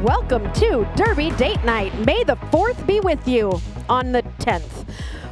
Welcome to Derby Date Night. May the 4th be with you on the 10th.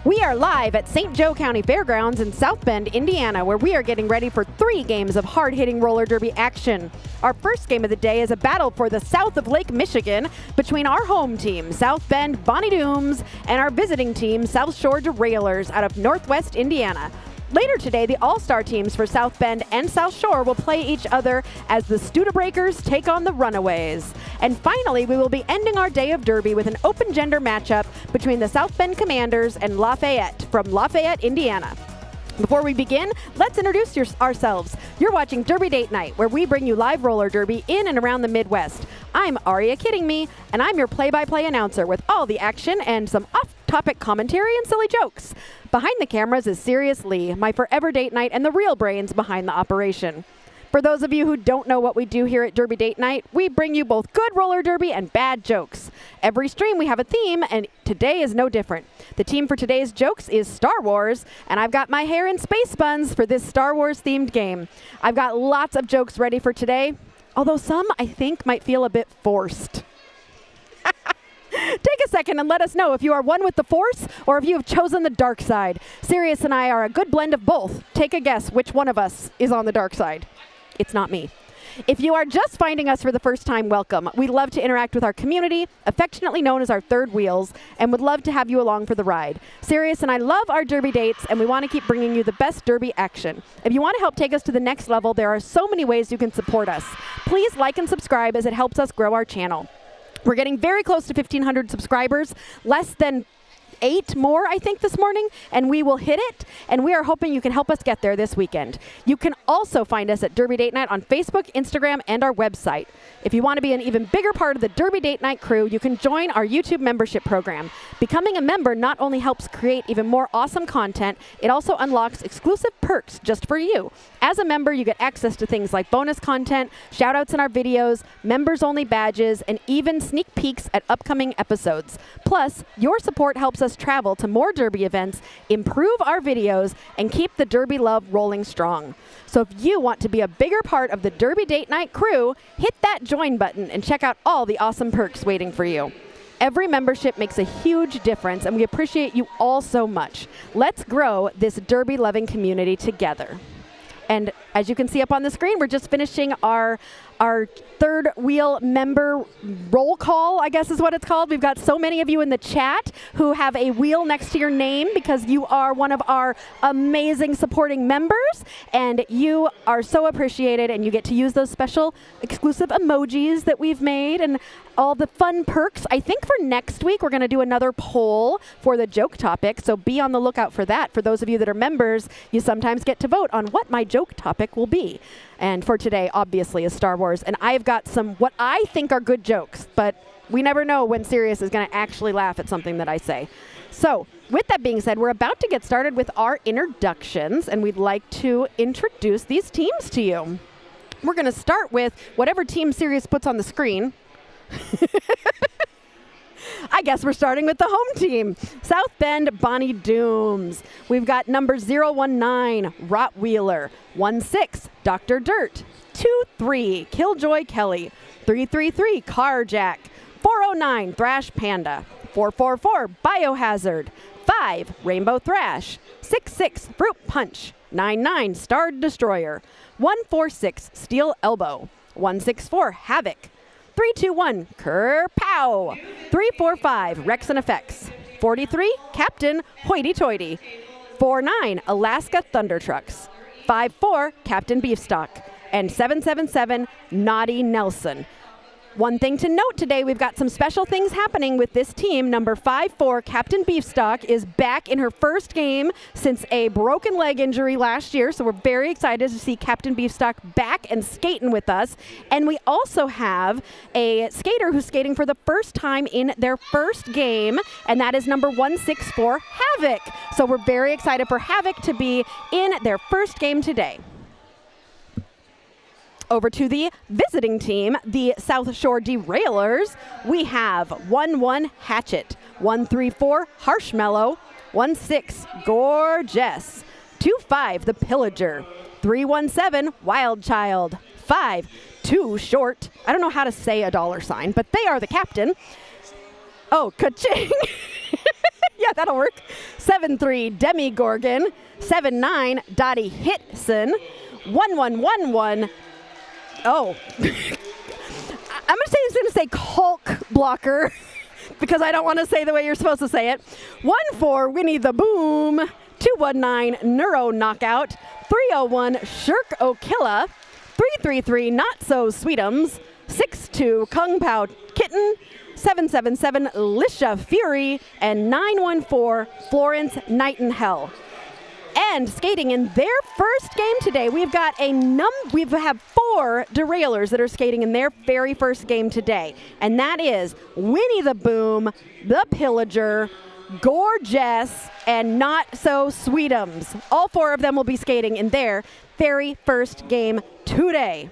We are live at St. Joe County Fairgrounds in South Bend, Indiana, where we are getting ready for 3 games of hard-hitting roller derby action. Our first game of the day is a battle for the south of Lake Michigan between our home team, South Bend Bonnie Dooms, and our visiting team, South Shore Derailers out of Northwest Indiana. Later today, the all-star teams for South Bend and South Shore will play each other as the Studebreakers take on the Runaways. And finally, we will be ending our day of Derby with an open gender matchup between the South Bend Commanders and Lafayette from Lafayette, Indiana. Before we begin, let's introduce ourselves. You're watching Derby Date Night, where we bring you live roller derby in and around the Midwest. I'm Aria Kidding Me, and I'm your play-by-play announcer with all the action and some off-topic commentary and silly jokes. Behind the cameras is Sirius Lee, my forever date night and the real brains behind the operation. For those of you who don't know what we do here at Derby Date Night, we bring you both good roller derby and bad jokes. Every stream we have a theme, and today is no different. The team for today's jokes is Star Wars, and I've got my hair in space buns for this Star Wars themed game. I've got lots of jokes ready for today, although some I think might feel a bit forced. Take a second and let us know if you are one with the Force or if you have chosen the dark side. Sirius and I are a good blend of both. Take a guess which one of us is on the dark side. It's not me. If you are just finding us for the first time, welcome. We love to interact with our community, affectionately known as our third wheels, and would love to have you along for the ride. Sirius and I love our derby dates, and we want to keep bringing you the best derby action. If you want to help take us to the next level, there are so many ways you can support us. Please like and subscribe as it helps us grow our channel. We're getting very close to 1,500 subscribers, less than 8 more, I think, this morning, and we will hit it, and we are hoping you can help us get there this weekend. You can also find us at Derby Date Night on Facebook, Instagram, and our website. If you want to be an even bigger part of the Derby Date Night crew, you can join our YouTube membership program. Becoming a member not only helps create even more awesome content, it also unlocks exclusive perks just for you. As a member, you get access to things like bonus content, shout-outs in our videos, members-only badges, and even sneak peeks at upcoming episodes. Plus, your support helps us travel to more Derby events, improve our videos, and keep the Derby love rolling strong. So if you want to be a bigger part of the Derby Date Night crew, hit that join button and check out all the awesome perks waiting for you. Every membership makes a huge difference, and we appreciate you all so much. Let's grow this Derby-loving community together. And as you can see up on the screen, we're just finishing our third wheel member roll call, I guess is what it's called. We've got so many of you in the chat who have a wheel next to your name because you are one of our amazing supporting members, and you are so appreciated, and you get to use those special exclusive emojis that we've made and all the fun perks. I think for next week, we're going to do another poll for the joke topic, so be on the lookout for that. For those of you that are members, you sometimes get to vote on what my joke topic will be. And for today, obviously, is Star Wars. And I've got some what I think are good jokes, but we never know when Sirius is going to actually laugh at something that I say. So with that being said, we're about to get started with our introductions, and we'd like to introduce these teams to you. We're going to start with whatever team Sirius puts on the screen. I guess we're starting with the home team, South Bend Bonnie Dooms. We've got number 019, Rottweiler, 16, Dr. Dirt, 23, Killjoy Kelly, 333, Carjack, 409, Thrash Panda, 444, Biohazard, 5, Rainbow Thrash, 66, Fruit Punch, 99, Star Destroyer, 146, Steel Elbow, 164, Havoc, 321, Kerpow, 345, Rex and Effects, 43, Captain Hoity Toity, 49, Alaska Thunder Trucks, 54, Captain Beefstock, and 777, Naughty Nelson. One thing to note today, we've got some special things happening with this team. Number 54, Captain Beefstock, is back in her first game since a broken leg injury last year, so we're very excited to see Captain Beefstock back and skating with us. And we also have a skater who's skating for the first time in their first game, and that is number 164, Havoc. So we're very excited for Havoc to be in their first game today. Over to the visiting team, the South Shore Derailers, we have 11 Hatchet, 134 Harshmellow, 16 Gorgeous, 25 The Pillager, 317 Wild Child, 5 too short. I don't know how to say a $, but they are the captain. Oh, ka-ching. Yeah, that'll work. 7-3, Demi Gorgon. 7-9, Dottie Hitson. 1-1-1-1. Oh. I'm going to say Hulk Blocker because I don't want to say the way you're supposed to say it. 1-4, Winnie the Boom. 2-1-9, Neuro Knockout. 3-0-1, Shirk O'Killa. 3-3-3, Not So Sweetums. 6-2, Kung Pao Kitten. 7-7-7, Lisha Fury. And 9-1-4, Florence Nightingale. And skating in their first game today, we have 4 Derailers that are skating in their very first game today. And that is Winnie the Boom, the Pillager, Gorgeous, and Not So Sweetums. All 4 of them will be skating in their very first game today.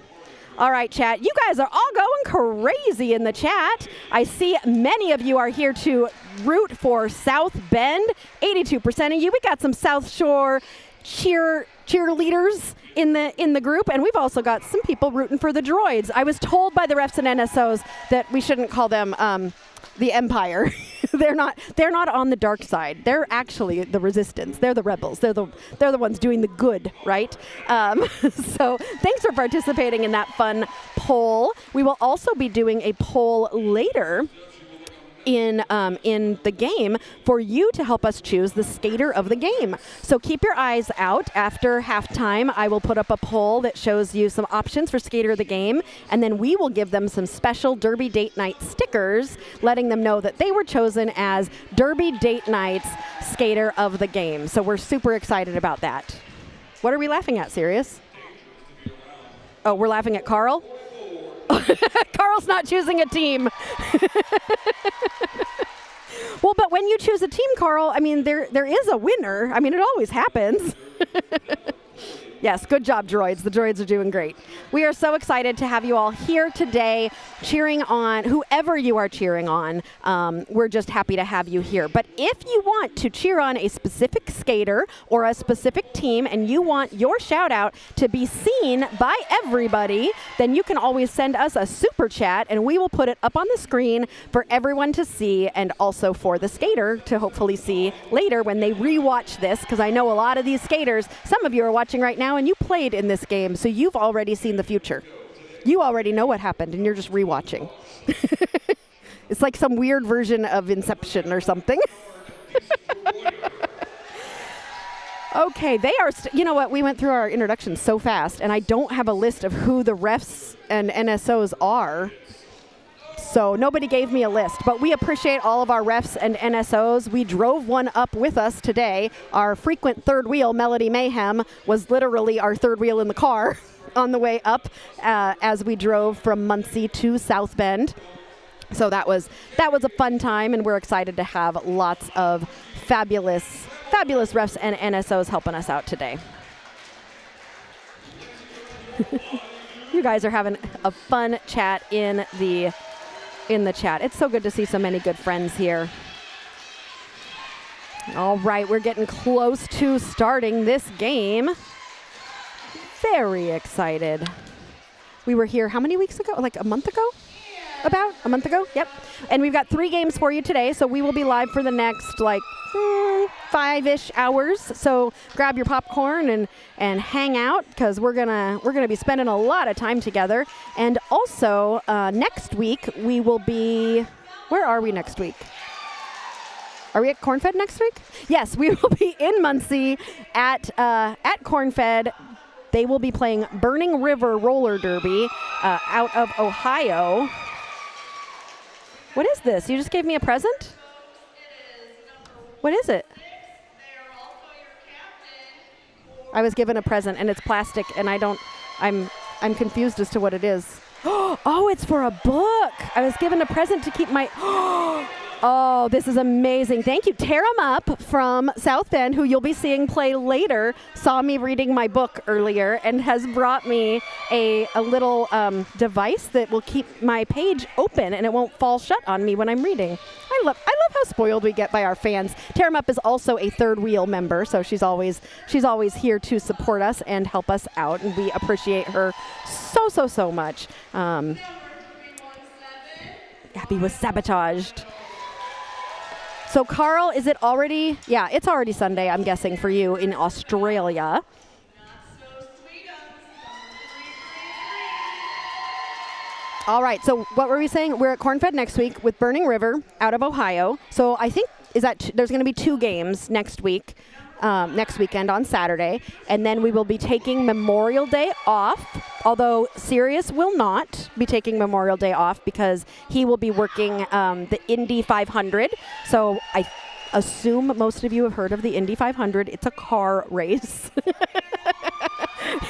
All right, chat. You guys are all going crazy in the chat. I see many of you are here to root for South Bend. 82% of you. We got some South Shore cheerleaders in the group, and we've also got some people rooting for the droids. I was told by the refs and NSOs that we shouldn't call them the Empire. They're not on the dark side. They're actually the resistance. They're the rebels. They're the ones doing the good, right? So thanks for participating in that fun poll. We will also be doing a poll later in the game for you to help us choose the skater of the game. So keep your eyes out. After halftime, I will put up a poll that shows you some options for skater of the game, and then we will give them some special Derby Date Night stickers, letting them know that they were chosen as Derby Date Night's skater of the game. So we're super excited about that. What are we laughing at, Sirius? Oh, we're laughing at Carl? Carl's not choosing a team. Well, but when you choose a team, Carl, I mean, there is a winner. I mean, it always happens. Yes, good job, droids. The droids are doing great. We are so excited to have you all here today cheering on whoever you are cheering on. We're just happy to have you here. But if you want to cheer on a specific skater or a specific team and you want your shout out to be seen by everybody, then you can always send us a super chat and we will put it up on the screen for everyone to see and also for the skater to hopefully see later when they rewatch this, because I know a lot of these skaters, some of you are watching right now and you played in this game, so you've already seen the future. You already know what happened, and you're just rewatching. It's like some weird version of Inception or something. Okay, they are, you know what, we went through our introduction so fast, and I don't have a list of who the refs and NSOs are. So nobody gave me a list, but we appreciate all of our refs and NSOs. We drove one up with us today. Our frequent third wheel, Melody Mayhem, was literally our third wheel in the car on the way up as we drove from Muncie to South Bend. So that was a fun time, and we're excited to have lots of fabulous refs and NSOs helping us out today. You guys are having a fun chat in the chat. It's so good to see so many good friends here. All right, we're getting close to starting this game. Very excited. We were here how many weeks ago? Like a month ago? About a month ago? Yep. And we've got 3 games for you today, so we will be live for the next 5-ish hours. So grab your popcorn and hang out, because we're gonna be spending a lot of time together. And also next week we will be. Where are we next week? Are we at Cornfed next week? Yes, we will be in Muncie at Cornfed. They will be playing Burning River Roller Derby out of Ohio. What is this? You just gave me a present? It is. What is it? They are also your captain. I was given a present, and it's plastic, and I'm confused as to what it is. Oh, it's for a book. I was given a present to keep my. Oh, this is amazing. Thank you. Tear 'em Up from South Bend, who you'll be seeing play later, saw me reading my book earlier and has brought me a little device that will keep my page open and it won't fall shut on me when I'm reading. I love how spoiled we get by our fans. Tear 'em Up is also a Third Wheel member, so she's always here to support us and help us out, and we appreciate her so much. Abby was sabotaged. So Carl, is it already? Yeah, it's already Sunday, I'm guessing, for you in Australia. All right, so what were we saying? We're at Cornfed next week with Burning River out of Ohio. So I think, there's going to be 2 games next week, next weekend on Saturday. And then we will be taking Memorial Day off, although Sirius will not be taking Memorial Day off because he will be working the Indy 500. So I assume most of you have heard of the Indy 500. It's a car race.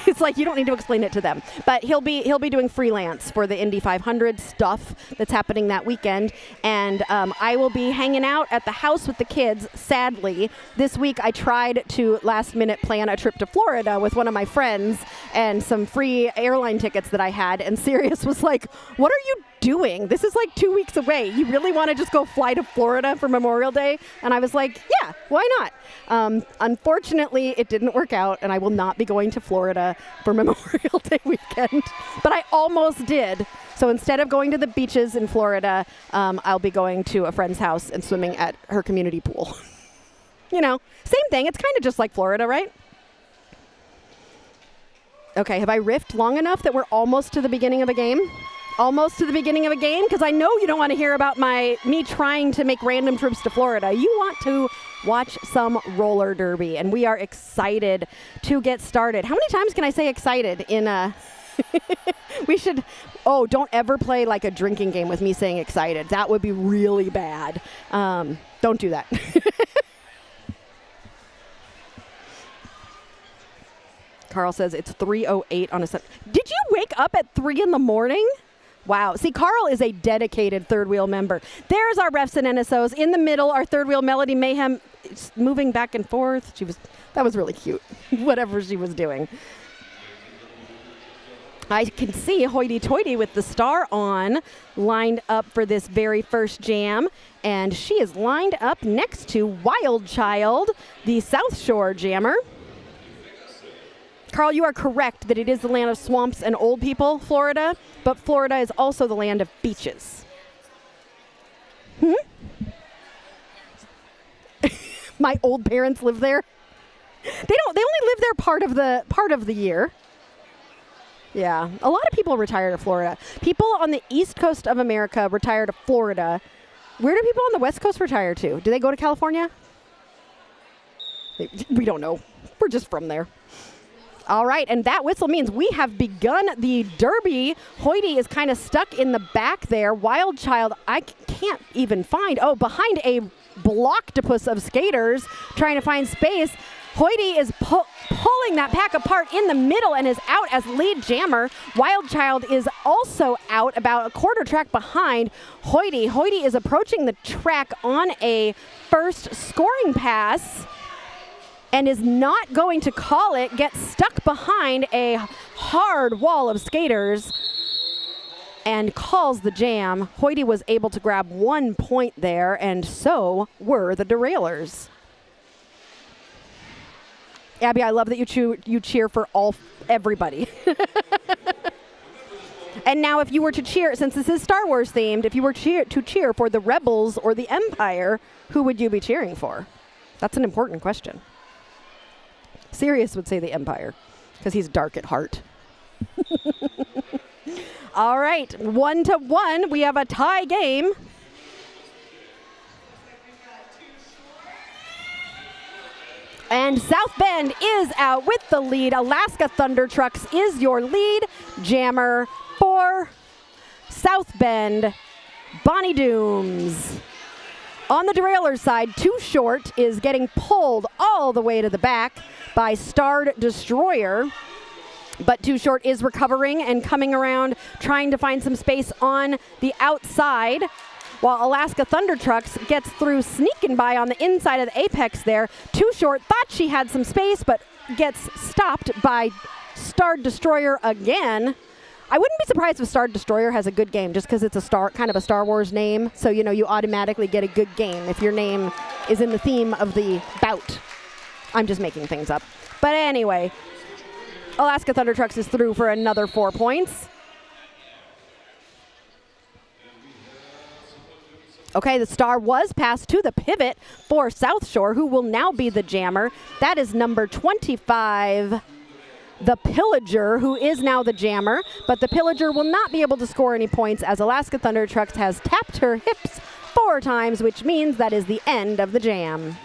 It's like you don't need to explain it to them. But he'll be doing freelance for the Indy 500 stuff that's happening that weekend. And I will be hanging out at the house with the kids, sadly. This week I tried to last minute plan a trip to Florida with one of my friends and some free airline tickets that I had. And Sirius was like, what are you doing? This is like 2 weeks away. You really want to just go fly to Florida for Memorial Day? And I was like, yeah, why not? Unfortunately, it didn't work out, and I will not be going to Florida for Memorial Day weekend. But I almost did. So instead of going to the beaches in Florida, I'll be going to a friend's house and swimming at her community pool. You know, same thing. It's kind of just like Florida, right? Okay, have I riffed long enough that we're almost to the beginning of a game? Almost to the beginning of a game? Because I know you don't want to hear about me trying to make random trips to Florida. You want to watch some roller derby, and we are excited to get started. How many times can I say excited in a... We should... Oh, don't ever play like a drinking game with me saying excited. That would be really bad. Don't do that. Carl says it's 3:08 on a Sunday. Did you wake up at 3 in the morning? Wow. See, Carl is a dedicated Third Wheel member. There's our refs and NSOs. In the middle, our Third Wheel Melody Mayhem moving back and forth. That was really cute, whatever she was doing. I can see Hoity Toity with the star on, lined up for this very first jam. And she is lined up next to Wild Child, the South Shore jammer. Carl, you are correct that it is the land of swamps and old people, Florida, but Florida is also the land of beaches. My old parents live there. They only live there part of the year. Yeah, a lot of people retire to Florida. People on the East Coast of America retire to Florida. Where do people on the West Coast retire to? Do they go to California? We don't know. We're just from there. All right, and that whistle means we have begun the derby. Hoity is kind of stuck in the back there. Wild Child, I can't even find. Oh, behind a blocktopus of skaters trying to find space. Hoity is pulling that pack apart in the middle and is out as lead jammer. Wild Child is also out about a quarter track behind Hoity. Hoity is approaching the track on a first scoring pass and is not going to call it, gets stuck behind a hard wall of skaters and calls the jam. Hoity was able to grab 1 point there, and so were the Derailers. Abby, I love that you cheer for everybody. And now if you were to cheer, since this is Star Wars themed, if you were to cheer for the Rebels or the Empire, who would you be cheering for? That's an important question. Sirius would say the Empire, because he's dark at heart. All right, 1-1. We have a tie game. And South Bend is out with the lead. Alaska Thunder Trucks is your lead jammer for South Bend. Bonnie Dooms. On the Derailers side, Too Short is getting pulled all the way to the back by Starred Destroyer. But Too Short is recovering and coming around, trying to find some space on the outside. while Alaska Thunder Trucks gets through sneaking by on the inside of the apex there. Too Short thought she had some space, but gets stopped by Star Destroyer again. I wouldn't be surprised if Star Destroyer has a good game just because it's a kind of a Star Wars name. So, you know, you automatically get a good game if your name is in the theme of the bout. I'm just making things up. But anyway, Alaska Thunder Trucks is through for another 4 points. Okay, the star was passed to the pivot for South Shore, who will now be the jammer. That is number 25, the Pillager, who is now the jammer. But the Pillager will not be able to score any points as Alaska Thunder Trucks has tapped her hips 4 times, which means that is the end of the jam.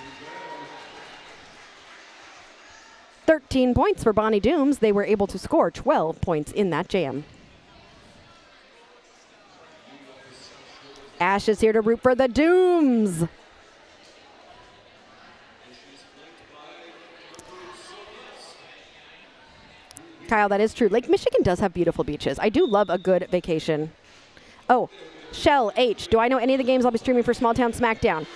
13 points for Bonnie Dooms. They were able to score 12 points in that jam. Ash is here to root for the Dooms. Kyle, that is true. Lake Michigan does have beautiful beaches. I do love a good vacation. Oh, Shell H. Do I know any of the games I'll be streaming for Small Town Smackdown?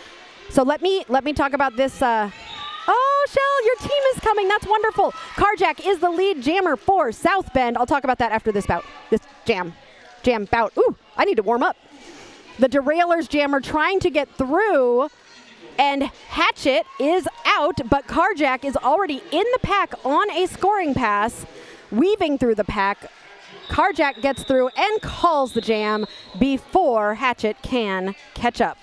So let me talk about this. Oh, Shell, your team is coming. That's wonderful. Carjack is the lead jammer for South Bend. I'll talk about that after this bout. This jam bout. Ooh, I need to warm up. The Derailers jammer trying to get through, and Hatchet is out, but Carjack is already in the pack on a scoring pass, weaving through the pack. Carjack gets through and calls the jam before Hatchet can catch up.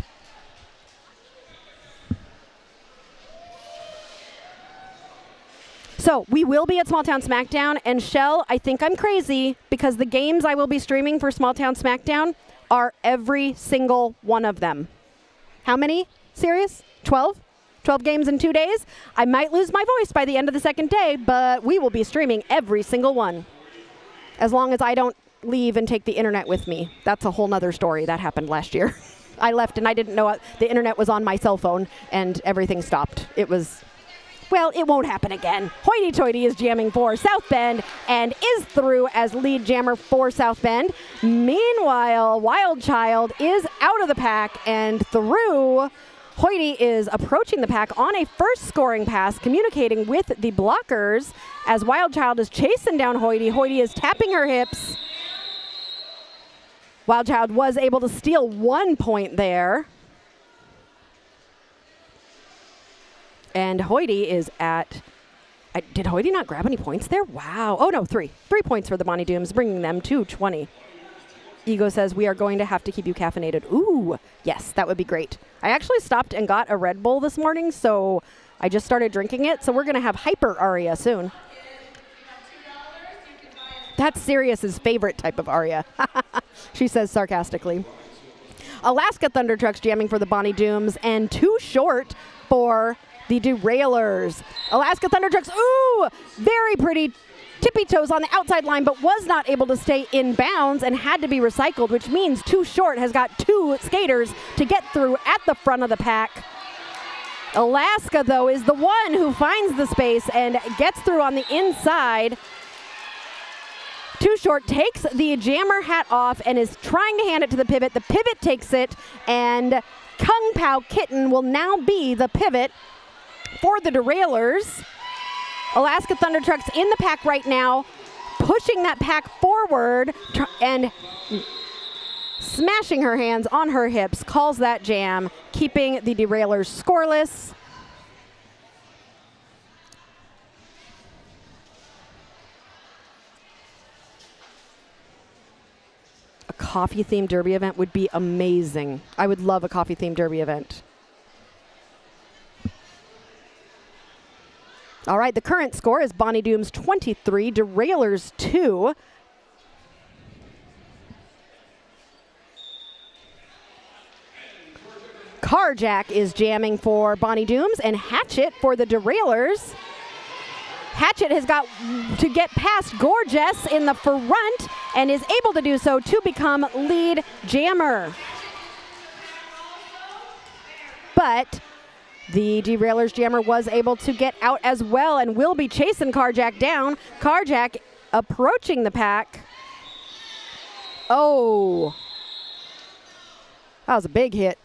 So we will be at Small Town Smackdown, and Shell, I think I'm crazy because the games I will be streaming for Small Town Smackdown are every single one of them. How many? Serious? 12? 12 games in 2 days? I might lose my voice by the end of the second day, but we will be streaming every single one. As long as I don't leave and take the internet with me. That's a whole nother story. That happened last year. I left and I didn't know the internet was on my cell phone and everything stopped. It was... Well, it won't happen again. Hoity Toity is jamming for South Bend and is through as lead jammer for South Bend. Meanwhile, Wild Child is out of the pack and through. Hoity is approaching the pack on a first scoring pass, communicating with the blockers as Wild Child is chasing down Hoity. Hoity is tapping her hips. Wild Child was able to steal 1 point there. And Hoity is at, did Hoity not grab any points there? Wow. Oh, no, 3. 3 points for the Bonnie Dooms, bringing them to 20. Ego says, we are going to have to keep you caffeinated. Ooh, yes, that would be great. I actually stopped and got a Red Bull this morning, so I just started drinking it. So we're going to have Hyper Aria soon. That's Sirius's favorite type of Aria, she says sarcastically. Alaska Thunder Trucks jamming for the Bonnie Dooms, and Too Short for the Derailers. Alaska Thunder Trucks, ooh, very pretty tippy toes on the outside line, but was not able to stay in bounds and had to be recycled, which means Too Short has got 2 skaters to get through at the front of the pack. Alaska, though, is the one who finds the space and gets through on the inside. Too Short takes the jammer hat off and is trying to hand it to the pivot. The pivot takes it, and Kung Pao Kitten will now be the pivot for the Derailers. Alaska Thunder Trucks in the pack right now, pushing that pack forward and smashing her hands on her hips, calls that jam, keeping the Derailers scoreless. A coffee-themed derby event would be amazing. I would love a coffee-themed derby event. All right, the current score is Bonnie Dooms 23, Derailers 2. Carjack is jamming for Bonnie Dooms, and Hatchet for the Derailers. Hatchet has got to get past Gorgeous in the front and is able to do so to become lead jammer. But the Derailers jammer was able to get out as well and will be chasing Carjack down. Carjack approaching the pack. Oh. That was a big hit.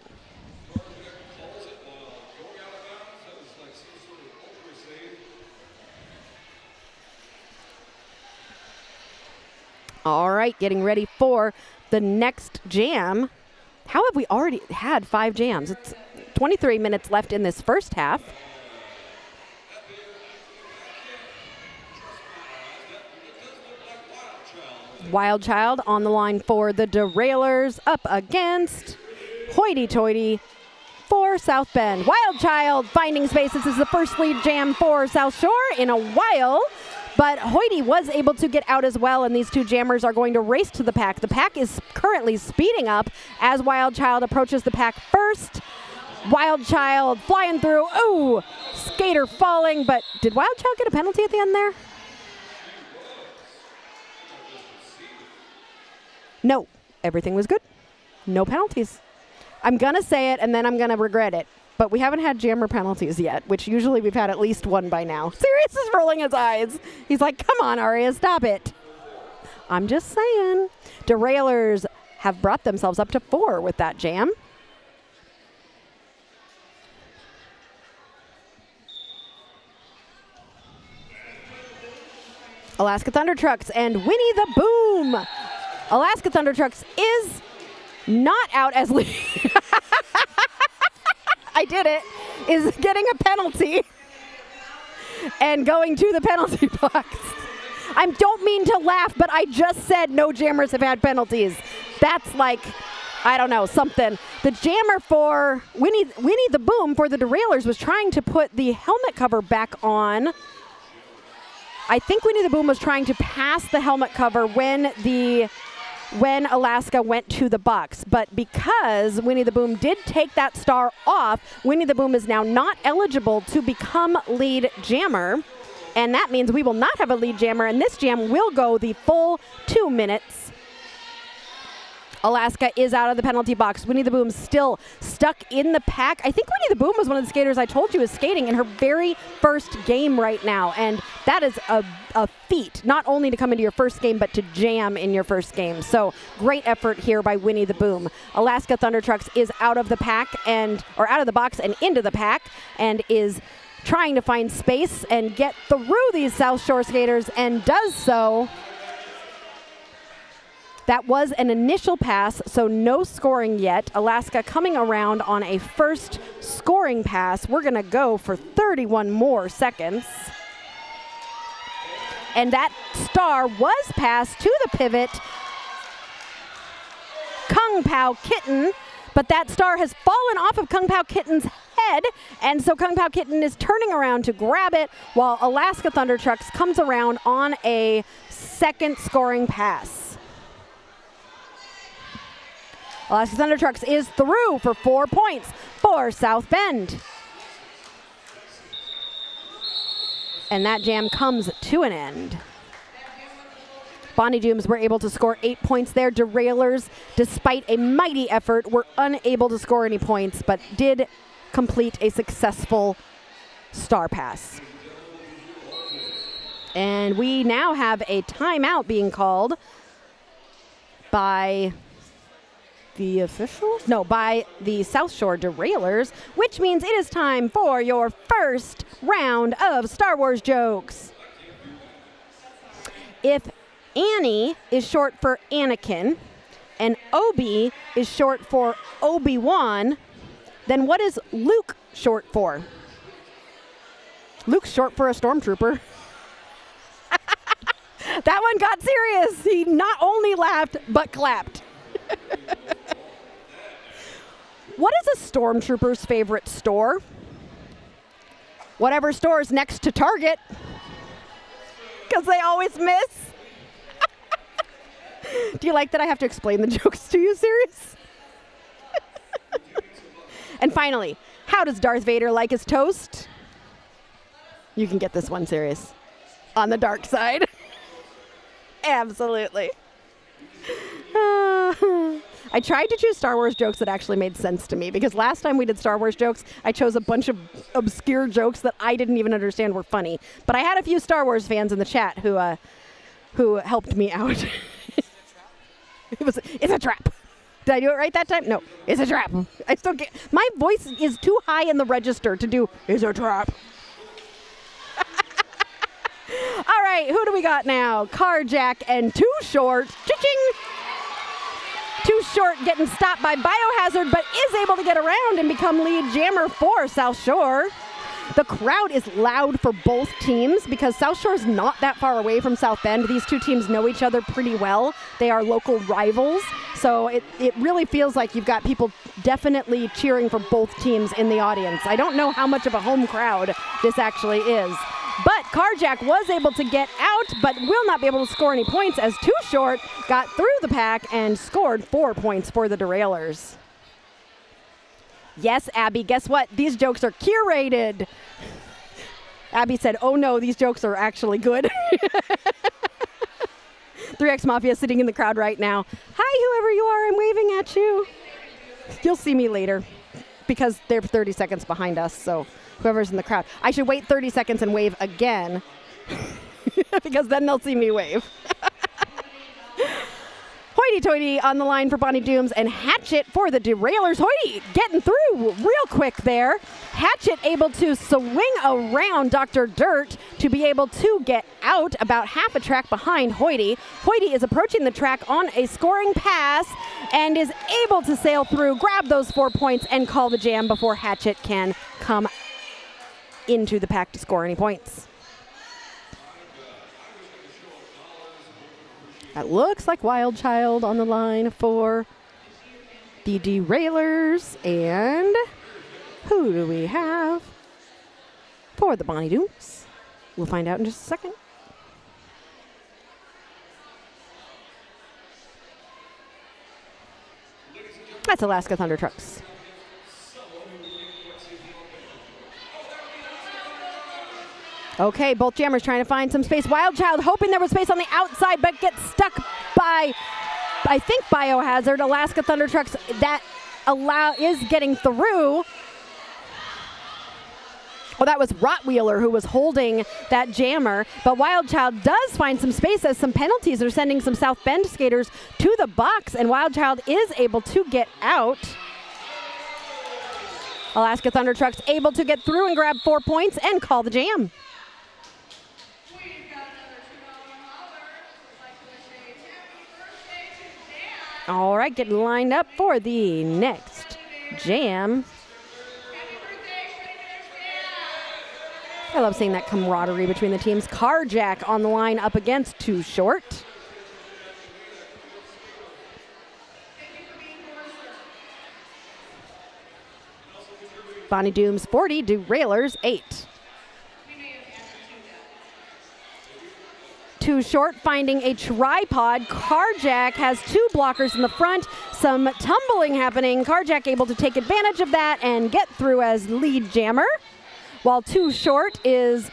All right, getting ready for the next jam. How have we already had 5 jams? It's 23 minutes left in this first half. Wild Child on the line for the Derailers up against Hoity Toity for South Bend. Wild Child finding space. This is the first lead jam for South Shore in a while. But Hoity was able to get out as well, and these two jammers are going to race to the pack. The pack is currently speeding up as Wild Child approaches the pack first. Wild Child flying through. Ooh, skater falling, but did Wild Child get a penalty at the end there? No, everything was good. No penalties. I'm going to say it, and then I'm going to regret it. But we haven't had jammer penalties yet, which usually we've had at least one by now. Sirius is rolling his eyes. He's like, come on, Aria, stop it. I'm just saying. Derailers have brought themselves up to 4 with that jam. Alaska Thunder Trucks and Winnie the Boom. Alaska Thunder Trucks is not out as lead. I did it, is getting a penalty and going to the penalty box. I don't mean to laugh, but I just said no jammers have had penalties. That's like, I don't know, something. The jammer for Winnie the Boom for the Derailers was trying to put the helmet cover back on. I think Winnie the Boom was trying to pass the helmet cover when Alaska went to the box. But because Winnie the Boom did take that star off, Winnie the Boom is now not eligible to become lead jammer. And that means we will not have a lead jammer, and this jam will go the full 2 minutes. Alaska is out of the penalty box. Winnie the Boom still stuck in the pack. I think Winnie the Boom was one of the skaters I told you is skating in her very first game right now. And that is a feat, not only to come into your first game, but to jam in your first game. So great effort here by Winnie the Boom. Alaska Thunder Trucks is out of the pack or out of the box and into the pack and is trying to find space and get through these South Shore skaters and does so. That was an initial pass, so no scoring yet. Alaska coming around on a first scoring pass. We're going to go for 31 more seconds. And that star was passed to the pivot. Kung Pao Kitten, but that star has fallen off of Kung Pao Kitten's head, and so Kung Pao Kitten is turning around to grab it while Alaska Thunder Trucks comes around on a second scoring pass. Alaska Thunder Trucks is through for 4 points for South Bend. And that jam comes to an end. Bonnie Dooms were able to score 8 points there. Derailers, despite a mighty effort, were unable to score any points, but did complete a successful star pass. And we now have a timeout being called by the officials? No, by the South Shore Derailers, which means it is time for your first round of Star Wars jokes. If Annie is short for Anakin and Obi is short for Obi-Wan, then what is Luke short for? Luke's short for a stormtrooper. That one got serious. He not only laughed, but clapped. What is a stormtrooper's favorite store? Whatever store is next to Target. Because they always miss. Do you like that I have to explain the jokes to you, Sirius? And finally, how does Darth Vader like his toast? You can get this one, Sirius. On the dark side. Absolutely. I tried to choose Star Wars jokes that actually made sense to me, because last time we did Star Wars jokes, I chose a bunch of obscure jokes that I didn't even understand were funny. But I had a few Star Wars fans in the chat who helped me out. It's a trap. Did I do it right that time? No. It's a trap. I still get, my voice is too high in the register to do, it's a trap. All right, who do we got now? Carjack and Too Short. Cha-ching! Too Short getting stopped by Biohazard, but is able to get around and become lead jammer for South Shore. The crowd is loud for both teams because South Shore is not that far away from South Bend. These two teams know each other pretty well. They are local rivals. So it really feels like you've got people definitely cheering for both teams in the audience. I don't know how much of a home crowd this actually is. But Carjack was able to get out, but will not be able to score any points as Too Short got through the pack and scored 4 points for the Derailers. Yes, Abby, guess what? These jokes are curated. Abby said, oh no, these jokes are actually good. 3X Mafia sitting in the crowd right now. Hi, whoever you are, I'm waving at you. You'll see me later because they're 30 seconds behind us, so whoever's in the crowd. I should wait 30 seconds and wave again because then they'll see me wave. Hoity-toity on the line for Bonnie Dooms and Hatchet for the Derailers. Hoity getting through real quick there. Hatchet able to swing around Dr. Dirt to be able to get out about half a track behind Hoity. Hoity is approaching the track on a scoring pass and is able to sail through, grab those 4 points, and call the jam before Hatchet can come into the pack to score any points. That looks like Wild Child on the line for the Derailers. And who do we have for the Bonnie Dooms? We'll find out in just a second. That's Alaska Thunder Trucks. Okay, both jammers trying to find some space. Wild Child hoping there was space on the outside, but gets stuck by, I think, Biohazard. Alaska Thunder Trucks that is getting through. Well, that was Rottweiler who was holding that jammer, but Wild Child does find some space as some penalties are sending some South Bend skaters to the box, and Wild Child is able to get out. Alaska Thunder Trucks able to get through and grab 4 points and call the jam. All right, getting lined up for the next jam. I love seeing that camaraderie between the teams. Carjack on the line up against Too Short. Bonnie Dooms 40, Derailers 8. Too Short finding a tripod. Carjack has 2 blockers in the front. Some tumbling happening. Carjack able to take advantage of that and get through as lead jammer. While Too Short is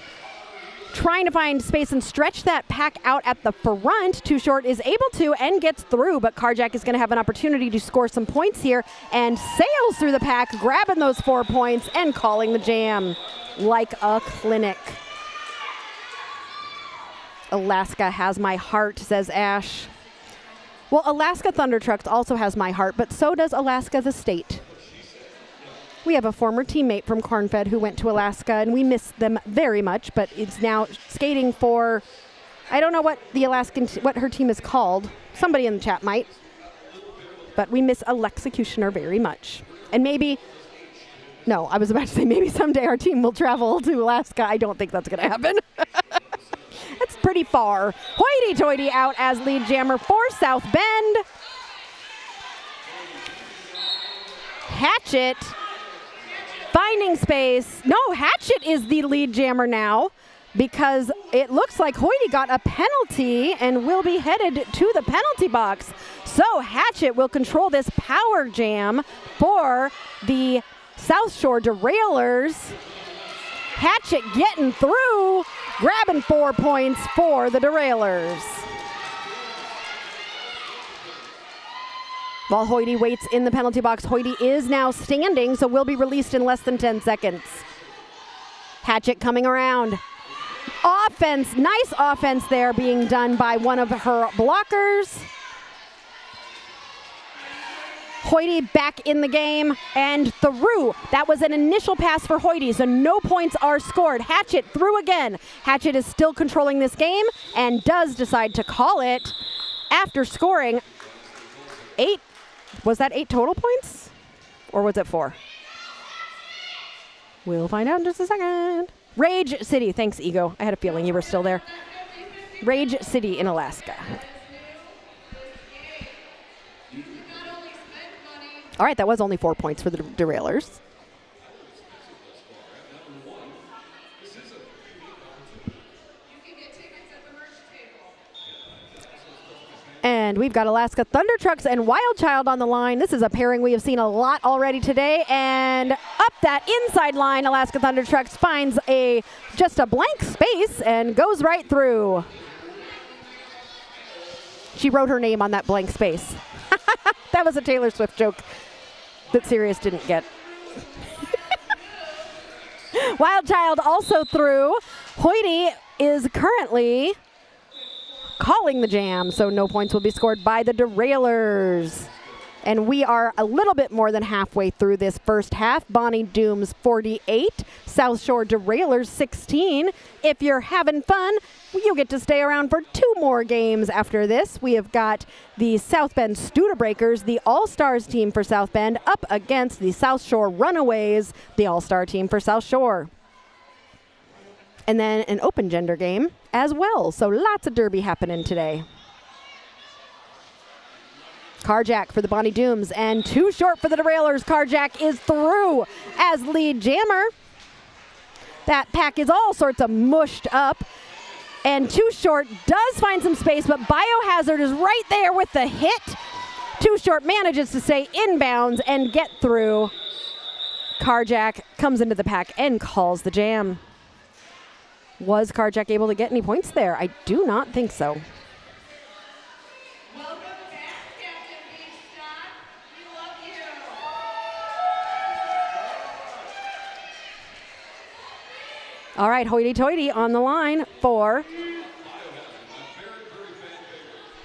trying to find space and stretch that pack out at the front. Too Short is able to and gets through, but Carjack is going to have an opportunity to score some points here and sails through the pack, grabbing those 4 points and calling the jam like a clinic. Alaska has my heart, says Ash. Well, Alaska Thunder Trucks also has my heart, but so does Alaska the state. We have a former teammate from Cornfed who went to Alaska, and we miss them very much, but it's now skating for, I don't know what what her team is called. Somebody in the chat might. But we miss Alexecutioner very much. And maybe, no, I was about to say maybe someday our team will travel to Alaska. I don't think that's going to happen. That's pretty far. Hoity-toity out as lead jammer for South Bend. Hatchet finding space. No, Hatchet is the lead jammer now because it looks like Hoity got a penalty and will be headed to the penalty box. So Hatchet will control this power jam for the South Shore Derailers. Hatchet getting through, grabbing 4 points for the Derailers. While Hoity waits in the penalty box, Hoity is now standing, so will be released in less than 10 seconds. Hatchet coming around. Offense, nice offense there being done by one of her blockers. Hoyty back in the game and through. That was an initial pass for Hoyty, so no points are scored. Hatchet through again. Hatchet is still controlling this game and does decide to call it after scoring 8. Was that 8 total points? Or was it 4? We'll find out in just a second. Rage City. Thanks, Ego. I had a feeling you were still there. Rage City in Alaska. All right, that was only 4 points for the Derailers. And we've got Alaska Thunder Trucks and Wild Child on the line. This is a pairing we have seen a lot already today. And up that inside line, Alaska Thunder Trucks finds just a blank space and goes right through. She wrote her name on that blank space. That was a Taylor Swift joke that Sirius didn't get. Wild Child also through. Hoyty is currently calling the jam, so no points will be scored by the Derailers. And we are a little bit more than halfway through this first half. Bonnie Dooms 48, South Shore Derailers 16. If you're having fun, you get to stay around for 2 more games after this. We have got the South Bend Studebreakers, the All-Stars team for South Bend, up against the South Shore Runaways, the All-Star team for South Shore. And then an open gender game as well. So lots of derby happening today. Carjack for the Bonnie Dooms and too short for the Derailers. Carjack is through as lead jammer. That pack is all sorts of mushed up. And too short does find some space, but Biohazard is right there with the hit. Too short manages to stay inbounds and get through. Carjack comes into the pack and calls the jam. Was Carjack able to get any points there? I do not think so. Welcome back, Captain Beachstock. We love you. All right, hoity-toity on the line for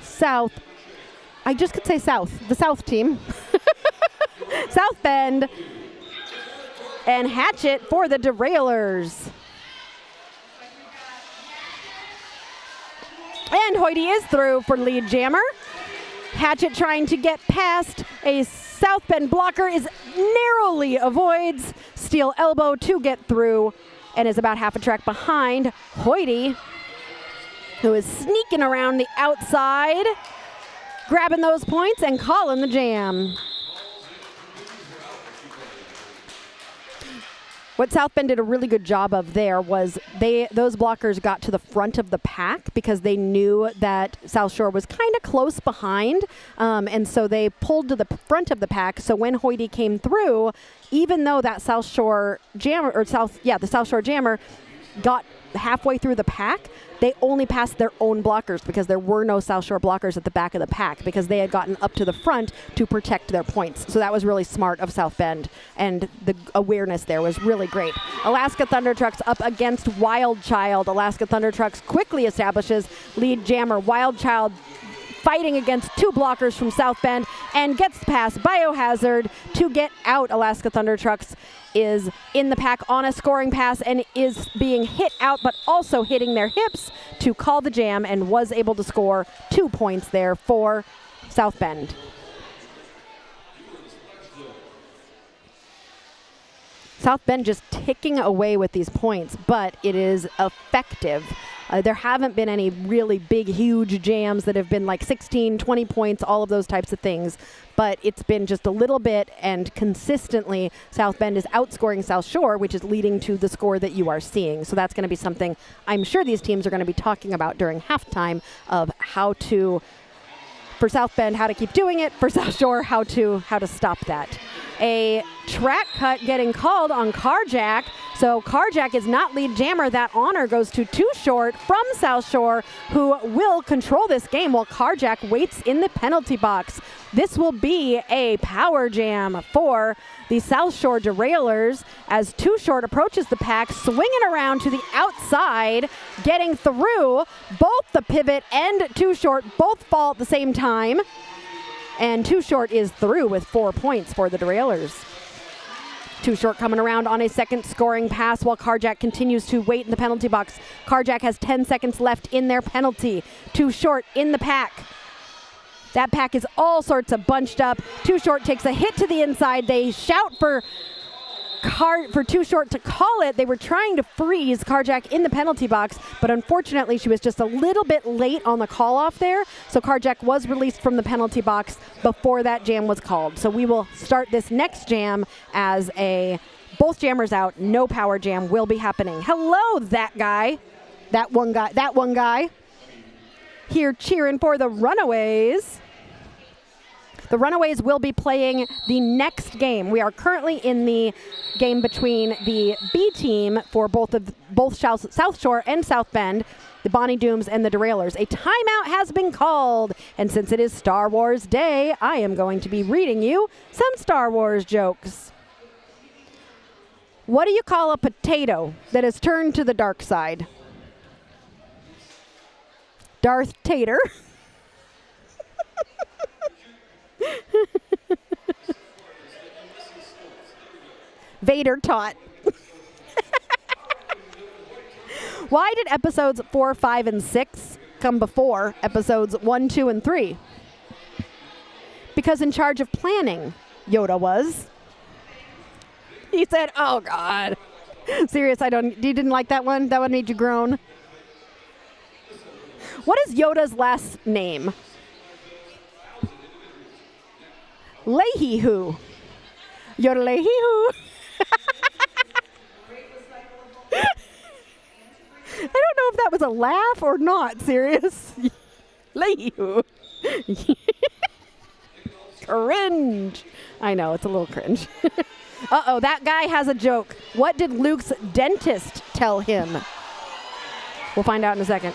South. I just could say South, the South team. South Bend and Hatchet for the Derailers. And Hoyty is through for lead jammer. Hatchet trying to get past a South Bend blocker is narrowly avoids. Steel elbow to get through and is about half a track behind Hoyty, who is sneaking around the outside, grabbing those points and calling the jam. What South Bend did a really good job of there was those blockers got to the front of the pack because they knew that South Shore was kind of close behind, and so they pulled to the front of the pack. So when Hoyty came through, even though that South Shore jammer the South Shore jammer got halfway through the pack, they only passed their own blockers because there were no South Shore blockers at the back of the pack because they had gotten up to the front to protect their points. So that was really smart of South Bend, and the awareness there was really great. Alaska Thunder Trucks up against Wild Child. Alaska Thunder Trucks quickly establishes lead jammer. Wild Child fighting against 2 blockers from South Bend and gets past Biohazard to get out. Alaska Thunder Trucks is in the pack on a scoring pass and is being hit out, but also hitting their hips to call the jam and was able to score 2 points there for South Bend. South Bend just ticking away with these points, but it is effective. There haven't been any really big, huge jams that have been like 16, 20 points, all of those types of things. But it's been just a little bit, and consistently South Bend is outscoring South Shore, which is leading to the score that you are seeing. So that's going to be something I'm sure these teams are going to be talking about during halftime of how to, for South Bend, how to keep doing it, for South Shore, how to stop that. A track cut getting called on Carjack. So Carjack is not lead jammer. That honor goes to Too Short from South Shore, who will control this game while Carjack waits in the penalty box. This will be a power jam for the South Shore Derailers as Too Short approaches the pack, swinging around to the outside, getting through. Both the pivot and Too Short both fall at the same time. And Too Short is through with 4 points for the Derailers. Too Short coming around on a second scoring pass while Carjack continues to wait in the penalty box. Carjack has 10 seconds left in their penalty. Too Short in the pack. That pack is all sorts of bunched up. Too Short takes a hit to the inside. They shout for Too Short to call it. They were trying to freeze Carjack in the penalty box, but unfortunately she was just a little bit late on the call off there. So Carjack was released from the penalty box before that jam was called. So we will start this next jam as both jammers out. No power jam will be happening. Hello, that guy. That one guy. Here cheering for the Runaways. The Runaways will be playing the next game. We are currently in the game between the B team for both South Shore and South Bend, the Bonnie Dooms and the Derailers. A timeout has been called, and since it is Star Wars Day, I am going to be reading you some Star Wars jokes. What do you call a potato that has turned to the dark side? Darth Tater. Vader taught. Why did episodes 4, 5, and 6 come before episodes 1, 2, and 3? Because in charge of planning, Yoda was. He said, "Oh God." Serious, you didn't like that one? That one made you groan? What is Yoda's last name? Leahy-hoo. Yoda Leahy-hoo. I don't know if that was a laugh or not, serious. Leahy-hoo. Cringe. I know, it's a little cringe. Uh-oh, that guy has a joke. What did Luke's dentist tell him? We'll find out in a second.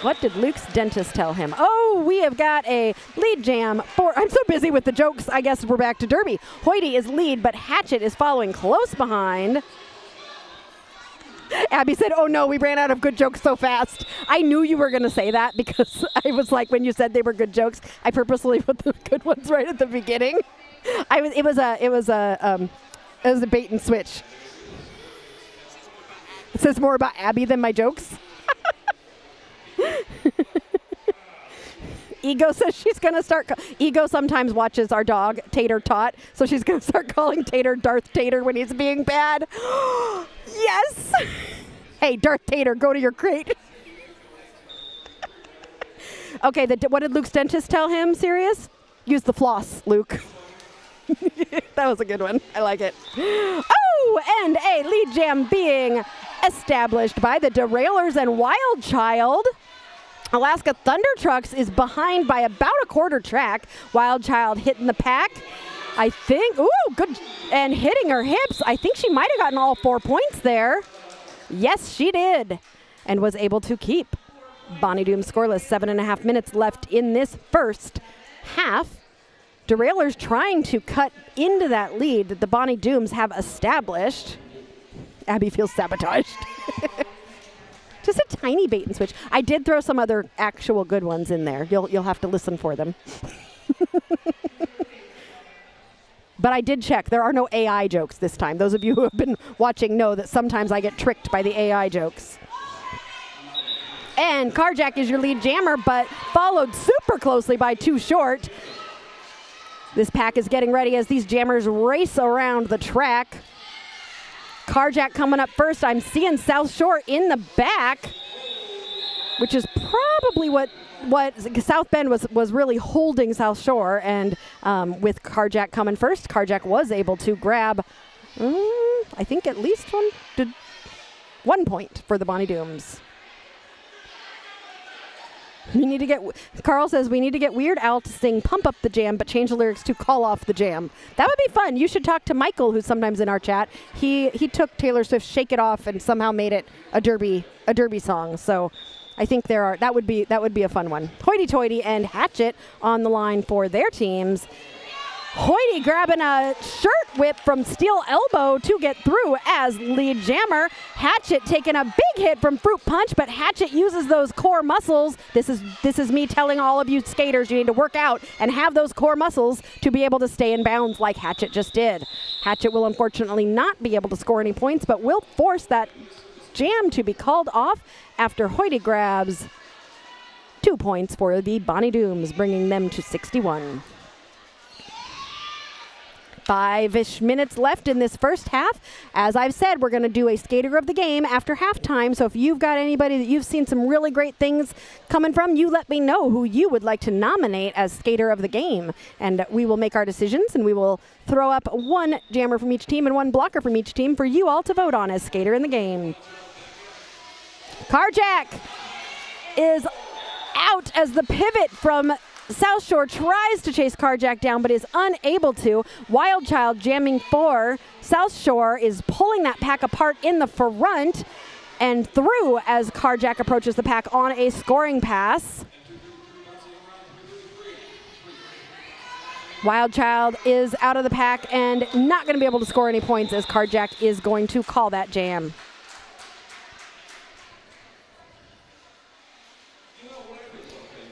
What did Luke's dentist tell him? Oh, we have got a lead jam for... I'm so busy with the jokes, I guess we're back to Derby. Hoity is lead, but Hatchet is following close behind. Abby said, "Oh no, we ran out of good jokes so fast." I knew you were going to say that because I was like, when you said they were good jokes, I purposely put the good ones right at the beginning. It was a bait and switch. It says more about Abby than my jokes. Ego says she's going to start... Ego sometimes watches our dog, Tater Tot, so she's going to start calling Tater Darth Tater when he's being bad. Yes! Hey, Darth Tater, go to your crate. Okay, what did Luke's dentist tell him, Sirius? Use the floss, Luke. That was a good one. I like it. Oh, and a lead jam being established by the Derailers and Wild Child. Alaska Thunder Trucks is behind by about a quarter track. Wild Child hitting the pack. I think, ooh, good, and hitting her hips. I think she might have gotten all 4 points there. Yes, she did, and was able to keep. Bonnie Doom scoreless, 7.5 minutes left in this first half. Derailers trying to cut into that lead that the Bonnie Dooms have established. Abby feels sabotaged. Just a tiny bait and switch. I did throw some other actual good ones in there. You'll have to listen for them. But I did check. There are no AI jokes this time. Those of you who have been watching know that sometimes I get tricked by the AI jokes. And Carjack is your lead jammer, but followed super closely by Too Short. This pack is getting ready as these jammers race around the track. Carjack coming up first. I'm seeing South Shore in the back, which is probably what South Bend was really holding South Shore. And with Carjack coming first, Carjack was able to grab, I think at least 1 point for the Bonnie Dooms. Carl says we need to get Weird Al to sing Pump Up the Jam, but change the lyrics to Call Off the Jam. That would be fun. You should talk to Michael, who's sometimes in our chat. He took Taylor Swift's Shake It Off and somehow made it a derby song. So I think that would be a fun one. Hoity Toity and Hatchet on the line for their teams. Hoity grabbing a shirt whip from Steel Elbow to get through as lead jammer. Hatchet taking a big hit from Fruit Punch, but Hatchet uses those core muscles. This is me telling all of you skaters you need to work out and have those core muscles to be able to stay in bounds like Hatchet just did. Hatchet will unfortunately not be able to score any points, but will force that jam to be called off after Hoity grabs 2 points for the Bonnie Dooms, bringing them to 61. 5-ish minutes left in this first half. As I've said, we're going to do a skater of the game after halftime. So if you've got anybody that you've seen some really great things coming from, you let me know who you would like to nominate as skater of the game. And we will make our decisions, and we will throw up one jammer from each team and one blocker from each team for you all to vote on as skater in the game. Carjack is out as the pivot from South Shore tries to chase Carjack down but is unable to. Wild Child jamming for South Shore is pulling that pack apart in the front and through as Carjack approaches the pack on a scoring pass. Wild Child is out of the pack and not going to be able to score any points as Carjack is going to call that jam.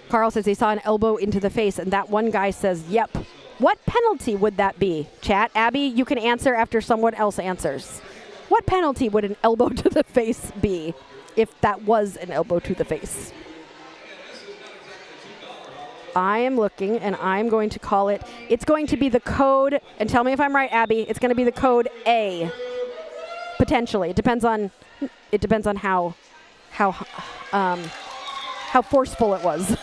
Carl says he saw an elbow into the face, and that one guy says, yep. What penalty would that be? Chat, Abby, you can answer after someone else answers. What penalty would an elbow to the face be if that was an elbow to the face? I am looking, and I'm going to call it. It's going to be the code, and tell me if I'm right, Abby. It's going to be the code A, potentially. It depends on how forceful it was.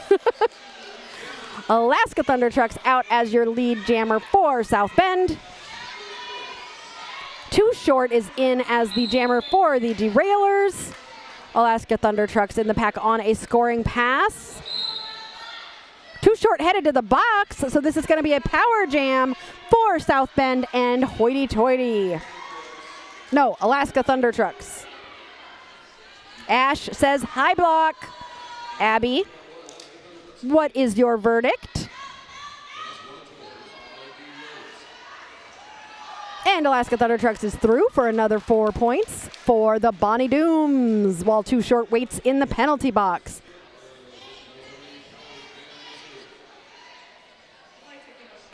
Alaska Thunder Trucks out as your lead jammer for South Bend. Too Short is in as the jammer for the Derailers. Alaska Thunder Trucks in the pack on a scoring pass. Too Short headed to the box, so this is going to be a power jam for South Bend and Hoity Toity. No, Alaska Thunder Trucks. Ash says high block. Abby, what is your verdict? And Alaska Thunder Trucks is through for another 4 points for the Bonnie Dooms, while Too Short waits in the penalty box.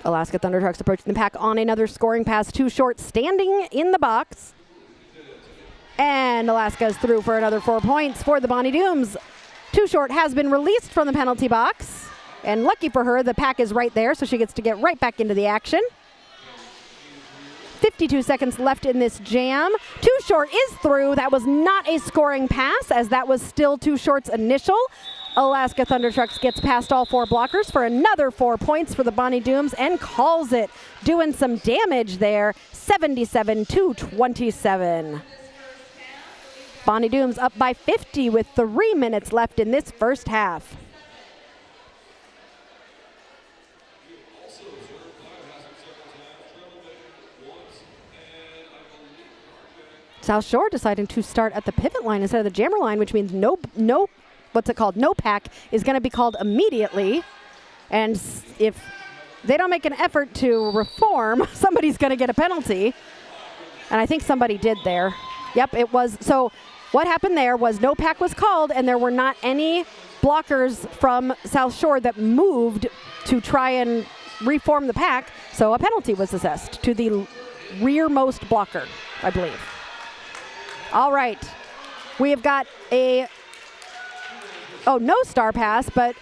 Alaska Thunder Trucks approaching the pack on another scoring pass. Too Short standing in the box. And Alaska is through for another 4 points for the Bonnie Dooms. Too Short has been released from the penalty box. And lucky for her, the pack is right there, so she gets to get right back into the action. 52 seconds left in this jam. Too Short is through. That was not a scoring pass, as that was still Too Short's initial. Alaska Thunder Trucks gets past all 4 blockers for another 4 points for the Bonnie Dooms and calls it. Doing some damage there, 77-27. Bonnie Dooms up by 50 with 3 minutes left in this first half. South Shore deciding to start at the pivot line instead of the jammer line, which means no pack is going to be called immediately. And if they don't make an effort to reform, somebody's going to get a penalty. And I think somebody did there. Yep, it was. So what happened there was no pack was called, and there were not any blockers from South Shore that moved to try and reform the pack. So a penalty was assessed to the rearmost blocker, I believe. All right. We have got no star pass, but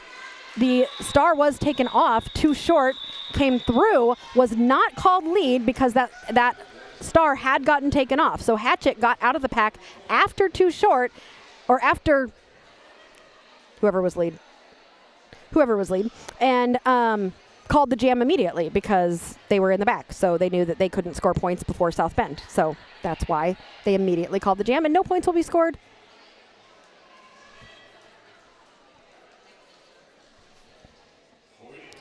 the star was taken off. Too Short came through, was not called lead because that star had gotten taken off. So Hatchet got out of the pack after Too Short, or after whoever was lead, and called the jam immediately because they were in the back. So they knew that they couldn't score points before South Bend. So that's why they immediately called the jam, and no points will be scored.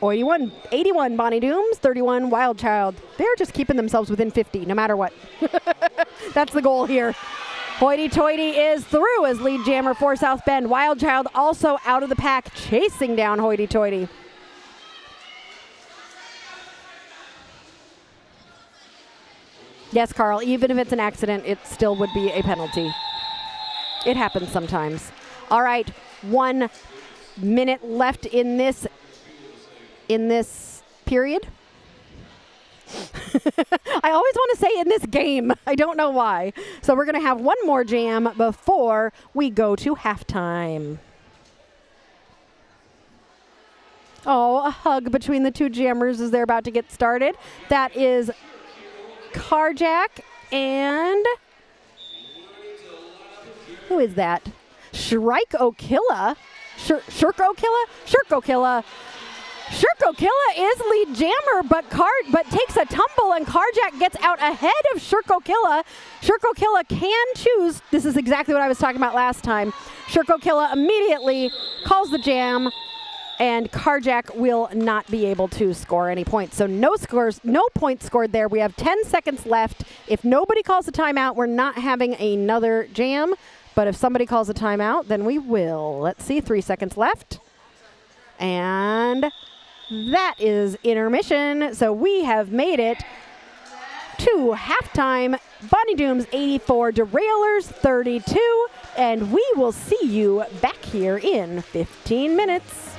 Oh, 81 Bonnie Dooms, 31 Wild Child. They're just keeping themselves within 50, no matter what. That's the goal here. Hoity Toity is through as lead jammer for South Bend. Wild Child also out of the pack, chasing down Hoity Toity. Yes, Carl, even if it's an accident, it still would be a penalty. It happens sometimes. All right, 1 minute left in this period. I always want to say in this game. I don't know why. So we're going to have one more jam before we go to halftime. Oh, a hug between the two jammers as they're about to get started. That is Carjack and who is that? Shrike O'Killa? Shirk O'Killa? Shirk O'Killa. Shirk O'Killa is lead jammer, but takes a tumble, and Carjack gets out ahead of Shirk O'Killa. Shirk O'Killa can choose. This is exactly what I was talking about last time. Shirk O'Killa immediately calls the jam, and Carjack will not be able to score any points. So no points scored there. We have 10 seconds left. If nobody calls a timeout, we're not having another jam. But if somebody calls a timeout, then we will. Let's see, 3 seconds left. And that is intermission. So we have made it to halftime. Bonnie Dooms 84, Derailers 32. And we will see you back here in 15 minutes.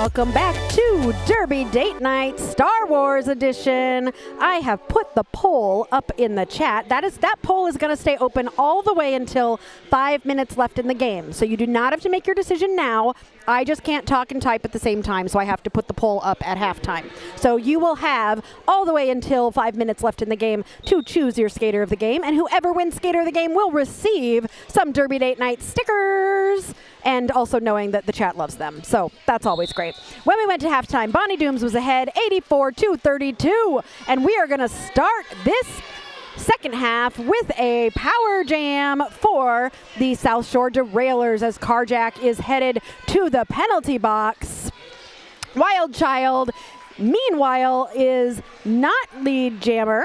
Welcome back to Derby Date Night Star Wars Edition. I have put the poll up in the chat. That poll is going to stay open all the way until 5 minutes left in the game. So you do not have to make your decision now. I just can't talk and type at the same time, so I have to put the poll up at halftime. So you will have all the way until 5 minutes left in the game to choose your skater of the game, and whoever wins skater of the game will receive some Derby Date Night stickers, and also knowing that the chat loves them. So that's always great. When we went to halftime, Bonnie Dooms was ahead 84-32, and we are going to start this second half with a power jam for the South Shore Derailers as Carjack is headed to the penalty box. Wild Child, meanwhile, is not lead jammer.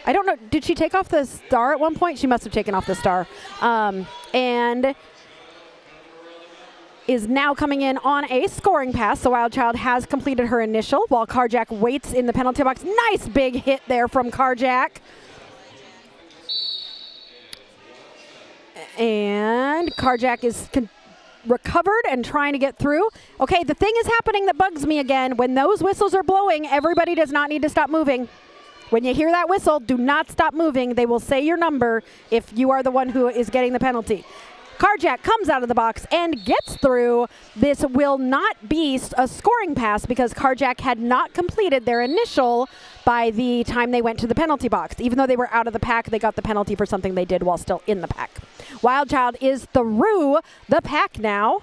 I don't know, did she take off the star at one point? She must have taken off the star. And is now coming in on a scoring pass. So Wild Child has completed her initial while Carjack waits in the penalty box. Nice big hit there from Carjack. And Carjack is recovered and trying to get through. Okay, the thing is happening that bugs me again. When those whistles are blowing, everybody does not need to stop moving. When you hear that whistle, do not stop moving. They will say your number if you are the one who is getting the penalty. Carjack comes out of the box and gets through. This will not be a scoring pass because Carjack had not completed their initial by the time they went to the penalty box. Even though they were out of the pack, they got the penalty for something they did while still in the pack. Wild Child is through the pack now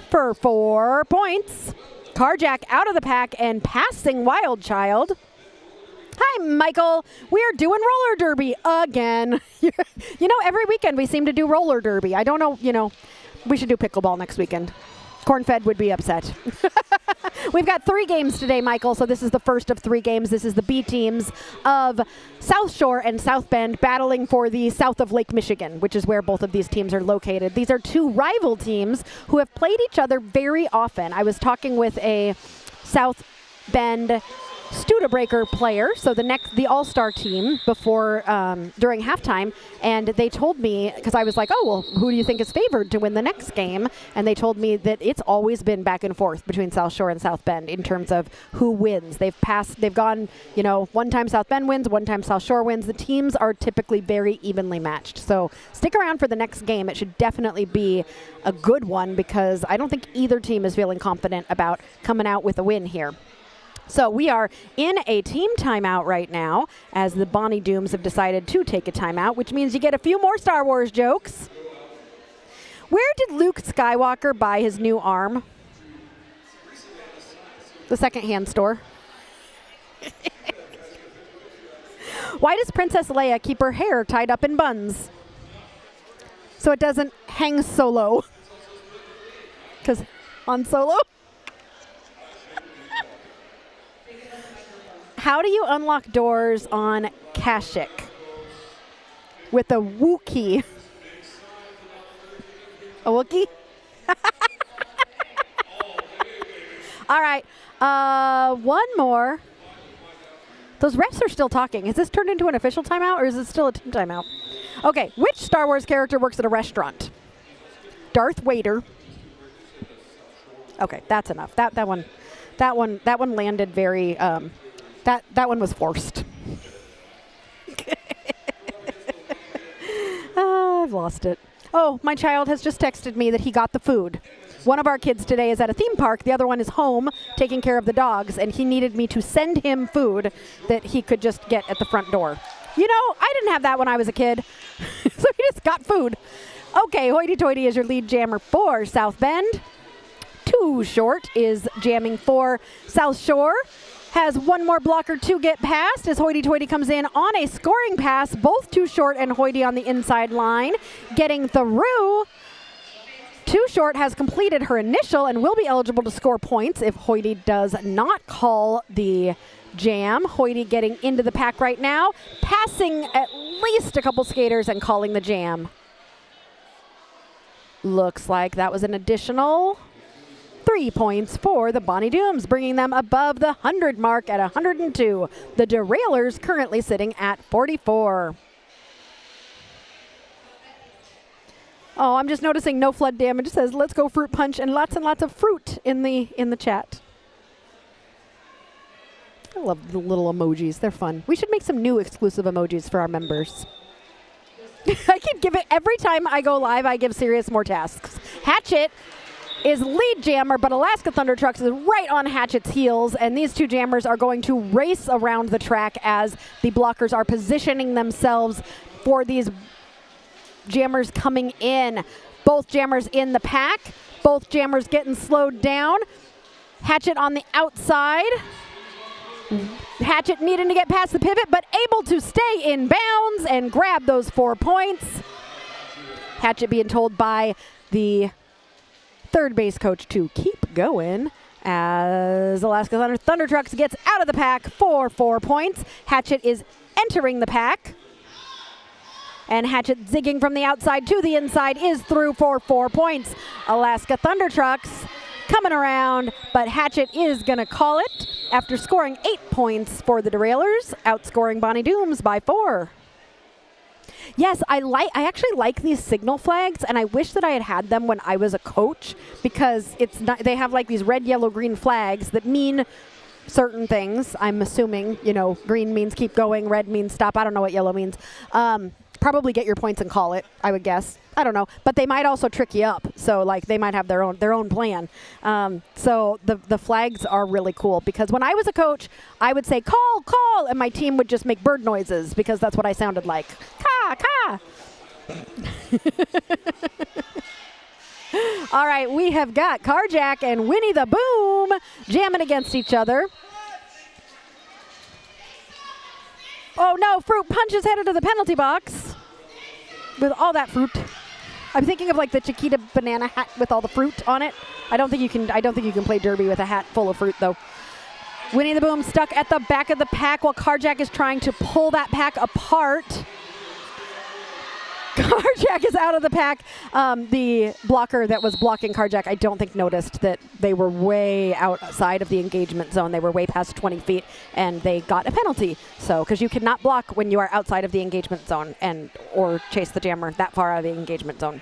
for 4 points. Carjack out of the pack and passing Wild Child. Hi, Michael. We are doing roller derby again. You know, every weekend we seem to do roller derby. I don't know, we should do pickleball next weekend. Cornfed would be upset. We've got 3 games today, Michael, so this is the first of 3 games. This is the B teams of South Shore and South Bend battling for the south of Lake Michigan, which is where both of these teams are located. These are 2 rival teams who have played each other very often. I was talking with a South Bend Studebreaker player, so the all-star team before during halftime, and they told me, because I was like, oh, well, who do you think is favored to win the next game? And they told me that it's always been back and forth between South Shore and South Bend in terms of who wins. They've gone, one time South Bend wins, one time South Shore wins. The teams are typically very evenly matched. So stick around for the next game. It should definitely be a good one because I don't think either team is feeling confident about coming out with a win here. So we are in a team timeout right now as the Bonnie Dooms have decided to take a timeout, which means you get a few more Star Wars jokes. Where did Luke Skywalker buy his new arm? The secondhand store. Why does Princess Leia keep her hair tied up in buns? So it doesn't hang so low. Because Han Solo? How do you unlock doors on Kashyyyk? With a Wookiee. A Wookiee? All right. One more. Those refs are still talking. Has this turned into an official timeout or is it still a team timeout? Okay. Which Star Wars character works at a restaurant? Darth Vader. Okay, that's enough. That one landed very That one was forced. I've lost it. Oh, my child has just texted me that he got the food. One of our kids today is at a theme park. The other one is home taking care of the dogs, and he needed me to send him food that he could just get at the front door. I didn't have that when I was a kid, so he just got food. Okay, Hoity Toity is your lead jammer for South Bend. Too Short is jamming for South Shore. Has one more blocker to get past as Hoity Toity comes in on a scoring pass. Both Too Short and Hoity on the inside line. Getting through. Too Short has completed her initial and will be eligible to score points if Hoity does not call the jam. Hoity getting into the pack right now. Passing at least a couple skaters and calling the jam. Looks like that was an additional 3 points for the Bonnie Dooms, bringing them above the 100 mark at 102. The Derailers currently sitting at 44. Oh, I'm just noticing no flood damage. It says, let's go fruit punch, and lots of fruit in the chat. I love the little emojis. They're fun. We should make some new exclusive emojis for our members. I keep giving, every time I go live, I give Sirius more tasks. Hatchet is lead jammer, but Alaska Thunder Trucks is right on Hatchet's heels, and these two jammers are going to race around the track as the blockers are positioning themselves for these jammers coming in. Both jammers in the pack. Both jammers getting slowed down. Hatchet on the outside. Hatchet needing to get past the pivot, but able to stay in bounds and grab those 4 points. Hatchet being told by the third base coach to keep going as Alaska Thunder Trucks gets out of the pack for 4 points. Hatchet is entering the pack. And Hatchet zigging from the outside to the inside is through for 4 points. Alaska Thunder Trucks coming around, but Hatchet is going to call it after scoring 8 points for the Derailers, outscoring Bonnie Dooms by 4. Yes, I actually like these signal flags, and I wish that I had them when I was a coach, because it's not, they have like these red, yellow, green flags that mean certain things. I'm assuming, you know, green means keep going, red means stop. I don't know what yellow means. Probably get your points and call it, I would guess. I don't know, but they might also trick you up. So like they might have their own plan. So the flags are really cool, because when I was a coach, I would say call, and my team would just make bird noises because that's what I sounded like. Ka. All right, we have got Carjack and Winnie the Boom jamming against each other. Oh no, Fruit Punch is headed to the penalty box with all that fruit. I'm thinking of like the Chiquita banana hat with all the fruit on it. I don't think you can play derby with a hat full of fruit though. Winnie the Boom stuck at the back of the pack while Carjack is trying to pull that pack apart. Carjack is out of the pack. The blocker that was blocking Carjack, I don't think noticed that they were way outside of the engagement zone. They were way past 20 feet, and they got a penalty. So, because you cannot block when you are outside of the engagement zone or chase the jammer that far out of the engagement zone.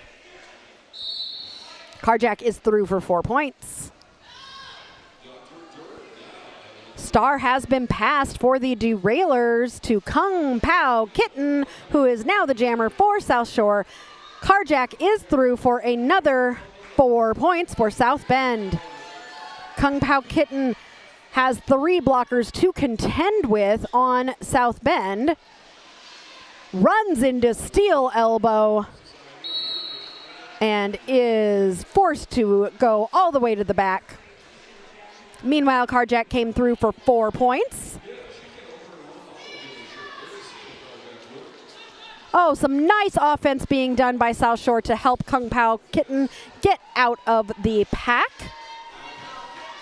Carjack is through for 4 points. Star has been passed for the Derailers to Kung Pao Kitten, who is now the jammer for South Shore. Carjack is through for another 4 points for South Bend. Kung Pao Kitten has 3 blockers to contend with on South Bend. Runs into steel elbow and is forced to go all the way to the back. Meanwhile, Carjack came through for 4 points. Oh, some nice offense being done by South Shore to help Kung Pao Kitten get out of the pack.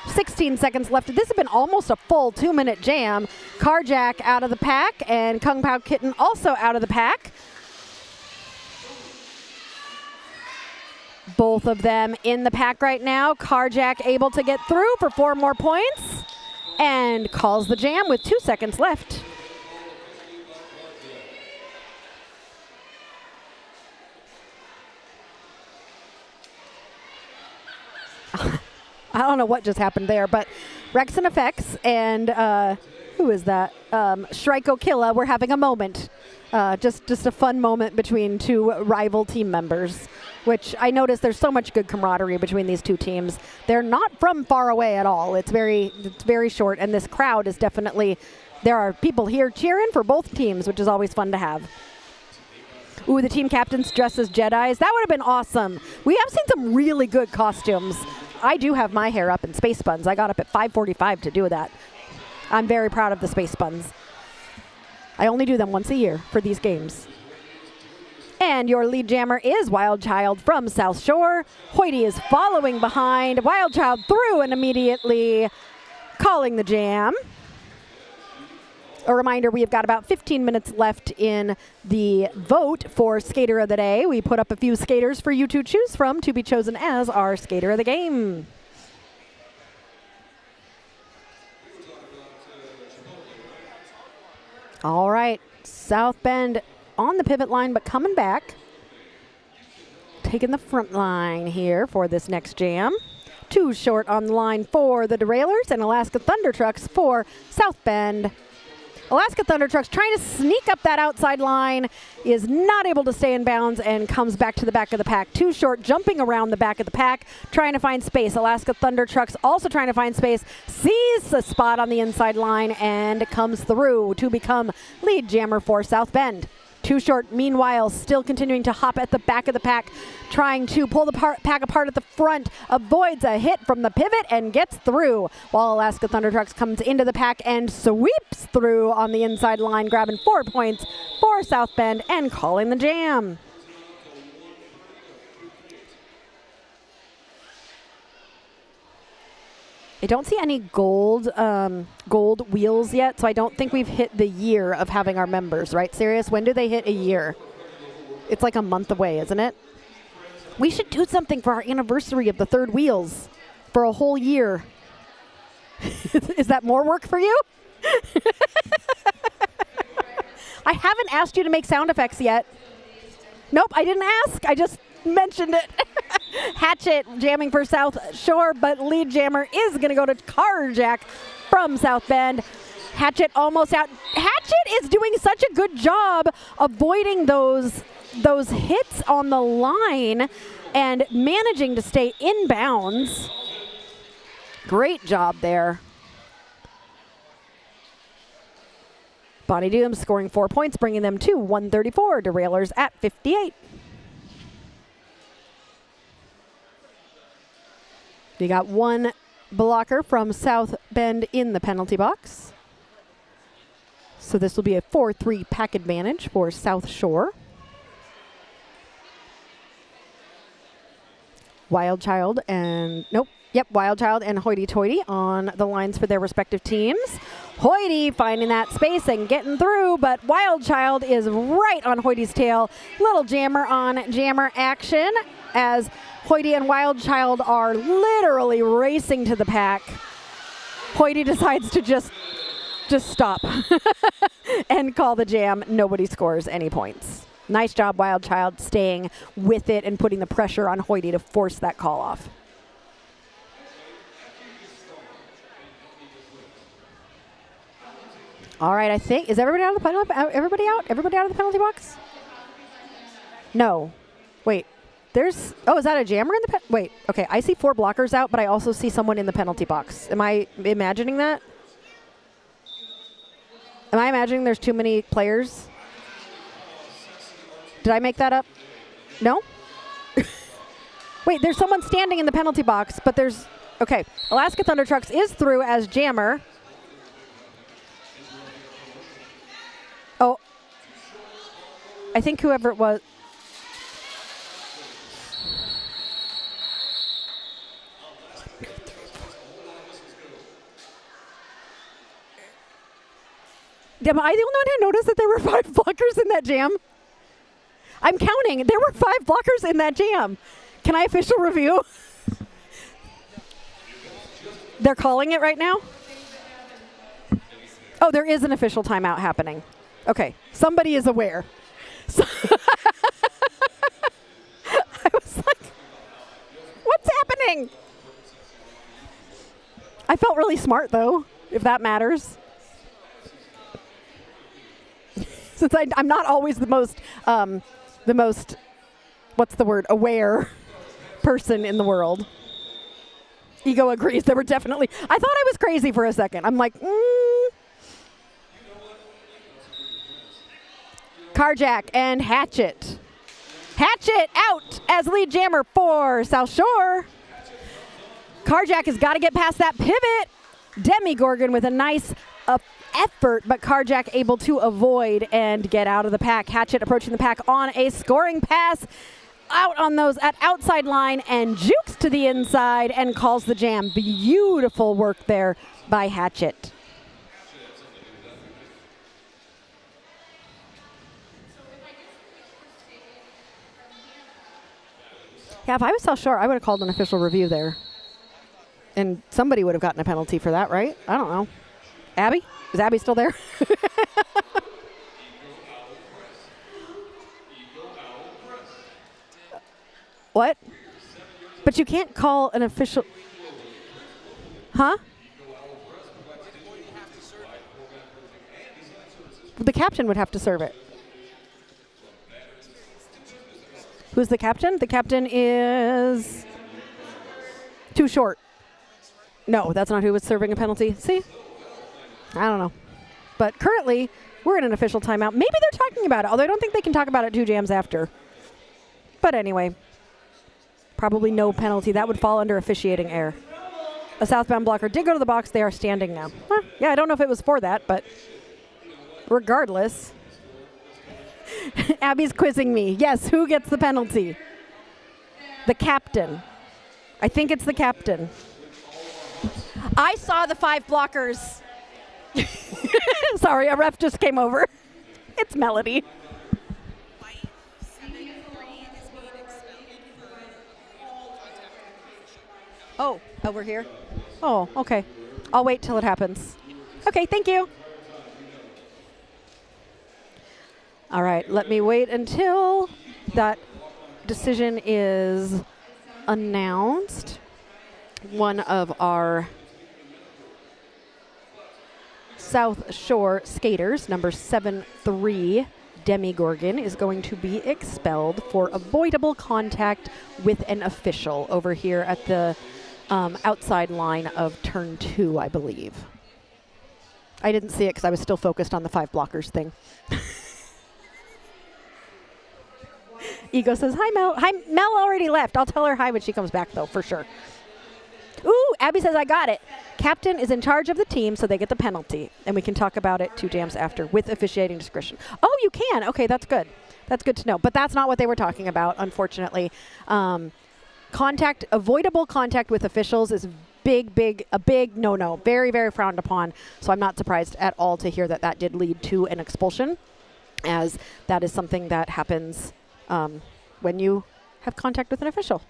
16 seconds left. This has been almost a full 2-minute jam. Carjack out of the pack and Kung Pao Kitten also out of the pack. Both of them in the pack right now. Carjack able to get through for 4 more points and calls the jam with 2 seconds left. I don't know what just happened there, but Rex and Effects and who is that? Shriko Killa were having a moment. Just a fun moment between 2 rival team members, which I noticed there's so much good camaraderie between these 2 teams. They're not from far away at all. It's very short, and this crowd is definitely, there are people here cheering for both teams, which is always fun to have. Ooh, the team captains dressed as Jedis. That would have been awesome. We have seen some really good costumes. I do have my hair up in space buns. I got up at 5:45 to do that. I'm very proud of the space buns. I only do them once a year for these games. And your lead jammer is Wild Child from South Shore. Hoity is following behind. Wild Child through and immediately calling the jam. A reminder, we have got about 15 minutes left in the vote for Skater of the Day. We put up a few skaters for you to choose from to be chosen as our Skater of the Game. All right, South Bend on the pivot line, but coming back. taking the front line here for this next jam. 2 short on the line for the Derailers and Alaska Thunder Trucks for South Bend. Alaska Thunder Trucks trying to sneak up that outside line, is not able to stay in bounds and comes back to the back of the pack. 2 short, jumping around the back of the pack, trying to find space. Alaska Thunder Trucks also trying to find space, sees the spot on the inside line and comes through to become lead jammer for South Bend. 2 short, meanwhile, still continuing to hop at the back of the pack, trying to pull the pack apart at the front, avoids a hit from the pivot and gets through, while Alaska Thunder Trucks comes into the pack and sweeps through on the inside line, grabbing 4 points for South Bend and calling the jam. I don't see any gold wheels yet, so I don't think we've hit the year of having our members, right, Sirius? When do they hit a year? It's like a month away, isn't it? We should do something for our anniversary of the 3rd wheels for a whole year. Is that more work for you? I haven't asked you to make sound effects yet. Nope, I didn't ask. I just mentioned it. Hatchet jamming for South Shore, but lead jammer is going to go to Carjack from South Bend. Hatchet almost out. Hatchet is doing such a good job avoiding those hits on the line and managing to stay in bounds. Great job there. Bonnie Doom scoring 4 points, bringing them to 134. Derailers at 58. We got 1 blocker from South Bend in the penalty box. So this will be a 4-3 pack advantage for South Shore. Wild Child and Hoity Toity on the lines for their respective teams. Hoity finding that space and getting through, but Wild Child is right on Hoity's tail. Little jammer on jammer action as Hoity and Wild Child are literally racing to the pack. Hoity decides to just stop and call the jam. Nobody scores any points. Nice job, Wild Child, staying with it and putting the pressure on Hoity to force that call off. All right, I think, is everybody out of the penalty? Everybody out? Everybody out of the penalty box? No. Wait. Is that a jammer in the wait, okay, I see 4 blockers out, but I also see someone in the penalty box. Am I imagining that? Am I imagining there's too many players? Did I make that up? No? Wait, there's someone standing in the penalty box, but there's, okay, Alaska Thunder Trucks is through as jammer. Oh, I think whoever it was. Am I the only one who noticed that there were 5 blockers in that jam? I'm counting. There were 5 blockers in that jam. Can I official review? They're calling it right now? Oh, there is an official timeout happening. Okay, somebody is aware. So I was like, what's happening? I felt really smart, though, if that matters. Since I'm not always the most, what's the word, aware person in the world. Ego agrees. There were definitely, I thought I was crazy for a second. I'm like, Carjack and Hatchet. Hatchet out as lead jammer for South Shore. Carjack has got to get past that pivot. Demigorgon with a nice effort, but Carjack able to avoid and get out of the pack. Hatchet approaching the pack on a scoring pass out on those at outside line and jukes to the inside and calls the jam. Beautiful work there by Hatchet. Yeah, if I was South Shore, I would have called an official review there. And somebody would have gotten a penalty for that, right? I don't know. Abby? Is Abby still there? What? But you can't call an official. Huh? The captain would have to serve it. Who's the captain? The captain is too short. No, that's not who was serving a penalty. See? I don't know. But currently, we're in an official timeout. Maybe they're talking about it, although I don't think they can talk about it 2 jams after. But anyway, probably no penalty. That would fall under officiating error. A southbound blocker did go to the box. They are standing now. Huh, yeah, I don't know if it was for that, but regardless. Abby's quizzing me. Yes, who gets the penalty? The captain. I think it's the captain. I saw the 5 blockers. Sorry, a ref just came over. It's Melody. Oh, we're here? Oh, okay. I'll wait till it happens. Okay, thank you. All right, let me wait until that decision is announced. One of our South Shore skaters, number 7-3, Demi Gorgon, is going to be expelled for avoidable contact with an official over here at the outside line of turn 2, I believe. I didn't see it because I was still focused on the 5 blockers thing. Ego says, hi, Mel. Hi, Mel already left. I'll tell her hi when she comes back, though, for sure. Ooh, Abby says, I got it. Captain is in charge of the team, so they get the penalty. And we can talk about it 2 jams after with officiating discretion. Oh, you can. Okay, that's good. That's good to know. But that's not what they were talking about, unfortunately. Avoidable contact with officials is a big no-no. Very, very frowned upon. So I'm not surprised at all to hear that that did lead to an expulsion, as that is something that happens when you have contact with an official.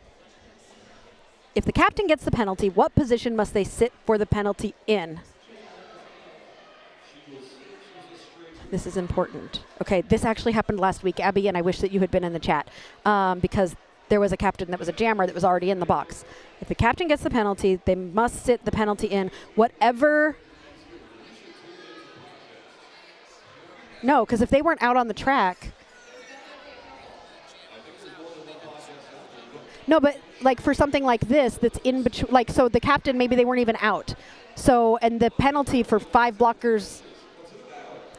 If the captain gets the penalty, what position must they sit for the penalty in? This is important. Okay, this actually happened last week, Abby, and I wish that you had been in the chat because there was a captain that was a jammer that was already in the box. If the captain gets the penalty, they must sit the penalty in whatever. No, because if they weren't out on the track. No, but like for something like this that's in between, like, so the captain, maybe they weren't even out. So, and the penalty for 5 blockers,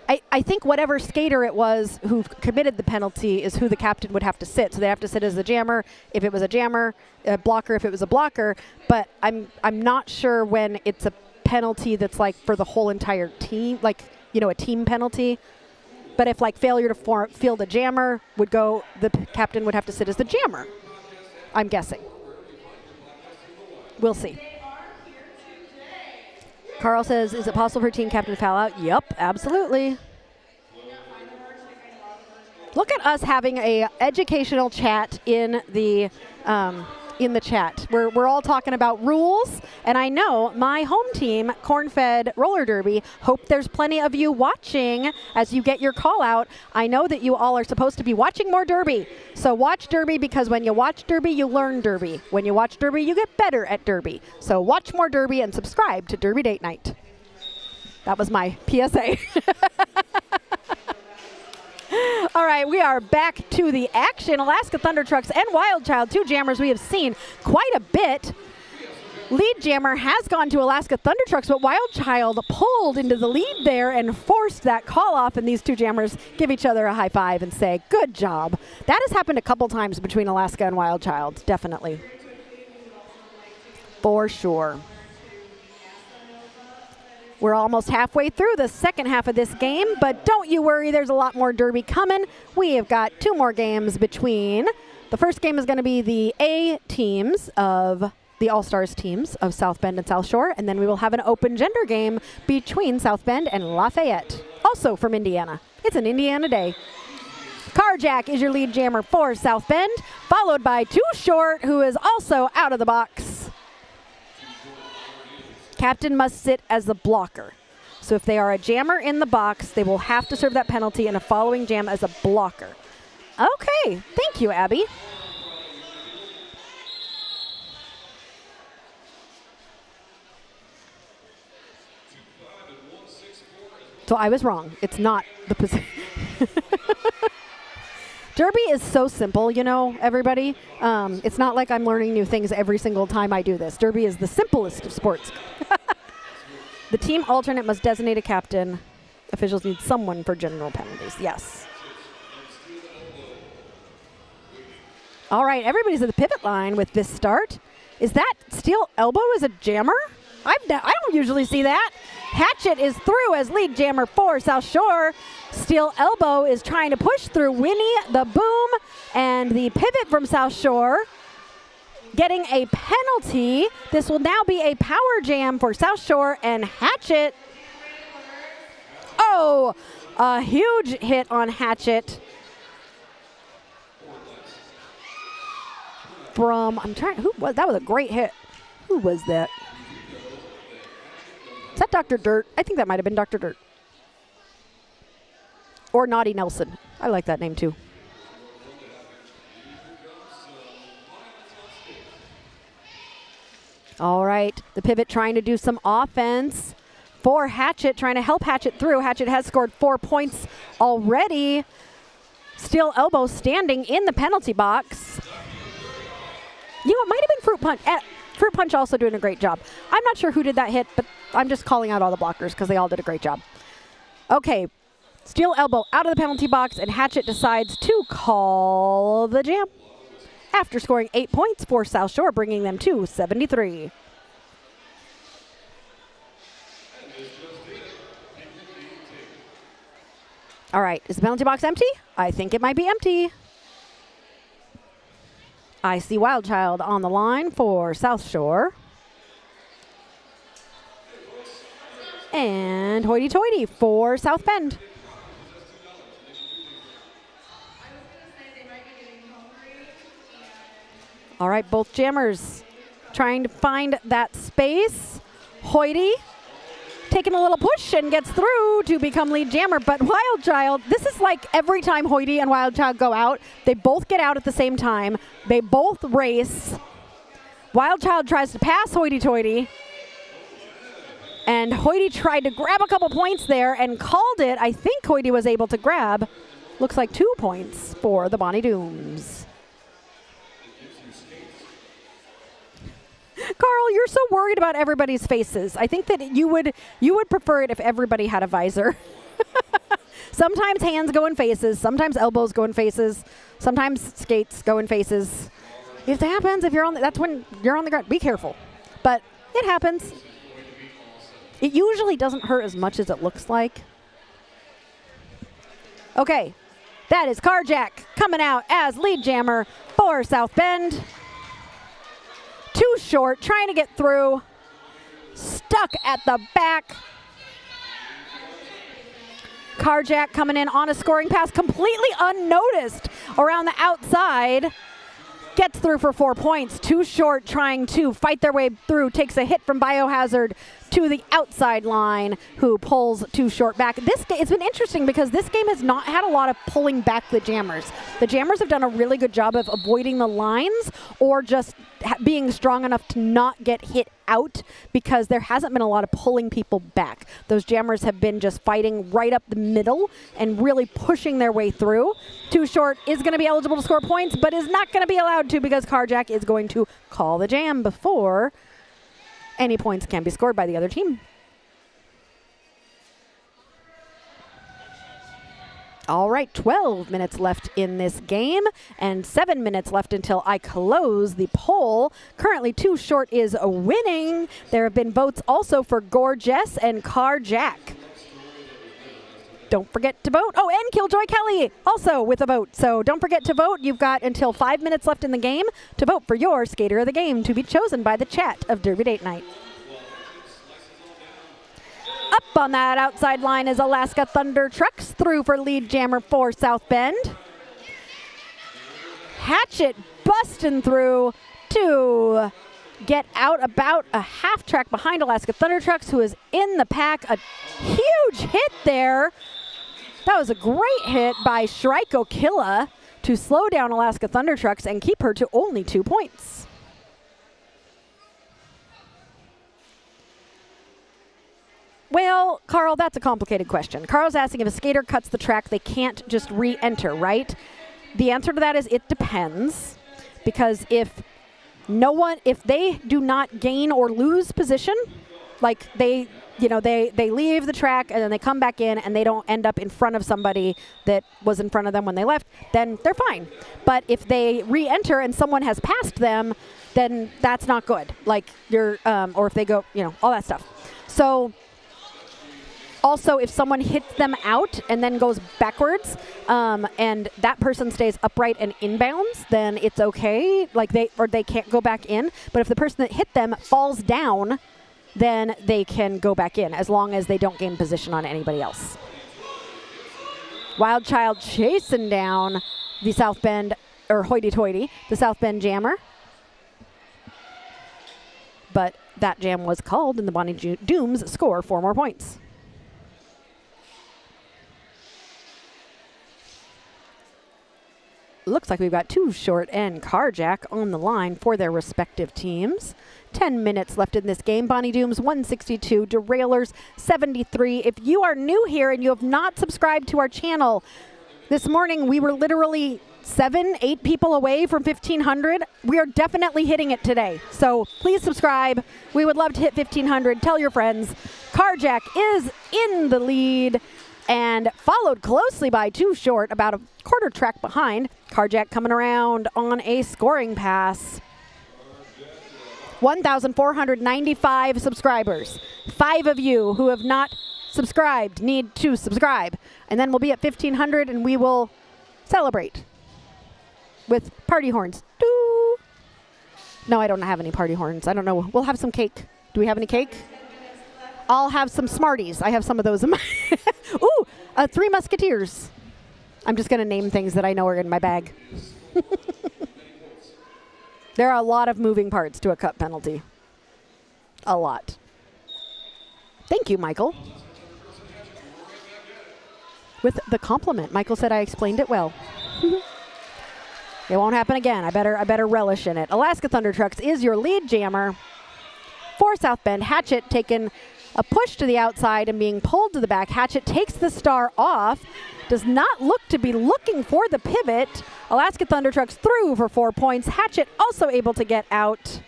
I think whatever skater it was who committed the penalty is who the captain would have to sit. So they have to sit as the jammer if it was a jammer, a blocker if it was a blocker. But I'm not sure when it's a penalty that's like for the whole entire team, like, you know, a team penalty. But if like failure to field a jammer would go, the captain would have to sit as the jammer. I'm guessing. We'll see. Carl says, is it possible for team captain to foul out? Yep, absolutely. Look at us having a educational chat in the chat. We're all talking about rules, and I know my home team, Corn-Fed Roller Derby, hope there's plenty of you watching as you get your call out. I know that you all are supposed to be watching more Derby, so watch Derby, because when you watch Derby, you learn Derby. When you watch Derby, you get better at Derby. So watch more Derby and subscribe to Derby Date Night. That was my PSA. All right, we are back to the action. Alaska Thunder Trucks and Wild Child, 2 jammers we have seen quite a bit. Lead jammer has gone to Alaska Thunder Trucks, but Wild Child pulled into the lead there and forced that call off, and these 2 jammers give each other a high five and say, good job. That has happened a couple times between Alaska and Wild Child, definitely. For sure. We're almost halfway through the second half of this game, but don't you worry, there's a lot more Derby coming. We have got 2 more games between. The first game is going to be the A teams of the All-Stars teams of South Bend and South Shore, and then we will have an open gender game between South Bend and Lafayette, also from Indiana. It's an Indiana day. Carjack is your lead jammer for South Bend, followed by Too Short, who is also out of the box. Captain must sit as the blocker. So if they are a jammer in the box, they will have to serve that penalty in a following jam as a blocker. Okay, thank you, Abby. So I was wrong. It's not the position. Derby is so simple, you know, everybody. It's not like I'm learning new things every single time I do this. Derby is the simplest of sports. The team alternate must designate a captain. Officials need someone for general penalties. Yes. All right, everybody's at the pivot line with this start. Is that steel elbow as a jammer? I don't usually see that. Hatchet is through as lead jammer for South Shore. Steel elbow is trying to push through Winnie the Boom, and the pivot from South Shore getting a penalty. This will now be a power jam for South Shore, and Hatchet. Oh, a huge hit on Hatchet. That was a great hit. Who was that? Is that Dr. Dirt? I think that might have been Dr. Dirt. Or Naughty Nelson. I like that name too. All right, the pivot trying to do some offense for Hatchet, trying to help Hatchet through. Hatchet has scored 4 points already. Steel elbow standing in the penalty box. You know, it might have been Fruit Punch. Fruit Punch also doing a great job. I'm not sure who did that hit, but I'm just calling out all the blockers because they all did a great job. Okay, steel elbow out of the penalty box, and Hatchet decides to call the jam after scoring 8 points for South Shore, bringing them to 73. All right, is the penalty box empty? I think it might be empty. I see Wild Child on the line for South Shore. And Hoity Toity for South Bend. All right, both jammers trying to find that space. Hoity taking a little push and gets through to become lead jammer, but Wild Child, this is like every time Hoity and Wild Child go out, they both get out at the same time. They both race. Wild Child tries to pass Hoity Toity, and Hoity tried to grab a couple points there and called it. I think Hoity was able to grab, looks like 2 points for the Bonnie Dooms. Carl, you're so worried about everybody's faces. I think that you would prefer it if everybody had a visor. Sometimes hands go in faces, sometimes elbows go in faces, sometimes skates go in faces. If it happens, that's when you're on the ground. Be careful. But it happens. It usually doesn't hurt as much as it looks like. Okay, that is Carjack coming out as lead jammer for South Bend. Too short, trying to get through. Stuck at the back. Carjack coming in on a scoring pass, completely unnoticed around the outside. Gets through for 4 points. Too short, trying to fight their way through. Takes a hit from Biohazard to the outside line, who pulls Too Short back. It's been interesting because this game has not had a lot of pulling back the jammers. The jammers have done a really good job of avoiding the lines or just being strong enough to not get hit out because there hasn't been a lot of pulling people back. Those jammers have been just fighting right up the middle and really pushing their way through. Too Short is going to be eligible to score points, but is not going to be allowed to because Carjack is going to call the jam before any points can be scored by the other team. All right, 12 minutes left in this game and 7 minutes left until I close the poll. Currently, Too Short is winning. There have been votes also for Gorgeous and Carjack. Don't forget to vote. Oh, and Killjoy Kelly also with a vote. So don't forget to vote. You've got until 5 minutes left in the game to vote for your skater of the game to be chosen by the chat of Derby Date Night. Up on that outside line is Alaska Thunder Trucks through for lead jammer for South Bend. Hatchet busting through to get out about a half track behind Alaska Thunder Trucks, who is in the pack. A huge hit there. That was a great hit by Shrike Killa to slow down Alaska Thunder Trucks and keep her to only 2 points. Well, Carl, that's a complicated question. Carl's asking if a skater cuts the track, they can't just re-enter, right? The answer to that is it depends, because if they do not gain or lose position, like they leave the track and then they come back in and they don't end up in front of somebody that was in front of them when they left, then they're fine. But if they re-enter and someone has passed them, then that's not good. Like or if they go, all that stuff. So also, if someone hits them out and then goes backwards, and that person stays upright and inbounds, then it's okay. Like they can't go back in. But if the person that hit them falls down, then they can go back in, as long as they don't gain position on anybody else. Wild Child chasing down the South Bend, or hoity-toity, the South Bend Jammer. But that jam was called, and the Bonnie Dooms score 4 more points. Looks like we've got Too Short and Carjack on the line for their respective teams. 10 minutes left in this game. Bonnie Dooms 162, Derailers 73. If you are new here and you have not subscribed to our channel, this morning we were literally 7-8 people away from 1,500. We are definitely hitting it today. So please subscribe. We would love to hit 1,500. Tell your friends. Carjack is in the lead and followed closely by Too Short, about a quarter track behind. Carjack coming around on a scoring pass. 1,495 subscribers. 5 of you who have not subscribed need to subscribe. And then we'll be at 1,500 and we will celebrate with party horns. Doo. No, I don't have any party horns. I don't know. We'll have some cake. Do we have any cake? I'll have some Smarties. I have some of those in my... Ooh, 3 Musketeers. I'm just going to name things that I know are in my bag. There are a lot of moving parts to a cut penalty. A lot. Thank you, Michael. With the compliment. Michael said I explained it well. It won't happen again. I better relish in it. Alaska Thunder Trucks is your lead jammer for South Bend. Hatchet taking a push to the outside and being pulled to the back. Hatchet takes the star off. Does not look to be looking for the pivot. Alaska Thunder Trucks through for 4 points. Hatchet also able to get out.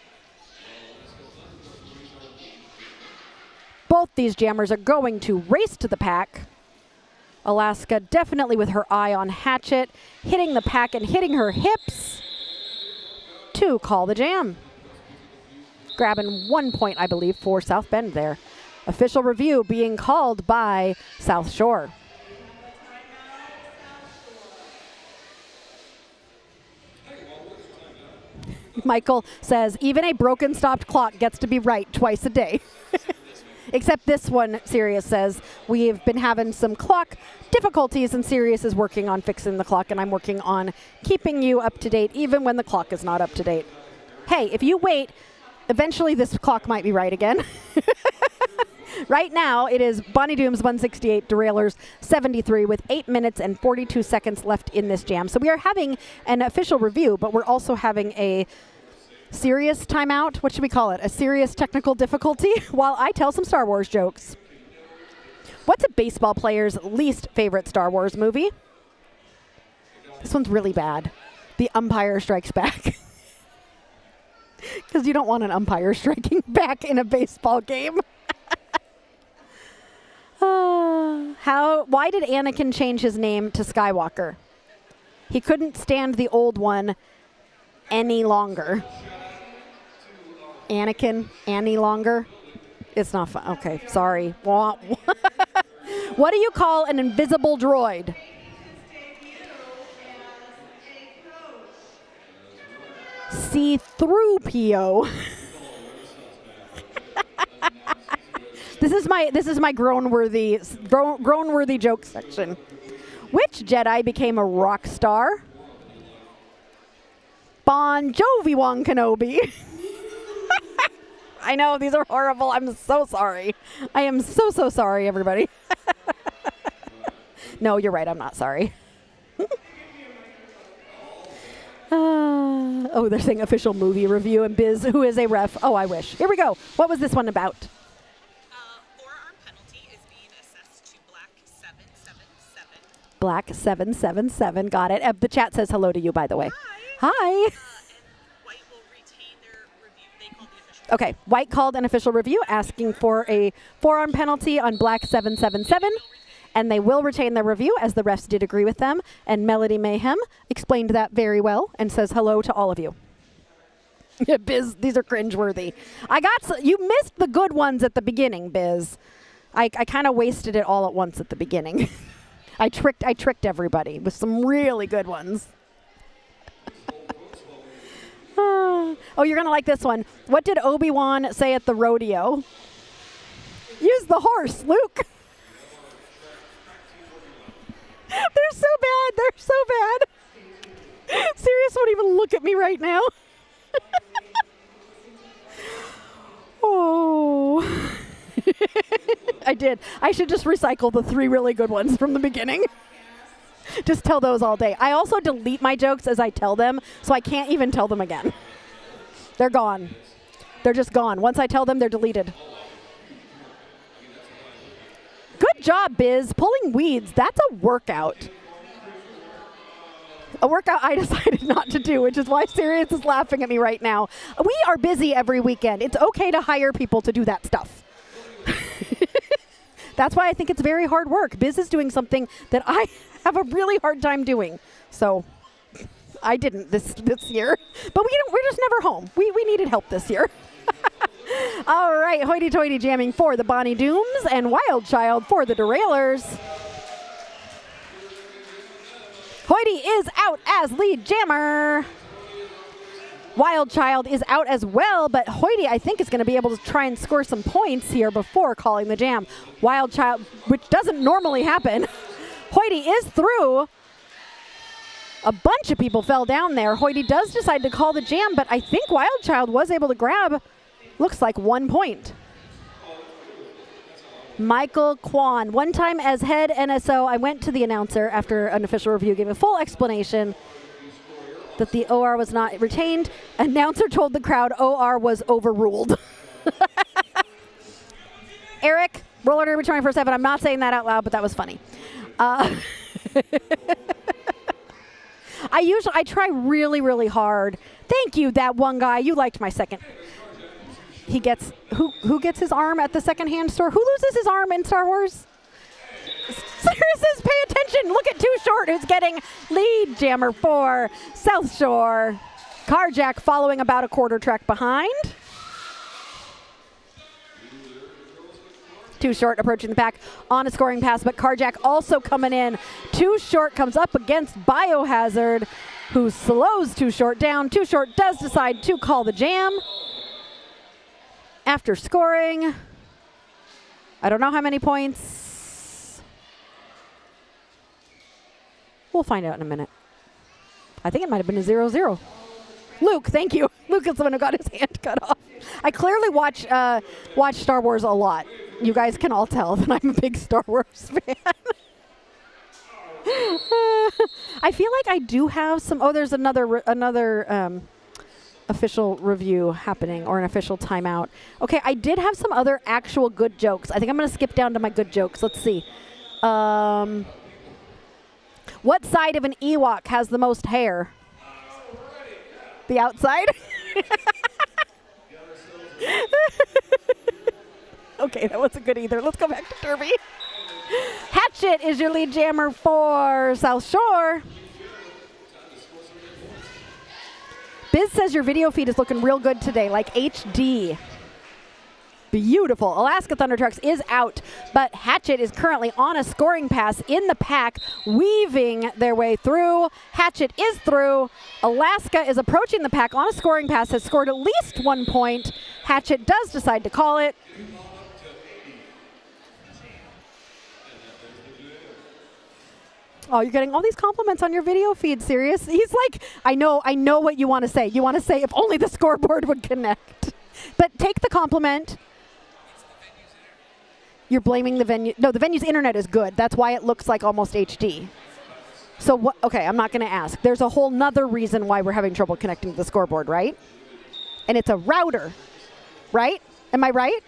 Both these jammers are going to race to the pack. Alaska definitely with her eye on Hatchet, hitting the pack and hitting her hips to call the jam. Grabbing 1 point, I believe, for South Bend there. Official review being called by South Shore. Michael says, even a broken stopped clock gets to be right twice a day. Except this one, Sirius says, we've been having some clock difficulties and Sirius is working on fixing the clock and I'm working on keeping you up to date even when the clock is not up to date. Hey, if you wait, eventually this clock might be right again. Right now, it is Bonnie Dooms 168, Derailers 73 with 8 minutes and 42 seconds left in this jam. So we are having an official review, but we're also having a serious timeout. What should we call it? A serious technical difficulty while I tell some Star Wars jokes. What's a baseball player's least favorite Star Wars movie? This one's really bad. The Umpire Strikes Back. Because you don't want an umpire striking back in a baseball game. Why did Anakin change his name to Skywalker? He couldn't stand the old one any longer. Anakin, any longer? It's not fun. Okay, sorry. What do you call an invisible droid? See-through PO. This is my grown-worthy joke section. Which Jedi became a rock star? Bon Jovi Kenobi. I know, these are horrible. I'm so sorry. I am so sorry, everybody. No, you're right. I'm not sorry. Oh, they're saying official movie review and Biz, who is a ref. Oh, I wish. Here we go. What was this one about? Forearm penalty. Black 777. Got it. The chat says hello to you, by the way. Hi. Hi. And White will retain their review. They called the official. Okay. White called an official review asking for a forearm penalty on Black 777. And they will retain their review, as the refs did agree with them. And Melody Mayhem explained that very well and says hello to all of you. Biz, these are cringeworthy. You missed the good ones at the beginning, Biz. I kind of wasted it all at once at the beginning. I tricked everybody with some really good ones. Oh, you're going to like this one. What did Obi-Wan say at the rodeo? Use the horse, Luke. They're so bad. They're so bad. Sirius won't even look at me right now. Oh. I did. I should just recycle the 3 really good ones from the beginning. Just tell those all day. I also delete my jokes as I tell them, so I can't even tell them again. They're gone. They're just gone. Once I tell them, they're deleted. Good job, Biz. Pulling weeds. That's a workout. A workout I decided not to do, which is why Sirius is laughing at me right now. We are busy every weekend. It's okay to hire people to do that stuff. That's why I think it's very hard work. Biz is doing something that I have a really hard time doing. So I didn't this year. But we're just never home. We needed help this year. All right, hoity-toity jamming for the Bonnie Dooms and Wild Child for the Derailers. Hoity is out as lead jammer. Wild Child is out as well, but Hoity, I think, is going to be able to try and score some points here before calling the jam. Wild Child, which doesn't normally happen. Hoity is through. A bunch of people fell down there. Hoity does decide to call the jam, but I think Wild Child was able to grab, looks like 1 point. Michael Kwan, one time as head NSO, I went to the announcer after an official review, gave a full explanation that the OR was not retained. Announcer told the crowd OR was overruled. Eric, Roller Derby 24/7. I'm not saying that out loud, but that was funny. I try really, really hard. Thank you, that one guy. You liked my second. He gets, who gets his arm at the secondhand store? Who loses his arm in Star Wars? Sirius says, pay attention. Look at Too Short, who's getting lead jammer for South Shore. Carjack following about a quarter track behind. Too Short approaching the pack on a scoring pass, but Carjack also coming in. Too Short comes up against Biohazard, who slows Too Short down. Too Short does decide to call the jam. After scoring, I don't know how many points. We'll find out in a minute. I think it might have been a 0-0. Luke, thank you. Luke is the one who got his hand cut off. I clearly watch Star Wars a lot. You guys can all tell that I'm a big Star Wars fan. I feel like I do have some. Oh, there's another official review happening, or an official timeout. Okay, I did have some other actual good jokes. I think I'm going to skip down to my good jokes. Let's see. What side of an Ewok has the most hair? The outside? Okay, that wasn't good either. Let's go back to Derby. Hatchet is your lead jammer for South Shore. Biz says your video feed is looking real good today, like HD. Beautiful. Alaska Thunder Trucks is out, but Hatchet is currently on a scoring pass in the pack, weaving their way through. Hatchet is through. Alaska is approaching the pack on a scoring pass, has scored at least 1 point. Hatchet does decide to call it. Oh, you're getting all these compliments on your video feed, Sirius. He's like, I know what you want to say. You want to say, if only the scoreboard would connect. But take the compliment. You're blaming the venue. No, the venue's internet is good. That's why it looks like almost HD. So what? Okay, I'm not going to ask. There's a whole nother reason why we're having trouble connecting to the scoreboard, right? And it's a router, right? Am I right?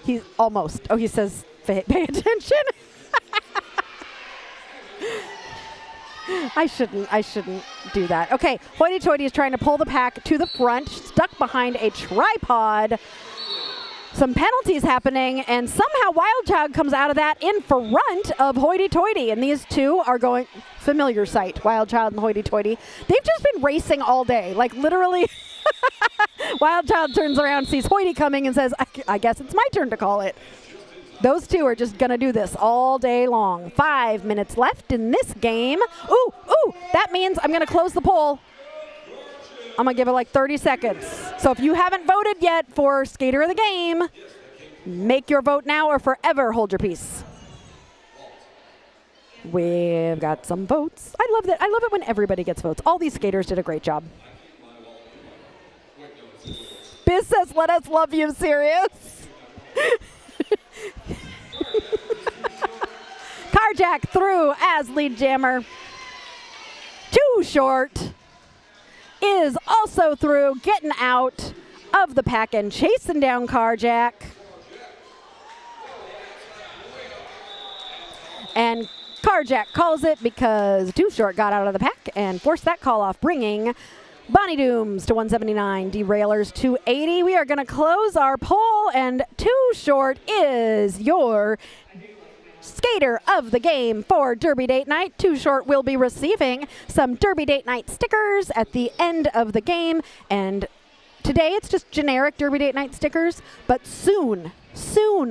He's almost. Oh, he says, pay attention. I shouldn't do that. Okay, Hoity-Toity is trying to pull the pack to the front, stuck behind a tripod. Some penalties happening, and somehow Wild Child comes out of that in front of Hoity-Toity, and these two are going, familiar sight, Wild Child and Hoity-Toity. They've just been racing all day, like literally. Wild Child turns around, sees Hoity coming, and says, I guess it's my turn to call it. Those two are just going to do this all day long. 5 minutes left in this game. Ooh, that means I'm going to close the poll. I'm going to give it like 30 seconds. So if you haven't voted yet for Skater of the Game, make your vote now or forever hold your peace. We've got some votes. I love that. I love it when everybody gets votes. All these skaters did a great job. Biz says, let us love you, Sirius. Carjack through as lead jammer. Too Short is also through, getting out of the pack and chasing down Carjack. And Carjack calls it because Too Short got out of the pack and forced that call off, bringing Bonnie Dooms to 179, Derailers 280. We are going to close our poll, and Too Short is your Skater of the Game for Derby Date Night. Too Short will be receiving some Derby Date Night stickers at the end of the game, and today it's just generic Derby Date Night stickers, but soon,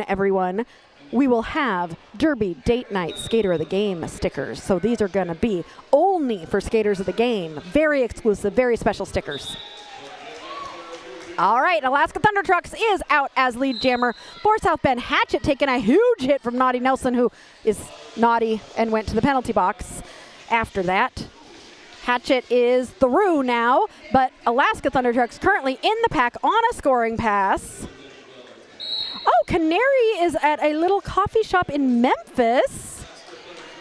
everyone, we will have Derby Date Night Skater of the Game stickers. So these are going to be only for Skaters of the Game. Very exclusive, very special stickers. All right, Alaska Thunder Trucks is out as lead jammer for South Bend. Hatchet taking a huge hit from Naughty Nelson, who is naughty and went to the penalty box after that. Hatchet is through now, but Alaska Thunder Trucks currently in the pack on a scoring pass. Oh, Canary is at a little coffee shop in Memphis.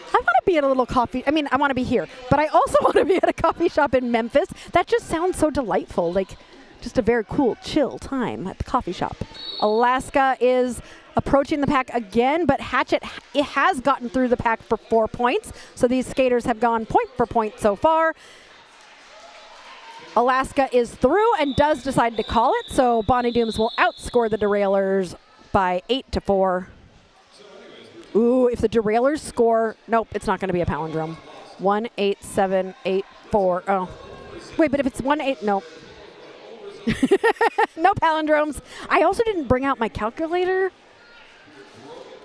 I want to be at a little coffee. I mean, I want to be here, but I also want to be at a coffee shop in Memphis. That just sounds so delightful. Like, just a very cool, chill time at the coffee shop. Alaska is approaching the pack again, but Hatchet it has gotten through the pack for 4 points. So these skaters have gone point for point so far. Alaska is through and does decide to call it. So Bonnie Dooms will outscore the Derailers by 8-4. Ooh, if the Derailers score, nope, it's not going to be a palindrome. 1, 8, 7, 8, 4. Oh, wait, but if it's 1, 8, nope. No palindromes. I also didn't bring out my calculator,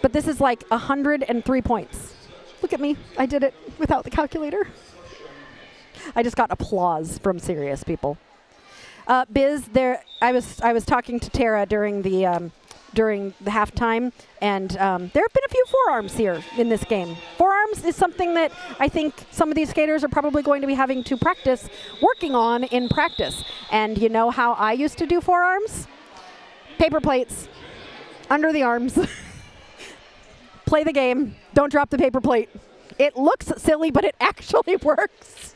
but this is like 103 points. Look at me. I did it without the calculator. I just got applause from serious people. Biz, there. I was talking to Tara during the halftime, and there have been a few forearms here in this game. Forearms is something that I think some of these skaters are probably going to be having to practice working on in practice. And you know how I used to do forearms? Paper plates under the arms. Play the game. Don't drop the paper plate. It looks silly, but it actually works.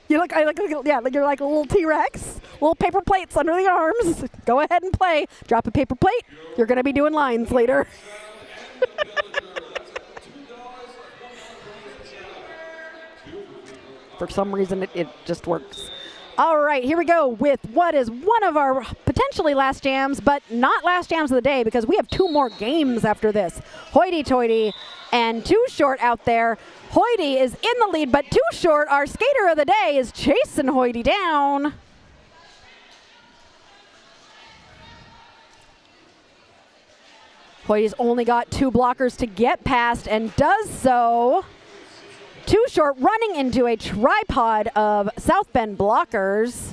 You're like you're like a little T-Rex, little paper plates under the arms. Go ahead and play. Drop a paper plate. You're going to be doing lines later. For some reason, it just works. All right, here we go with what is one of our potentially last jams, but not last jams of the day because we have 2 more games after this. Hoity-Toity and Too Short out there. Hoity is in the lead, but Too Short, our skater of the day, is chasing Hoity down. Hoity's only got 2 blockers to get past and does so. Too Short running into a tripod of South Bend blockers.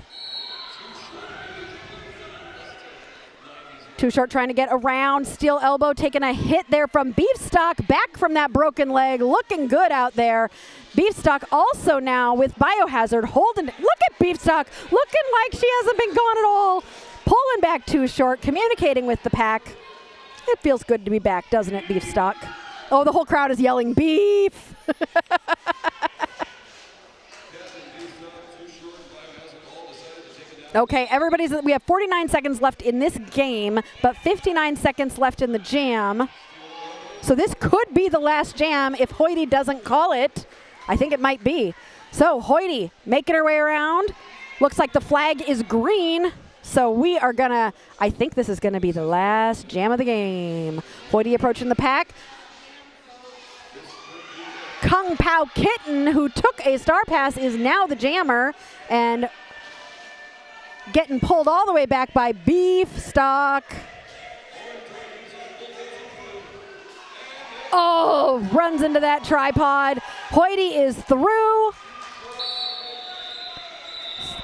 Too Short trying to get around. Steel elbow taking a hit there from Beefstock. Back from that broken leg. Looking good out there. Beefstock also now with Biohazard holding. Look at Beefstock. Looking like she hasn't been gone at all. Pulling back Too Short. Communicating with the pack. It feels good to be back, doesn't it, Beefstock? Oh, the whole crowd is yelling, beef. Okay, we have 49 seconds left in this game, but 59 seconds left in the jam. So this could be the last jam if Hoity doesn't call it. I think it might be. So Hoyty making her way around. Looks like the flag is green. So we are gonna, I think this is gonna be the last jam of the game. Hoyty approaching the pack. Kung Pao Kitten, who took a star pass, is now the jammer and getting pulled all the way back by Beef Stock. Oh, runs into that tripod. Hoyty is through.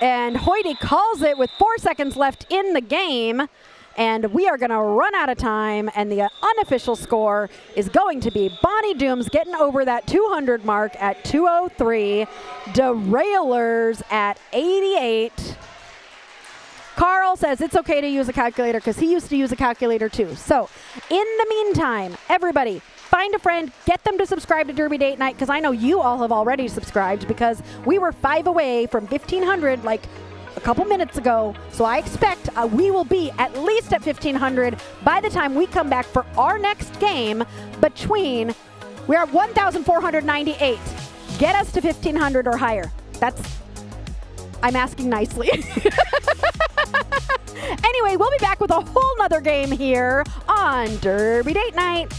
And Hoyty calls it with 4 seconds left in the game. And we are going to run out of time, and the unofficial score is going to be Bonnie Dooms getting over that 200 mark at 2:03, Derailers at 88. Carl says it's okay to use a calculator because he used to use a calculator too. So in the meantime, everybody, find a friend, get them to subscribe to Derby Date Night, because I know you all have already subscribed, because we were 5 away from 1,500 like a couple minutes ago. So I expect we will be at least at 1,500 by the time we come back for our next game. We're at 1,498. Get us to 1,500 or higher. I'm asking nicely. Anyway, we'll be back with a whole nother game here on Derby Date Night.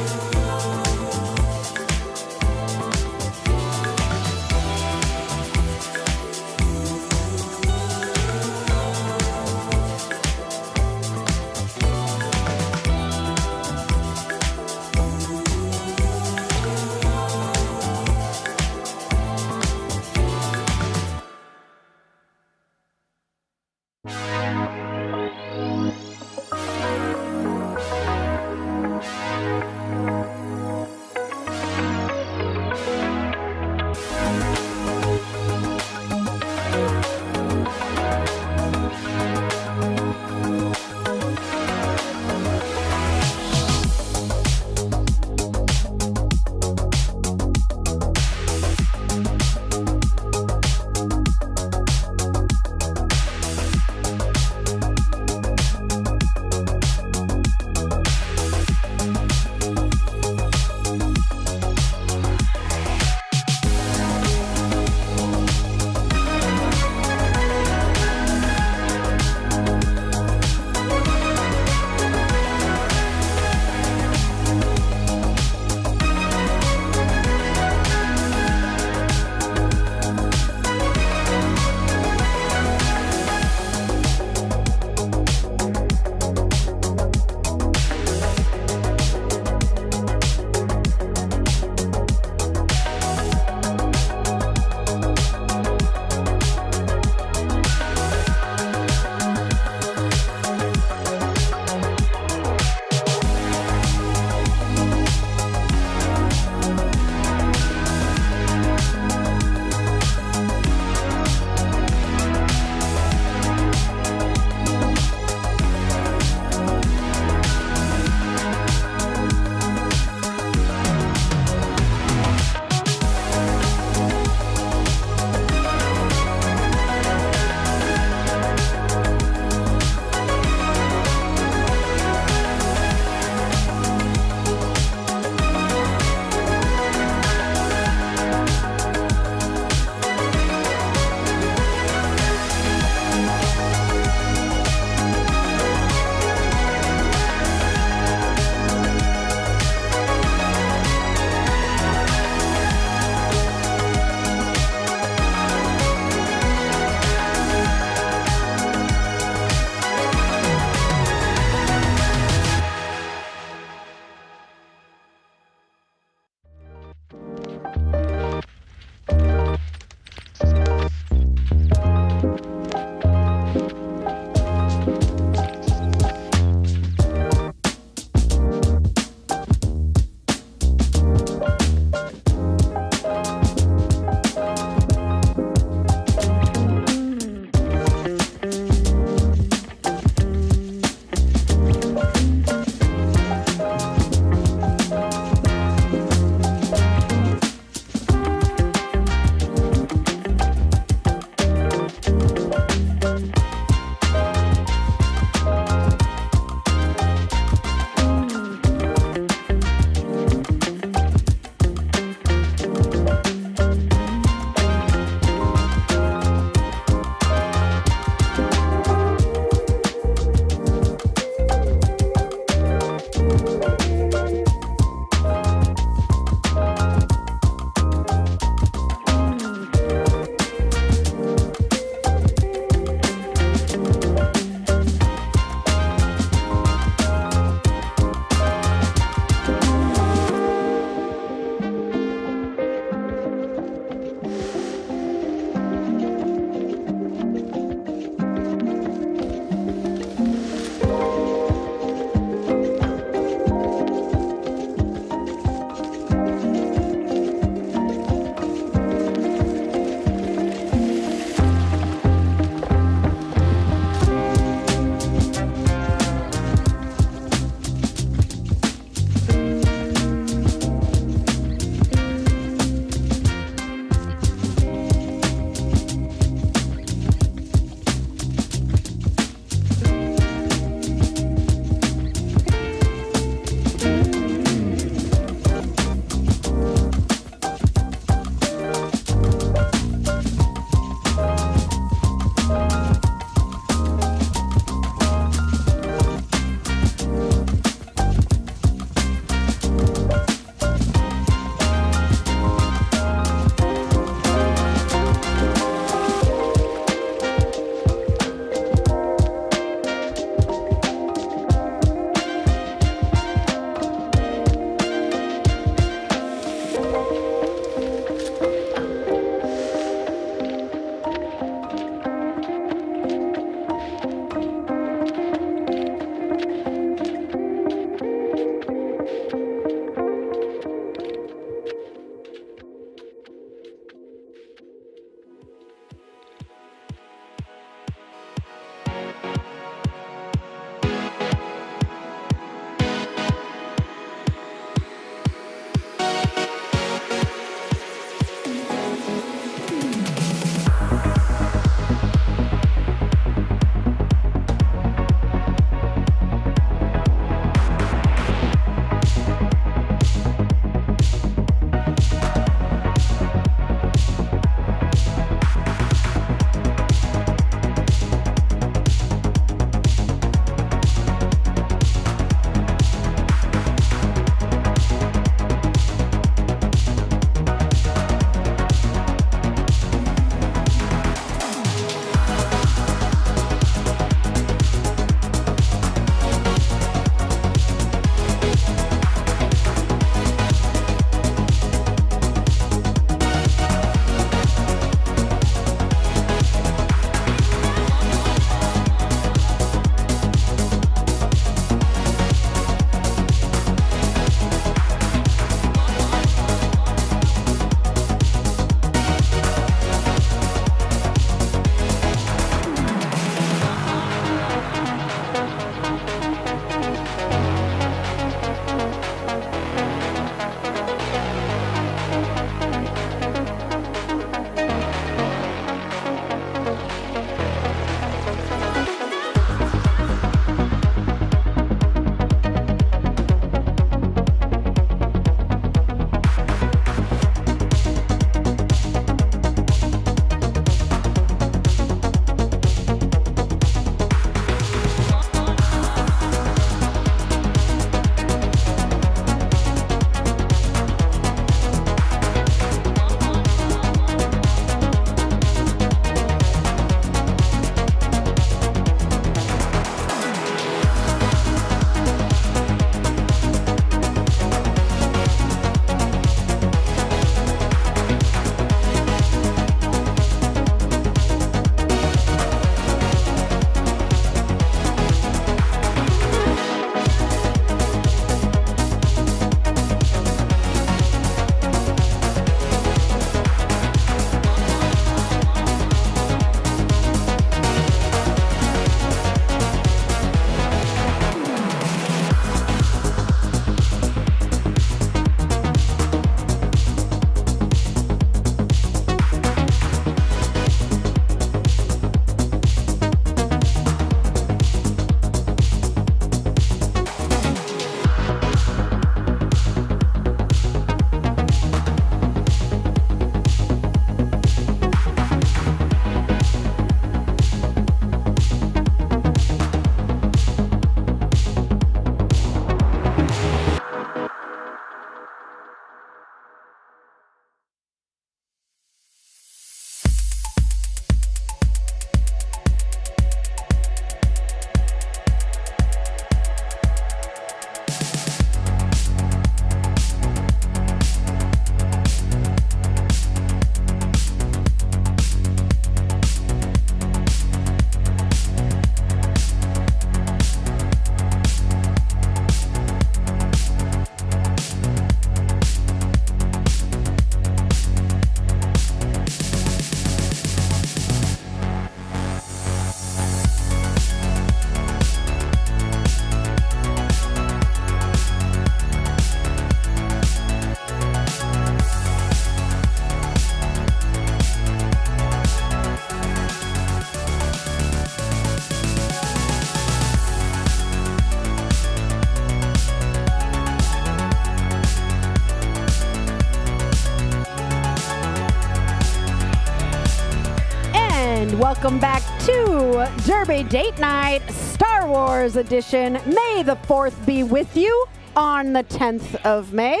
Welcome back to Derby Date Night, Star Wars edition. May the 4th be with you on the 10th of May.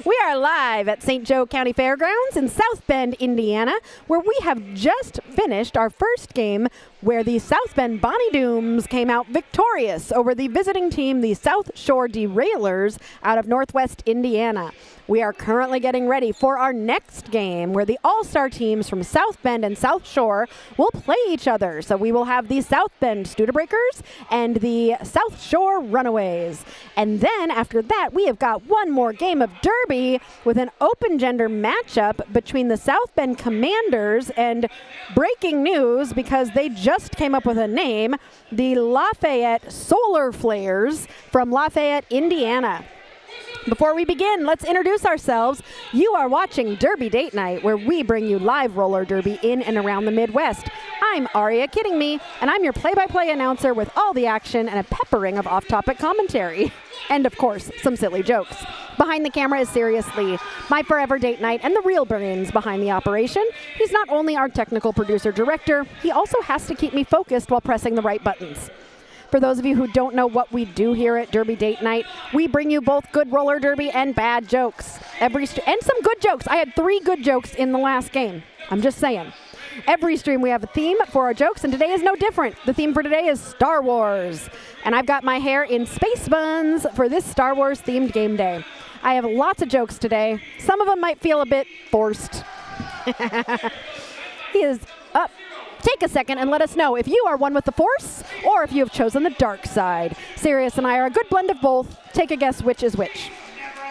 We are live at St. Joe County Fairgrounds in South Bend, Indiana, where we have just finished our first game where the South Bend Bonnie Dooms came out victorious over the visiting team, the South Shore Derailers, out of Northwest Indiana. We are currently getting ready for our next game where the all-star teams from South Bend and South Shore will play each other. So we will have the South Bend Studebreakers and the South Shore Runaways. And then after that, we have got one more game of Derby with an open gender matchup between the South Bend Commanders and, breaking news because they just came up with a name, the Lafayette Roller Flares from Lafayette, Indiana. Before we begin, let's introduce ourselves. You are watching Derby Date Night, where we bring you live roller derby in and around the Midwest. I'm Aria Kidding Me, and I'm your play-by-play announcer with all the action and a peppering of off-topic commentary. And, of course, some silly jokes. Behind the camera is Sirius Lee, my forever date night and the real brains behind the operation. He's not only our technical producer-director, he also has to keep me focused while pressing the right buttons. For those of you who don't know what we do here at Derby Date Night, we bring you both good roller derby and bad jokes. And some good jokes. I had 3 good jokes in the last game. I'm just saying. Every stream we have a theme for our jokes, and today is no different. The theme for today is Star Wars. And I've got my hair in space buns for this Star Wars themed game day. I have lots of jokes today. Some of them might feel a bit forced. He is up. Take a second and let us know if you are one with the Force or if you have chosen the dark side. Sirius and I are a good blend of both. Take a guess which is which.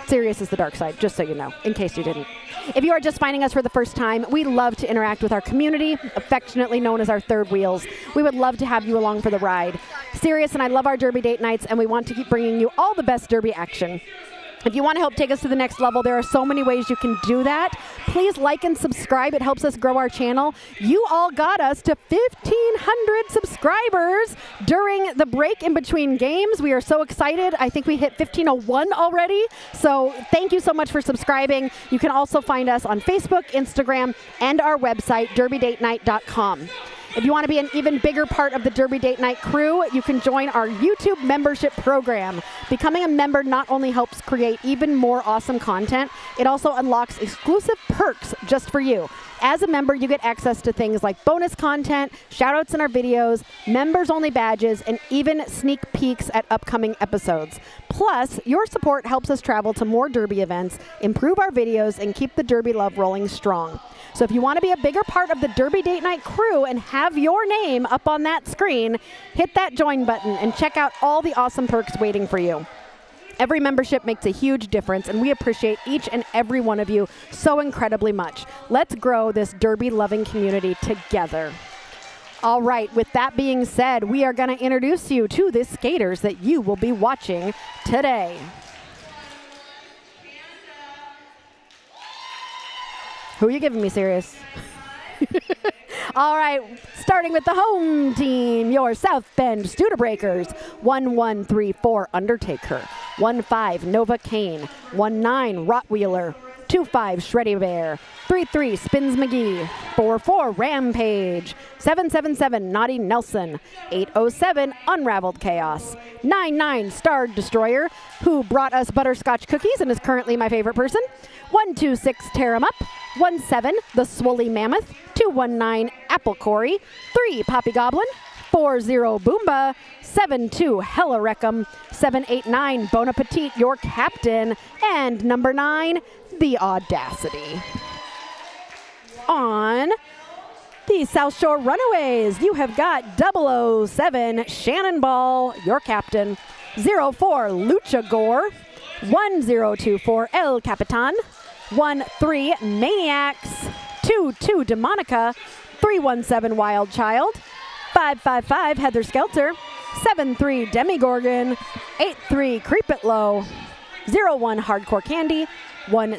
Sirius is the dark side, just so you know, in case you didn't. If you are just finding us for the first time, we love to interact with our community, affectionately known as our third wheels. We would love to have you along for the ride. Sirius and I love our Derby Date Nights, and we want to keep bringing you all the best Derby action. If you want to help take us to the next level, there are so many ways you can do that. Please like and subscribe. It helps us grow our channel. You all got us to 1,500 subscribers during the break in between games. We are so excited. I think we hit 1,501 already. So thank you so much for subscribing. You can also find us on Facebook, Instagram, and our website, derbydatenight.com. If you want to be an even bigger part of the Derby Date Night crew, you can join our YouTube membership program. Becoming a member not only helps create even more awesome content, it also unlocks exclusive perks just for you. As a member, you get access to things like bonus content, shout-outs in our videos, members-only badges, and even sneak peeks at upcoming episodes. Plus, your support helps us travel to more Derby events, improve our videos, and keep the Derby love rolling strong. So if you want to be a bigger part of the Derby Date Night crew and have your name up on that screen, hit that join button and check out all the awesome perks waiting for you. Every membership makes a huge difference, and we appreciate each and every one of you so incredibly much. Let's grow this Derby-loving community together. All right, with that being said, we are going to introduce you to the skaters that you will be watching today. Who are you giving me, Sirius? All right, starting with the home team, your South Bend Studebreakers. 1134 Undertaker, 15 Nova Kane, 19 Rottweiler, 25 Shreddy Bear, 33 Spins McGee, 44 Rampage, 777 Naughty Nelson, 807 Unraveled Chaos, 99 Star Destroyer, who brought us butterscotch cookies and is currently my favorite person, 126 Tear 'em Up, 17 The Swolly Mammoth, 219 Apple Corey, 3 Poppy Goblin, 40 Boomba, 72 Hella Wreckham, 789 Bon Appetit, your captain, and number 9, The Audacity. On the South Shore Runaways, you have got 007 Shannon Ball, your captain, 04 Lucha Gore, 1024 El Capitan, 13 Maniacs, 22 Demonica, 317 Wild Child, 555 Heather Skelter, 73 Demigorgon, 83 Creep It Low, 01 Hardcore Candy, 10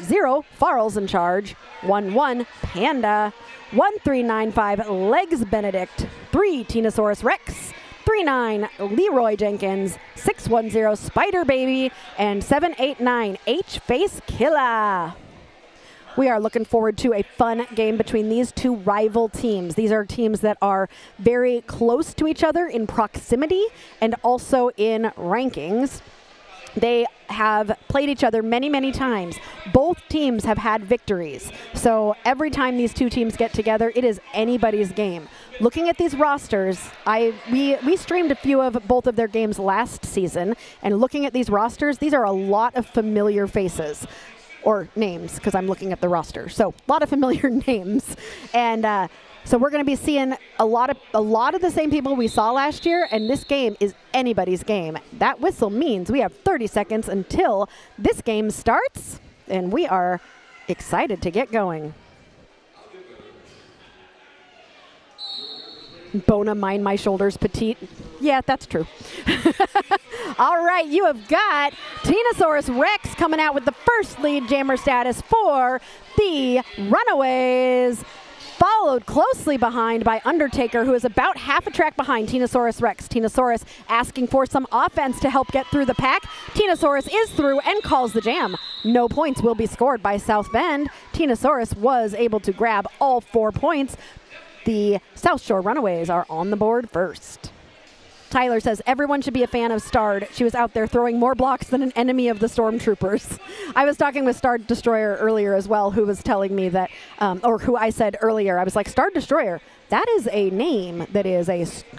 Farrell's in Charge, 11 Panda, 1395 Legs Benedict, 3 Tinosaurus Rex, 39 Leroy Jenkins, 610 Spider Baby, and 789 H-Face Killer. We are looking forward to a fun game between these two rival teams. These are teams that are very close to each other in proximity and also in rankings. They have played each other many, many times. Both teams have had victories. So every time these two teams get together, it is anybody's game. Looking at these rosters, we streamed a few of both of their games last season, and looking at these rosters, these are a lot of familiar faces. Or names, because I'm looking at the roster. So a lot of familiar names. And so we're going to be seeing a lot of the same people we saw last year, and this game is anybody's game. That whistle means we have 30 seconds until this game starts, and we are excited to get going. Bona, mind my shoulders, petite. Yeah, that's true. All right, you have got Tinosaurus Rex coming out with the first lead jammer status for the Runaways, followed closely behind by Undertaker, who is about half a track behind Tinosaurus Rex. Tinosaurus asking for some offense to help get through the pack. Tinosaurus is through and calls the jam. No points will be scored by South Bend. Tinosaurus was able to grab all 4 points. The South Shore Runaways are on the board first. Tyler says, everyone should be a fan of Starred. She was out there throwing more blocks than an enemy of the Stormtroopers. I was talking with Starred Destroyer earlier as well, who was telling me that, or who I said earlier, I was like, Starred Destroyer, that is a name that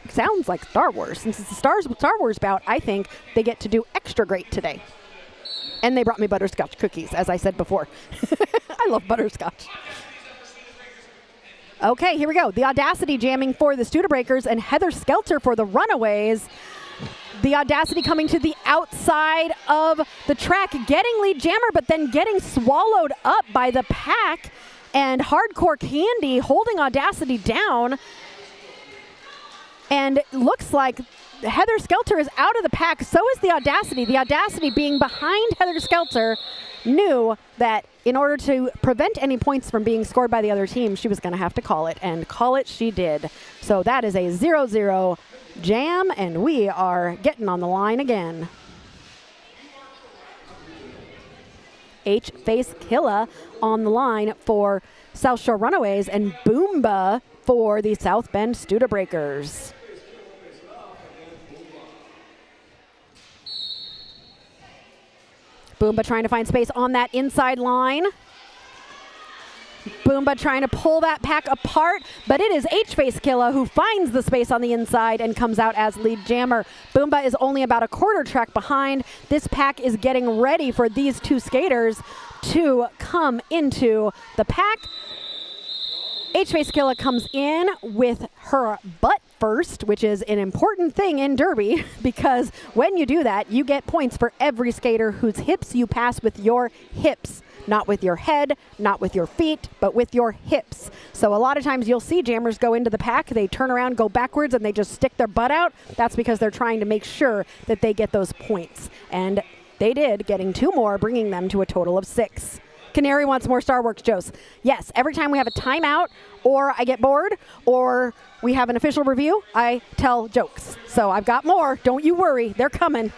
sounds like Star Wars. Since it's a Star Wars bout, I think they get to do extra great today. And they brought me butterscotch cookies, as I said before. I love butterscotch. Okay, here we go. The Audacity jamming for the Studebreakers and Heather Skelter for the Runaways. The Audacity coming to the outside of the track, getting lead jammer, but then getting swallowed up by the pack. And Hardcore Candy holding Audacity down. And looks like Heather Skelter is out of the pack. So is the Audacity. The Audacity, being behind Heather Skelter, knew that in order to prevent any points from being scored by the other team, she was going to have to call it, and call it she did. So that is a 0-0 jam, and we are getting on the line again. H-Face Killa on the line for South Shore Runaways, and Boomba for the South Bend Studebreakers. Boomba trying to find space on that inside line. Boomba trying to pull that pack apart, but it is H-Face Killa who finds the space on the inside and comes out as lead jammer. Boomba is only about a quarter track behind. This pack is getting ready for these two skaters to come into the pack. H-Face Killa comes in with her butt first, which is an important thing in Derby, because when you do that, you get points for every skater whose hips you pass with your hips. Not with your head, not with your feet, but with your hips. So a lot of times you'll see jammers go into the pack, they turn around, go backwards, and they just stick their butt out. That's because they're trying to make sure that they get those points. And they did, getting 2 more, bringing them to a total of 6. Canary wants more Star Works, Jose. Yes, every time we have a timeout, or I get bored, or we have an official review, I tell jokes. So I've got more. Don't you worry. They're coming.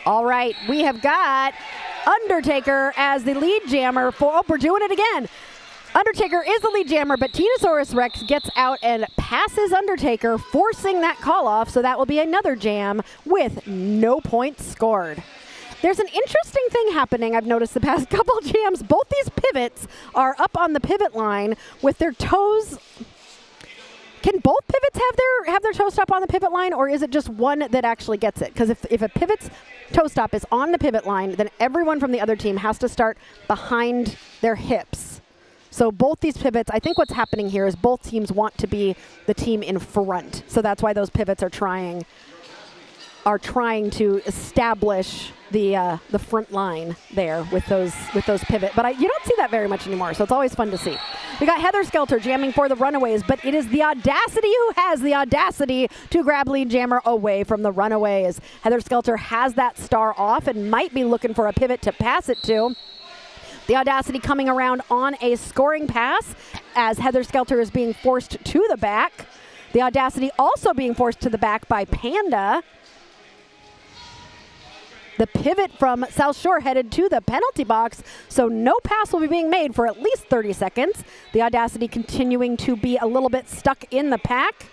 All right, we have got Undertaker as the lead jammer for, oh, we're doing it again. Undertaker is the lead jammer, but Tinosaurus Rex gets out and passes Undertaker, forcing that call off, so that will be another jam with no points scored. There's an interesting thing happening I've noticed the past couple jams. Both these pivots are up on the pivot line with their toes. Can both pivots have their toe stop on the pivot line, or is it just one that actually gets it? Because if a pivot's toe stop is on the pivot line, then everyone from the other team has to start behind their hips. So both these pivots, I think what's happening here is both teams want to be the team in front. So that's why those pivots are trying to establish the front line there with those pivot. But you don't see that very much anymore, so it's always fun to see. We got Heather Skelter jamming for the Runaways, but it is the Audacity who has the audacity to grab lead jammer away from the Runaways. Heather Skelter has that star off and might be looking for a pivot to pass it to. The Audacity coming around on a scoring pass as Heather Skelter is being forced to the back. The Audacity also being forced to the back by Panda. The pivot from South Shore headed to the penalty box, so no pass will be being made for at least 30 seconds. The Audacity continuing to be a little bit stuck in the pack.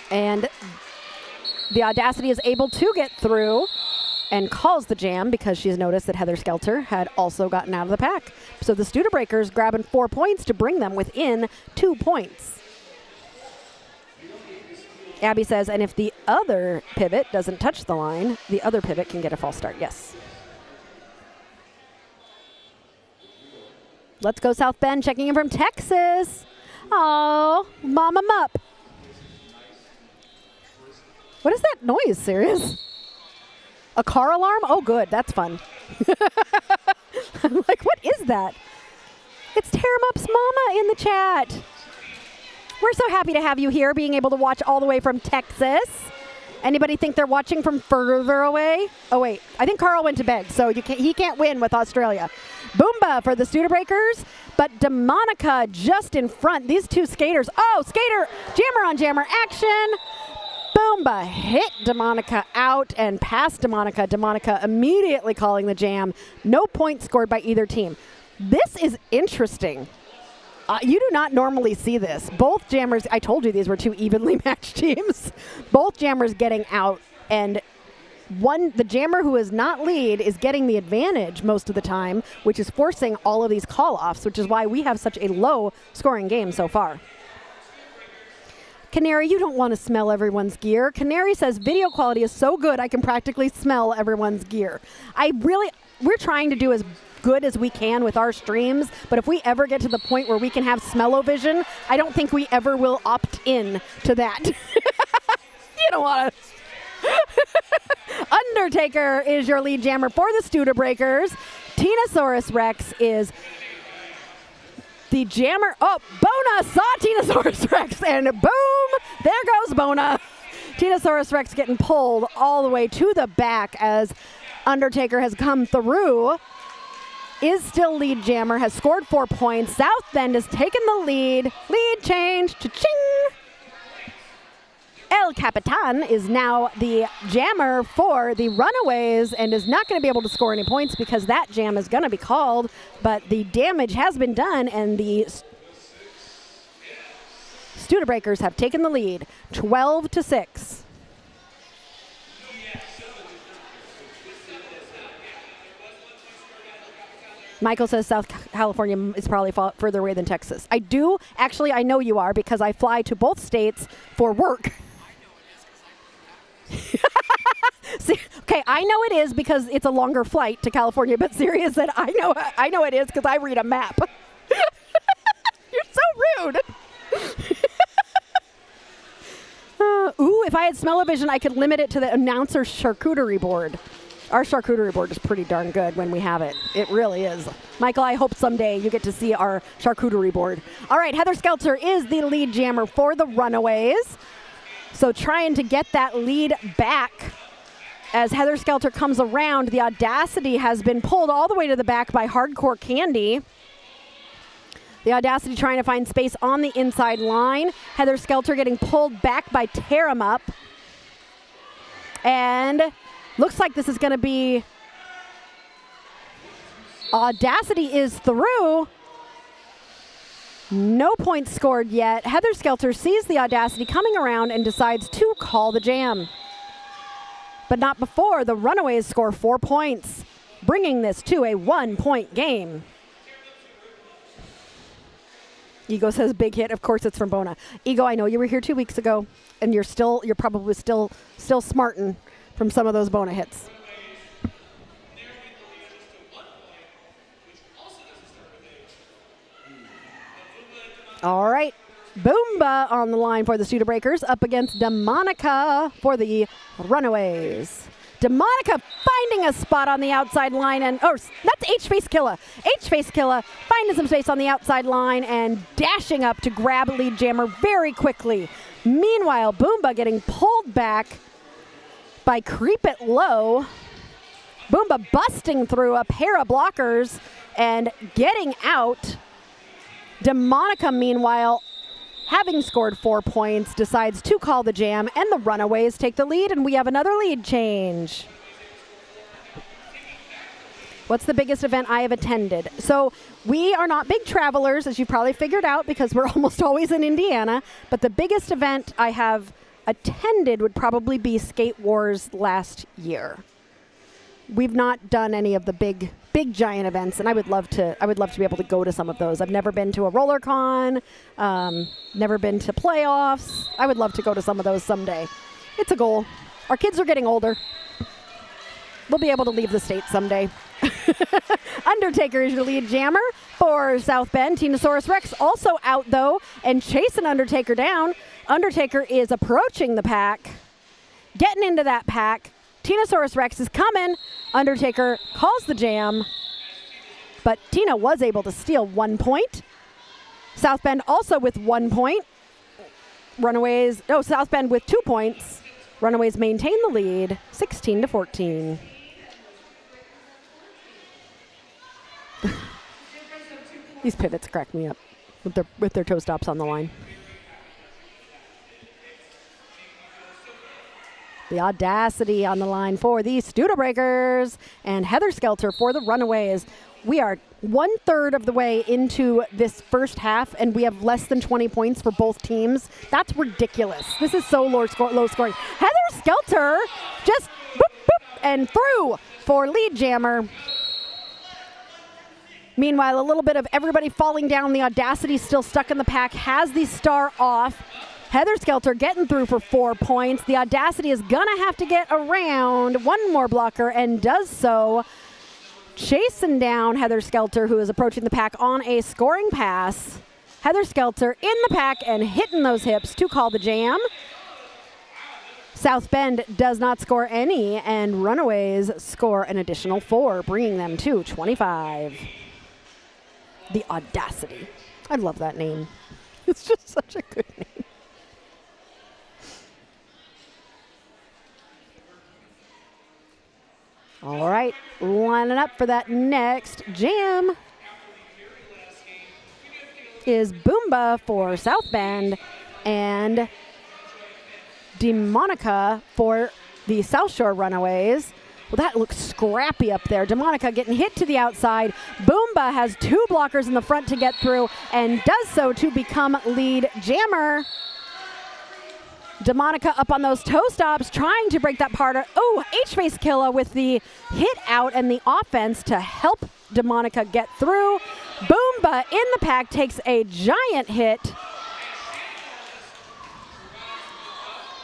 And the Audacity is able to get through and calls the jam because she's noticed that Heather Skelter had also gotten out of the pack. So the Studebreakers grabbing 4 points to bring them within 2 points. Abby says, and if the other pivot doesn't touch the line, the other pivot can get a false start. Yes. Let's go South Bend, checking in from Texas. Oh, Mama Mup. What is that noise, Sirius? A car alarm? Oh, good. That's fun. I'm like, what is that? It's Tara Mup's mama in the chat. We're so happy to have you here, being able to watch all the way from Texas. Anybody think they're watching from further away? Oh, wait. I think Carl went to bed, so he can't win with Australia. Boomba for the Studebreakers, but DeMonica just in front. These two skaters. Oh, skater, jammer on jammer action. Boomba hit DeMonica out and past DeMonica. DeMonica immediately calling the jam. No points scored by either team. This is interesting. You do not normally see this. Both jammers, I told you these were two evenly matched teams. Both jammers getting out, and the jammer who is not lead is getting the advantage most of the time, which is forcing all of these call-offs, which is why we have such a low scoring game so far. Canary, you don't want to smell everyone's gear. Canary says video quality is so good I can practically smell everyone's gear. We're trying to do as good as we can with our streams, but if we ever get to the point where we can have smell-o-vision, I don't think we ever will opt in to that. You don't want to. Undertaker is your lead jammer for the Studebreakers. Tinosaurus Rex is the jammer. Oh, Bona saw Tinosaurus Rex, and boom, there goes Bona. Tinosaurus Rex getting pulled all the way to the back as Undertaker has come through. Is still lead jammer, has scored 4 points. South Bend has taken the lead. Lead change, cha-ching. El Capitan is now the jammer for the Runaways and is not going to be able to score any points because that jam is going to be called, but the damage has been done and the Studebreakers have taken the lead, 12-6. Michael says South California is probably further away than Texas. I know you are because I fly to both states for work. See, okay, I know it is because it's a longer flight to California, but Sirius said I know it is because I read a map. You're so rude. Ooh, if I had smell-o-vision, I could limit it to the announcer's charcuterie board. Our charcuterie board is pretty darn good when we have it. It really is. Michael, I hope someday you get to see our charcuterie board. All right, Heather Skelter is the lead jammer for the Runaways. So trying to get that lead back as Heather Skelter comes around. The Audacity has been pulled all the way to the back by Hardcore Candy. The Audacity trying to find space on the inside line. Heather Skelter getting pulled back by Tear 'em Up. And looks like this is going to be Audacity is through. No points scored yet. Heather Skelter sees the Audacity coming around and decides to call the jam. But not before the Runaways score 4 points, bringing this to a 1-point game. Ego says big hit. Of course it's from Bona. Ego, I know you were here 2 weeks ago, and you're probably still smarting from some of those Bona hits. All right, Boomba on the line for the Studebreakers up against DeMonica for the Runaways. DeMonica finding a spot on the outside line, and that's H-Face Killa. H-Face Killa finding some space on the outside line and dashing up to grab lead jammer very quickly. Meanwhile, Boomba getting pulled back by Creep It Low. Boomba busting through a pair of blockers and getting out. DeMonica, meanwhile, having scored 4 points, decides to call the jam, and the Runaways take the lead, and we have another lead change. What's the biggest event I have attended? So we are not big travelers, as you've probably figured out, because we're almost always in Indiana. But the biggest event I have attended would probably be Skate Wars last year. We've not done any of the big giant events, and I would love to be able to go to some of those. I've never been to a roller con, never been to playoffs. I would love to go to some of those someday. It's a goal. Our kids are getting older. We'll be able to leave the state someday. Undertaker is your lead jammer for South Bend. Tinosaurus Rex also out, though, and chasing Undertaker down. Undertaker is approaching the pack, getting into that pack. Tinosaurus Rex is coming. Undertaker calls the jam, but Tina was able to steal 1 point. South Bend also with 1 point. South Bend with 2 points. Runaways maintain the lead, 16-14. These pivots crack me up with their toe stops on the line. The Audacity on the line for the Studebreakers, and Heather Skelter for the Runaways. We are 1/3 of the way into this first half, and we have less than 20 points for both teams. That's ridiculous. This is so low scoring. Heather Skelter just boop, boop, and through for lead jammer. Meanwhile, a little bit of everybody falling down. The Audacity still stuck in the pack, has the star off. Heather Skelter getting through for 4 points. The Audacity is going to have to get around one more blocker and does so. Chasing down Heather Skelter, who is approaching the pack on a scoring pass. Heather Skelter in the pack and hitting those hips to call the jam. South Bend does not score any, and Runaways score an additional 4, bringing them to 25. The Audacity. I love that name. It's just such a good name. All right, lining up for that next jam is Boomba for South Bend and Demonica for the South Shore Runaways. Well, that looks scrappy up there. Demonica getting hit to the outside. Boomba has 2 blockers in the front to get through and does so to become lead jammer. Demonica up on those toe stops, trying to break that part. H-Face Killa with the hit out and the offense to help Demonica get through. Boomba in the pack takes a giant hit.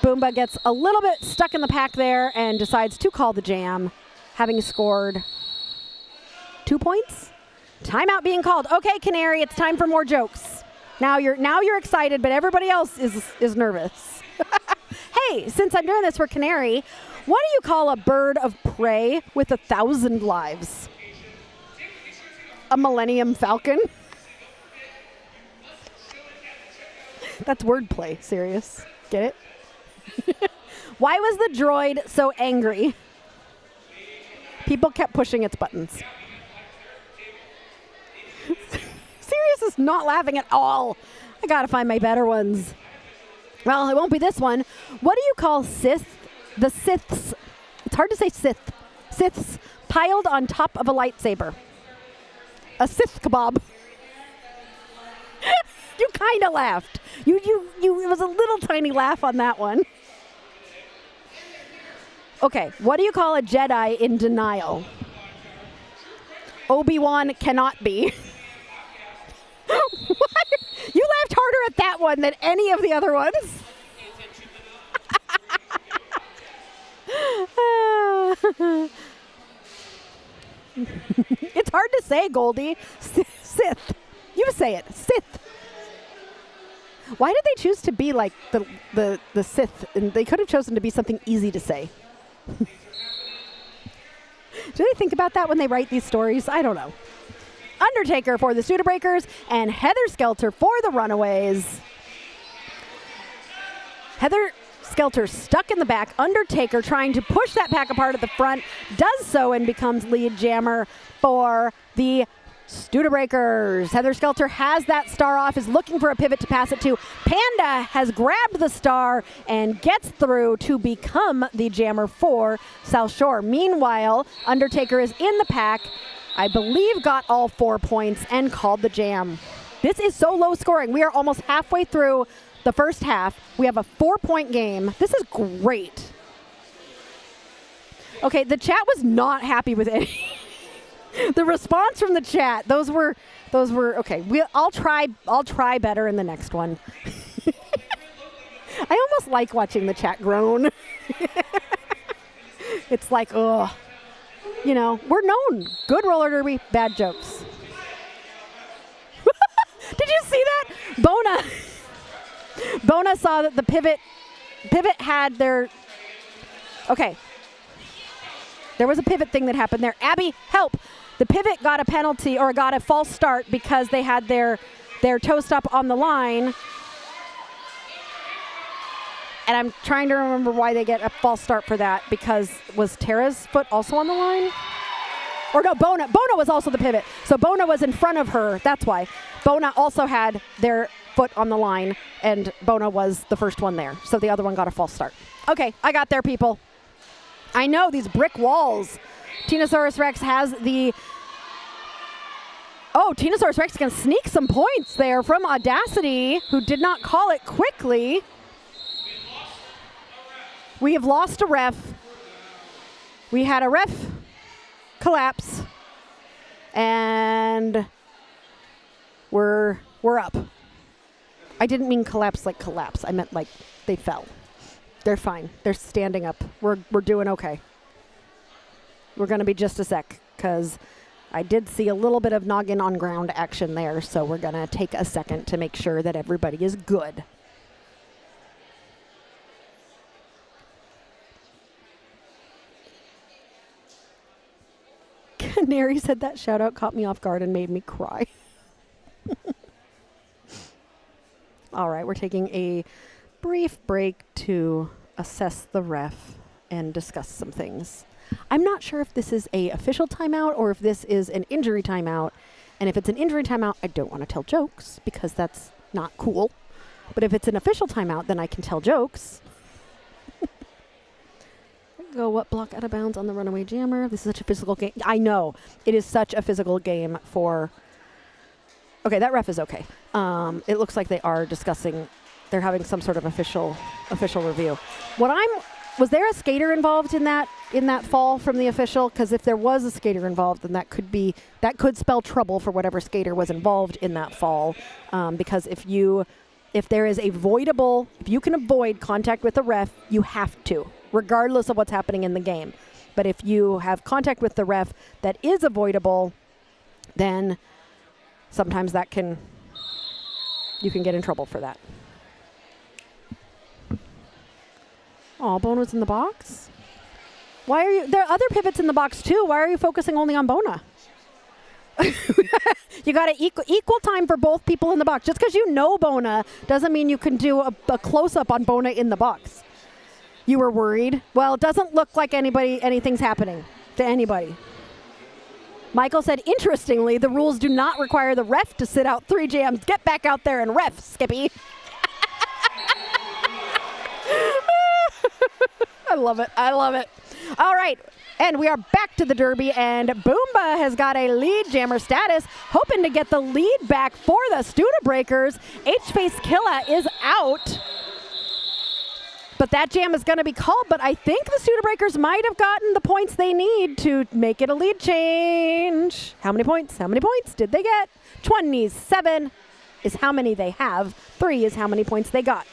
Boomba gets a little bit stuck in the pack there and decides to call the jam, having scored 2 points. Timeout being called. Okay, Canary, it's time for more jokes. Now you're excited, but everybody else is nervous. Hey, since I'm doing this for Canary, what do you call a bird of prey with 1,000 lives? A Millennium Falcon? That's wordplay, serious. Get it? Why was the droid so angry? People kept pushing its buttons. Sirius is not laughing at all. I gotta find my better ones. Well, it won't be this one. What do you call the Siths? It's hard to say Sith. Siths piled on top of a lightsaber. A Sith kebab. You kind of laughed. It was a little tiny laugh on that one. Okay, what do you call a Jedi in denial? Obi-Wan cannot be. What? You laughed harder at that one than any of the other ones. It's hard to say, Goldie. Sith. You say it. Sith. Why did they choose to be like the Sith? And they could have chosen to be something easy to say. Do they think about that when they write these stories? I don't know. Undertaker for the Studebreakers and Heather Skelter for the Runaways. Heather Skelter stuck in the back. Undertaker trying to push that pack apart at the front. Does so and becomes lead jammer for the Studebreakers. Heather Skelter has that star off, is looking for a pivot to pass it to. Panda has grabbed the star and gets through to become the jammer for South Shore. Meanwhile, Undertaker is in the pack, I believe got all 4 points and called the jam. This is so low scoring. We are almost halfway through the first half. We have a 4-point game. This is great. Okay, the chat was not happy with it. The response from the chat, those were okay. I'll try better in the next one. I almost like watching the chat groan. It's like, ugh. You know, we're known. Good roller derby, bad jokes. Did you see that? Bona saw that the pivot had their, okay. There was a pivot thing that happened there. Abby, help. The pivot got a penalty or got a false start because they had their toe stop on the line. And I'm trying to remember why they get a false start for that, because was Tara's foot also on the line? Or no, Bona was also the pivot. So Bona was in front of her. That's why. Bona also had their foot on the line, and Bona was the first one there. So the other one got a false start. Okay, I got there, people. I know, these brick walls. Tinosaurus Rex has the... Oh, Tinosaurus Rex can sneak some points there from Audacity, who did not call it quickly. We have lost a ref. We had a ref collapse, and we're up. I didn't mean collapse like collapse. I meant like they fell. They're fine. They're standing up. We're doing okay. We're going to be just a sec, because I did see a little bit of noggin on ground action there, so we're going to take a second to make sure that everybody is good. Canary said that shout out caught me off guard and made me cry. All right, we're taking a brief break to assess the ref and discuss some things. I'm not sure if this is a official timeout or if this is an injury timeout. And if it's an injury timeout, I don't want to tell jokes because that's not cool. But if it's an official timeout, then I can tell jokes. Go, what block out of bounds on the runaway jammer? This is such a physical game. I know. It is such a physical game for... Okay, that ref is okay. It looks like they are discussing... They're having some sort of official review. Was there a skater involved in that fall from the official? Because if there was a skater involved, then that could spell trouble for whatever skater was involved in that fall. Because if there is if you can avoid contact with the ref, you have to, regardless of what's happening in the game. But if you have contact with the ref that is avoidable, then sometimes you can get in trouble for that. Oh, Bona's in the box? There are other pivots in the box too. Why are you focusing only on Bona? You got to equal time for both people in the box. Just because you know Bona doesn't mean you can do a close-up on Bona in the box. You were worried? Well, it doesn't look like anything's happening to anybody. Michael said, interestingly, the rules do not require the ref to sit out 3 jams. Get back out there and ref, Skippy. I love it. All right, and we are back to the Derby, and Boomba has got a lead jammer status, hoping to get the lead back for the Studebreakers. H-Face Killa is out, but that jam is going to be called, but I think the Studebreakers might have gotten the points they need to make it a lead change. How many points did they get? 27 is how many they have. 3 is how many points they got.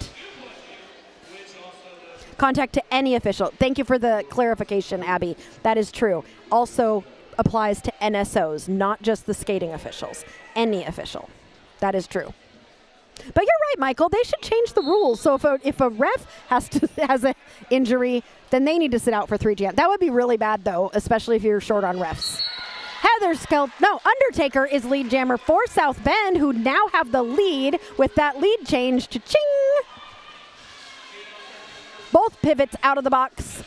Contact to any official. Thank you for the clarification, Abby. That is true. Also applies to NSOs, not just the skating officials. Any official. That is true. But you're right, Michael. They should change the rules. So if a ref has an injury, then they need to sit out for 3 jams. That would be really bad, though, especially if you're short on refs. Undertaker is lead jammer for South Bend, who now have the lead with that lead change. Cha-ching! Both pivots out of the box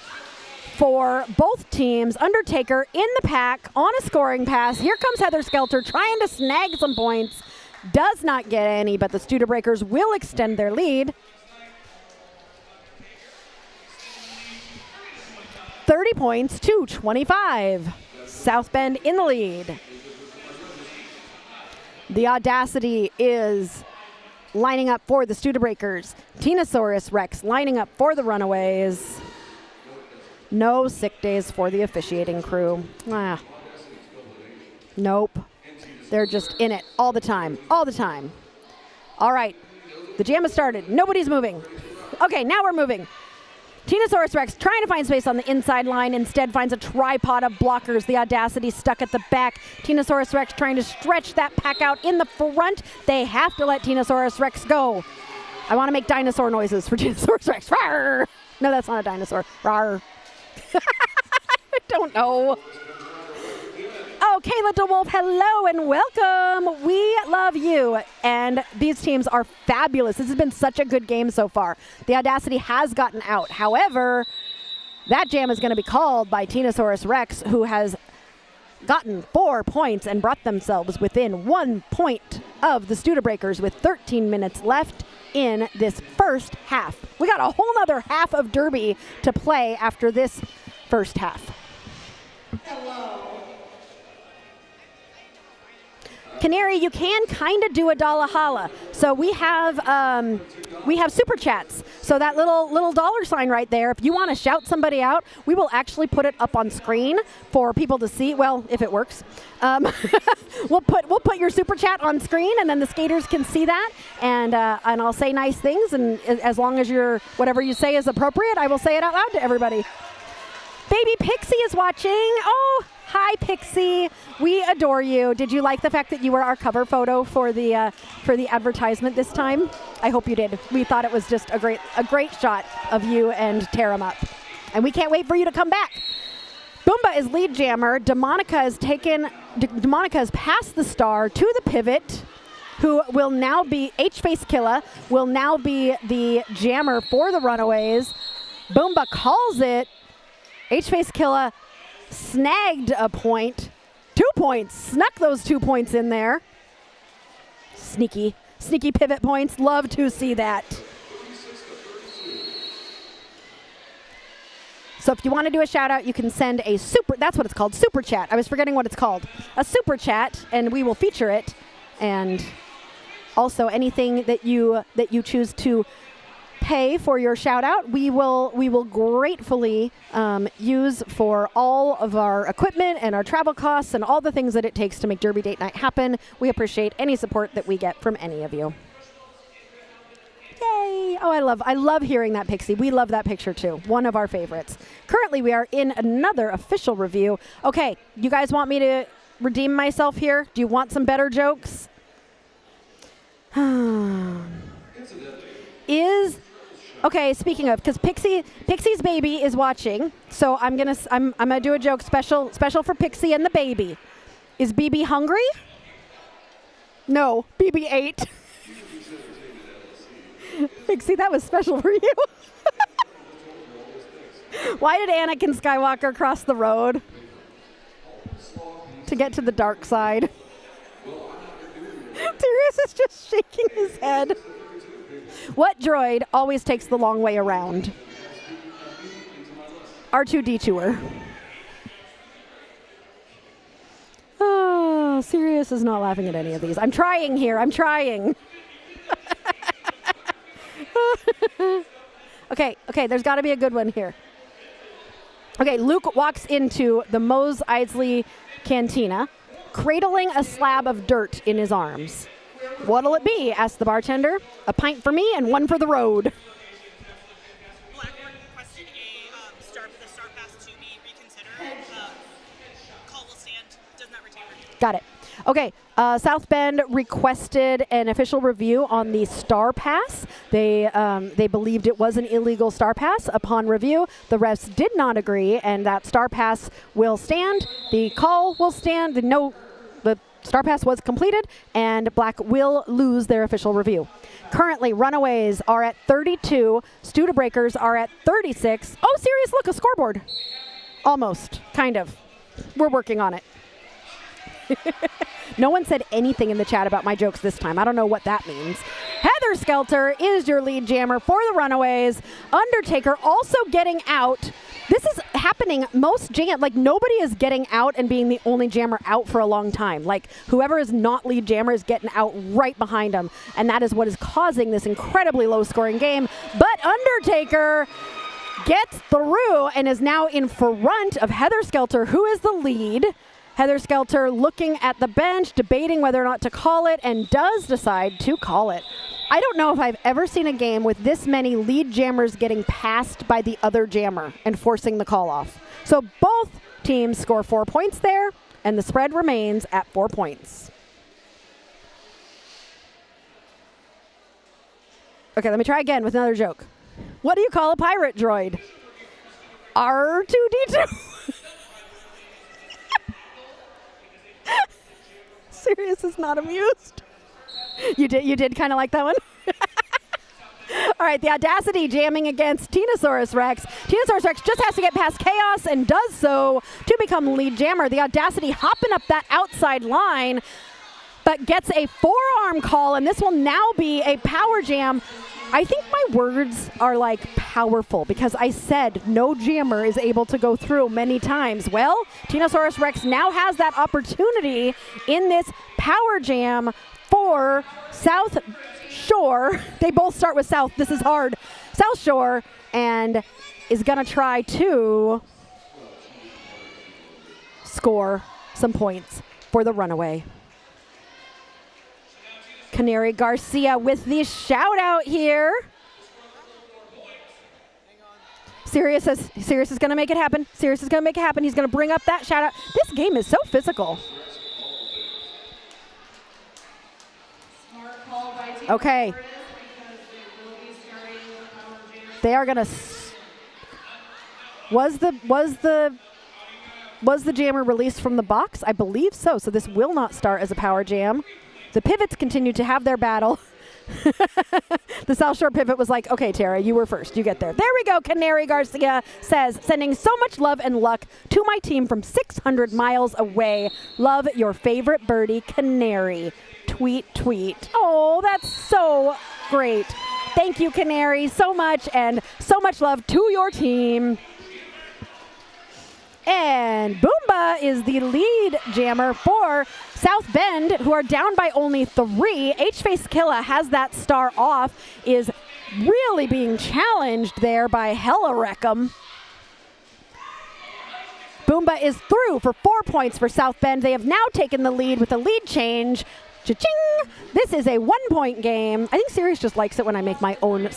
for both teams. Undertaker in the pack on a scoring pass. Here comes Heather Skelter trying to snag some points. Does not get any, but the Studebreakers will extend their lead. 30 points to 25. South Bend in the lead. The Audacity is lining up for the Studebreakers. Tinosaurus Rex lining up for the Runaways. No sick days for the officiating crew. Nope. They're just in it all the time. All the time. All right. The jam has started. Nobody's moving. Okay, now we're moving. Tinosaurus Rex trying to find space on the inside line, instead finds a tripod of blockers. The Audacity stuck at the back. Tinosaurus Rex trying to stretch that pack out in the front. They have to let Tinosaurus Rex go. I want to make dinosaur noises for Tinosaurus Rex. Rawr! No, that's not a dinosaur. Rawr. I don't know. Oh, Kayla DeWolf, hello and welcome. We love you. And these teams are fabulous. This has been such a good game so far. The Audacity has gotten out. However, that jam is going to be called by Tinosaurus Rex, who has gotten 4 points and brought themselves within 1 point of the Studebreakers with 13 minutes left in this first half. We got a whole nother half of Derby to play after this first half. Hello. Canary, you can kind of do a Dalahala. So we have super chats. So that little dollar sign right there, if you want to shout somebody out, we will actually put it up on screen for people to see. Well, if it works, we'll put your super chat on screen, and then the skaters can see that. And I'll say nice things, and as long as whatever you say is appropriate, I will say it out loud to everybody. Baby Pixie is watching. Oh. Hi, Pixie. We adore you. Did you like the fact that you were our cover photo for the advertisement this time? I hope you did. We thought it was just a great shot of you and Tear 'em Up. And we can't wait for you to come back. Boomba is lead jammer. Demonica has passed the star to the pivot, who will now be H-Face Killa, will now be the jammer for the Runaways. Boomba calls it. H-Face Killa snagged a point. 2 points. Snuck those 2 points in there. Sneaky pivot points. Love to see that. So if you want to do a shout out, you can send a that's what it's called, super chat. I was forgetting what it's called. A super chat, and we will feature it. And also anything that you choose to pay for your shout out, we will gratefully use for all of our equipment and our travel costs and all the things that it takes to make Derby Date Night happen. We appreciate any support that we get from any of you. Yay! Oh, I love hearing that, Pixie. We love that picture too. One of our favorites. Currently, we are in another official review. Okay, you guys want me to redeem myself here? Do you want some better jokes? Okay, speaking of, because Pixie's baby is watching, so I'm gonna do a joke special for Pixie and the baby. Is BB hungry? No, BB ate. Pixie, that was special for you. Why did Anakin Skywalker cross the road? To get to the dark side. Sirius is just shaking his head. What droid always takes the long way around? R2-D2er. Oh, Sirius is not laughing at any of these. I'm trying here. I'm trying. Okay, there's got to be a good one here. Okay, Luke walks into the Mos Eisley Cantina, cradling a slab of dirt in his arms. What'll it be? Asked the bartender. A pint for me and one for the road. Blackburn requested the star pass to be reconsidered. Call will stand. Does not retain review. Got it. Okay, South Bend requested an official review on the Star Pass. They believed it was an illegal Star Pass. Upon review, the refs did not agree, and that Star Pass will stand. The call will stand. The Star Pass was completed, and Black will lose their official review. Currently, Runaways are at 32. Studebreakers are at 36. Oh, serious, look, a scoreboard. Almost, kind of. We're working on it. No one said anything in the chat about my jokes this time. I don't know what that means. Heather Skelter is your lead jammer for the Runaways. Undertaker also getting out. This is happening most jam, like nobody is getting out and being the only jammer out for a long time. Like whoever is not lead jammer is getting out right behind them. And that is what is causing this incredibly low scoring game. But Undertaker gets through and is now in front of Heather Skelter, who is the lead. Heather Skelter looking at the bench, debating whether or not to call it, and does decide to call it. I don't know if I've ever seen a game with this many lead jammers getting passed by the other jammer and forcing the call off. So both teams score 4 points there, and the spread remains at 4 points. Okay, let me try again with another joke. What do you call a pirate droid? R2-D2. Sirius is not amused. You did kind of like that one? All right, the Audacity jamming against Tinosaurus Rex. Tinosaurus Rex just has to get past Chaos and does so to become lead jammer. The Audacity hopping up that outside line, but gets a forearm call, and this will now be a power jam. I think my words are like powerful because I said no jammer is able to go through many times. Well, Tinosaurus Rex now has that opportunity in this power jam for South Shore. They both start with South. This is hard. South Shore, and is going to try to score some points for the Runaway. Canary Garcia with the shout out here. Sirius is going to make it happen. Sirius is going to make it happen. He's going to bring up that shout out. This game is so physical. Okay. They are going to Was the jammer released from the box? I believe so. So this will not start as a power jam. The pivots continue to have their battle. The South Shore pivot was like, okay, Tara, you were first. You get there. There we go. Canary Garcia says, sending so much love and luck to my team from 600 miles away. Love your favorite birdie, Canary. Tweet, tweet. Oh, that's so great. Thank you, Canary, so much, and so much love to your team. And Boomba is the lead jammer for South Bend, who are down by only 3. H-Face Killa has that star off, is really being challenged there by Hella Wreckham. Boomba is through for 4 points for South Bend. They have now taken the lead with a lead change. Cha-ching! This is a 1 point game. I think Sirius just likes it when I make my own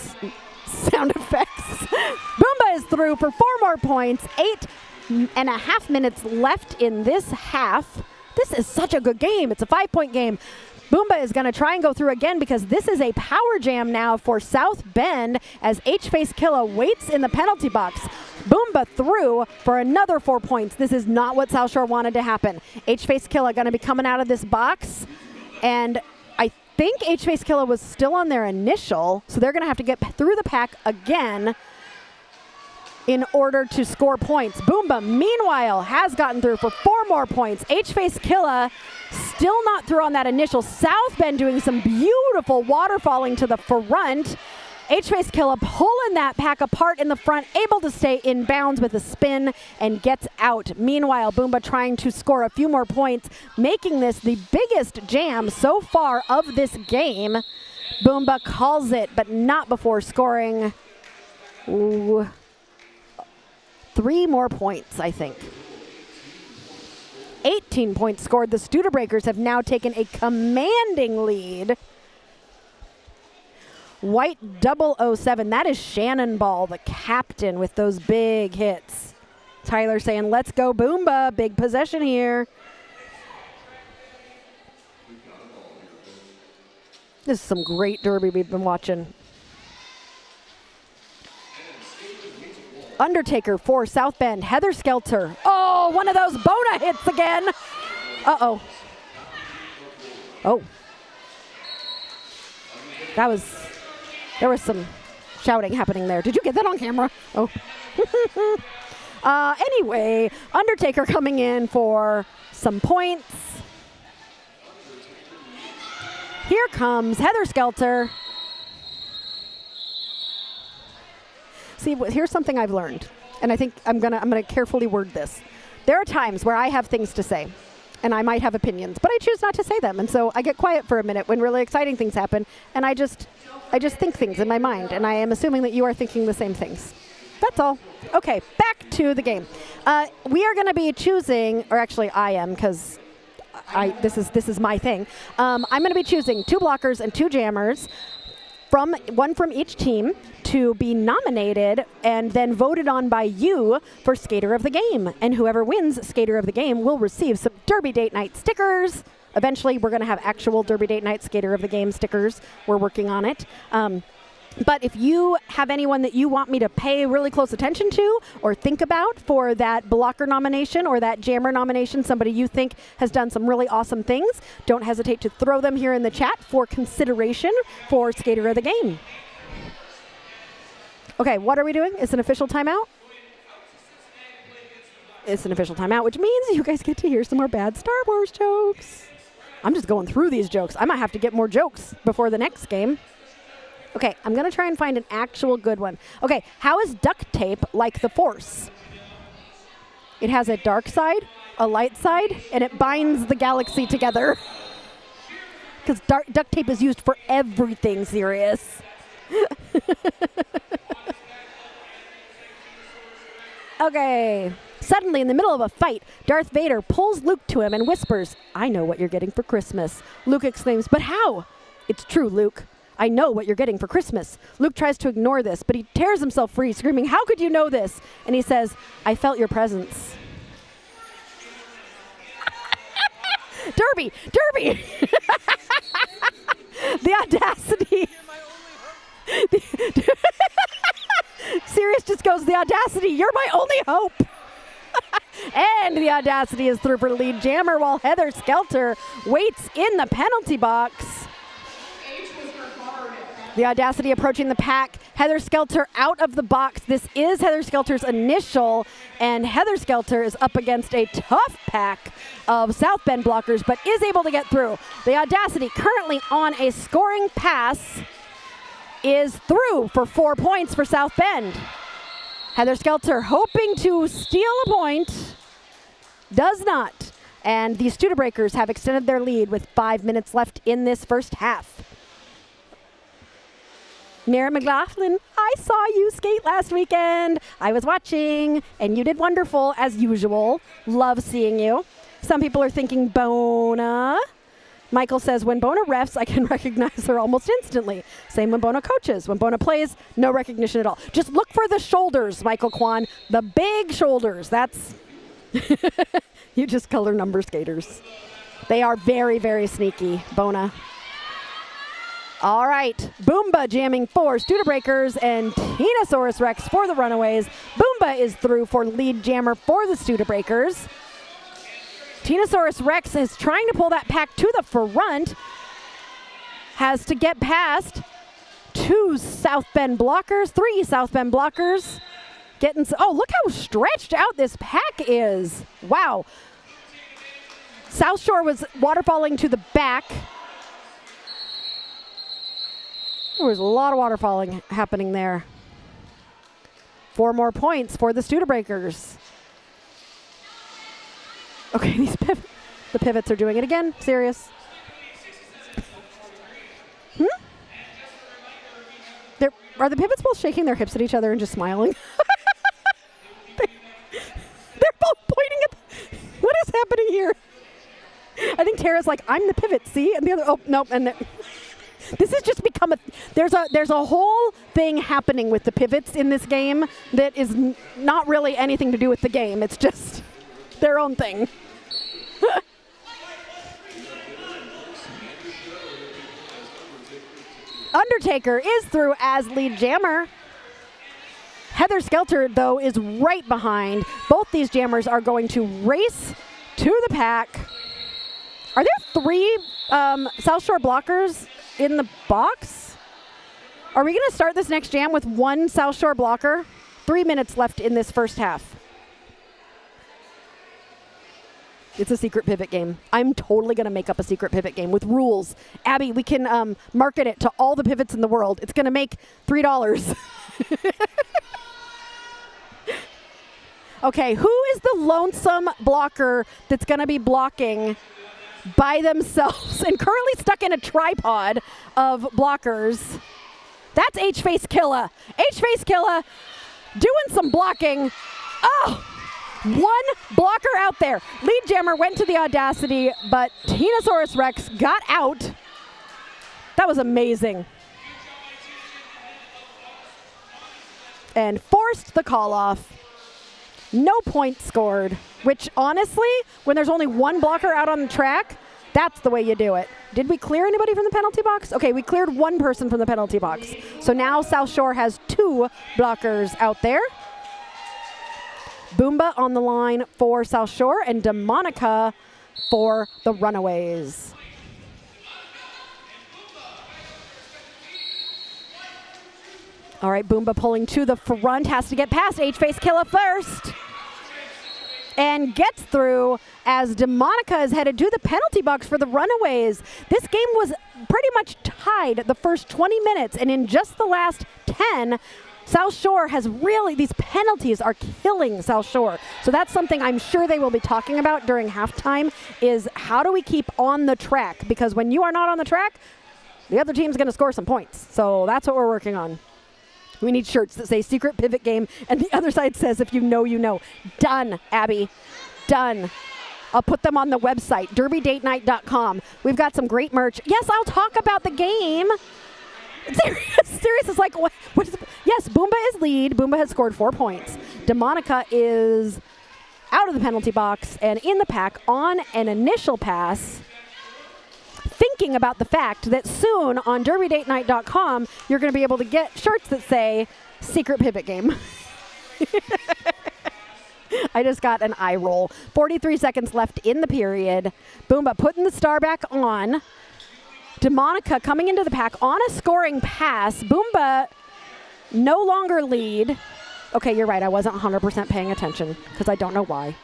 sound effects. Boomba is through for 4 more points. 8.5 minutes left in this half. This is such a good game. It's a 5 point game. Boomba is going to try and go through again because this is a power jam now for South Bend as H-Face Killa waits in the penalty box. Boomba through for another 4 points. This is not what South Shore wanted to happen. H-Face Killa going to be coming out of this box, and I think H-Face Killa was still on their initial, so they're going to have to get through the pack again in order to score points. Boomba, meanwhile, has gotten through for 4 more points. H-Face Killa still not through on that initial. South Bend doing some beautiful waterfalling to the front. H-Face Killa pulling that pack apart in the front, able to stay in bounds with a spin and gets out. Meanwhile, Boomba trying to score a few more points, making this the biggest jam so far of this game. Boomba calls it, but not before scoring 3 more points, I think. 18 points scored. The Studebreakers have now taken a commanding lead. White 007, that is Shannon Ball, the captain, with those big hits. Tyler saying, let's go Boomba, big possession here. This is some great derby we've been watching. Undertaker for South Bend, Heather Skelter. Oh, one of those Bona hits again. Uh-oh. Oh. There was some shouting happening there. Did you get that on camera? Oh. Anyway, Undertaker coming in for some points. Here comes Heather Skelter. See, here's something I've learned, and I think I'm gonna carefully word this. There are times where I have things to say, and I might have opinions, but I choose not to say them, and so I get quiet for a minute when really exciting things happen, and I just think things in my mind, and I am assuming that you are thinking the same things. That's all. Okay, back to the game. We are going to be choosing, or actually I am, because this is my thing. I'm going to be choosing 2 blockers and 2 jammers, one from each team, to be nominated and then voted on by you for Skater of the Game. And whoever wins Skater of the Game will receive some Derby Date Night stickers. Eventually, we're going to have actual Derby Date Night Skater of the Game stickers. We're working on it. But if you have anyone that you want me to pay really close attention to or think about for that blocker nomination or that jammer nomination, somebody you think has done some really awesome things, don't hesitate to throw them here in the chat for consideration for Skater of the Game. Okay, what are we doing? It's an official timeout? It's an official timeout, which means you guys get to hear some more bad Star Wars jokes. I'm just going through these jokes. I might have to get more jokes before the next game. Okay, I'm going to try and find an actual good one. Okay, how is duct tape like the Force? It has a dark side, a light side, and it binds the galaxy together. Because duct tape is used for everything, Sirius. Okay. Suddenly, in the middle of a fight, Darth Vader pulls Luke to him and whispers, "I know what you're getting for Christmas." Luke exclaims, "But how?" "It's true, Luke. I know what you're getting for Christmas." Luke tries to ignore this, but he tears himself free, screaming, "How could you know this?" And he says, "I felt your presence." Derby! Derby! The audacity. Sirius just goes, "The audacity, you're my only hope." And the audacity is through for lead jammer while Heather Skelter waits in the penalty box. The audacity approaching the pack. Heather Skelter out of the box. This is Heather Skelter's initial, and Heather Skelter is up against a tough pack of South Bend blockers, but is able to get through. The audacity currently on a scoring pass is through for 4 points for South Bend. Heather Skelter hoping to steal a point, does not. And the Studebreakers have extended their lead with 5 minutes left in this first half. Mary McLaughlin, I saw you skate last weekend. I was watching, and you did wonderful as usual. Love seeing you. Some people are thinking Bona. Michael says, when Bona refs, I can recognize her almost instantly. Same when Bona coaches. When Bona plays, no recognition at all. Just look for the shoulders, Michael Kwan. The big shoulders. That's... You just color number skaters. They are very, very sneaky, Bona. All right, Boomba jamming for Studebreakers and Tinosaurus Rex for the Runaways. Boomba is through for lead jammer for the Studebreakers. Tinosaurus Rex is trying to pull that pack to the front. Has to get past 2 South Bend blockers, 3 South Bend blockers. Oh, look how stretched out this pack is. Wow. South Shore was waterfalling to the back. There was a lot of waterfalling happening there. 4 more points for the Studebreakers. Okay, the pivots are doing it again. Serious. Are the pivots both shaking their hips at each other and just smiling? They're both pointing at... What is happening here? I think Tara's like, I'm the pivot, see? And the other, oh, no, and this has just become there's a whole thing happening with the pivots in this game that is not really anything to do with the game. It's just their own thing. Undertaker is through as lead jammer. Heather Skelter, though, is right behind. Both these jammers are going to race to the pack. Are there 3 South Shore blockers in the box? Are we going to start this next jam with 1 South Shore blocker? 3 minutes left in this first half. It's a secret pivot game. I'm totally going to make up a secret pivot game with rules. Abby, we can market it to all the pivots in the world. It's going to make $3. Okay, who is the lonesome blocker that's going to be blocking by themselves and currently stuck in a tripod of blockers? That's H-Face Killa. H-Face Killa doing some blocking. Oh, one blocker out there. Lead jammer went to the Audacity, but Tinosaurus Rex got out. That was amazing. And forced the call off. No points scored, which honestly, when there's only one blocker out on the track, that's the way you do it. Did we clear anybody from the penalty box? Okay, we cleared one person from the penalty box. So now South Shore has 2 blockers out there. Boomba on the line for South Shore and Demonica for the Runaways. All right, Boomba pulling to the front, has to get past H-Face Killa first. And gets through as Demonica is headed to the penalty box for the Runaways. This game was pretty much tied the first 20 minutes, and in just the last 10, South Shore has really, these penalties are killing South Shore. So that's something I'm sure they will be talking about during halftime, is how do we keep on the track? Because when you are not on the track, the other team's going to score some points. So that's what we're working on. We need shirts that say secret pivot game, and the other side says, if you know, you know. Done, Abby. Done. I'll put them on the website, derbydatenight.com. We've got some great merch. Yes, I'll talk about the game. Serious is like, what is, yes, Boomba is lead. Boomba has scored 4 points. Demonica is out of the penalty box and in the pack on an initial pass, thinking about the fact that soon on derbydatenight.com, you're going to be able to get shirts that say secret pivot game. I just got an eye roll. 43 seconds left in the period. Boomba putting the star back on. Demonica coming into the pack on a scoring pass. Boomba no longer lead. Okay, you're right. I wasn't 100% paying attention because I don't know why.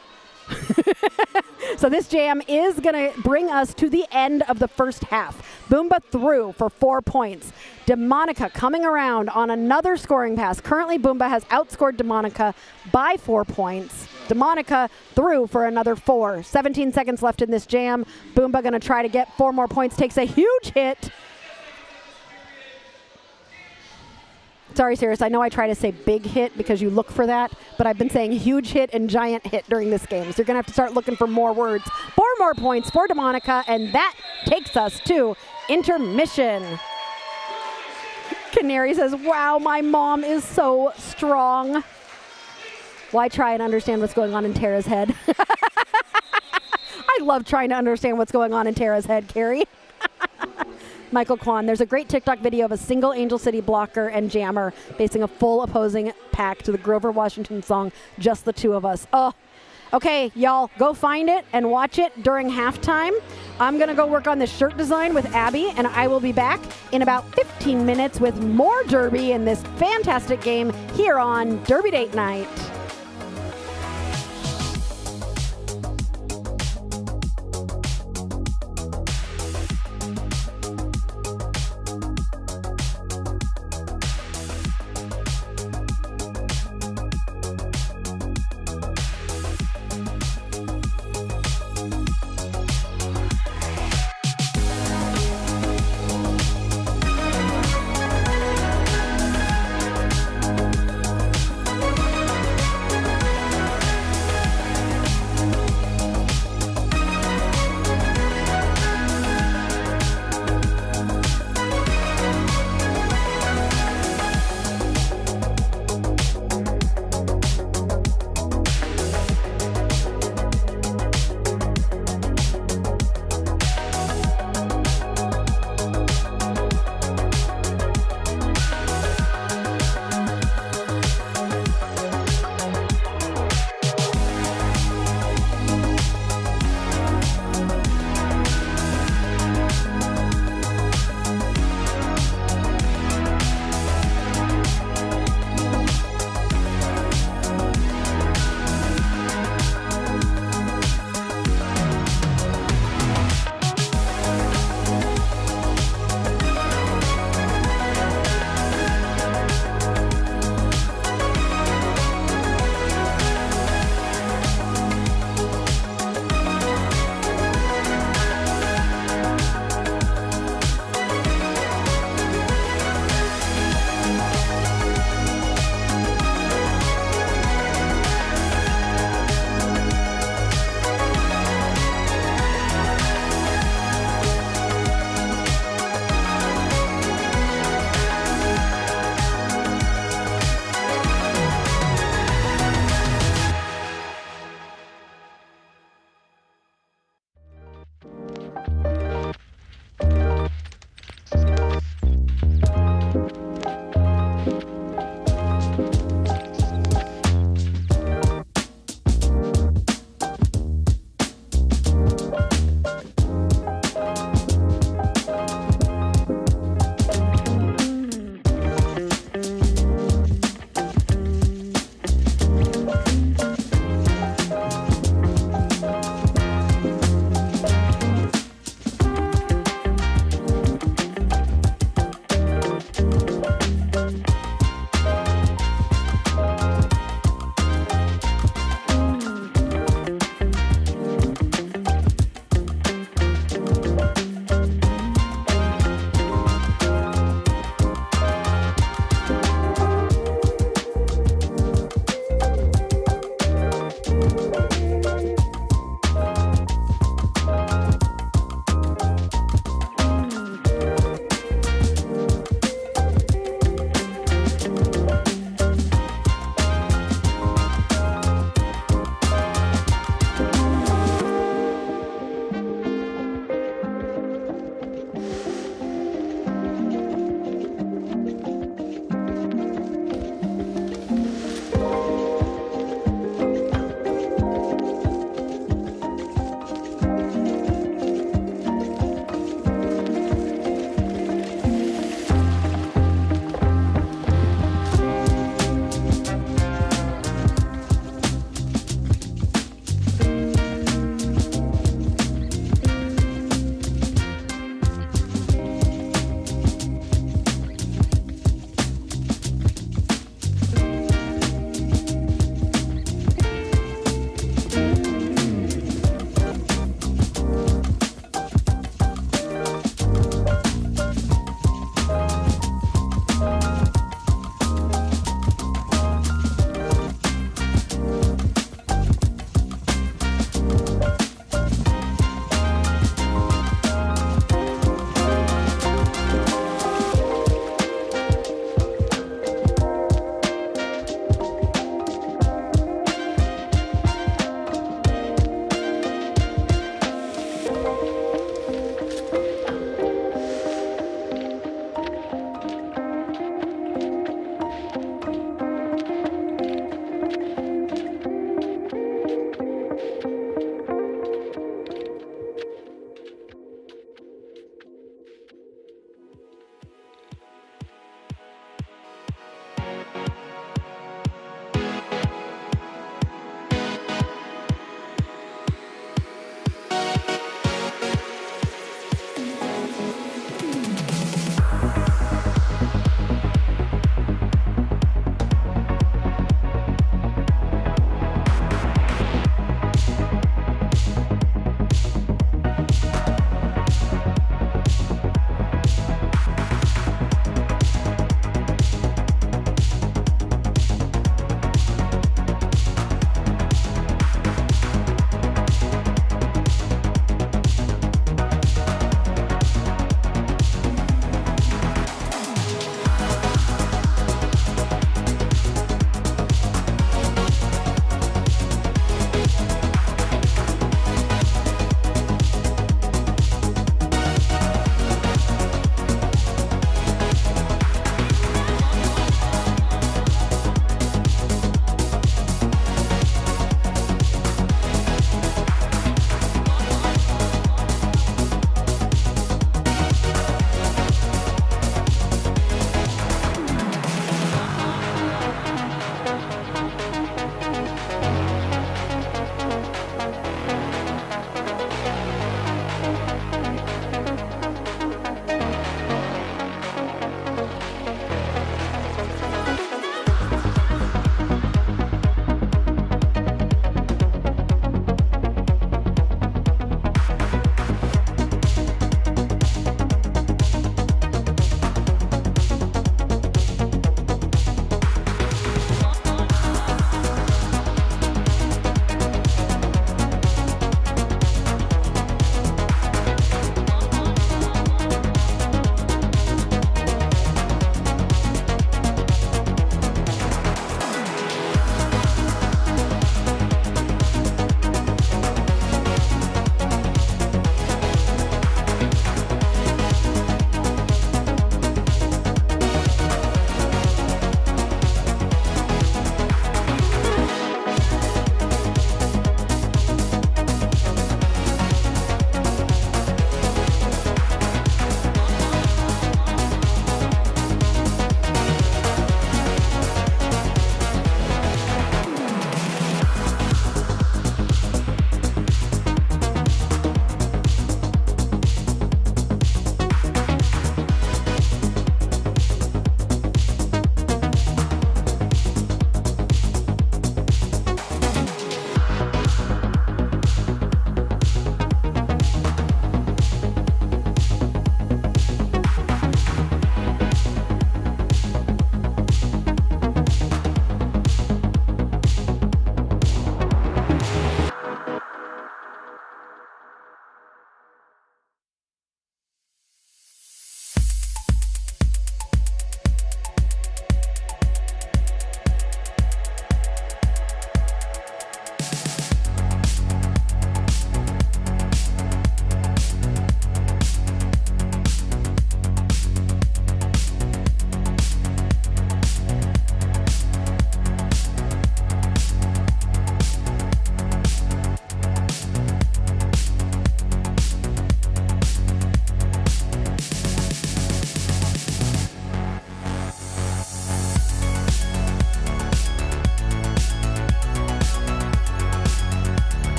So this jam is going to bring us to the end of the first half. Boomba through for 4 points. Demonica coming around on another scoring pass. Currently, Boomba has outscored Demonica by 4 points. Demonica through for another 4. 17 seconds left in this jam. Boomba going to try to get 4 more points. Takes a huge hit. Sorry, Sirius, I know I try to say big hit because you look for that, but I've been saying huge hit and giant hit during this game. So you're going to have to start looking for more words. 4 more points for Demonica, and that takes us to intermission. Canary says, wow, my mom is so strong. Why try and understand what's going on in Tara's head? I love trying to understand what's going on in Tara's head, Carrie. Michael Kwan, there's a great TikTok video of a single Angel City blocker and jammer facing a full opposing pack to the Grover Washington song, Just the Two of Us. Oh, okay, y'all, go find it and watch it during halftime. I'm going to go work on this shirt design with Abby, and I will be back in about 15 minutes with more Derby in this fantastic game here on Derby Date Night.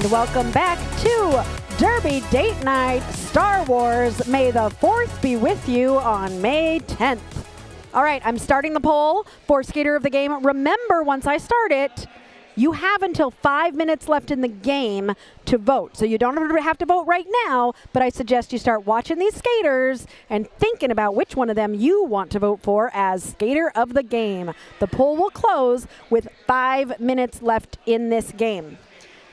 and welcome back to Derby Date Night Star Wars. May the 4th be with you on May 10th. All right, I'm starting the poll for Skater of the Game. Remember, once I start it, you have until 5 minutes left in the game to vote. So you don't have to vote right now, but I suggest you start watching these skaters and thinking about which one of them you want to vote for as Skater of the Game. The poll will close with 5 minutes left in this game.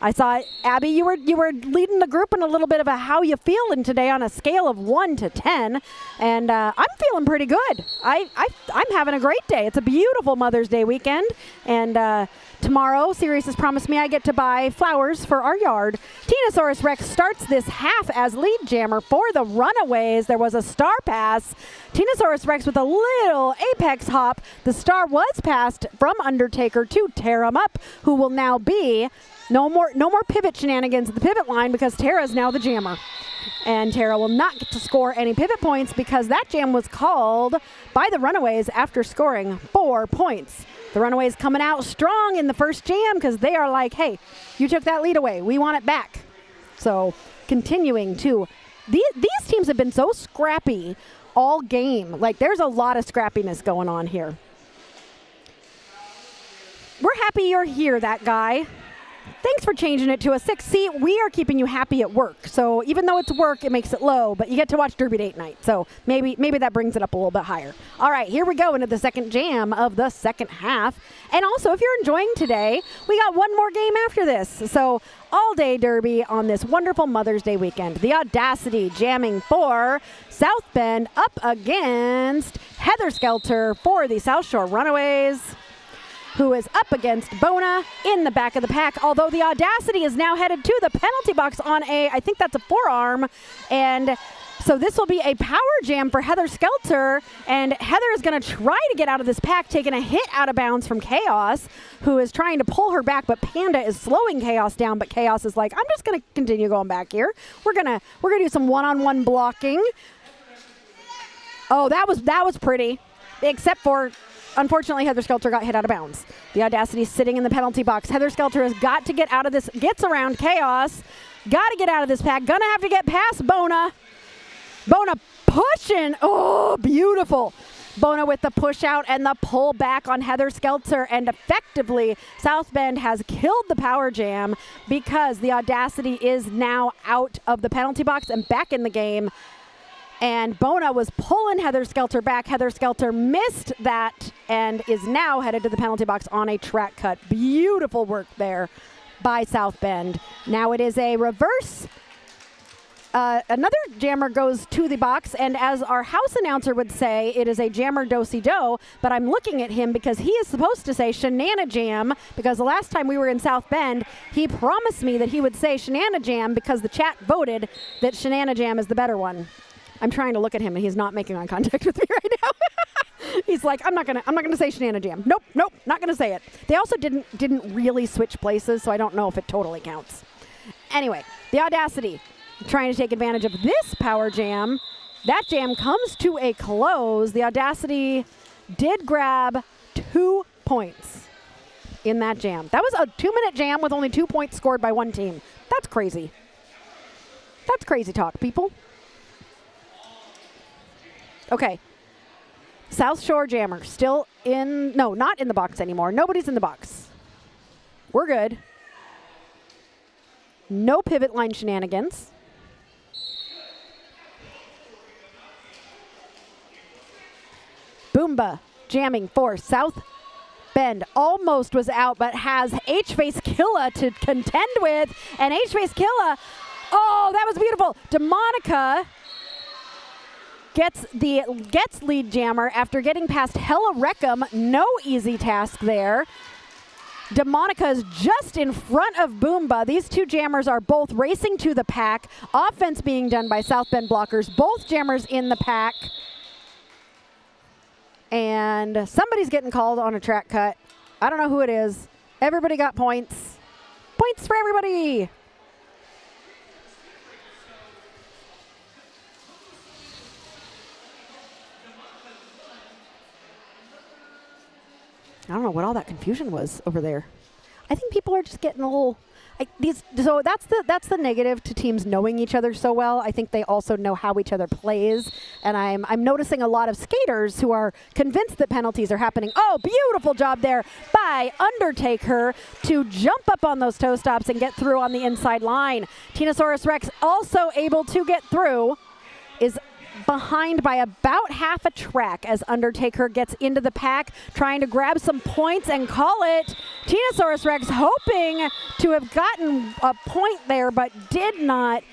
I saw, Abby, you were leading the group in a little bit of a how you feeling today on a scale of 1 to 10, and I'm feeling pretty good. I'm having a great day. It's a beautiful Mother's Day weekend, and tomorrow, Sirius has promised me I get to buy flowers for our yard. Tinosaurus Rex starts this half as lead jammer for the Runaways. There was a star pass. Tinosaurus Rex with a little apex hop. The star was passed from Undertaker to tear him up, who will now be no more pivot shenanigans at the pivot line because Tara is now the jammer. And Tara will not get to score any pivot points because that jam was called by the Runaways after scoring 4 points. The Runaways coming out strong in the first jam because they are like, hey, you took that lead away. We want it back. So continuing to, these teams have been so scrappy all game. Like there's a lot of scrappiness going on here. We're happy you're here, that guy. Thanks for changing it to a 6. See, we are keeping you happy at work. So even though it's work, it makes it low, but you get to watch Derby Date Night. So maybe that brings it up a little bit higher. All right, here we go into the second jam of the second half. And also, if you're enjoying today, we got one more game after this. So all-day Derby on this wonderful Mother's Day weekend. The Audacity jamming for South Bend up against Heather Skelter for the South Shore Runaways, who is up against Bona in the back of the pack, although the Audacity is now headed to the penalty box on I think that's a forearm, and so this will be a power jam for Heather Skelter, and Heather is going to try to get out of this pack, taking a hit out of bounds from Chaos, who is trying to pull her back, but Panda is slowing Chaos down, but Chaos is like, I'm just going to continue going back here. We're gonna do some one-on-one blocking. Oh, that was pretty, except for, unfortunately, Heather Skelter got hit out of bounds. The Audacity is sitting in the penalty box. Heather Skelter has got to get out of this, gets around Chaos, got to get out of this pack, gonna have to get past Bona. Bona pushing, oh, beautiful. Bona with the push out and the pull back on Heather Skelter, and effectively South Bend has killed the power jam because the Audacity is now out of the penalty box and back in the game. And Bona was pulling Heather Skelter back. Heather Skelter missed that and is now headed to the penalty box on a track cut. Beautiful work there by South Bend. Now it is a reverse. Another jammer goes to the box, and as our house announcer would say, it is a jammer do-si-do, but I'm looking at him because he is supposed to say Shenanajam, because the last time we were in South Bend, he promised me that he would say Shenanajam because the chat voted that Shenanajam is the better one. I'm trying to look at him, and he's not making eye contact with me right now. He's like, I'm not gonna say Shenanajam. Nope, not gonna say it. They also didn't really switch places, so I don't know if it totally counts. Anyway, the Audacity trying to take advantage of this power jam. That jam comes to a close. The Audacity did grab 2 points in that jam. That was a 2-minute jam with only 2 points scored by one team. That's crazy. That's crazy talk, people. Okay. South Shore Jammer still in, no, not in the box anymore. Nobody's in the box. We're good. No pivot line shenanigans. Boomba jamming for South Bend. Almost was out, but has H-Face Killa to contend with. And H-Face Killa, oh, that was beautiful. Demonica gets lead jammer after getting past Hella Wreckham. No easy task there. Demonica is just in front of Boomba. These two jammers are both racing to the pack. Offense being done by South Bend blockers. Both jammers in the pack. And somebody's getting called on a track cut. I don't know who it is. Everybody got points. Points for everybody. I don't know what all that confusion was over there. I think people are just getting a little. So that's the negative to teams knowing each other so well. I think they also know how each other plays, and I'm noticing a lot of skaters who are convinced that penalties are happening. Oh, beautiful job there by Undertaker to jump up on those toe stops and get through on the inside line. Tinosaurus Rex also able to get through, is behind by about half a track as Undertaker gets into the pack, trying to grab some points and call it. Tinosaurus Rex hoping to have gotten a point there, but did not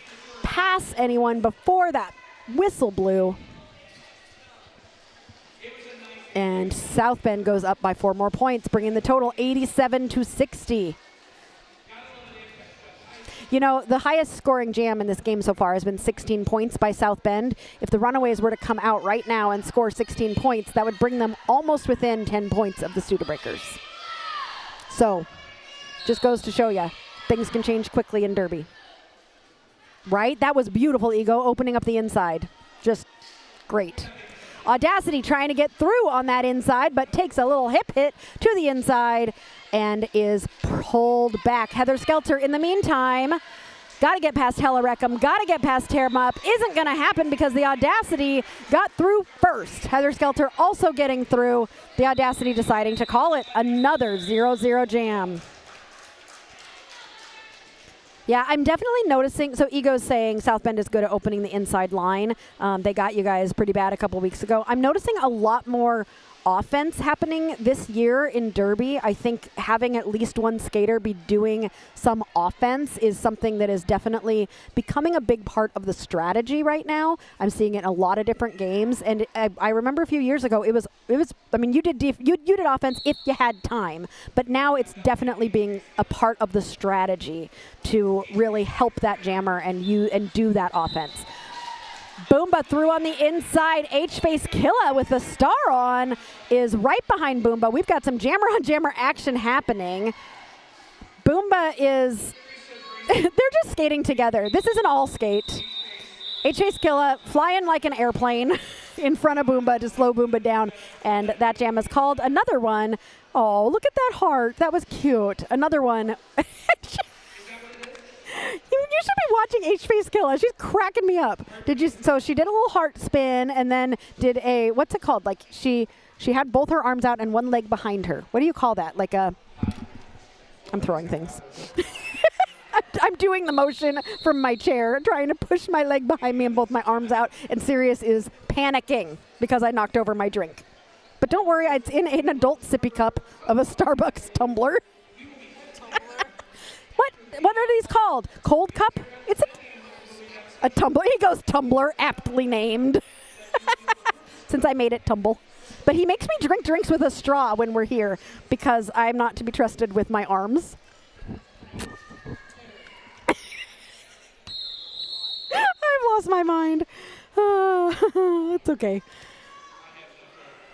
pass anyone before that whistle blew. And South Bend goes up by 4 more points, bringing the total 87-60. You know, the highest scoring jam in this game so far has been 16 points by South Bend. If the Runaways were to come out right now and score 16 points, that would bring them almost within 10 points of the Studebreakers. So, just goes to show you, things can change quickly in Derby. Right? That was beautiful, Ego, opening up the inside. Just great. Audacity trying to get through on that inside, but takes a little hip hit to the inside and is pulled back. Heather Skelter, in the meantime, got to get past Hella Reckham, got to get past Tear 'em Up. Isn't going to happen because the Audacity got through first. Heather Skelter also getting through. The Audacity deciding to call it another 0-0 jam. Yeah, I'm definitely noticing. So Ego's saying South Bend is good at opening the inside line. They got you guys pretty bad a couple weeks ago. I'm noticing a lot more offense happening this year in Derby. I think having at least one skater be doing some offense is something that is definitely becoming a big part of the strategy right now. I'm seeing it in a lot of different games, and I remember a few years ago it was. I mean, you did offense if you had time, but now it's definitely being a part of the strategy to really help that jammer and do that offense. Boomba through on the inside. H-Face Killa with the star on is right behind Boomba. We've got some jammer on jammer action happening. Boomba is, they're just skating together. This is an all skate. H-Face Killa flying like an airplane in front of Boomba to slow Boomba down. And that jam is called. Another one. Oh, look at that heart. That was cute. Another one. You should be watching H-Face Killa. She's cracking me up. So she did a little heart spin and then did a, what's it called? Like she had both her arms out and one leg behind her. What do you call that? Like a, I'm throwing things. I'm doing the motion from my chair, trying to push my leg behind me and both my arms out. And Sirius is panicking because I knocked over my drink. But don't worry, it's in an adult sippy cup of a Starbucks tumbler. What are these called? Cold cup? It's a tumbler. He goes tumbler, aptly named. Since I made it tumble. But he makes me drink drinks with a straw when we're here because I'm not to be trusted with my arms. I've lost my mind. It's okay.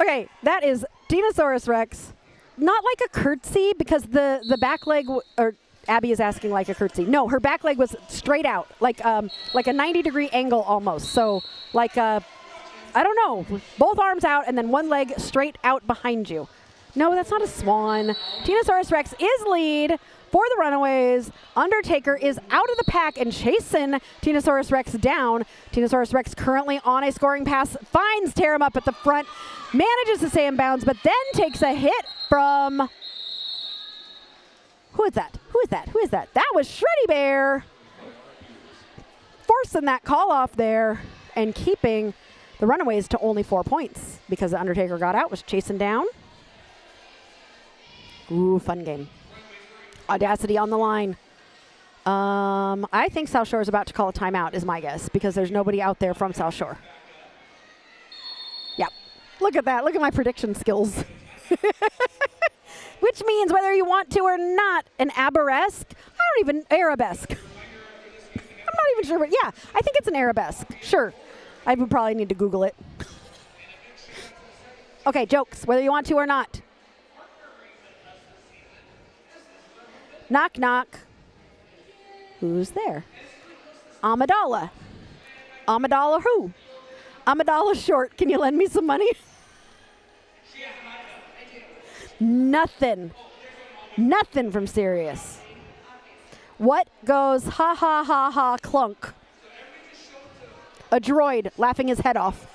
Okay, that is Dinosaurus Rex. Not like a curtsy because the back leg, or Abby is asking like a curtsy. No, her back leg was straight out, like a 90-degree angle almost. So like I don't know, both arms out and then one leg straight out behind you. No, that's not a swan. Tinosaurus Rex is lead for the Runaways. Undertaker is out of the pack and chasing Tinosaurus Rex down. Tinosaurus Rex currently on a scoring pass, finds Tear 'em Up at the front, manages to stay in bounds, but then takes a hit from... Who is that? Who is that? Who is that? That was Shreddy Bear. Forcing that call off there and keeping the Runaways to only 4 points because the Undertaker got out, was chasing down. Ooh, fun game. Audacity on the line. I think South Shore is about to call a timeout is my guess because there's nobody out there from South Shore. Yep. Look at that. Look at my prediction skills. Which means whether you want to or not, an arabesque. Arabesque. I'm not even sure, but yeah, I think it's an arabesque. Sure. I would probably need to Google it. Okay, jokes, whether you want to or not. Knock, knock. Who's there? Amidala. Amidala who? Amidala Short. Can you lend me some money? Nothing. Nothing from Sirius. What goes ha ha ha ha clunk? A droid laughing his head off.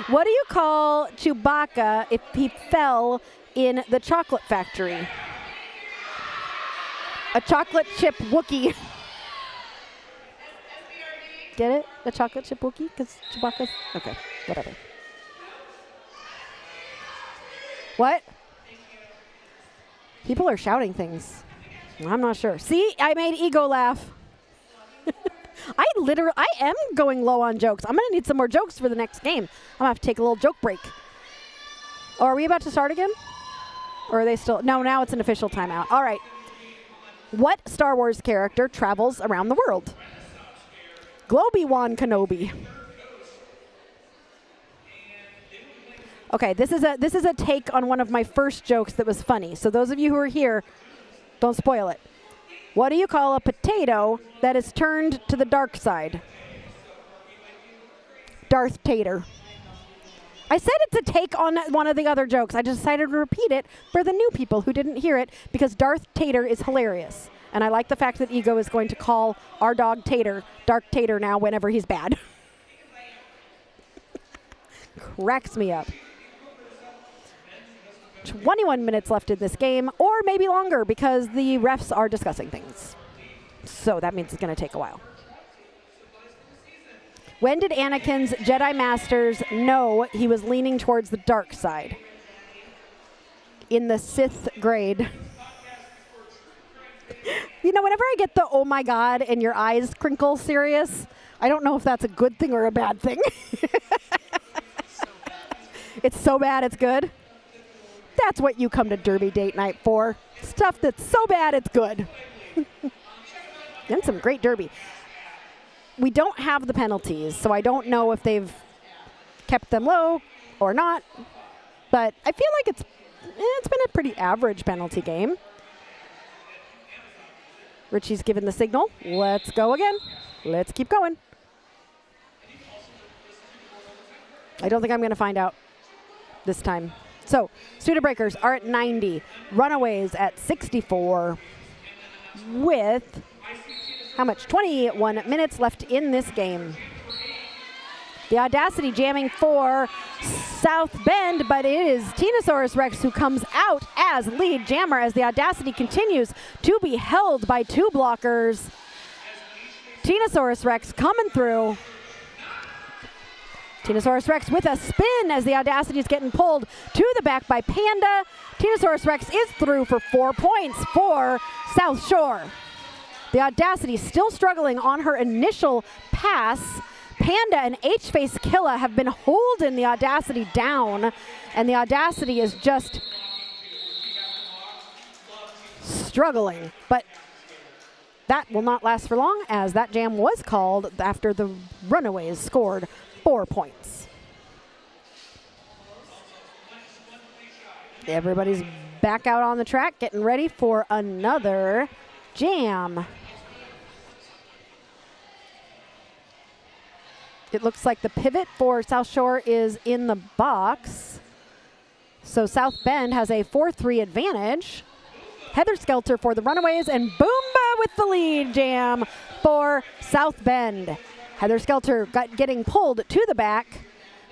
What do you call Chewbacca if he fell in the chocolate factory? A chocolate chip Wookiee. Get it? A chocolate chip Wookiee? Because Chewbacca's... Okay, whatever. What? People are shouting things. I'm not sure. See, I made Ego laugh. I am going low on jokes. I'm going to need some more jokes for the next game. I'm going to have to take a little joke break. Oh, are we about to start again? Or are they still? No, now it's an official timeout. All right. What Star Wars character travels around the world? Globy-Wan Kenobi. Okay, this is a take on one of my first jokes that was funny. So those of you who are here, don't spoil it. What do you call a potato that is turned to the dark side? Darth Tater. I said it's a take on one of the other jokes. I just decided to repeat it for the new people who didn't hear it because Darth Tater is hilarious. And I like the fact that Ego is going to call our dog Tater Dark Tater now whenever he's bad. Cracks me up. 21 minutes left in this game, or maybe longer because the refs are discussing things. So that means it's going to take a while. When did Anakin's Jedi Masters know he was leaning towards the dark side? In the Sixth grade. You know, whenever I get the oh my god and your eyes crinkle serious, I don't know if that's a good thing or a bad thing. It's so bad it's good. That's what you come to Derby date night for. Stuff that's so bad it's good. And some great Derby. We don't have the penalties, so I don't know if they've kept them low or not. But I feel like it's been a pretty average penalty game. Richie's given the signal. Let's go again. Let's keep going. I don't think I'm going to find out this time. So, Studebreakers are at 90. Runaways at 64 with, how much? 21 minutes left in this game. The Audacity jamming for South Bend, but it is Tinosaurus Rex who comes out as lead jammer as the Audacity continues to be held by two blockers. Tinosaurus Rex coming through. Tinosaurus Rex with a spin as the Audacity is getting pulled to the back by Panda. Tinosaurus Rex is through for 4 points for South Shore. The Audacity still struggling on her initial pass. Panda and H-Face Killa have been holding the Audacity down, and the Audacity is just struggling. But that will not last for long, as that jam was called after the Runaways scored 4 points. Everybody's back out on the track, getting ready for another jam. It looks like the pivot for South Shore is in the box. So South Bend has a 4-3 advantage. Heather Skelter for the Runaways, and Boomba with the lead jam for South Bend. Heather Skelter getting pulled to the back.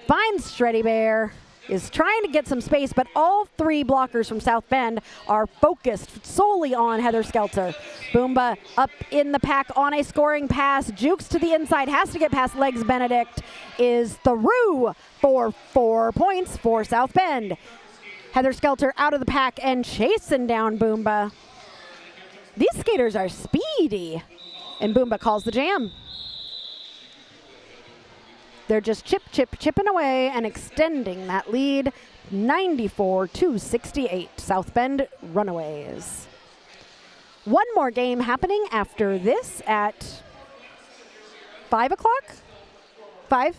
Finds Shreddy Bear, is trying to get some space, but all three blockers from South Bend are focused solely on Heather Skelter. Boomba up in the pack on a scoring pass. Jukes to the inside, has to get past Legs Benedict, is through for 4 points for South Bend. Heather Skelter out of the pack and chasing down Boomba. These skaters are speedy, and Boomba calls the jam. They're just chipping away and extending that lead, 94-68, South Bend Runaways. One more game happening after this at 5 o'clock? 5?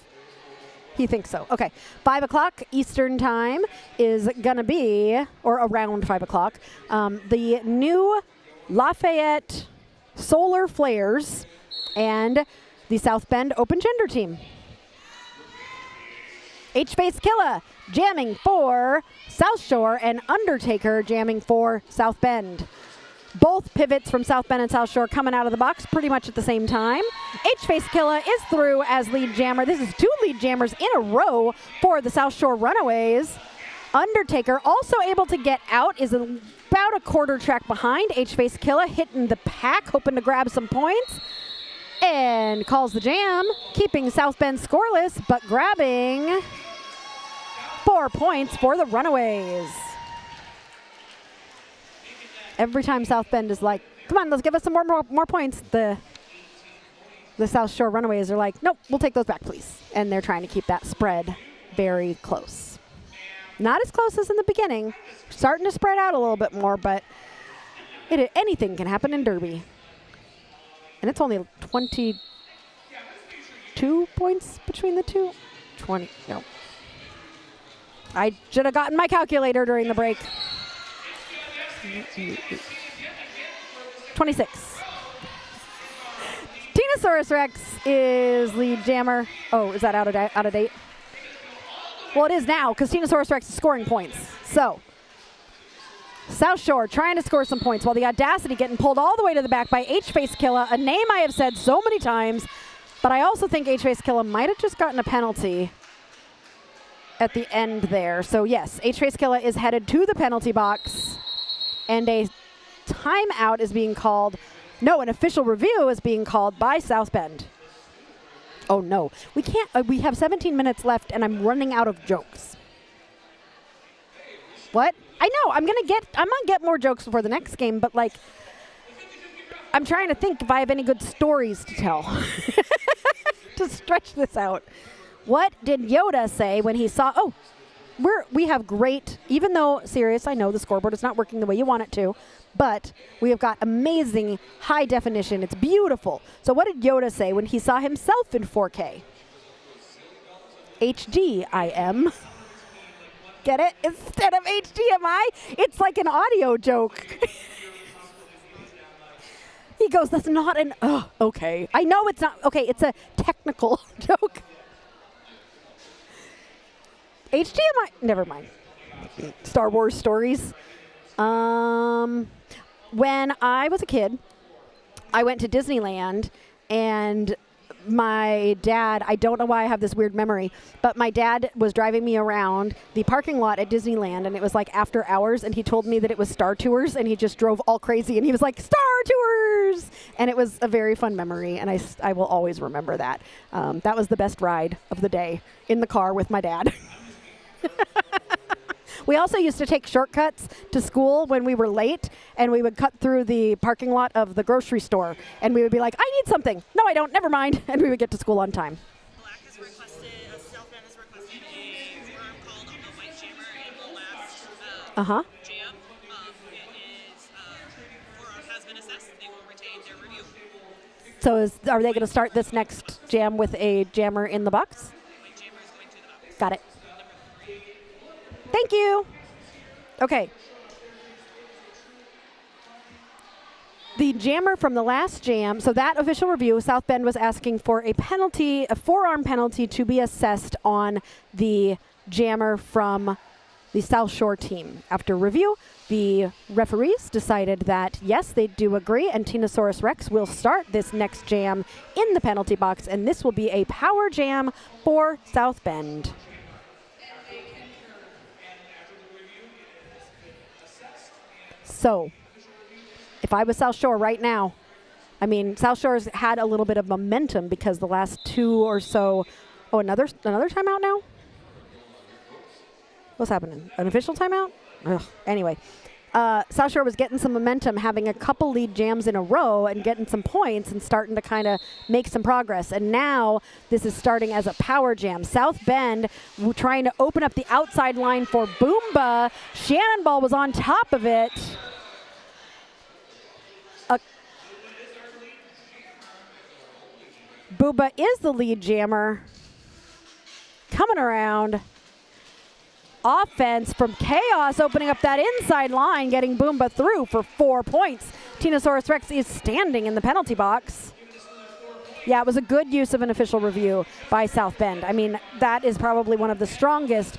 He thinks so. Okay. 5 o'clock Eastern time is going to be, or around 5 o'clock, the new Lafayette Solar Flares and the South Bend Open Gender team. H-Face Killa jamming for South Shore, and Undertaker jamming for South Bend. Both pivots from South Bend and South Shore coming out of the box pretty much at the same time. H-Face Killa is through as lead jammer. This is 2 lead jammers in a row for the South Shore Runaways. Undertaker also able to get out, is about a quarter track behind. H-Face Killa hitting the pack, hoping to grab some points. And calls the jam, keeping South Bend scoreless, but grabbing 4 points for the Runaways. Every time South Bend is like, come on, let's give us some more points, the South Shore Runaways are like, nope, we'll take those back, please. And they're trying to keep that spread very close. Not as close as in the beginning. Starting to spread out a little bit more, but anything can happen in Derby. And it's only 22 points between the two. 20, no. I should have gotten my calculator during the break. 26. Tinosaurus Rex is lead jammer. Oh, is that out of date? Well, it is now because Tinosaurus Rex is scoring points. So, South Shore trying to score some points while the Audacity getting pulled all the way to the back by H-Face Killa, a name I have said so many times, but I also think H-Face Killa might have just gotten a penalty at the end there. So yes, H-Face Killa is headed to the penalty box, and a timeout is being called. No, an official review is being called by South Bend. Oh no, we can't, we have 17 minutes left and I'm running out of jokes. What? I know, I'm gonna get more jokes before the next game, but like, I'm trying to think if I have any good stories to tell to stretch this out. What did Yoda say when he saw, oh, we have great, even though, serious, I know the scoreboard is not working the way you want it to, but we have got amazing high definition. It's beautiful. So what did Yoda say when he saw himself in 4K? HDIM. Get it? Instead of HDMI, it's like an audio joke. He goes, that's not an, oh, okay. I know it's not, okay, it's a technical joke. HDMI, never mind. Star Wars stories. When I was a kid, I went to Disneyland, and my dad, I don't know why I have this weird memory, but my dad was driving me around the parking lot at Disneyland, and it was like after hours, and he told me that it was Star Tours, and he just drove all crazy, and he was like, Star Tours! And it was a very fun memory, and I will always remember that. That was the best ride of the day, in the car with my dad. We also used to take shortcuts to school when we were late, and we would cut through the parking lot of the grocery store, and we would be like, I need something. No, I don't. Never mind. And we would get to school on time. Black has requested, South Bend has requested a forearm called on the white jammer in the last jam. It is, forearm has been assessed. They will retain their review. So are they going to start this next jam with a jammer in the box? White jammer is going to the box. Got it. Thank you. Okay. The jammer from the last jam, so that official review, South Bend was asking for a penalty, a forearm penalty to be assessed on the jammer from the South Shore team. After review, the referees decided that, yes, they do agree, and Tinosaurus Rex will start this next jam in the penalty box, and this will be a power jam for South Bend. So, if I was South Shore right now, I mean, South Shore's had a little bit of momentum because the last two or so, oh, another timeout now? What's happening? An official timeout? Ugh. Anyway, South Shore was getting some momentum, having a couple lead jams in a row and getting some points and starting to kind of make some progress. And now this is starting as a power jam. South Bend trying to open up the outside line for Boomba. Shannonball was on top of it. Boomba is the lead jammer. Coming around. Offense from Chaos, opening up that inside line, getting Boomba through for 4 points. Tinosaurus Rex is standing in the penalty box. Yeah, it was a good use of an official review by South Bend. I mean, that is probably one of the strongest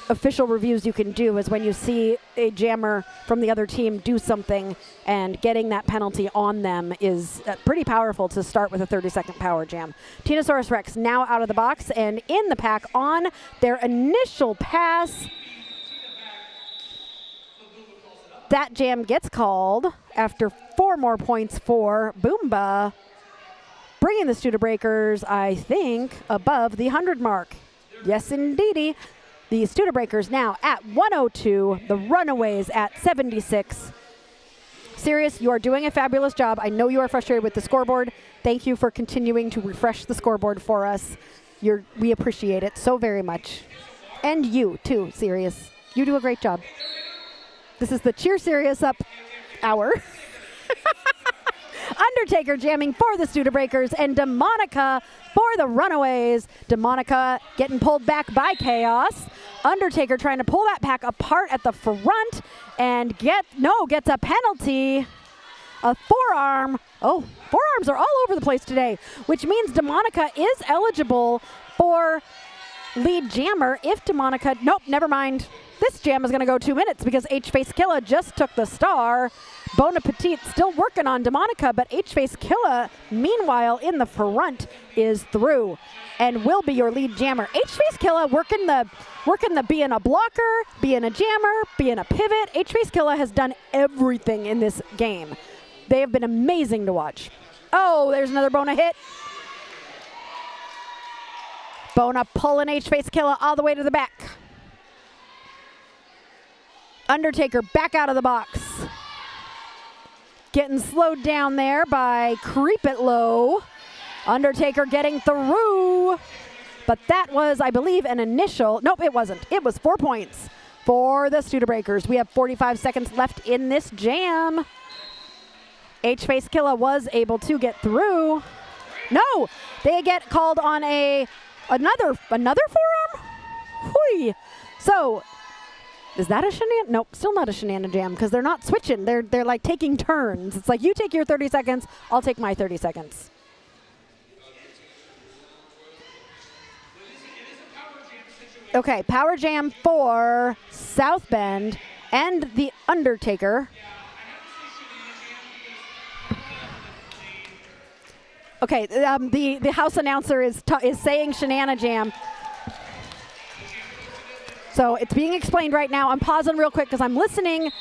official reviews you can do, is when you see a jammer from the other team do something, and getting that penalty on them is pretty powerful to start with a 30-second power jam. Tinosaurus Rex now out of the box and in the pack on their initial pass. That jam gets called after 4 more points for Boomba, bringing the Studebreakers, I think, above the 100 mark. Yes, indeedy. The Studebreakers now at 102, the Runaways at 76. Sirius, you are doing a fabulous job. I know you are frustrated with the scoreboard. Thank you for continuing to refresh the scoreboard for us. We appreciate it so very much. And you, too, Sirius. You do a great job. This is the Cheer Sirius Up hour. Undertaker jamming for the Studebreakers, and Demonica for the Runaways. Demonica getting pulled back by Chaos. Undertaker trying to pull that pack apart at the front and gets a penalty. A forearm. Oh, forearms are all over the place today, which means Demonica is eligible for lead jammer if Demonica, nope, never mind. This jam is going to go 2 minutes because H-Face Killa just took the star. Bon Appetit still working on Demonica, but H-Face Killa, meanwhile, in the front is through and will be your lead jammer. H-Face Killa working the being a blocker, being a jammer, being a pivot. H-Face Killa has done everything in this game. They have been amazing to watch. Oh, there's another Bona hit. Bona pulling H-Face Killa all the way to the back. Undertaker back out of the box. Getting slowed down there by Creep It Low. Undertaker getting through. But that was, I believe, an initial. Nope, it wasn't. It was 4 points for the Studebreakers. We have 45 seconds left in this jam. H-Face Killa was able to get through. No, they get called on another forearm? Hui. So, is that a shenan? Nope, still not a shenana jam because they're not switching. They're like taking turns. It's like you take your 30 seconds, I'll take my 30 seconds. Okay, power jam for South Bend and the Undertaker. Okay, the house announcer is saying shenana jam. So it's being explained right now. I'm pausing real quick because I'm listening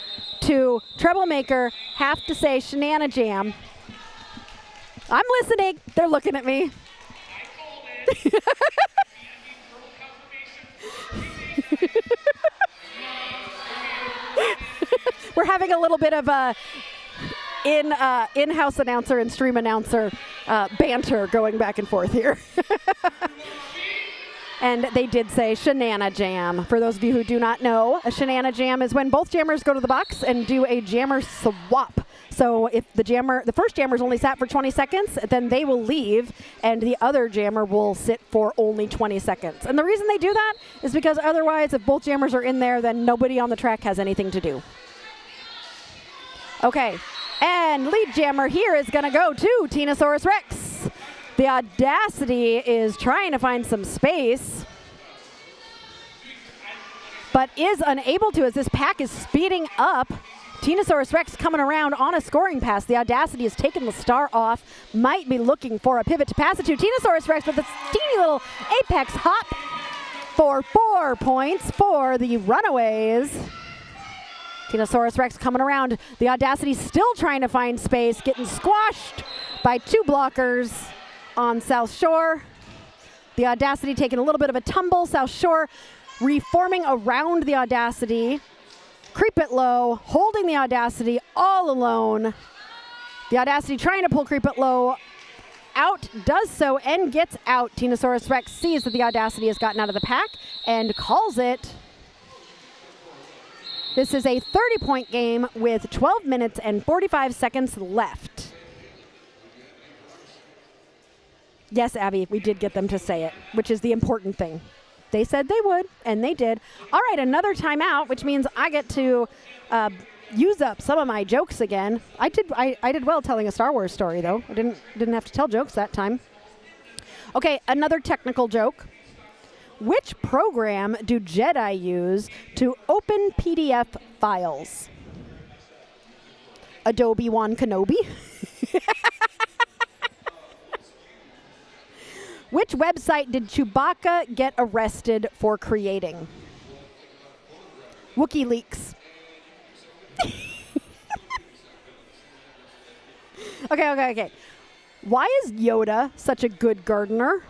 to Troublemaker have to say shenana jam. I'm listening. They're looking at me. We're having a little bit of a in-house announcer and stream announcer banter going back and forth here. And they did say shenana jam. For those of you who do not know, a shenana jam is when both jammers go to the box and do a jammer swap. So if the first jammer's only sat for 20 seconds, then they will leave and the other jammer will sit for only 20 seconds. And the reason they do that is because otherwise, if both jammers are in there, then nobody on the track has anything to do. Okay, and lead jammer here is gonna go to Tinosaurus Rex. The Audacity is trying to find some space, but is unable to as this pack is speeding up. Tinosaurus Rex coming around on a scoring pass. The Audacity has taken the star off, might be looking for a pivot to pass it to. Tinosaurus Rex with a teeny little apex hop for 4 points for the Runaways. Tinosaurus Rex coming around. The Audacity still trying to find space, getting squashed by 2 blockers on South Shore. The Audacity taking a little bit of a tumble. South Shore reforming around the Audacity. Creep It Low, holding the Audacity all alone. The Audacity trying to pull Creep It Low out, does so and gets out. Tinosaurus Rex sees that the Audacity has gotten out of the pack and calls it. This is a 30-point game with 12 minutes and 45 seconds left. Yes, Abby, we did get them to say it, which is the important thing. They said they would, and they did. All right, another timeout, which means I get to use up some of my jokes again. I did well telling a Star Wars story, though. I didn't have to tell jokes that time. Okay, another technical joke. Which program do Jedi use to open PDF files? Adobe Wan Kenobi. Which website did Chewbacca get arrested for creating? WikiLeaks. Okay. Why is Yoda such a good gardener?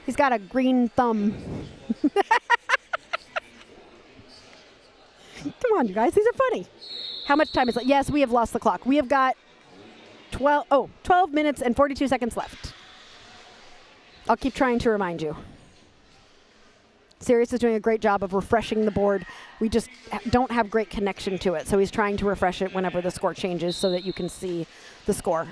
He's got a green thumb. Come on, you guys. These are funny. How much time is left? Yes, we have lost the clock. We have got 12 minutes and 42 seconds left. I'll keep trying to remind you. Sirius is doing a great job of refreshing the board. We just don't have great connection to it, so he's trying to refresh it whenever the score changes so that you can see the score.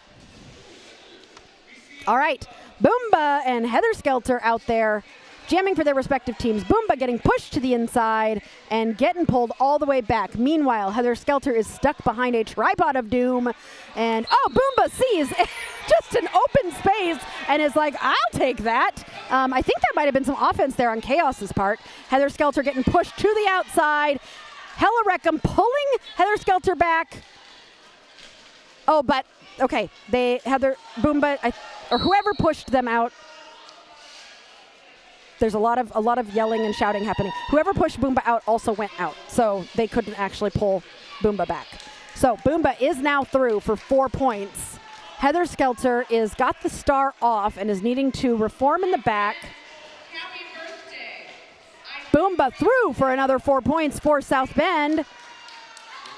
All right, Boomba and Heather Skelter out there jamming for their respective teams. Boomba getting pushed to the inside and getting pulled all the way back. Meanwhile, Heather Skelter is stuck behind a tripod of doom. And, Boomba sees just an open space and is like, I'll take that. I think that might have been some offense there on Chaos's part. Heather Skelter getting pushed to the outside. Hella Wreckham pulling Heather Skelter back. Oh, but, okay, Boomba, or whoever pushed them out. There's a lot of yelling and shouting happening. Whoever pushed Boomba out also went out, so they couldn't actually pull Boomba back. So Boomba is now through for 4 points. Heather Skelter got the star off and is needing to reform in the back. Happy birthday. Boomba through for another 4 points for South Bend.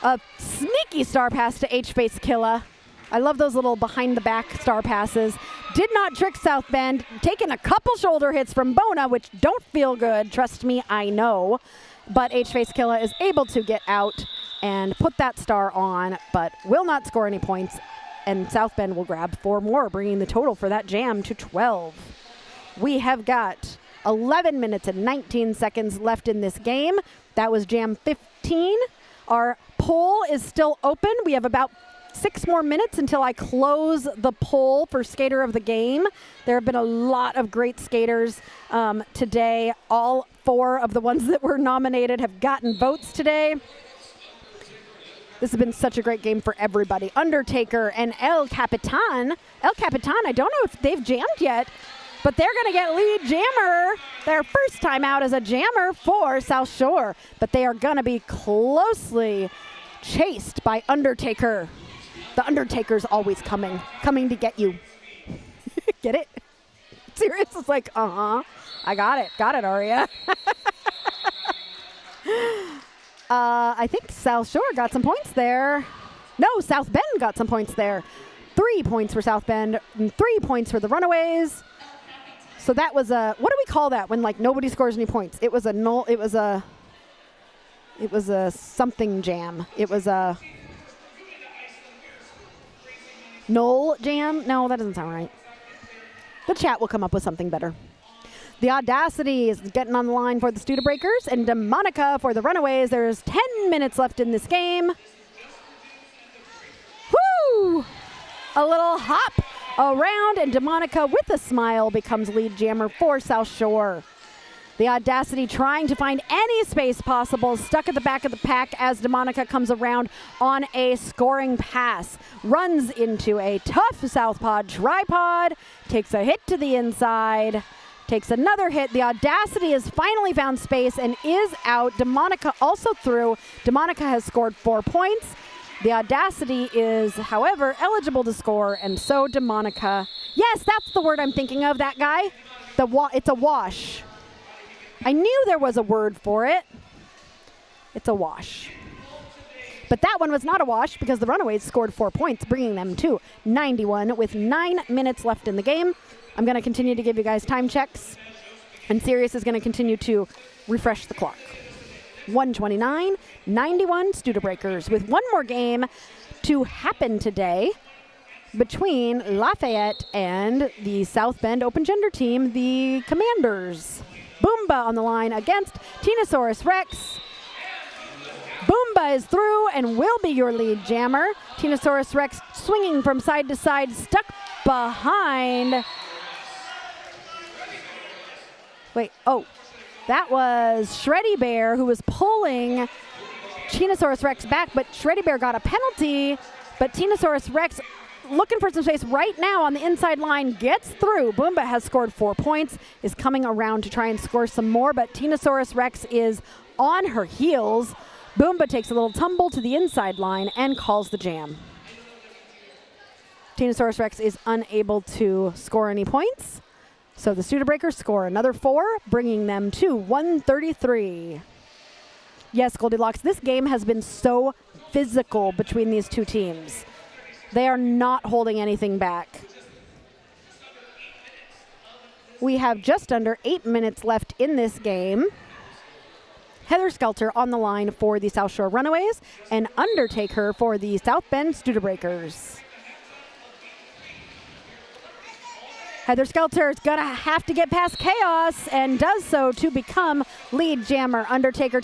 A sneaky star pass to H-Face Killa. I love those little behind-the-back star passes. Did not trick South Bend. Taking a couple shoulder hits from Bona, which don't feel good. Trust me, I know. But H-Face Killa is able to get out and put that star on, but will not score any points. And South Bend will grab 4 more, bringing the total for that jam to 12. We have got 11 minutes and 19 seconds left in this game. That was jam 15. Our poll is still open. We have about 6 more minutes until I close the poll for Skater of the Game. There have been a lot of great skaters today. All 4 of the ones that were nominated have gotten votes today. This has been such a great game for everybody. Undertaker and El Capitan. El Capitan, I don't know if they've jammed yet, but they're going to get lead jammer. Their first time out as a jammer for South Shore. But they are going to be closely chased by Undertaker. The Undertaker's always coming to get you. Get it? Sirius is like, I got it, Aria. I think South Shore got some points there. No, South Bend got some points there. 3 points for South Bend, and 3 points for the Runaways. So that was what do we call that when like nobody scores any points? It was a null. It was a something jam. It was a null jam. No, that doesn't sound right. The chat will come up with something better. The Audacity is getting on the line for the Studebreakers, and DeMonica for the Runaways. There's 10 minutes left in this game. Woo! A little hop around, and DeMonica with a smile becomes lead jammer for South Shore. The Audacity trying to find any space possible, stuck at the back of the pack as DeMonica comes around on a scoring pass. Runs into a tough southpaw tripod, takes a hit to the inside, takes another hit. The Audacity has finally found space and is out. DeMonica also through. DeMonica has scored 4 points. The Audacity is, however, eligible to score, and so DeMonica. Yes, that's the word I'm thinking of, that guy. It's a wash. I knew there was a word for it. It's a wash. But that one was not a wash because the Runaways scored 4 points, bringing them to 91 with 9 minutes left in the game. I'm going to continue to give you guys time checks, and Sirius is going to continue to refresh the clock. 129, 91 Studebreakers with one more game to happen today between Lafayette and the South Bend Open Gender team, the Commanders. Boomba on the line against Tinosaurus Rex. Boomba is through and will be your lead jammer. Tinosaurus Rex swinging from side to side, stuck behind. Wait, oh, that was Shreddy Bear who was pulling Tinosaurus Rex back, but Shreddy Bear got a penalty, but Tinosaurus Rex looking for some space right now on the inside line, gets through. Boomba has scored 4 points, is coming around to try and score some more, but Tinosaurus Rex is on her heels. Boomba takes a little tumble to the inside line and calls the jam. Tinosaurus Rex is unable to score any points, so the Studebreakers score another 4, bringing them to 133. Yes, Goldilocks, this game has been so physical between these two teams. They are not holding anything back. We have just under 8 minutes left in this game. Heather Skelter on the line for the South Shore Runaways and Undertaker for the South Bend Studebreakers. Heather Skelter is going to have to get past Chaos and does so to become lead jammer. Undertaker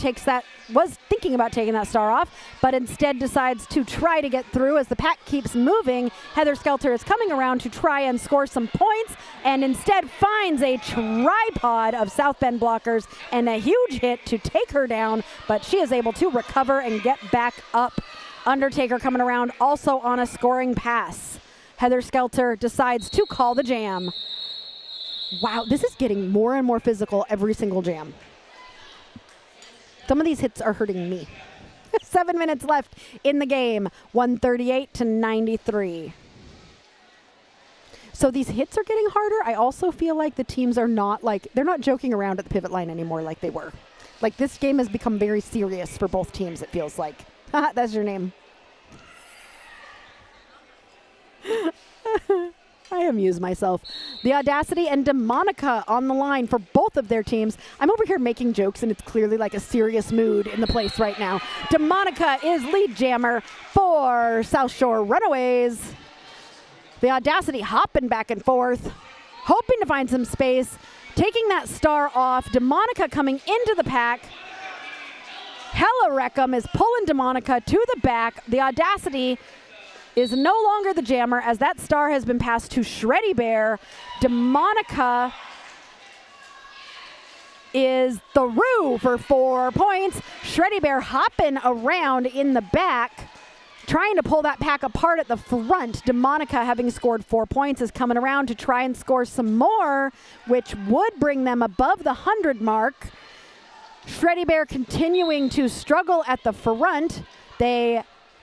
was thinking about taking that star off, but instead decides to try to get through as the pack keeps moving. Heather Skelter is coming around to try and score some points and instead finds a tripod of South Bend blockers and a huge hit to take her down, but she is able to recover and get back up. Undertaker coming around also on a scoring pass. Heather Skelter decides to call the jam. Wow, this is getting more and more physical every single jam. Some of these hits are hurting me. 7 minutes left in the game, 138-93. So these hits are getting harder. I also feel like the teams are they're not joking around at the pivot line anymore like they were. Like this game has become very serious for both teams, it feels like. That's your name. I amuse myself. The Audacity and Demonica on the line for both of their teams. I'm over here making jokes, and it's clearly like a serious mood in the place right now. Demonica is lead jammer for South Shore Runaways. The Audacity hopping back and forth, hoping to find some space, taking that star off. Demonica coming into the pack. Hella Wreckham is pulling Demonica to the back. The Audacity is no longer the jammer as that star has been passed to Shreddy Bear. Demonica is through for 4 points. Shreddy Bear hopping around in the back, trying to pull that pack apart at the front. Demonica, having scored 4 points, is coming around to try and score some more, which would bring them above the 100 mark. Shreddy Bear continuing to struggle at the front.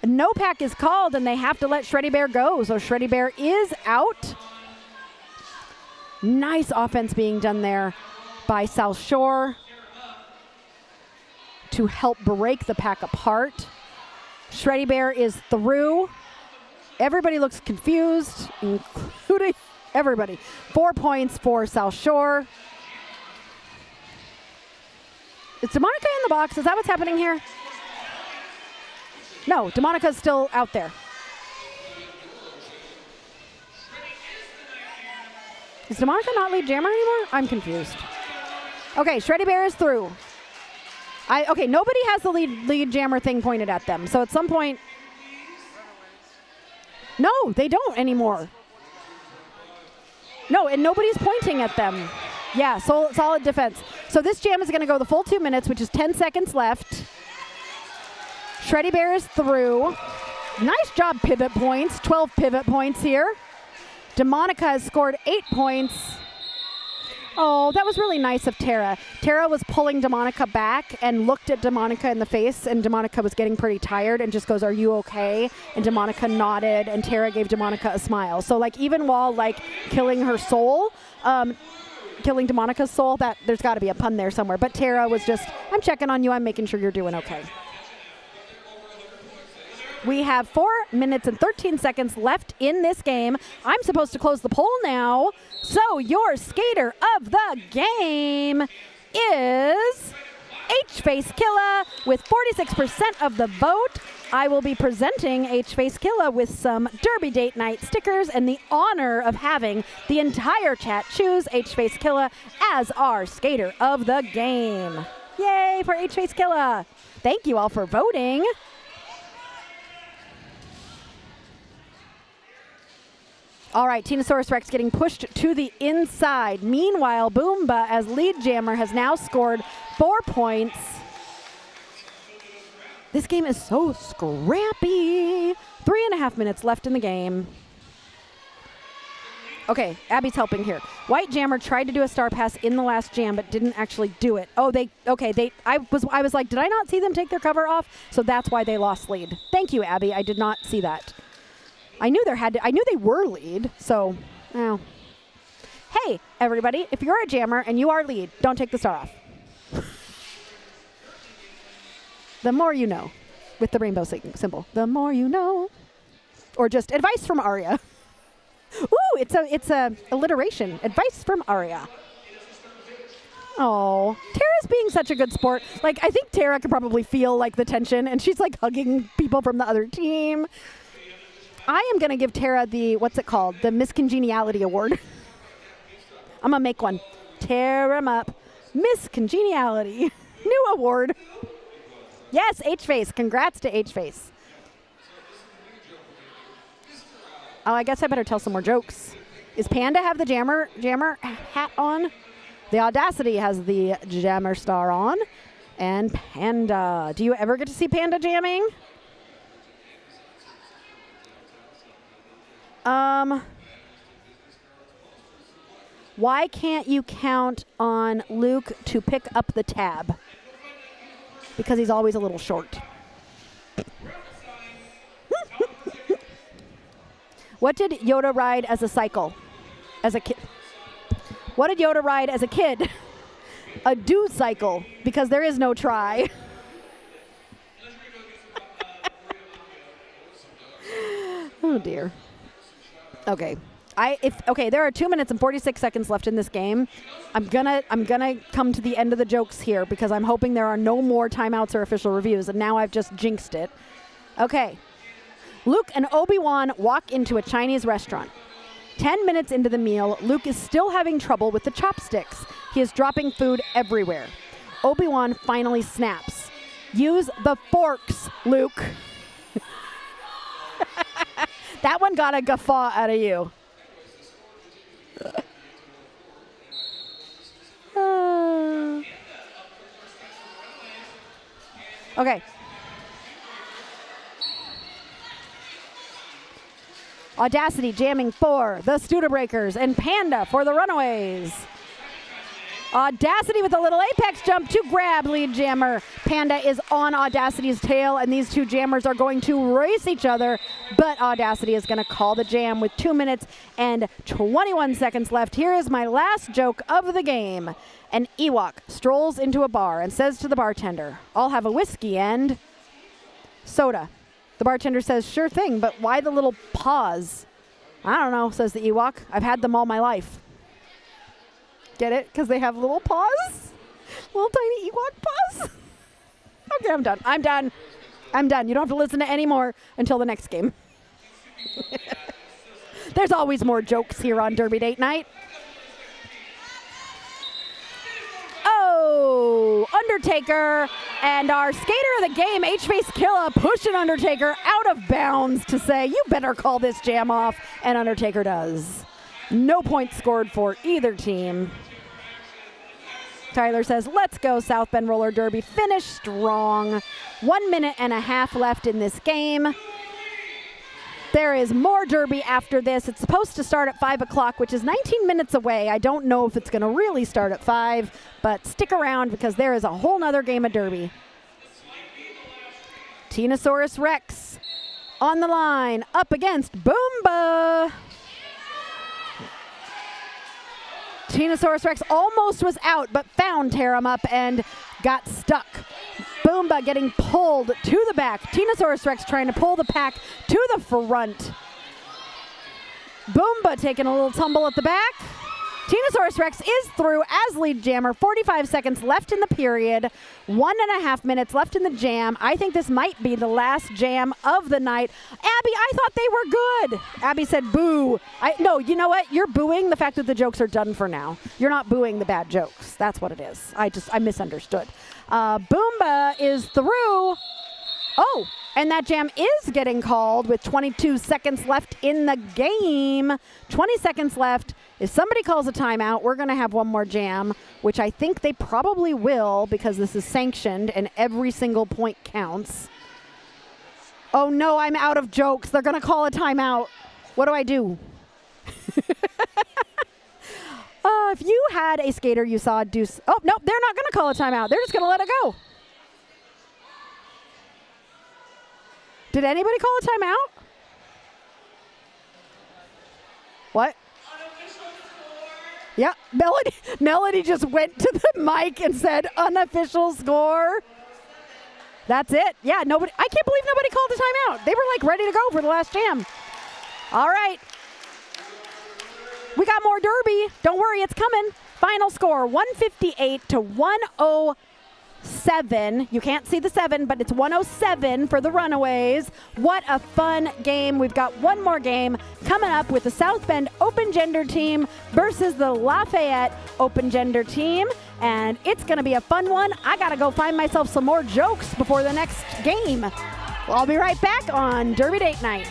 No pack is called, and they have to let Shreddy Bear go. So Shreddy Bear is out. Nice offense being done there by South Shore to help break the pack apart. Shreddy Bear is through. Everybody looks confused, including everybody. 4 points for South Shore. Is Demonica in the box? Is that what's happening here? No, Demonica's still out there. Is Demonica not lead jammer anymore? I'm confused. Okay, Shreddy Bear is through. Okay, nobody has the lead jammer thing pointed at them. So at some point... No, they don't anymore. No, and nobody's pointing at them. Yeah, solid defense. So this jam is going to go the full 2 minutes, which is 10 seconds left. Shreddy Bear is through. Nice job, pivot points. 12 pivot points here. Demonica has scored 8 points. Oh, that was really nice of Tara. Tara was pulling Demonica back and looked at Demonica in the face, and Demonica was getting pretty tired and just goes, "Are you okay?" And Demonica nodded, and Tara gave Demonica a smile. So, even while, killing her soul, killing Demonica's soul, that there's got to be a pun there somewhere. But Tara was just, "I'm checking on you. I'm making sure you're doing okay." We have 4 minutes and 13 seconds left in this game. I'm supposed to close the poll now. So your skater of the game is H-Face Killa with 46% of the vote. I will be presenting H-Face Killa with some Derby Date Night stickers and the honor of having the entire chat choose H-Face Killa as our skater of the game. Yay for H-Face Killa. Thank you all for voting. All right, Tinosaurus Rex getting pushed to the inside. Meanwhile, Boomba, as lead jammer, has now scored 4 points. This game is so scrappy. 3.5 minutes left in the game. Okay, Abby's helping here. White jammer tried to do a star pass in the last jam, but didn't actually do it. Oh, I was like, did I not see them take their cover off? So that's why they lost lead. Thank you, Abby. I did not see that. I knew they were lead, so, oh. Hey, everybody, if you're a jammer and you are lead, don't take the star off. The more you know, with the rainbow symbol. The more you know. Or just advice from Aria. Ooh, it's a alliteration. Advice from Aria. Oh, Tara's being such a good sport. Like, I think Tara can probably feel, like, the tension, and she's, like, hugging people from the other team. I am going to give Tara the, what's it called? The Miscongeniality Award. I'm going to make one. Tear 'em up. Miscongeniality. New award. Yes, H-Face. Congrats to H-Face. Oh, I guess I better tell some more jokes. Is Panda have the jammer hat on? The Audacity has the jammer star on. And Panda. Do you ever get to see Panda jamming? Why can't you count on Luke to pick up the tab? Because he's always a little short. What did Yoda ride as a cycle? As a kid? What did Yoda ride as a kid? A do cycle, because there is no try. Oh dear. Okay. There are 2 minutes and 46 seconds left in this game. I'm gonna come to the end of the jokes here because I'm hoping there are no more timeouts or official reviews, and now I've just jinxed it. Okay. Luke and Obi-Wan walk into a Chinese restaurant. 10 minutes into the meal, Luke is still having trouble with the chopsticks. He is dropping food everywhere. Obi-Wan finally snaps. Use the forks, Luke. That one got a guffaw out of you. Okay. Audacity jamming for the Studebreakers and Panda for the Runaways. Audacity with a little apex jump to grab lead jammer. Panda is on Audacity's tail, and these two jammers are going to race each other, but Audacity is going to call the jam with 2 minutes and 21 seconds left. Here is my last joke of the game. An Ewok strolls into a bar and says to the bartender, "I'll have a whiskey and soda." The bartender says, "Sure thing, but why the little pause?" "I don't know," says the Ewok. "I've had them all my life." Get it? Because they have little paws? Little tiny Ewok paws? Okay, I'm done. I'm done. You don't have to listen to any more until the next game. There's always more jokes here on Derby Date Night. Oh, Undertaker and our skater of the game, H-Face Killa, pushing Undertaker out of bounds to say, "You better call this jam off," and Undertaker does. No points scored for either team. Tyler says, "Let's go, South Bend Roller Derby. Finish strong." 1 minute and a half left in this game. There is more Derby after this. It's supposed to start at 5 o'clock, which is 19 minutes away. I don't know if it's going to really start at 5, but stick around because there is a whole nother game of Derby. Tinosaurus Rex on the line, up against Boomba. Tinosaurus Rex almost was out, but found Tear 'em Up and got stuck. Boomba getting pulled to the back. Tinosaurus Rex trying to pull the pack to the front. Boomba taking a little tumble at the back. Tinosaurus Rex is through as lead jammer. 45 seconds left in the period. 1.5 minutes left in the jam. I think this might be the last jam of the night. Abby, I thought they were good. Abby said boo. No, you know what? You're booing the fact that the jokes are done for now. You're not booing the bad jokes. That's what it is. I misunderstood. Boomba is through. Oh, And that jam is getting called with 22 seconds left in the game. 20 seconds left. If somebody calls a timeout, we're going to have one more jam, which I think they probably will because this is sanctioned and every single point counts. Oh, no, I'm out of jokes. They're going to call a timeout. What do I do? If you had a skater you saw do... Oh, no, they're not going to call a timeout. They're just going to let it go. Did anybody call a timeout? What? Yeah, Melody just went to the mic and said unofficial score. That's it. Yeah, nobody. I can't believe nobody called a timeout. They were like ready to go for the last jam. All right. We got more derby. Don't worry, it's coming. Final score 158 to 107. You can't see the 7, but it's 107 for the Runaways. What a fun game. We've got one more game coming up with the South Bend Open Gender team versus the Lafayette Open Gender team. And it's going to be a fun one. I got to go find myself some more jokes before the next game. Well, I'll be right back on Derby Date Night.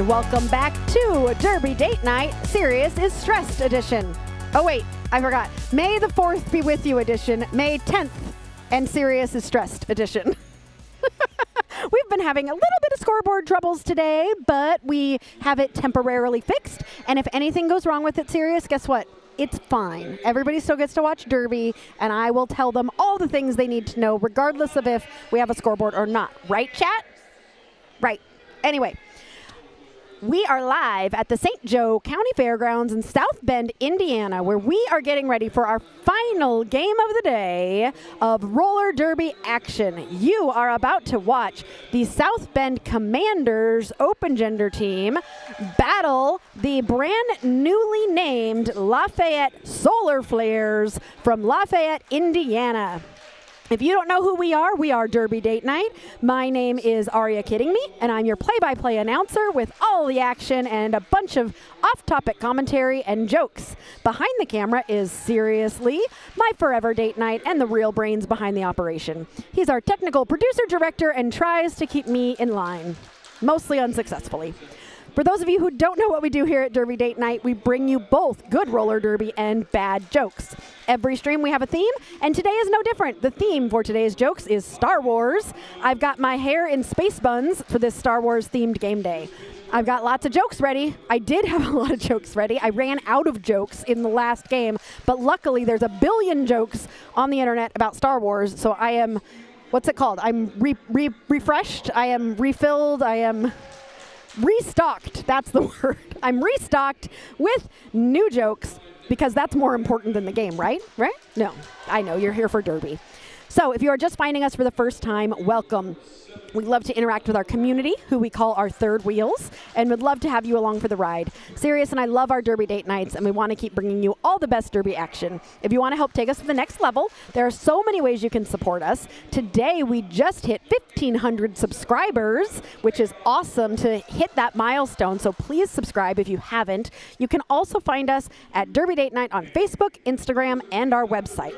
And welcome back to Derby Date Night. Sirius is Stressed Edition. Oh wait, I forgot. May the 4th be with you edition. May 10th and Sirius is Stressed Edition. We've been having a little bit of scoreboard troubles today, but we have it temporarily fixed. And if anything goes wrong with it, Sirius, guess what? It's fine. Everybody still gets to watch Derby, and I will tell them all the things they need to know, regardless of if we have a scoreboard or not. Right, chat? Right. Anyway, we are live at the St. Joe County Fairgrounds in South Bend, Indiana, where we are getting ready for our final game of the day of roller derby action. You are about to watch the South Bend Commanders open gender team battle the brand newly named Lafayette Solar Flares from Lafayette, Indiana. If you don't know who we are Derby Date Night. My name is Aria Kidding Me, and I'm your play-by-play announcer with all the action and a bunch of off-topic commentary and jokes. Behind the camera is Seriously, my forever date night, and the real brains behind the operation. He's our technical producer-director and tries to keep me in line, mostly unsuccessfully. For those of you who don't know what we do here at Derby Date Night, we bring you both good roller derby and bad jokes. Every stream we have a theme, and today is no different. The theme for today's jokes is Star Wars. I've got my hair in space buns for this Star Wars themed game day. I've got lots of jokes ready. I did have a lot of jokes ready. I ran out of jokes in the last game, but luckily there's a billion jokes on the internet about Star Wars, so I am, what's it called? I'm refreshed, I am refilled, I am restocked, that's the word. I'm restocked with new jokes because that's more important than the game, right? Right? No, I know, you're here for Derby. So if you are just finding us for the first time, welcome. We love to interact with our community, who we call our third wheels, and would love to have you along for the ride. Sirius and I love our Derby Date Nights, and we want to keep bringing you all the best Derby action. If you want to help take us to the next level, there are so many ways you can support us. Today, we just hit 1,500 subscribers, which is awesome to hit that milestone, so please subscribe if you haven't. You can also find us at Derby Date Night on Facebook, Instagram, and our website.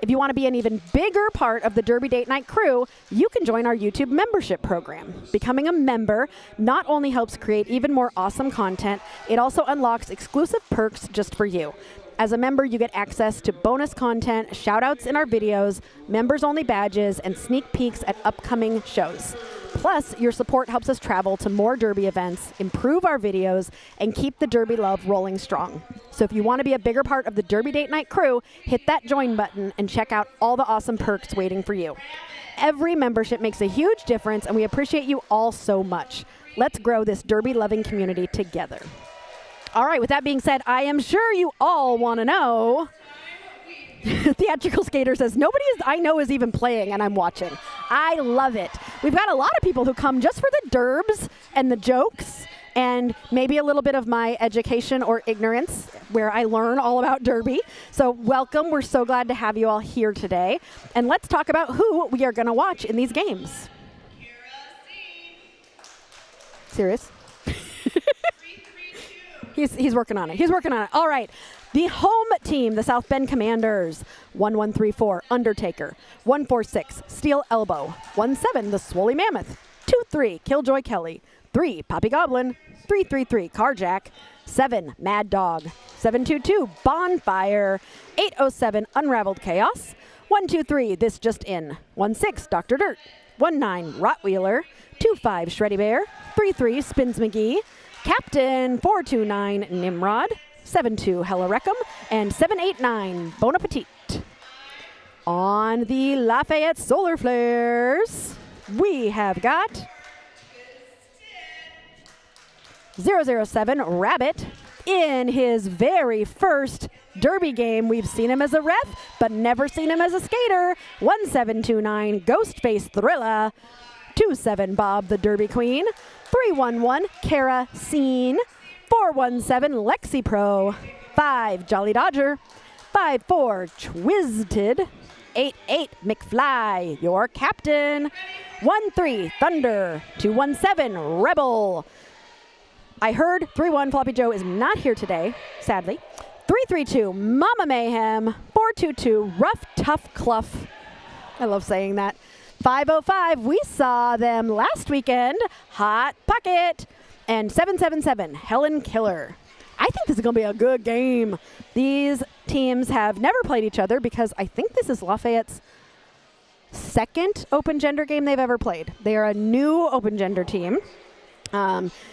If you want to be an even bigger part of the Derby Date Night crew, you can join our YouTube membership program. Becoming a member not only helps create even more awesome content, it also unlocks exclusive perks just for you. As a member, you get access to bonus content, shout-outs in our videos, members-only badges, and sneak peeks at upcoming shows. Plus, your support helps us travel to more Derby events, improve our videos, and keep the Derby love rolling strong. So if you want to be a bigger part of the Derby Date Night crew, hit that join button and check out all the awesome perks waiting for you. Every membership makes a huge difference, and we appreciate you all so much. Let's grow this Derby-loving community together. All right, with that being said, I am sure you all want to know. Theatrical Skater says, nobody I know is even playing, and I'm watching. I love it. We've got a lot of people who come just for the derbs and the jokes and maybe a little bit of my education or ignorance where I learn all about Derby. So welcome. We're so glad to have you all here today. And let's talk about who we are going to watch in these games. Serious? He's working on it. He's working on it. All right. The home team, the South Bend Commanders, 1134, Undertaker, 146, Steel Elbow, 17, the Swoley Mammoth, 23, Killjoy Kelly, 3, Poppy Goblin, 333, Carjack, 7, Mad Dog, 722, Bonfire, 807, Unraveled Chaos, 123, This Just In, 16, Dr. Dirt, 19, Rottweiler, 25, Shreddy Bear, 33, Spins McGee, Captain 429, Nimrod, 72, Hella Wreckham, and 789, Bon Appetit. On the Lafayette Solar Flares, we have got 007, Rabbit. In his very first Derby game, we've seen him as a ref, but never seen him as a skater. 1729, Ghostface Thriller. 27, Bob the Derby Queen. 311, Kara Scene. 417, Lexi Pro. 5, Jolly Dodger. 54, Twisted. 88, McFly, your captain. 13, Thunder. 217, Rebel. I heard 31, Floppy Joe is not here today, sadly. 332, Mama Mayhem. 422, Rough Tough Cluff. I love saying that. 505, we saw them last weekend. Hot Pocket. and 777, Helen Killer. I think this is going to be a good game. These teams have never played each other because I think this is Lafayette's second open gender game they've ever played. They are a new open gender team.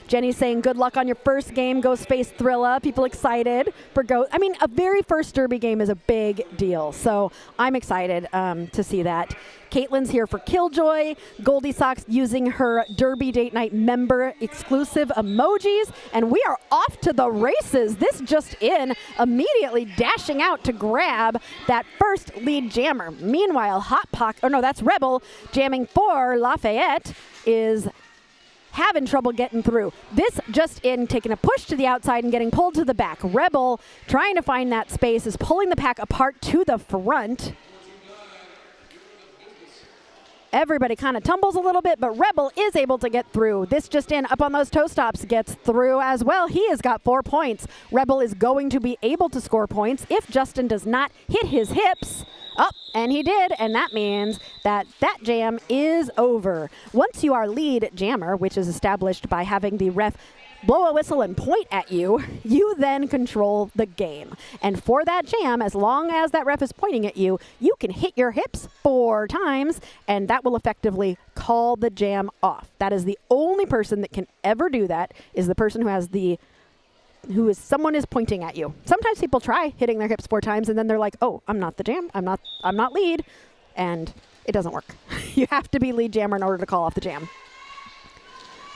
Jenny's saying good luck on your first game, Go Space Thrilla. People excited for I mean, a very first Derby game is a big deal, so I'm excited to see that. Caitlin's here for Killjoy. Goldie Sox using her Derby Date Night member exclusive emojis, and we are off to the races. This just in, immediately dashing out to grab that first lead jammer. Meanwhile, that's Rebel jamming for Lafayette is having trouble getting through. This just in, taking a push to the outside and getting pulled to the back. Rebel, trying to find that space, is pulling the pack apart to the front. Everybody kind of tumbles a little bit, but Rebel is able to get through. This just in, up on those toe stops, gets through as well. He has got 4 points. Rebel is going to be able to score points if Justin does not hit his hips. Oh, and he did, and that means that jam is over. Once you are lead jammer, which is established by having the ref blow a whistle and point at you, you then control the game. And for that jam, as long as that ref is pointing at you, you can hit your hips 4 times, and that will effectively call the jam off. That is the only person that can ever do that, is the person who has someone is pointing at you. Sometimes people try hitting their hips 4 times and then they're like, oh, I'm not the jam. I'm not lead. And it doesn't work. You have to be lead jammer in order to call off the jam.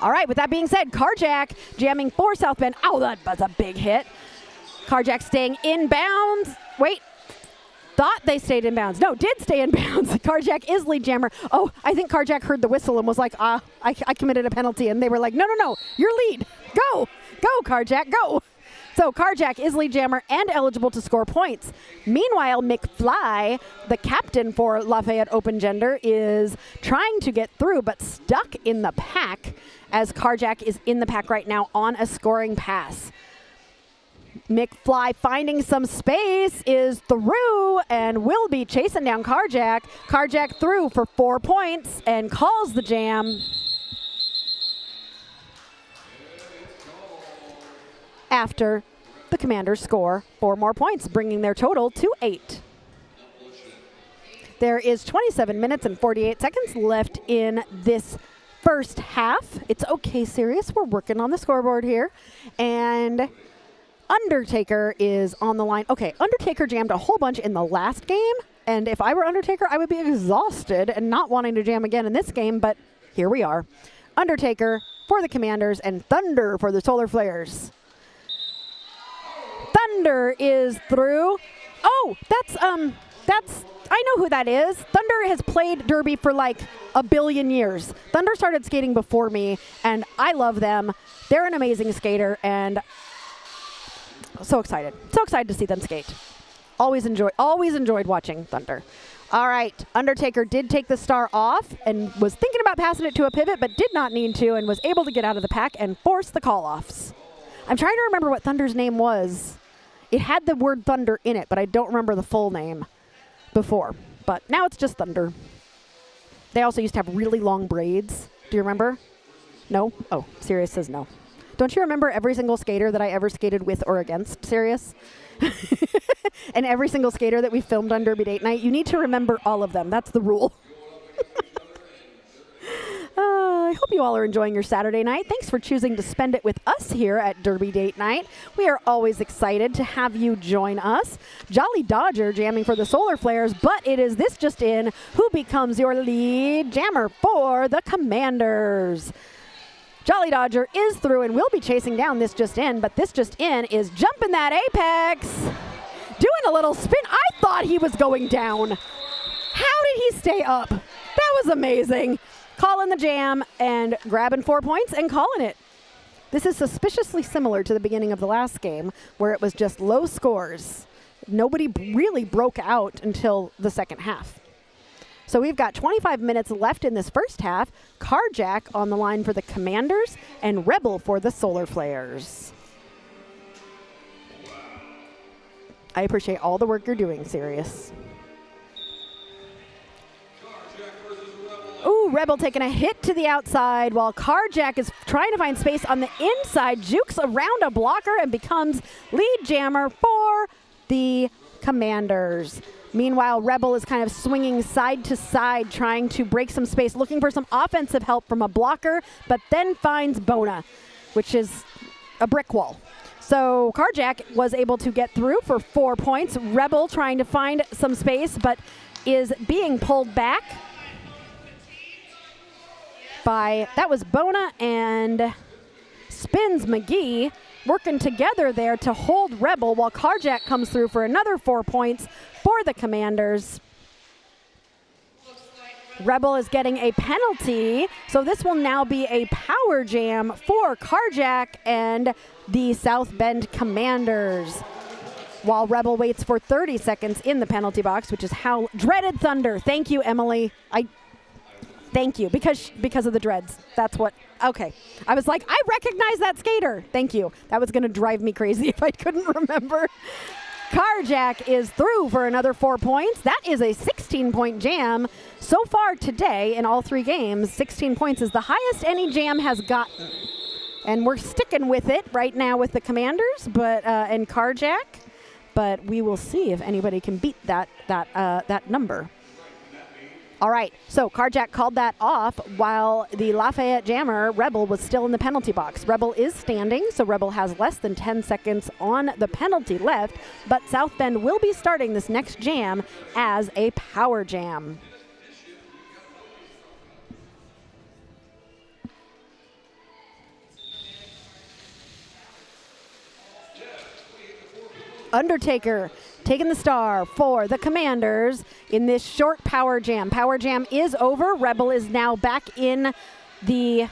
All right, with that being said, Carjack jamming for South Bend. Oh, that was a big hit. Carjack staying in bounds. Wait, thought they stayed in bounds. No, did stay in bounds. Carjack is lead jammer. Oh, I think Carjack heard the whistle and was like, I committed a penalty. And they were like, no, you're lead. Go, Carjack, go. So Carjack is lead jammer and eligible to score points. Meanwhile, McFly, the captain for Lafayette Open Gender, is trying to get through but stuck in the pack, as Carjack is in the pack right now on a scoring pass. McFly finding some space, is through and will be chasing down Carjack. Carjack through for 4 points and calls the jam. After the Commanders score 4 more points, bringing their total to 8. There is 27 minutes and 48 seconds left in this first half. It's okay, Sirius. We're working on the scoreboard here. And Undertaker is on the line. Okay, Undertaker jammed a whole bunch in the last game. And if I were Undertaker, I would be exhausted and not wanting to jam again in this game. But here we are. Undertaker for the Commanders and Thunder for the Solar Flares. Thunder is through. Oh, that's I know who that is. Thunder has played Derby for like a billion years. Thunder started skating before me, and I love them. They're an amazing skater, and so excited. So excited to see them skate. Always enjoyed watching Thunder. All right, Undertaker did take the star off and was thinking about passing it to a pivot, but did not need to, and was able to get out of the pack and force the call-offs. I'm trying to remember what Thunder's name was. It had the word Thunder in it, but I don't remember the full name before. But now it's just Thunder. They also used to have really long braids. Do you remember? No? Oh, Sirius says no. Don't you remember every single skater that I ever skated with or against, Sirius? And every single skater that we filmed on Derby Date Night? You need to remember all of them. That's the rule. I hope you all are enjoying your Saturday night. Thanks for choosing to spend it with us here at Derby Date Night. We are always excited to have you join us. Jolly Dodger jamming for the Solar Flares, but it is this just in who becomes your lead jammer for the Commanders. Jolly Dodger is through and will be chasing down this just in, but this just in is jumping that apex, doing a little spin. I thought he was going down. How did he stay up? That was amazing. Calling the jam and grabbing 4 points and calling it. This is suspiciously similar to the beginning of the last game where it was just low scores. Nobody really broke out until the second half. So we've got 25 minutes left in this first half. Carjack on the line for the Commanders and Rebel for the Solar Flares. I appreciate all the work you're doing, Sirius. Ooh, Rebel taking a hit to the outside while Carjack is trying to find space on the inside, jukes around a blocker and becomes lead jammer for the Commanders. Meanwhile, Rebel is kind of swinging side to side, trying to break some space, looking for some offensive help from a blocker, but then finds Bona, which is a brick wall. So Carjack was able to get through for 4 points. Rebel trying to find some space, but is being pulled back by, that was Bona and Spins McGee working together there to hold Rebel while Carjack comes through for another 4 points for the Commanders. Rebel is getting a penalty, so this will now be a power jam for Carjack and the South Bend Commanders. While Rebel waits for 30 seconds in the penalty box, which is how dreaded Thunder. Thank you, Emily. Thank you, because of the dreads. That's what, okay. I was like, I recognize that skater. Thank you. That was going to drive me crazy if I couldn't remember. Carjack is through for another 4 points. That is a 16-point jam. So far today, in all 3 games, 16 points is the highest any jam has gotten. And we're sticking with it right now with the Commanders and Carjack. But we will see if anybody can beat that number. All right, so Carjack called that off while the Lafayette Jammer, Rebel, was still in the penalty box. Rebel is standing, so Rebel has less than 10 seconds on the penalty left, but South Bend will be starting this next jam as a power jam. Undertaker taking the star for the Commanders in this short power jam. Power jam is over. Rebel is now back in the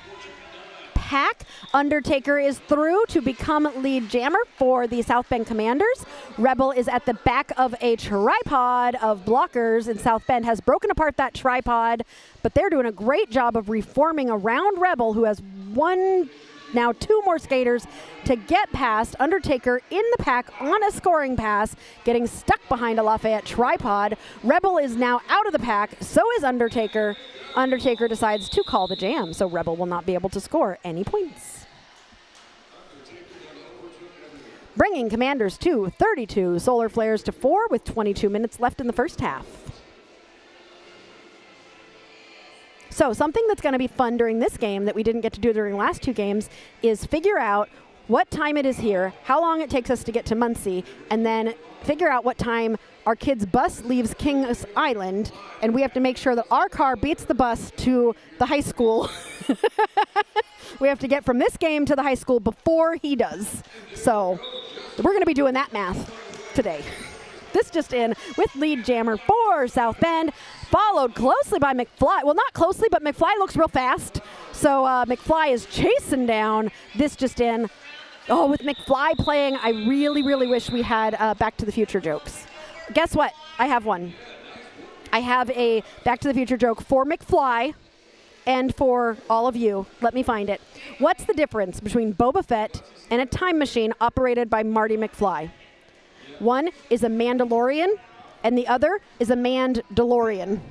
pack. Undertaker is through to become lead jammer for the South Bend Commanders. Rebel is at the back of a tripod of blockers, and South Bend has broken apart that tripod, but they're doing a great job of reforming around Rebel, who has now 2 more skaters to get past. Undertaker in the pack on a scoring pass, getting stuck behind a Lafayette tripod. Rebel is now out of the pack, so is Undertaker. Undertaker decides to call the jam, so Rebel will not be able to score any points. Bringing Commanders to 32, Solar Flares to 4 with 22 minutes left in the first half. So something that's going to be fun during this game that we didn't get to do during the last 2 games is figure out what time it is here, how long it takes us to get to Muncie, and then figure out what time our kids' bus leaves Kings Island, and we have to make sure that our car beats the bus to the high school. We have to get from this game to the high school before he does. So we're going to be doing that math today. This just in with lead jammer for South Bend, followed closely by McFly. Well, not closely, but McFly looks real fast. So McFly is chasing down this just in. Oh, with McFly playing, I really, really wish we had Back to the Future jokes. Guess what? I have one. I have a Back to the Future joke for McFly and for all of you. Let me find it. What's the difference between Boba Fett and a time machine operated by Marty McFly? One is a Mandalorian, and the other is a Mand-DeLorean.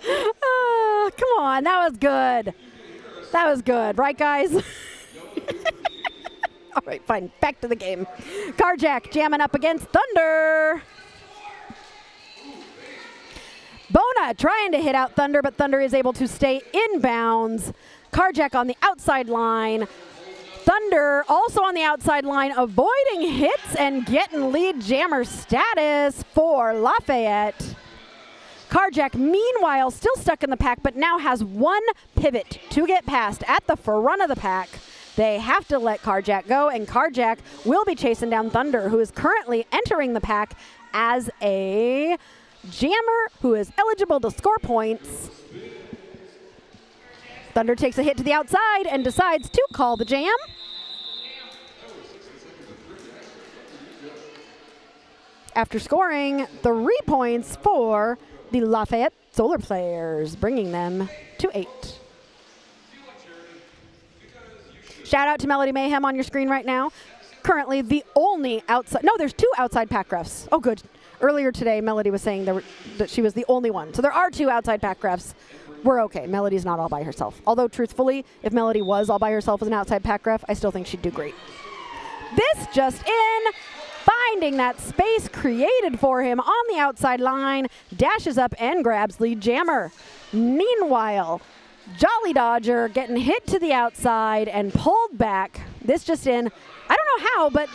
Oh, come on, that was good. That was good, right, guys? All right, fine, back to the game. Carjack jamming up against Thunder. Bona trying to hit out Thunder, but Thunder is able to stay inbounds. Carjack on the outside line. Thunder also on the outside line, avoiding hits and getting lead jammer status for Lafayette. Carjack, meanwhile, still stuck in the pack, but now has 1 pivot to get past at the front of the pack. They have to let Carjack go, and Carjack will be chasing down Thunder, who is currently entering the pack as a jammer who is eligible to score points. Thunder takes a hit to the outside and decides to call the jam. After scoring 3 points for the Lafayette Solar Players, bringing them to 8. Shout out to Melody Mayhem on your screen right now. Currently the only outside, no, there's 2 outside pack refs. Oh, good. Earlier today, Melody was saying that she was the only one. So there are 2 outside pack grabs. We're okay. Melody's not all by herself. Although, truthfully, if Melody was all by herself as an outside pack ref, I still think she'd do great. This just in, finding that space created for him on the outside line, dashes up and grabs lead jammer. Meanwhile, Jolly Dodger getting hit to the outside and pulled back. This just in, I don't know how, but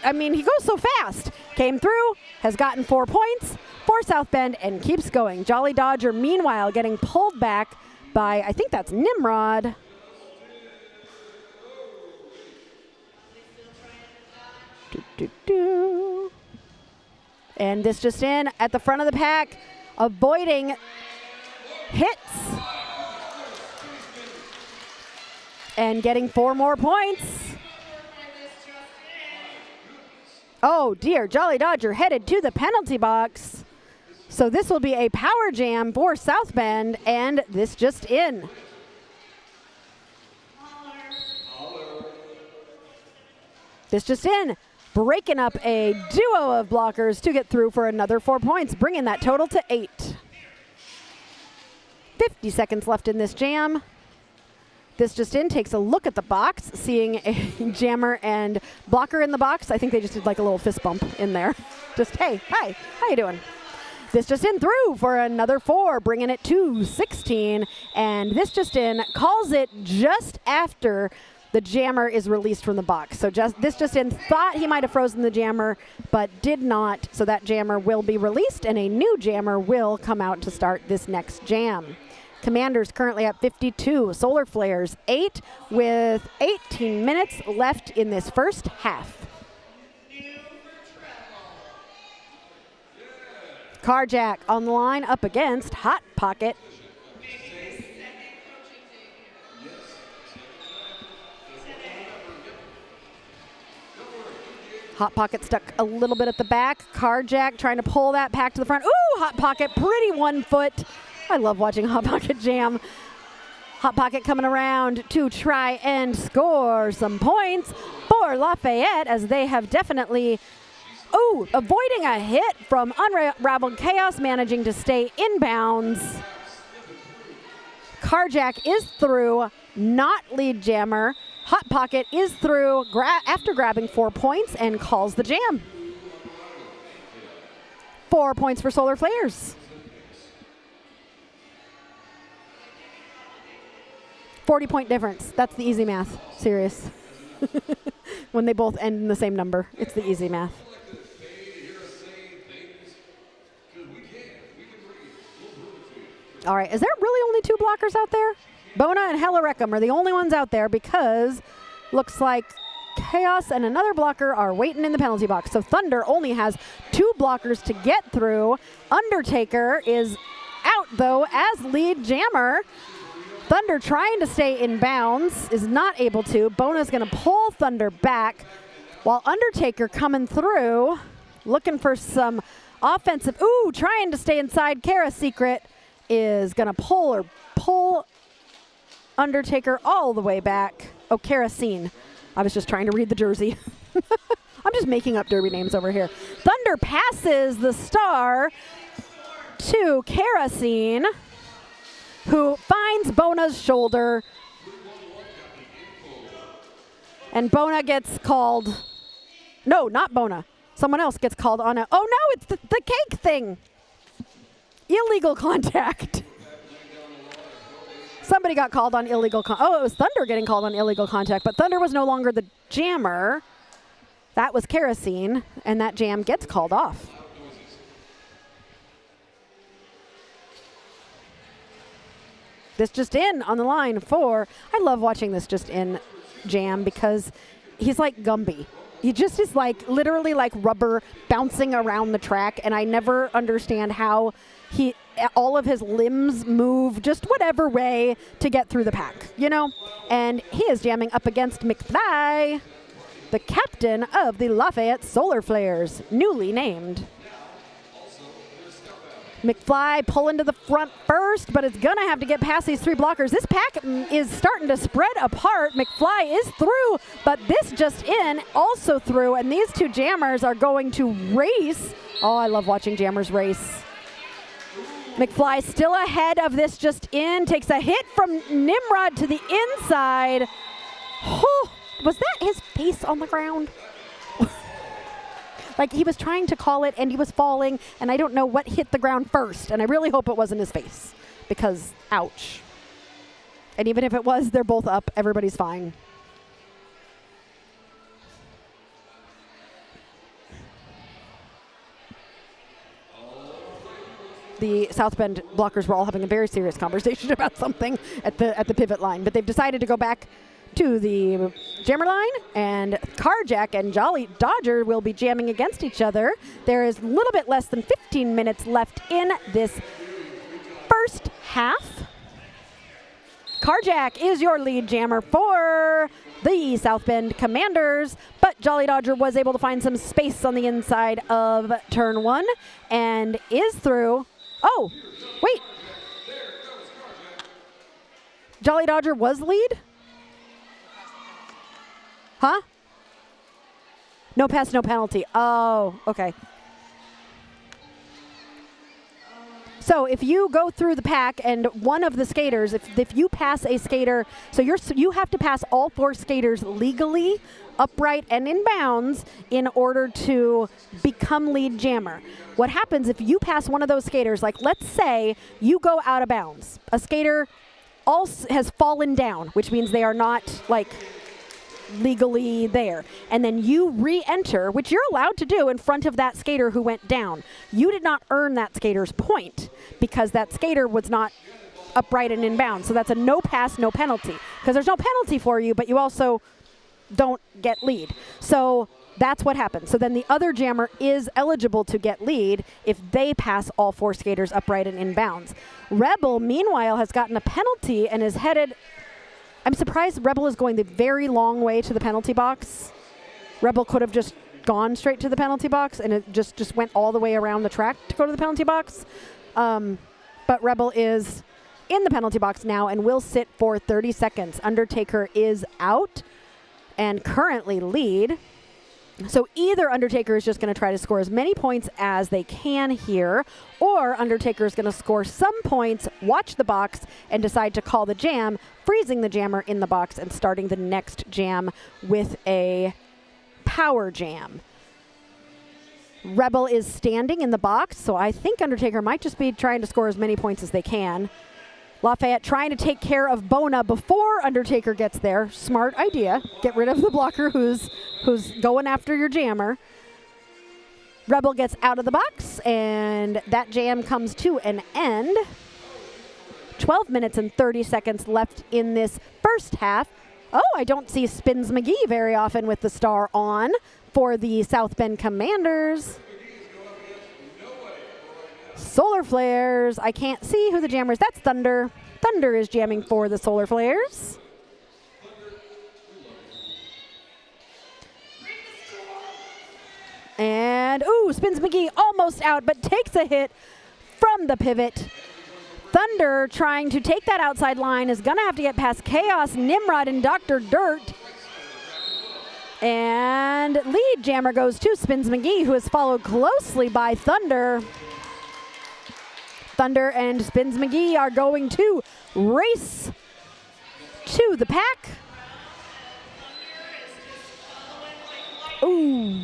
I mean, he goes so fast. Came through, has gotten 4 points for South Bend and keeps going. Jolly Dodger, meanwhile, getting pulled back by, I think that's Nimrod. And this just in, at the front of the pack, avoiding hits. And getting 4 more points. Oh dear, Jolly Dodger headed to the penalty box. So this will be a power jam for South Bend, and this just in. This just in, breaking up a duo of blockers to get through for another 4 points, bringing that total to 8. 50 seconds left in this jam. This just in, takes a look at the box, seeing a jammer and blocker in the box. I think they just did like a little fist bump in there. Just, hey, hi, how you doing? This just in through for another 4, bringing it to 16. And this just in calls it just after the jammer is released from the box. So this just in thought he might have frozen the jammer, but did not. So that jammer will be released, and a new jammer will come out to start this next jam. Commanders currently at 52. Solar Flares 8 with 18 minutes left in this first half. Carjack on the line up against Hot Pocket. Hot Pocket stuck a little bit at the back. Carjack trying to pull that pack to the front. Ooh, Hot Pocket, pretty 1 foot. I love watching Hot Pocket jam. Hot Pocket coming around to try and score some points for Lafayette, as they have definitely, avoiding a hit from Unraveled Chaos, managing to stay inbounds. Carjack is through, not lead jammer. Hot Pocket is through after grabbing 4 points and calls the jam. 4 points for Solar Flares. 40-point difference. That's the easy math. Serious. When they both end in the same number, it's the easy math. All right, is there really only 2 blockers out there? Bona and Hellarecum are the only ones out there, because looks like Chaos and another blocker are waiting in the penalty box. So Thunder only has 2 blockers to get through. Undertaker is out, though, as lead jammer. Thunder trying to stay in bounds, is not able to. Bona's going to pull Thunder back, while Undertaker coming through, looking for some offensive. Ooh, trying to stay inside. Kara Secret is going to pull Undertaker all the way back. Oh, Kerosene. I was just trying to read the jersey. I'm just making up derby names over here. Thunder passes the star to Kerosene, who finds Bona's shoulder. And Bona gets called. No, not Bona. Someone else gets called on a. Oh, no, it's the cake thing. Illegal contact. Somebody got called on illegal it was Thunder getting called on illegal contact, but Thunder was no longer the jammer. That was Kerosene, and that jam gets called off. This just in on the line for, I love watching this just in jam, because he's like Gumby. He just is like literally like rubber bouncing around the track, and I never understand how all of his limbs move just whatever way to get through the pack, you know? And he is jamming up against McFly, the captain of the Lafayette Solar Flares, newly named. McFly pulling to the front first, but it's going to have to get past these 3 blockers. This pack is starting to spread apart. McFly is through, but this just in also through, and these 2 jammers are going to race. Oh, I love watching jammers race. McFly still ahead of this just in, takes a hit from Nimrod to the inside. Oh, was that his face on the ground? Like he was trying to call it and he was falling, and I don't know what hit the ground first, and I really hope it wasn't his face because ouch. And even if it was, they're both up. Everybody's fine. The South Bend blockers were all having a very serious conversation about something at the pivot line, but they've decided to go back to the jammer line, and Carjack and Jolly Dodger will be jamming against each other. There is a little bit less than 15 minutes left in this first half. Carjack is your lead jammer for the South Bend Commanders, but Jolly Dodger was able to find some space on the inside of turn 1 and is through. Oh, wait. Jolly Dodger was lead? Huh? No pass, no penalty. Oh, okay. So if you go through the pack and one of the skaters, if you pass a skater, so you have to pass all 4 skaters legally, upright and in bounds in order to become lead jammer. What happens if you pass one of those skaters, like let's say you go out of bounds, a skater has fallen down, which means they are not like legally there, and then you re-enter, which you're allowed to do in front of that skater who went down. You did not earn that skater's point because that skater was not upright and in bounds. So that's a no pass, no penalty, because there's no penalty for you, but you also don't get lead. So that's what happens. So then the other jammer is eligible to get lead if they pass all 4 skaters upright and in bounds. Rebel, meanwhile, has gotten a penalty and is headed. I'm surprised Rebel is going the very long way to the penalty box. Rebel could have just gone straight to the penalty box, and it just went all the way around the track to go to the penalty box. But Rebel is in the penalty box now and will sit for 30 seconds. Undertaker is out and currently lead. So either Undertaker is just going to try to score as many points as they can here, or Undertaker is going to score some points, watch the box, and decide to call the jam, freezing the jammer in the box and starting the next jam with a power jam. Rebel is standing in the box, so I think Undertaker might just be trying to score as many points as they can. Lafayette trying to take care of Bona before Undertaker gets there. Smart idea. Get rid of the blocker who's going after your jammer. Rebel gets out of the box, and that jam comes to an end. 12 minutes and 30 seconds left in this first half. Oh, I don't see Spins McGee very often with the star on for the South Bend Commanders. Solar Flares. I can't see who the jammer is. That's Thunder. Thunder is jamming for the Solar Flares. And, ooh, Spins McGee almost out, but takes a hit from the pivot. Thunder trying to take that outside line is going to have to get past Chaos, Nimrod, and Dr. Dirt. And lead jammer goes to Spins McGee, who is followed closely by Thunder. Thunder and Spins McGee are going to race to the pack. Ooh.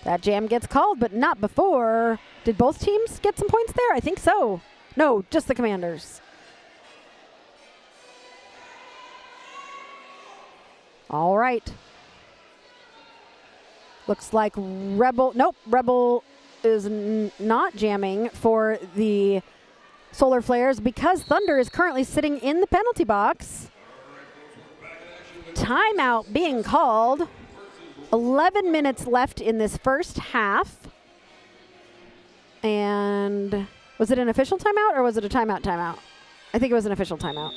That jam gets called, but not before. Did both teams get some points there? I think so. No, just the Commanders. All right. Looks like Rebel, nope, Rebel is not jamming for the Solar Flares because Thunder is currently sitting in the penalty box. Timeout being called. 11 minutes left in this first half. And was it an official timeout or was it a timeout? I think it was an official timeout.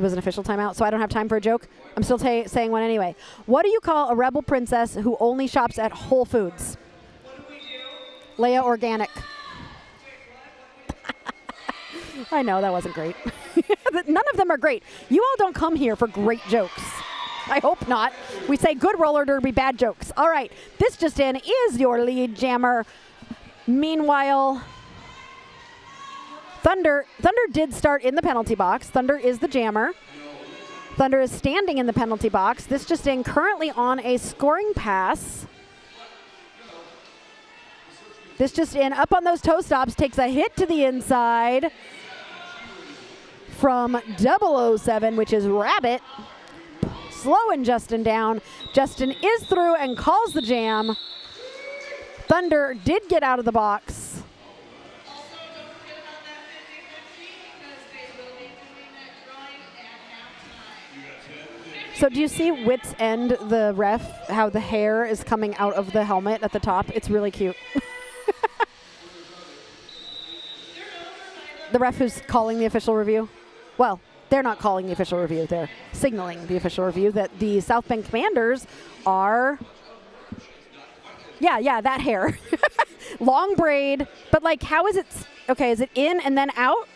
It was an official timeout, so I don't have time for a joke. I'm still saying one anyway. What do you call a rebel princess who only shops at Whole Foods? Leia Organic. I know, that wasn't great. None of them are great. You all don't come here for great jokes. I hope not. We say good roller derby, bad jokes. All right, this just in is your lead jammer. Meanwhile, Thunder did start in the penalty box. Thunder is the jammer. Thunder is standing in the penalty box. This just in currently on a scoring pass. This just in up on those toe stops, takes a hit to the inside from 007, which is Rabbit. Slowing Justin down. Justin is through and calls the jam. Thunder did get out of the box. Also, don't forget about that 50-50 because they will be doing that drawing at halftime. So do you see Wits End, the ref, how the hair is coming out of the helmet at the top? It's really cute. The ref who's calling the official review? Well, they're not calling the official review. They're signaling the official review that the South Bend Commanders are, yeah, that hair. Long braid, but like how is it, okay, is it in and then out?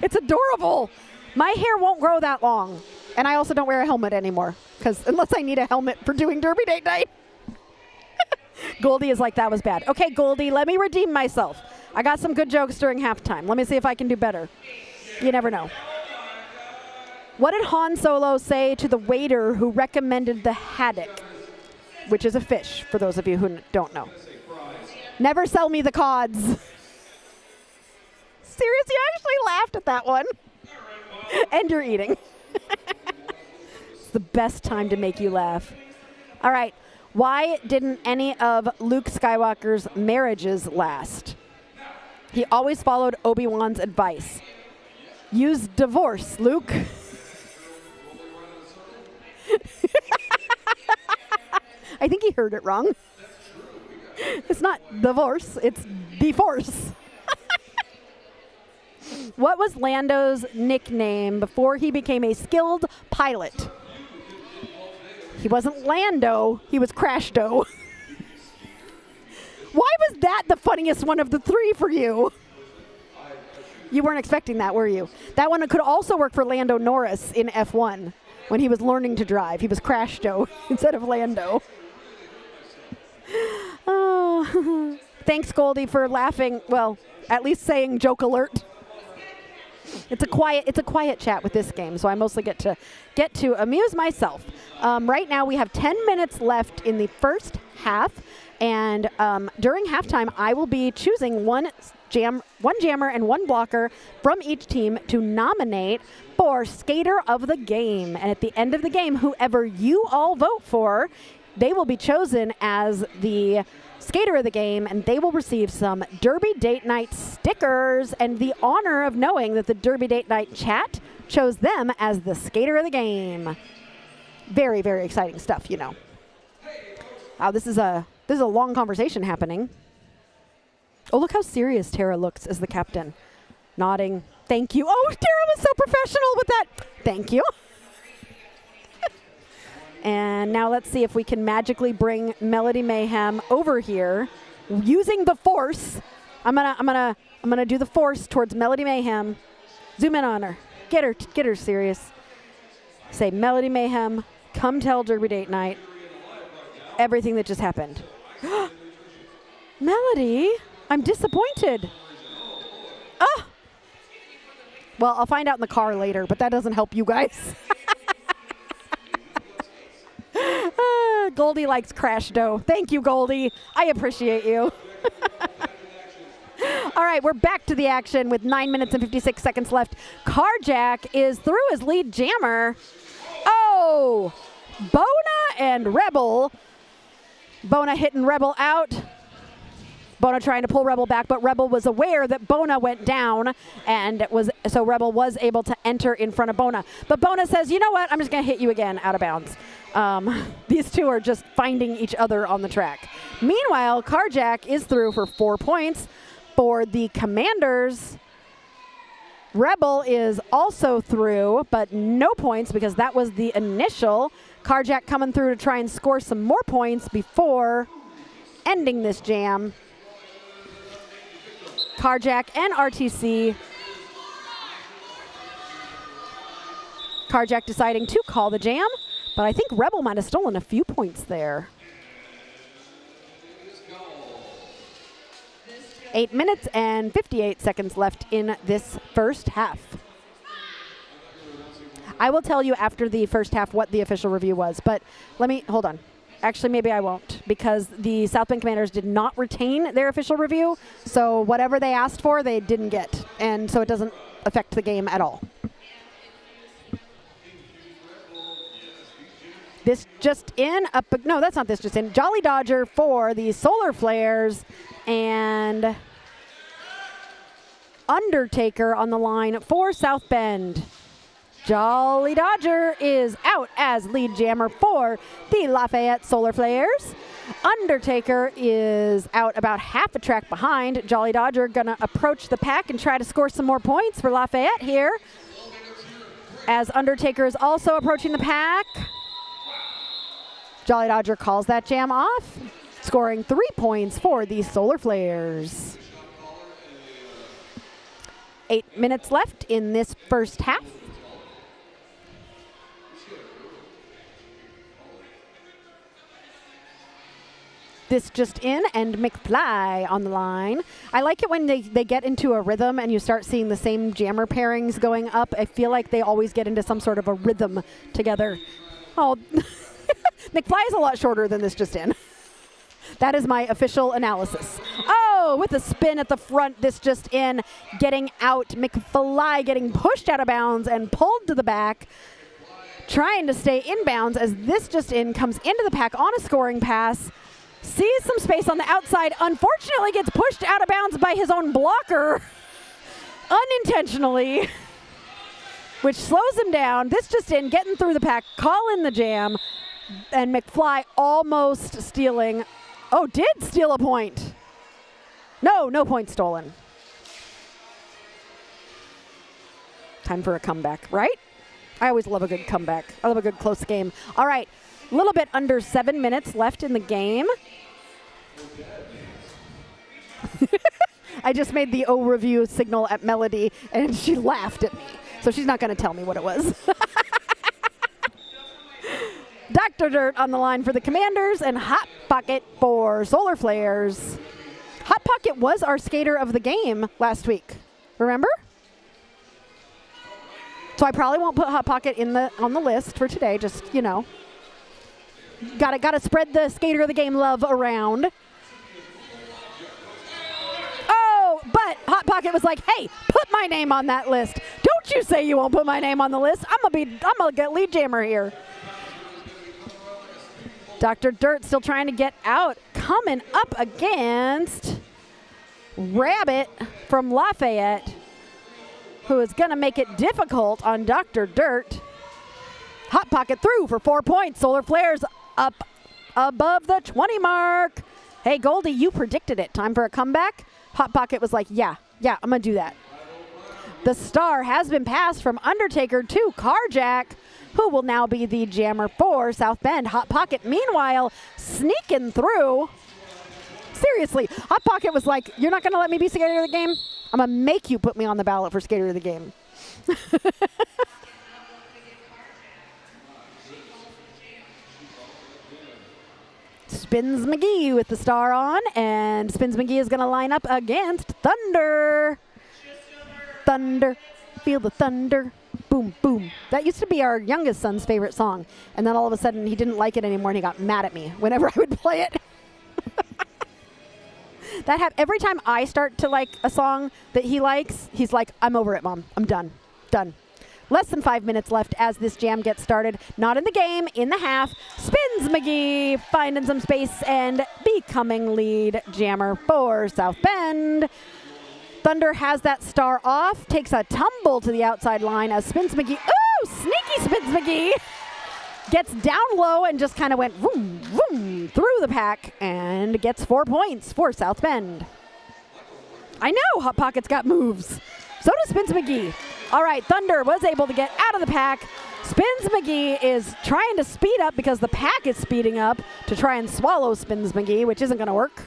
It's adorable. My hair won't grow that long. And I also don't wear a helmet anymore because unless I need a helmet for doing Derby Date Night. Goldie is like, that was bad. Okay, Goldie, let me redeem myself. I got some good jokes during halftime. Let me see if I can do better. You never know. What did Han Solo say to the waiter who recommended the haddock, which is a fish, for those of you who don't know? Never sell me the cods. Seriously, I actually laughed at that one. And you're eating. It's the best time to make you laugh. All right. Why didn't any of Luke Skywalker's marriages last? He always followed Obi-Wan's advice. Use divorce, Luke. I think he heard it wrong. It's not divorce, it's de-force. What was Lando's nickname before he became a skilled pilot? He wasn't Lando, he was Crash-Do. Why was that the funniest one of the three for you? You weren't expecting that, were you? That one could also work for Lando Norris in F1 when he was learning to drive. He was Crash-Do instead of Lando. Oh. Thanks, Goldie, for laughing. Well, at least saying joke alert. It's a quiet chat with this game, so I mostly get to amuse myself. Right now, we have 10 minutes left in the first half, and during halftime, I will be choosing one jammer and one blocker from each team to nominate for Skater of the Game. And at the end of the game, whoever you all vote for, they will be chosen as the Skater of the Game, and they will receive some Derby Date Night stickers and the honor of knowing that the Derby Date Night chat chose them as the Skater of the Game. Very, very exciting stuff, you know. Wow, this is a long conversation happening. Oh, look how serious Tara looks as the captain. Nodding. Thank you. Oh, Tara was so professional with that. Thank you. And now let's see if we can magically bring Melody Mayhem over here using the Force. I'm gonna do the Force towards Melody Mayhem. Zoom in on her. Get her serious. Say, Melody Mayhem, come tell Derby Date Night everything that just happened. Melody, I'm disappointed. Ah. Well, I'll find out in the car later, but that doesn't help you guys. Goldie likes Crash-Do. Thank you, Goldie. I appreciate you. All right, we're back to the action with 9 minutes and 56 seconds left. Carjack is through his lead jammer. Oh, Bona and Rebel. Bona hitting Rebel out. Bona trying to pull Rebel back, but Rebel was aware that Bona went down, and so Rebel was able to enter in front of Bona. But Bona says, you know what, I'm just going to hit you again out of bounds. These two are just finding each other on the track. Meanwhile, Carjack is through for 4 points for the Commanders. Rebel is also through, but no points because that was the initial. Carjack coming through to try and score some more points before ending this jam. Carjack and RTC. Carjack deciding to call the jam, but I think Rebel might have stolen a few points there. 8 minutes and 58 seconds left in this first half. I will tell you after the first half what the official review was, but hold on. Actually, maybe I won't, because the South Bend Commanders did not retain their official review, so whatever they asked for, they didn't get, and so it doesn't affect the game at all. This just in, no, that's not this just in. Jolly Dodger for the Solar Flares, and Undertaker on the line for South Bend. Jolly Dodger is out as lead jammer for the Lafayette Solar Flares. Undertaker is out about half a track behind. Jolly Dodger gonna approach the pack and try to score some more points for Lafayette here, as Undertaker is also approaching the pack. Jolly Dodger calls that jam off, scoring 3 points for the Solar Flares. 8 minutes left in this first half. This just in, and McFly on the line. I like it when they get into a rhythm and you start seeing the same jammer pairings going up. I feel like they always get into some sort of a rhythm together. Oh, McFly is a lot shorter than this just in. That is my official analysis. Oh, with a spin at the front, this just in, getting out. McFly getting pushed out of bounds and pulled to the back, trying to stay inbounds as this just in comes into the pack on a scoring pass, sees some space on the outside, unfortunately gets pushed out of bounds by his own blocker unintentionally, which slows him down. This just in, getting through the pack, call in the jam, and McFly almost stealing. Oh, did steal a point. No point stolen. Time for a comeback, right? I always love a good comeback. I love a good close game. All right, a little bit under 7 minutes left in the game. I just made the O review signal at Melody, and she laughed at me. So she's not going to tell me what it was. Dr. Dirt on the line for the Commanders, and Hot Pocket for Solar Flares. Hot Pocket was our skater of the game last week. Remember? So I probably won't put Hot Pocket on the list for today. Just, you know, gotta spread the skater of the game love around. Oh, but Hot Pocket was like, "Hey, put my name on that list. Don't you say you won't put my name on the list. I'm gonna get lead jammer here." Dr. Dirt still trying to get out, coming up against Rabbit from Lafayette, who is going to make it difficult on Dr. Dirt. Hot Pocket through for 4 points. Solar Flares up above the 20 mark. Hey, Goldie, you predicted it. Time for a comeback. Hot Pocket was like, yeah, I'm going to do that. The star has been passed from Undertaker to Carjack, who will now be the jammer for South Bend. Hot Pocket, meanwhile, sneaking through. Seriously, Hot Pocket was like, "You're not going to let me be skater of the game? I'm going to make you put me on the ballot for skater of the game." Spins McGee with the star on, and Spins McGee is going to line up against Thunder. Thunder, feel the thunder. Boom, boom. That used to be our youngest son's favorite song. And then all of a sudden he didn't like it anymore and he got mad at me whenever I would play it. Every time I start to like a song that he likes, he's like, "I'm over it, Mom. I'm done. Done." Less than 5 minutes left as this jam gets started. Not in the game, in the half. Spins McGee finding some space and becoming lead jammer for South Bend. Thunder has that star off, takes a tumble to the outside line as Spins McGee, ooh, sneaky Spins McGee, gets down low and just kind of went vroom, vroom through the pack and gets 4 points for South Bend. I know Hot Pocket's got moves. So does Spins McGee. All right, Thunder was able to get out of the pack. Spins McGee is trying to speed up because the pack is speeding up to try and swallow Spins McGee, which isn't going to work.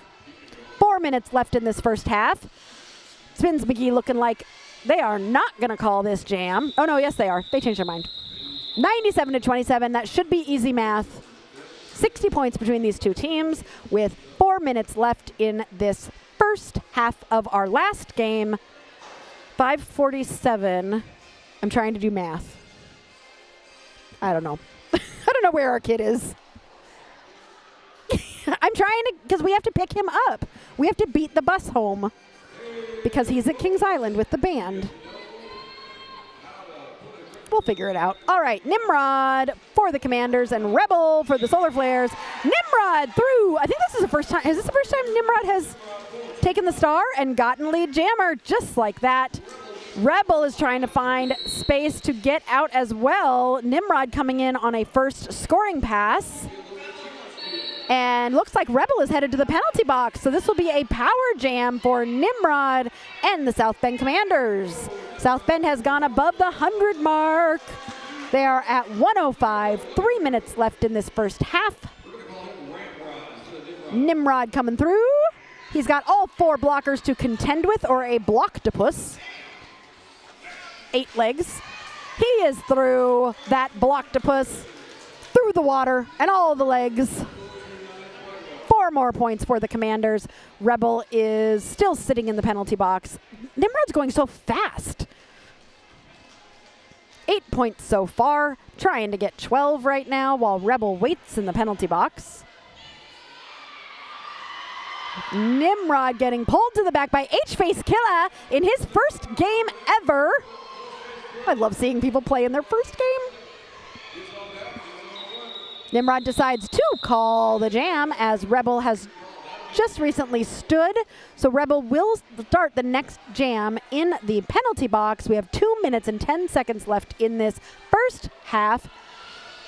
4 minutes left in this first half. Spins McGee looking like they are not going to call this jam. Oh, no, yes, they are. They changed their mind. 97-27. That should be easy math. 60 points between these two teams with 4 minutes left in this first half of our last game. 5:47. I'm trying to do math. I don't know. I don't know where our kid is. I'm trying to, because we have to pick him up. We have to beat the bus home because he's at Kings Island with the band. We'll figure it out. All right, Nimrod for the Commanders and Rebel for the Solar Flares. Nimrod through. I think this is the first time. Is this the first time Nimrod has taken the star and gotten lead jammer just like that? Rebel is trying to find space to get out as well. Nimrod coming in on a first scoring pass. And looks like Rebel is headed to the penalty box. So this will be a power jam for Nimrod and the South Bend Commanders. South Bend has gone above the 100 mark. They are at 105. 3 minutes left in this first half. Nimrod coming through. He's got all 4 blockers to contend with, or a blocktopus. 8 legs. He is through that blocktopus, through the water, and all the legs. 4 more points for the Commanders. Rebel is still sitting in the penalty box. Nimrod's going so fast. 8 points so far, trying to get 12 right now while Rebel waits in the penalty box. Nimrod getting pulled to the back by H-Face Killa in his first game ever. I love seeing people play in their first game. Nimrod decides to call the jam as Rebel has just recently stood. So Rebel will start the next jam in the penalty box. We have 2 minutes and 10 seconds left in this first half.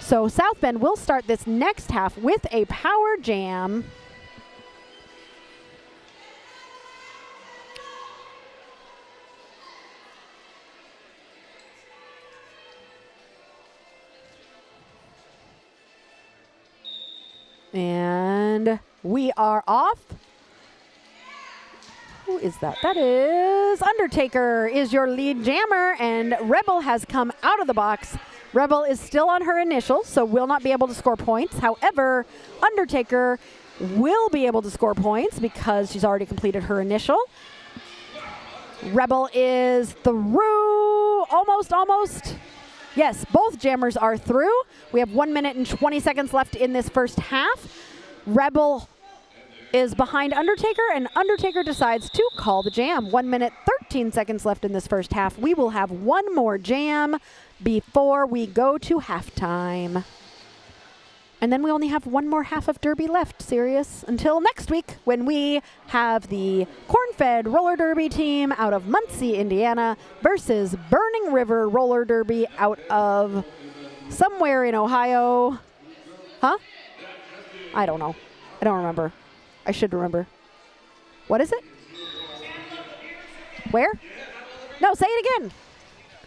So South Bend will start this next half with a power jam. And we are off. Who is that? That is Undertaker is your lead jammer, and Rebel has come out of the box. Rebel is still on her initials, so will not be able to score points. However, Undertaker will be able to score points because she's already completed her initial. Rebel is through. Almost. Yes, both jammers are through. We have 1 minute and 20 seconds left in this first half. Rebel is behind Undertaker, and Undertaker decides to call the jam. 1 minute, 13 seconds left in this first half. We will have one more jam before we go to halftime. And then we only have one more half of Derby left, Sirius, until next week when we have the corn-fed roller derby team out of Muncie, Indiana versus Burning River Roller Derby out of somewhere in Ohio. Huh? I don't know. I don't remember. I should remember. What is it? Where? No, say it again.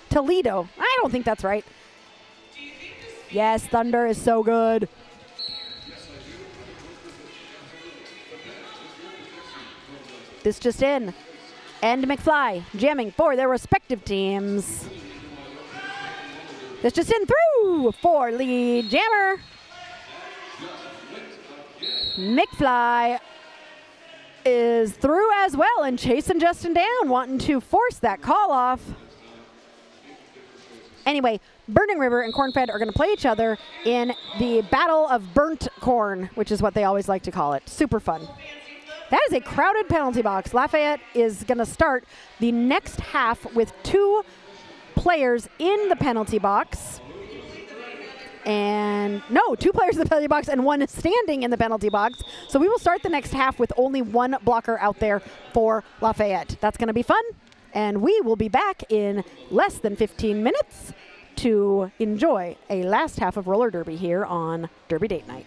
Toledo. I don't think that's right. Yes, Thunder is so good. This just in. And McFly jamming for their respective teams. This just in through for lead jammer. McFly is through as well and chasing Justin down, wanting to force that call off. Anyway, Burning River and Corn-Fed are going to play each other in the Battle of Burnt Corn, which is what they always like to call it. Super fun. That is a crowded penalty box. Lafayette is going to start the next half with 2 players in the penalty box. And no, 2 players in the penalty box and 1 standing in the penalty box. So we will start the next half with only 1 blocker out there for Lafayette. That's going to be fun. And we will be back in less than 15 minutes to enjoy a last half of roller derby here on Derby Date Night.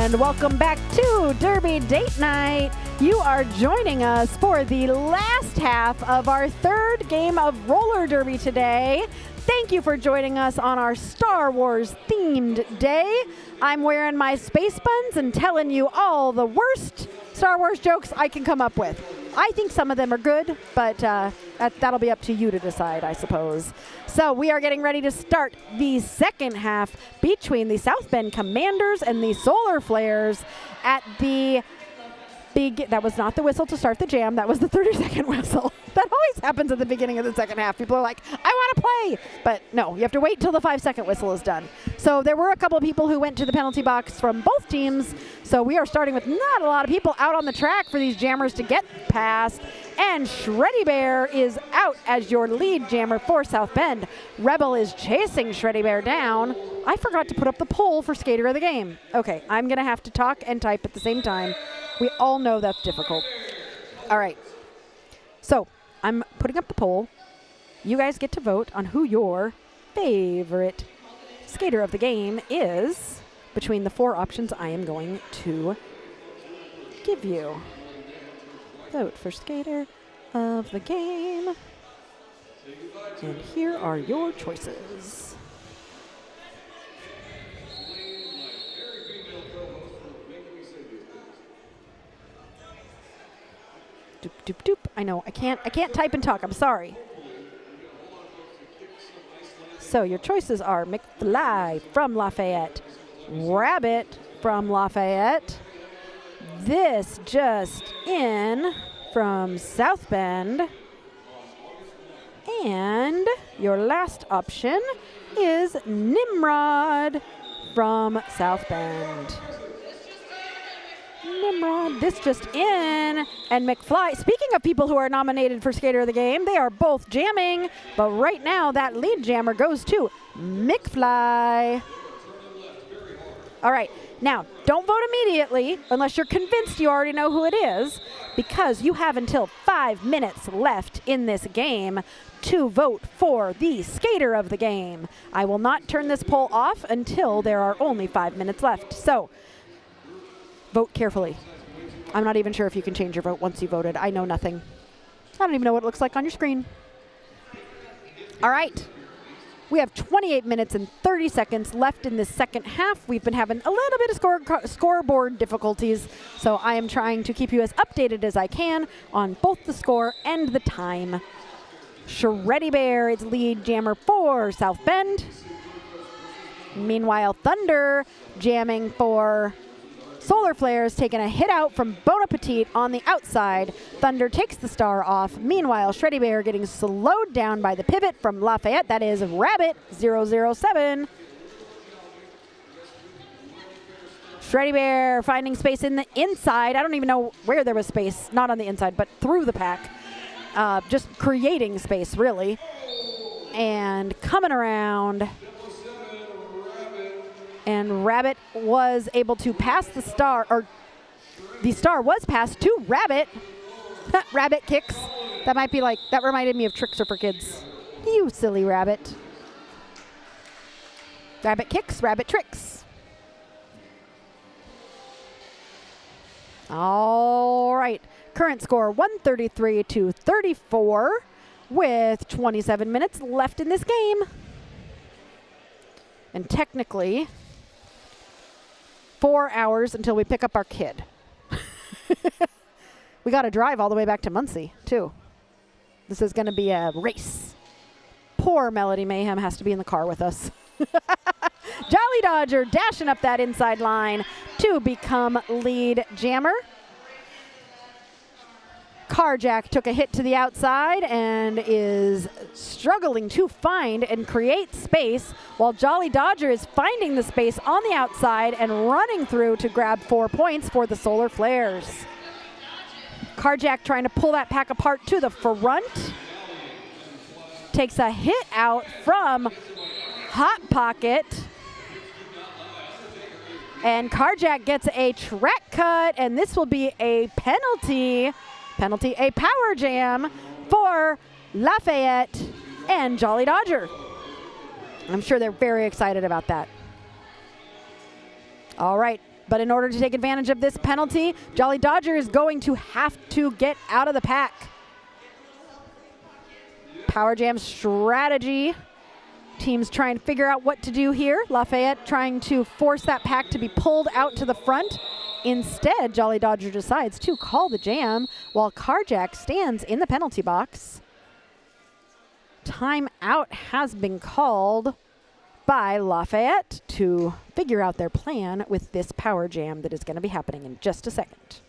And welcome back to Derby Date Night. You are joining us for the last half of our third game of roller derby today. Thank you for joining us on our Star Wars themed day. I'm wearing my space buns and telling you all the worst Star Wars jokes I can come up with. I think some of them are good, but that'll be up to you to decide, I suppose. So we are getting ready to start the second half between the South Bend Commanders and the Solar Flares at the that was not the whistle to start the jam. That was the 30-second whistle. That always happens at the beginning of the second half. People are like, I want to play. But no, you have to wait till the 5-second whistle is done. So there were a couple of people who went to the penalty box from both teams. So we are starting with not a lot of people out on the track for these jammers to get past. And Shreddy Bear is out as your lead jammer for South Bend. Rebel is chasing Shreddy Bear down. I forgot to put up the poll for Skater of the Game. Okay, I'm going to have to talk and type at the same time. We all know that's difficult. All right. So I'm putting up the poll. You guys get to vote on who your favorite skater of the game is between the 4 options I am going to give you. Vote for skater of the game. And here are your choices. Doop, doop, doop. I know, I can't type and talk. I'm sorry. So your choices are McFly from Lafayette, Rabbit from Lafayette, This Just In from South Bend, and your last option is Nimrod from South Bend. Nimrod, This Just In, and McFly. Speaking of people who are nominated for Skater of the Game, they are both jamming, but right now that lead jammer goes to McFly. All right, now don't vote immediately unless you're convinced you already know who it is, because you have until 5 minutes left in this game to vote for the Skater of the Game. I will not turn this poll off until there are only 5 minutes left. So vote carefully. I'm not even sure if you can change your vote once you voted. I know nothing. I don't even know what it looks like on your screen. All right. We have 28 minutes and 30 seconds left in this second half. We've been having a little bit of scoreboard difficulties, so I am trying to keep you as updated as I can on both the score and the time. Shreddy Bear is lead jammer for South Bend. Meanwhile, Thunder jamming for Solar Flares, taking a hit out from Bon Appetit on the outside. Thunder takes the star off. Meanwhile, Shreddy Bear getting slowed down by the pivot from Lafayette. That is Rabbit 007. Shreddy Bear finding space in the inside. I don't even know where there was space. Not on the inside, but through the pack. Just creating space, really. And coming around. And Rabbit was able to pass the star, or the star was passed to Rabbit. Rabbit kicks. That might be like, that reminded me of Tricks Are for Kids. You silly rabbit. Rabbit kicks, Rabbit tricks. All right. Current score 133 to 34 with 27 minutes left in this game. And technically, 4 hours until we pick up our kid. We got to drive all the way back to Muncie, too. This is going to be a race. Poor Melody Mayhem has to be in the car with us. Jolly Dodger dashing up that inside line to become lead jammer. Carjack took a hit to the outside and is struggling to find and create space, while Jolly Dodger is finding the space on the outside and running through to grab 4 points for the Solar Flares. Carjack trying to pull that pack apart to the front. Takes a hit out from Hot Pocket. And Carjack gets a track cut, and this will be a penalty, a power jam for Lafayette and Jolly Dodger. I'm sure they're very excited about that. All right, but in order to take advantage of this penalty, Jolly Dodger is going to have to get out of the pack. Power jam strategy. Teams trying to figure out what to do here. Lafayette trying to force that pack to be pulled out to the front. Instead, Jolly Dodger decides to call the jam while Carjack stands in the penalty box. Timeout has been called by Lafayette to figure out their plan with this power jam that is going to be happening in just a second.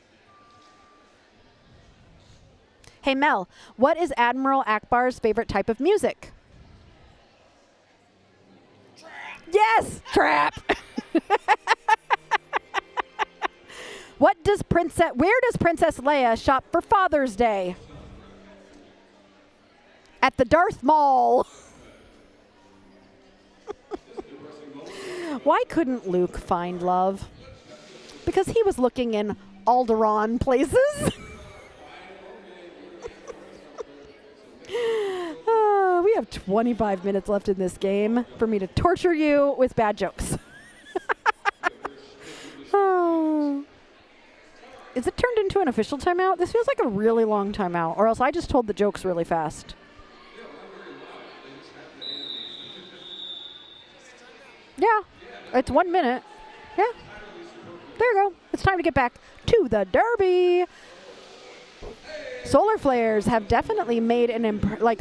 Hey Mel, what is Admiral Akbar's favorite type of music? Trap. Yes, trap. Where does Princess Leia shop for Father's Day? At the Darth Mall. Why couldn't Luke find love? Because he was looking in Alderaan places. We have 25 minutes left in this game for me to torture you with bad jokes. Oh. Is it turned into an official timeout? This feels like a really long timeout, or else I just told the jokes really fast. Yeah, it's 1 minute. Yeah, there you go. It's time to get back to the Derby. Solar Flares have definitely made an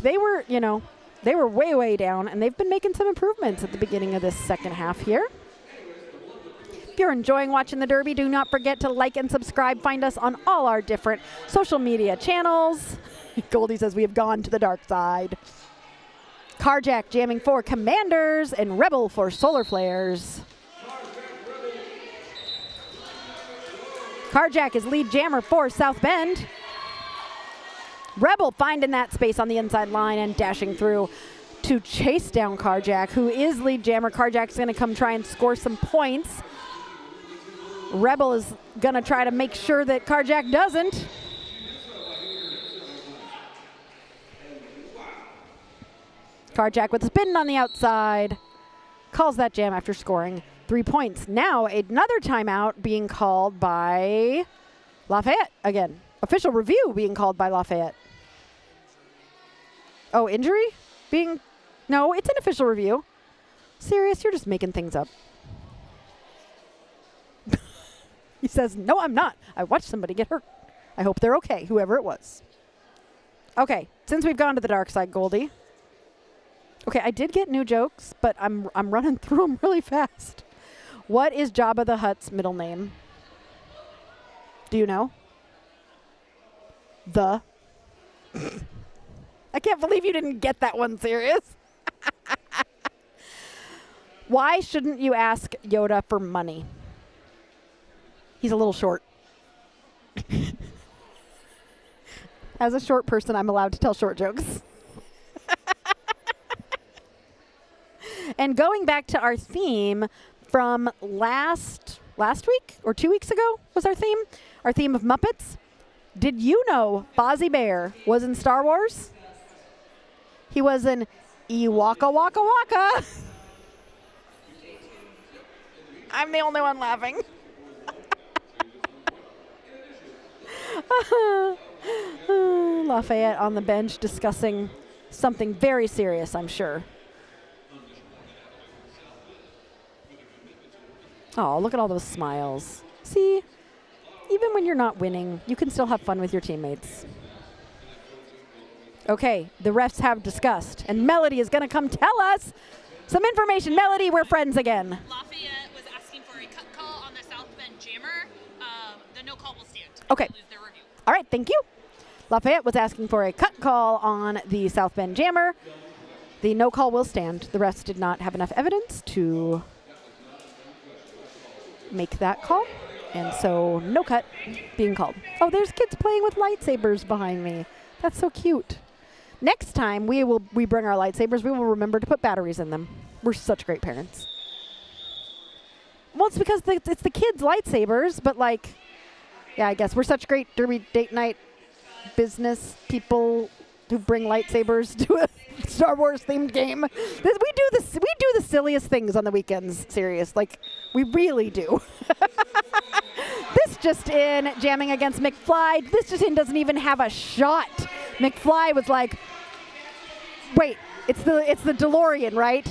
they were, they were way, way down, and they've been making some improvements at the beginning of this second half here. If you're enjoying watching the Derby, do not forget to like and subscribe. Find us on all our different social media channels. Goldie says we have gone to the dark side. Carjack jamming for Commanders and Rebel for Solar Flares. Carjack is lead jammer for South Bend. Rebel finding that space on the inside line and dashing through to chase down Carjack, who is lead jammer. Carjack's going to come try and score some points. Rebel is going to try to make sure that Carjack doesn't. Carjack with a spin on the outside. Calls that jam after scoring 3 points. Now another timeout being called by Lafayette again. Official review being called by Lafayette. Oh, injury being No, it's an official review. Serious, you're just making things up. He says, no, I'm not. I watched somebody get hurt. I hope they're okay, whoever it was. Okay, since we've gone to the dark side, Goldie. Okay, I did get new jokes, but I'm running through them really fast. What is Jabba the Hutt's middle name? Do you know? The. I can't believe you didn't get that one, serious. Why shouldn't you ask Yoda for money? He's a little short. As a short person, I'm allowed to tell short jokes. And going back to our theme from last week or 2 weeks ago was our theme of Muppets. Did you know Fozzie Bear was in Star Wars? He was in Ewaka Waka Waka. I'm the only one laughing. Lafayette on the bench discussing something very serious, I'm sure. Oh, look at all those smiles. See, even when you're not winning, you can still have fun with your teammates. Okay, the refs have discussed, and Melody is going to come tell us some information. Melody, we're friends again. Lafayette was asking for a cut call on the South Bend Jammer. The no call will stand. Okay. They lose their review. All right, thank you. Lafayette was asking for a cut call on the South Bend Jammer. The no call will stand. The refs did not have enough evidence to make that call, and so no cut being called. Oh, there's kids playing with lightsabers behind me. That's so cute. Next time we bring our lightsabers, we will remember to put batteries in them. We're such great parents. Well, it's because it's the kids' lightsabers, but like, yeah, I guess we're such great derby date night business people who bring lightsabers to a Star Wars themed game. We do the silliest things on the weekends, serious. Like, we really do. This just in, jamming against McFly. This just in doesn't even have a shot. McFly was like, wait, it's the DeLorean, right?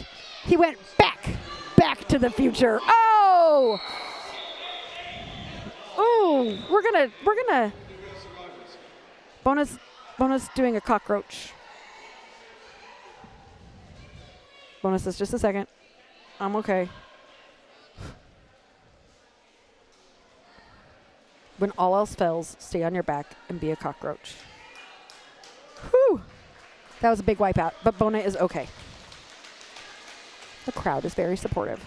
He went back to the future. Oh! Ooh, we're gonna bonus doing a cockroach. Bonus is just a second. I'm okay. When all else fails, stay on your back and be a cockroach. Whew. That was a big wipeout, but Bona is okay. The crowd is very supportive.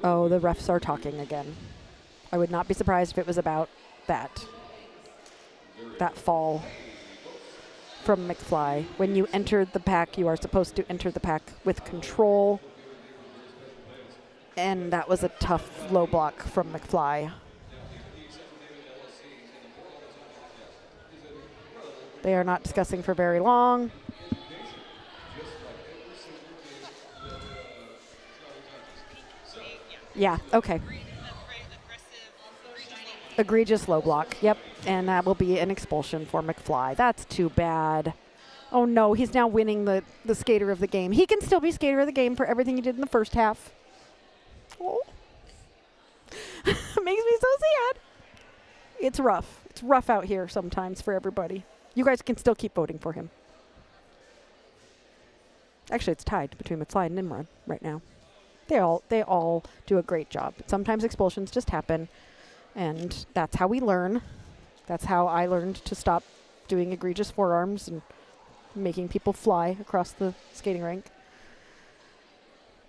Oh, the refs are talking again. I would not be surprised if it was about that fall from McFly. When you entered the pack, you are supposed to enter the pack with control. And that was a tough low block from McFly. They are not discussing for very long. Yeah, okay. Egregious low block, yep. And that will be an expulsion for McFly. That's too bad. Oh no, he's now winning the skater of the game. He can still be skater of the game for everything he did in the first half. Oh. Makes me so sad. It's rough. It's rough out here sometimes for everybody. You guys can still keep voting for him. Actually, it's tied between McFly and Nimrod right now. They all do a great job. Sometimes expulsions just happen, and that's how we learn. That's how I learned to stop doing egregious forearms and making people fly across the skating rink.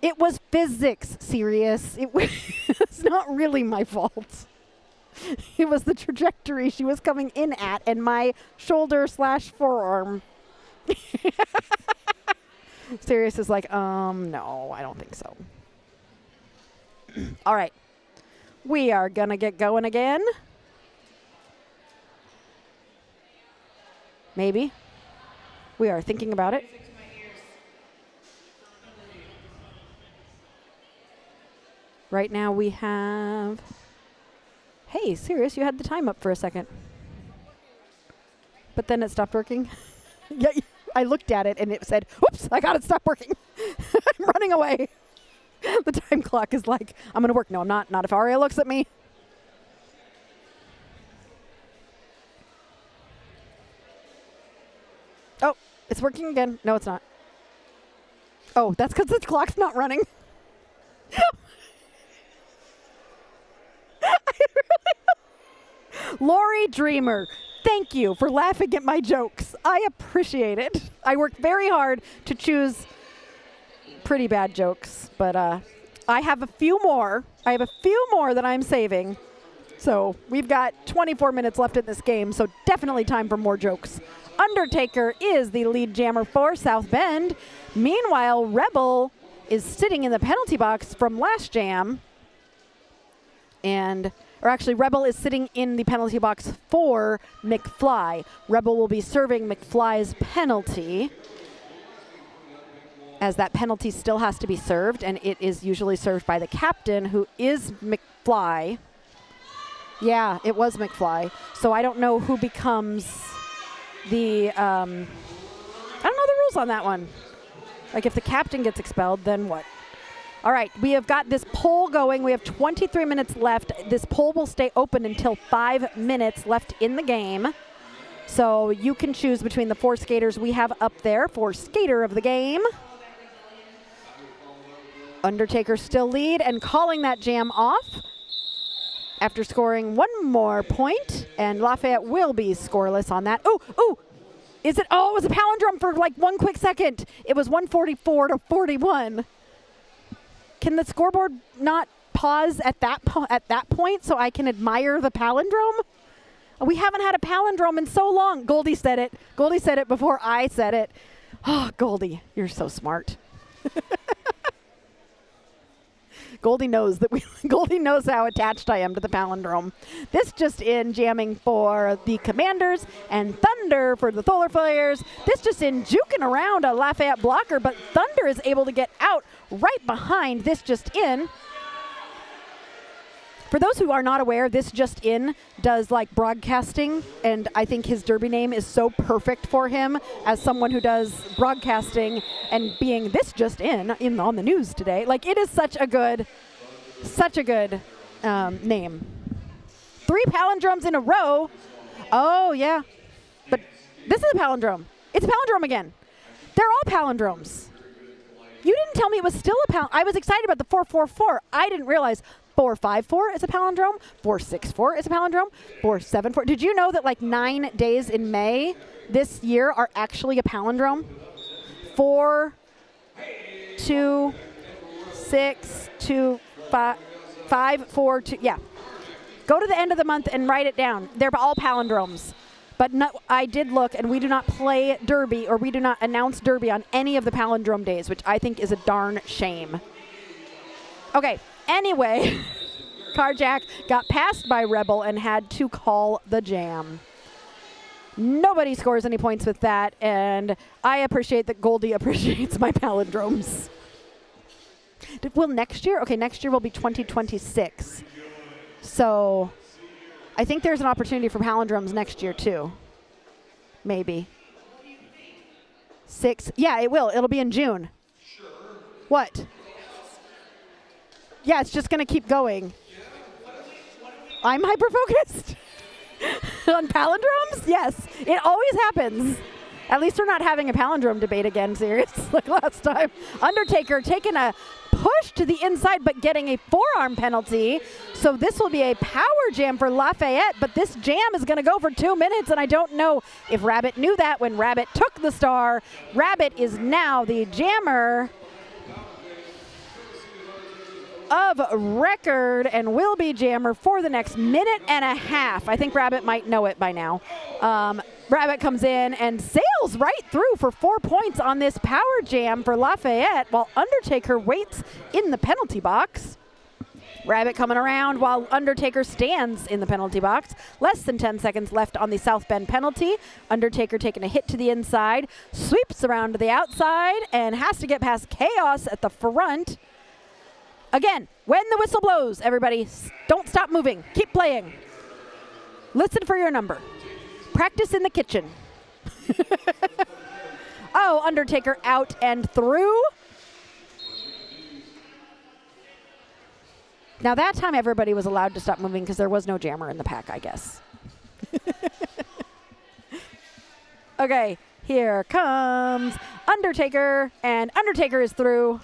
It was physics, serious. It was it's not really my fault. It was the trajectory she was coming in at and my shoulder/forearm. Sirius is like, no, I don't think so. All right. We are going to get going again. Maybe. We are thinking about it. Right now we have... Hey, Sirius, you had the time up for a second. But then it stopped working. Yeah, I looked at it and it said, "Oops, I got it stopped working." I'm running away. The time clock is like, I'm going to work. No, I'm not. Not if Aria looks at me. Oh, it's working again. No, it's not. Oh, that's because the clock's not running. Lori Dreamer, thank you for laughing at my jokes. I appreciate it. I worked very hard to choose pretty bad jokes, but I have a few more. I have a few more that I'm saving. So we've got 24 minutes left in this game, so definitely time for more jokes. Undertaker is the lead jammer for South Bend. Meanwhile, Rebel is sitting in the penalty box from last jam. Or actually, Rebel is sitting in the penalty box for McFly. Rebel will be serving McFly's penalty, as that penalty still has to be served, and it is usually served by the captain, who is McFly. Yeah, it was McFly. So I don't know who becomes the, I don't know the rules on that one. Like if the captain gets expelled, then what? All right, we have got this poll going. We have 23 minutes left. This poll will stay open until 5 minutes left in the game. So you can choose between the 4 skaters we have up there for skater of the game. Undertaker still lead and calling that jam off after scoring one more point, and Lafayette will be scoreless on that. Oh, is it? Oh, it was a palindrome for like 1 quick second. It was 144 to 41. Can the scoreboard not pause at that point so I can admire the palindrome? We haven't had a palindrome in so long. Goldie said it. Goldie said it before I said it. Oh, Goldie, you're so smart. Goldie knows that Goldie knows how attached I am to the palindrome. This just in, jamming for the Commanders and Thunder for the Solar Flares. This just in, juking around a Lafayette blocker, but Thunder is able to get out right behind this just in. For those who are not aware, this just in does like broadcasting, and I think his derby name is so perfect for him as someone who does broadcasting and being this just in on the news today. Like it is such a good name. 3 palindromes in a row. Oh yeah, but this is a palindrome. It's a palindrome again. They're all palindromes. You didn't tell me it was still a palindrome. I was excited about the 444. I didn't realize 454 is a palindrome. 464 is a palindrome. 474. Did you know that like 9 days in May this year are actually a palindrome? 4, 2, 6, 2, 5, 4, 2. Yeah. Go to the end of the month and write it down. They're all palindromes. But no, I did look, and we do not play Derby, or we do not announce Derby on any of the palindrome days, which I think is a darn shame. Okay, anyway, Carjack got passed by Rebel and had to call the jam. Nobody scores any points with that, and I appreciate that Goldie appreciates my palindromes. Will next year? Okay, next year will be 2026. So I think there's an opportunity for palindromes next year too. Maybe. 6. Yeah, it will. It'll be in June. Sure. What? Yeah, it's just going to keep going. I'm hyper-focused. On palindromes? Yes. It always happens. At least we're not having a palindrome debate again, serious, like last time. Undertaker taking a push to the inside, but getting a forearm penalty. So this will be a power jam for Lafayette, but this jam is going to go for 2 minutes, and I don't know if Rabbit knew that when Rabbit took the star. Rabbit is now the jammer of record and will be jammer for the next minute and a half. I think Rabbit might know it by now. Rabbit comes in and sails right through for 4 points on this power jam for Lafayette, while Undertaker waits in the penalty box. Rabbit coming around while Undertaker stands in the penalty box. Less than 10 seconds left on the South Bend penalty. Undertaker taking a hit to the inside, sweeps around to the outside, and has to get past Chaos at the front. Again, when the whistle blows, everybody, don't stop moving. Keep playing. Listen for your number. Practice in the kitchen. Oh, Undertaker out and through. Now that time everybody was allowed to stop moving because there was no jammer in the pack, I guess. Okay, here comes Undertaker, and Undertaker is through.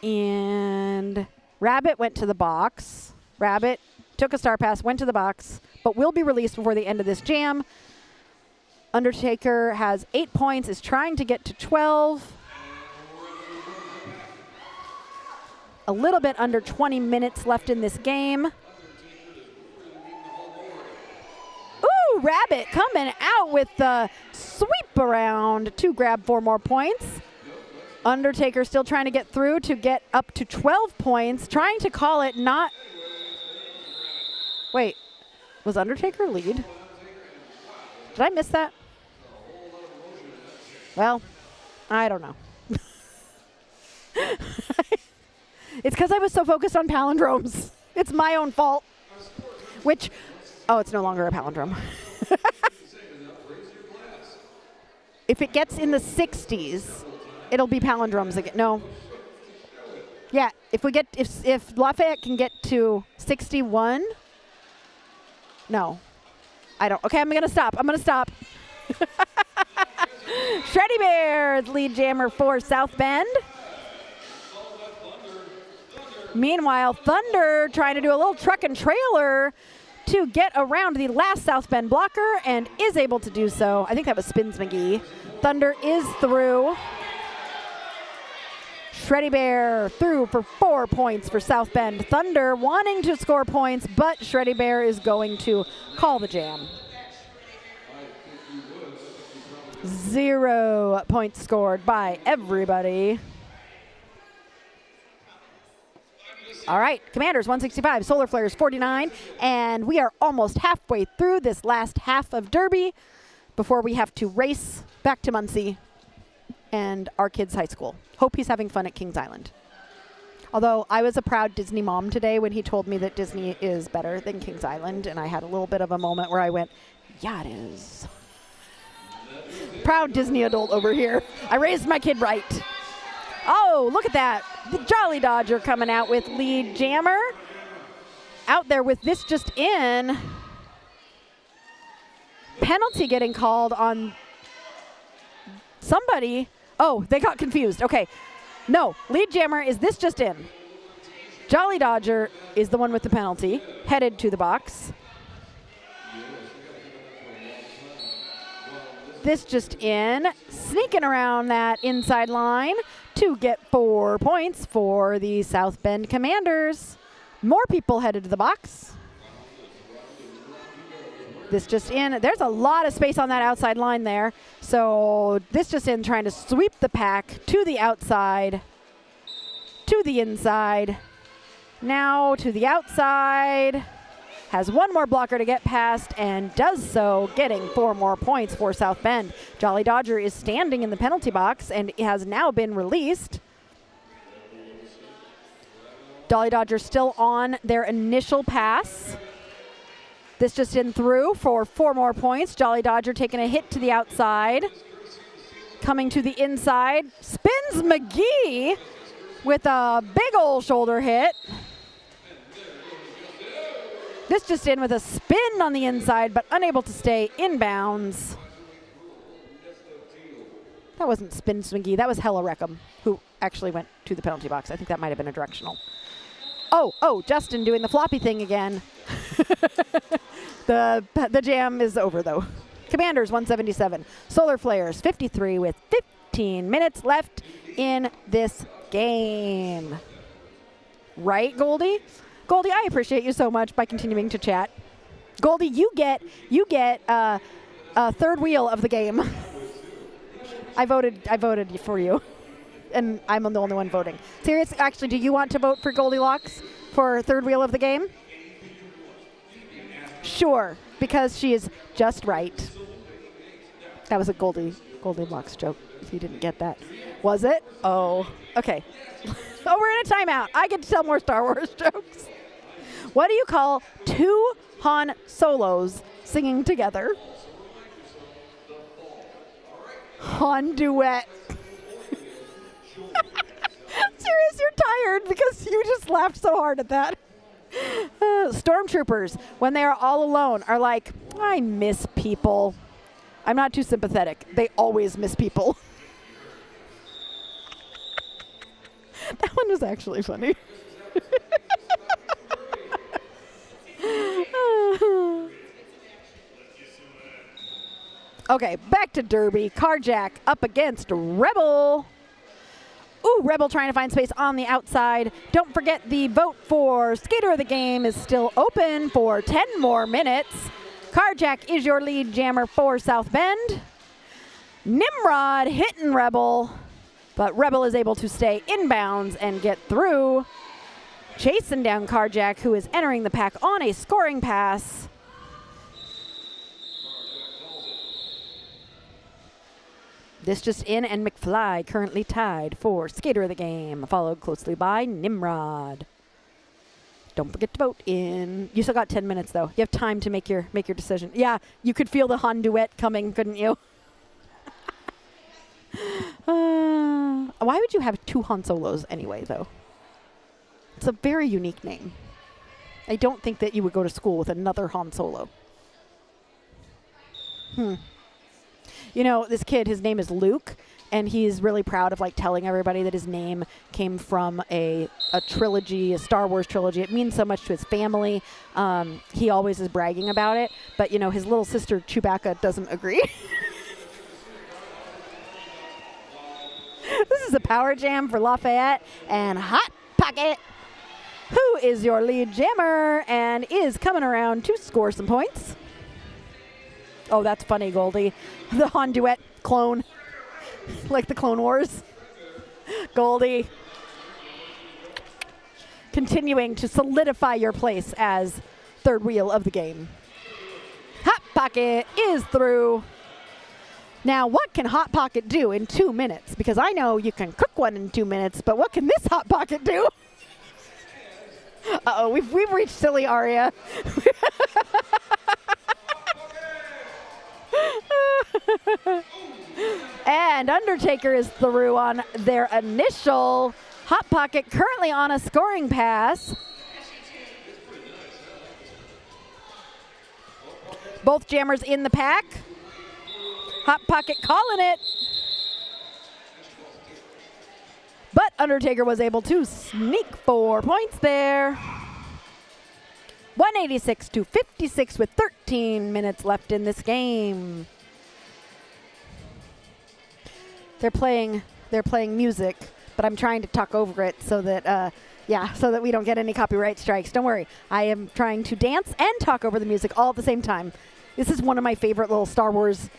And Rabbit went to the box. Rabbit took a star pass, went to the box, but will be released before the end of this jam. Undertaker has 8 points, is trying to get to 12. A little bit under 20 minutes left in this game. Ooh, Rabbit coming out with the sweep around to grab 4 more points. Undertaker still trying to get through to get up to 12 points, trying to call it not. Wait, was Undertaker lead? Did I miss that? Well, I don't know. It's because I was so focused on palindromes. It's my own fault. Which, oh, it's no longer a palindrome. If it gets in the 60s, it'll be palindromes again. No. Yeah, if Lafayette can get to 61. No. I don't. Okay, I'm going to stop. Shreddy Bear, lead jammer for South Bend. Meanwhile, Thunder trying to do a little truck and trailer to get around the last South Bend blocker and is able to do so. I think that was Spins McGee. Thunder is through. Shreddy Bear through for 4 points for South Bend. Thunder wanting to score points, but Shreddy Bear is going to call the jam. 0 points scored by everybody. All right, Commanders 165, Solar Flares 49, and we are almost halfway through this last half of Derby before we have to race back to Muncie and our kids' high school. Hope he's having fun at Kings Island. Although I was a proud Disney mom today when he told me that Disney is better than Kings Island, and I had a little bit of a moment where I went, yeah, it is. Proud Disney adult over here. I raised my kid right. Oh, look at that. The Jolly Dodger coming out with lead jammer. Out there with this just in. Penalty getting called on somebody. Oh, they got confused. Okay. No, lead jammer is this just in. Jolly Dodger is the one with the penalty, headed to the box. This just in, sneaking around that inside line to get 4 points for the South Bend Commanders. More people headed to the box. This just in. There's a lot of space on that outside line there. So this just in, trying to sweep the pack to the outside, to the inside, now to the outside. Has one more blocker to get past and does so, getting 4 more points for South Bend. Jolly Dodger is standing in the penalty box and has now been released. Jolly Dodger still on their initial pass. This just in through for 4 more points. Jolly Dodger taking a hit to the outside. Coming to the inside. Spins McGee with a big old shoulder hit. This just in with a spin on the inside, but unable to stay in bounds. That wasn't Spin Swingy. That was Hella Reckham, who actually went to the penalty box. I think that might have been a directional. Oh, Justin doing the floppy thing again. The jam is over, though. Commanders 177. Solar Flares 53 with 15 minutes left in this game. Right, Goldie? Goldie, I appreciate you so much by continuing to chat. Goldie, you get a third wheel of the game. I voted for you, and I'm the only one voting. Seriously, actually, do you want to vote for Goldilocks for third wheel of the game? Sure, because she is just right. That was a Goldilocks joke, if you didn't get that. Was it? Oh, okay. Oh, we're in a timeout. I get to tell more Star Wars jokes. What do you call 2 Han Solos singing together. Han duet. Serious, you're tired because you just laughed so hard at that. Stormtroopers, when they are all alone, are like, I miss people. I'm not too sympathetic. They always miss people. That one was actually funny. Okay, back to Derby. Carjack up against Rebel. Ooh, Rebel trying to find space on the outside. Don't forget the vote for Skater of the Game is still open for 10 more minutes. Carjack is your lead jammer for South Bend. Nimrod hitting Rebel, but Rebel is able to stay inbounds and get through. Chasing down Carjack, who is entering the pack on a scoring pass. This just in, and McFly currently tied for Skater of the Game, followed closely by Nimrod. Don't forget to vote in. You still got 10 minutes, though. You have time to make your decision. Yeah, you could feel the Han duet coming, couldn't you? Why would you have 2 Han Solos anyway, though? It's a very unique name. I don't think that you would go to school with another Han Solo. You know, this kid, his name is Luke, and he's really proud of, like, telling everybody that his name came from a trilogy, a Star Wars trilogy. It means so much to his family. He always is bragging about it. But, you know, his little sister, Chewbacca, doesn't agree. This is a power jam for Lafayette and Hot Pocket, who is your lead jammer and is coming around to score some points. Oh, that's funny, Goldie. The Han duet clone. Like the Clone Wars. Goldie. Continuing to solidify your place as third wheel of the game. Hot Pocket is through. Now, what can Hot Pocket do in 2 minutes? Because I know you can cook one in 2 minutes, but what can this Hot Pocket do? Uh-oh, we've reached silly Aria. And Undertaker is through on their initial. Hot Pocket currently on a scoring pass. Both jammers in the pack. Hot Pocket calling it. But Undertaker was able to sneak 4 points there. 186 to 56 with 13 minutes left in this game. They're playing music, but I'm trying to talk over it so that so that we don't get any copyright strikes. Don't worry. I am trying to dance and talk over the music all at the same time. This is one of my favorite little Star Wars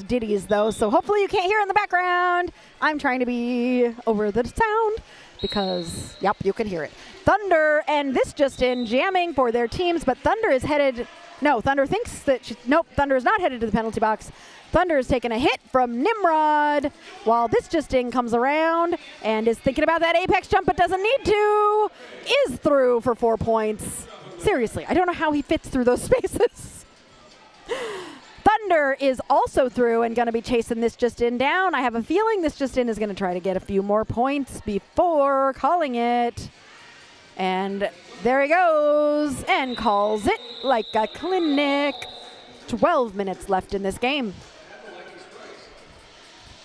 ditties, though, so hopefully you can't hear in the background. I'm trying to be over the sound because, yep, you can hear it. Thunder and this just in jamming for their teams, but Thunder is headed. No, Thunder thinks that Thunder is not headed to the penalty box. Thunder is taking a hit from Nimrod while this just in comes around and is thinking about that apex jump but doesn't need to. Is through for 4 points. Seriously, I don't know how he fits through those spaces. Thunder is also through and going to be chasing this just in down. I have a feeling this just in is going to try to get a few more points before calling it. And there he goes and calls it like a clinic. 12 minutes left in this game.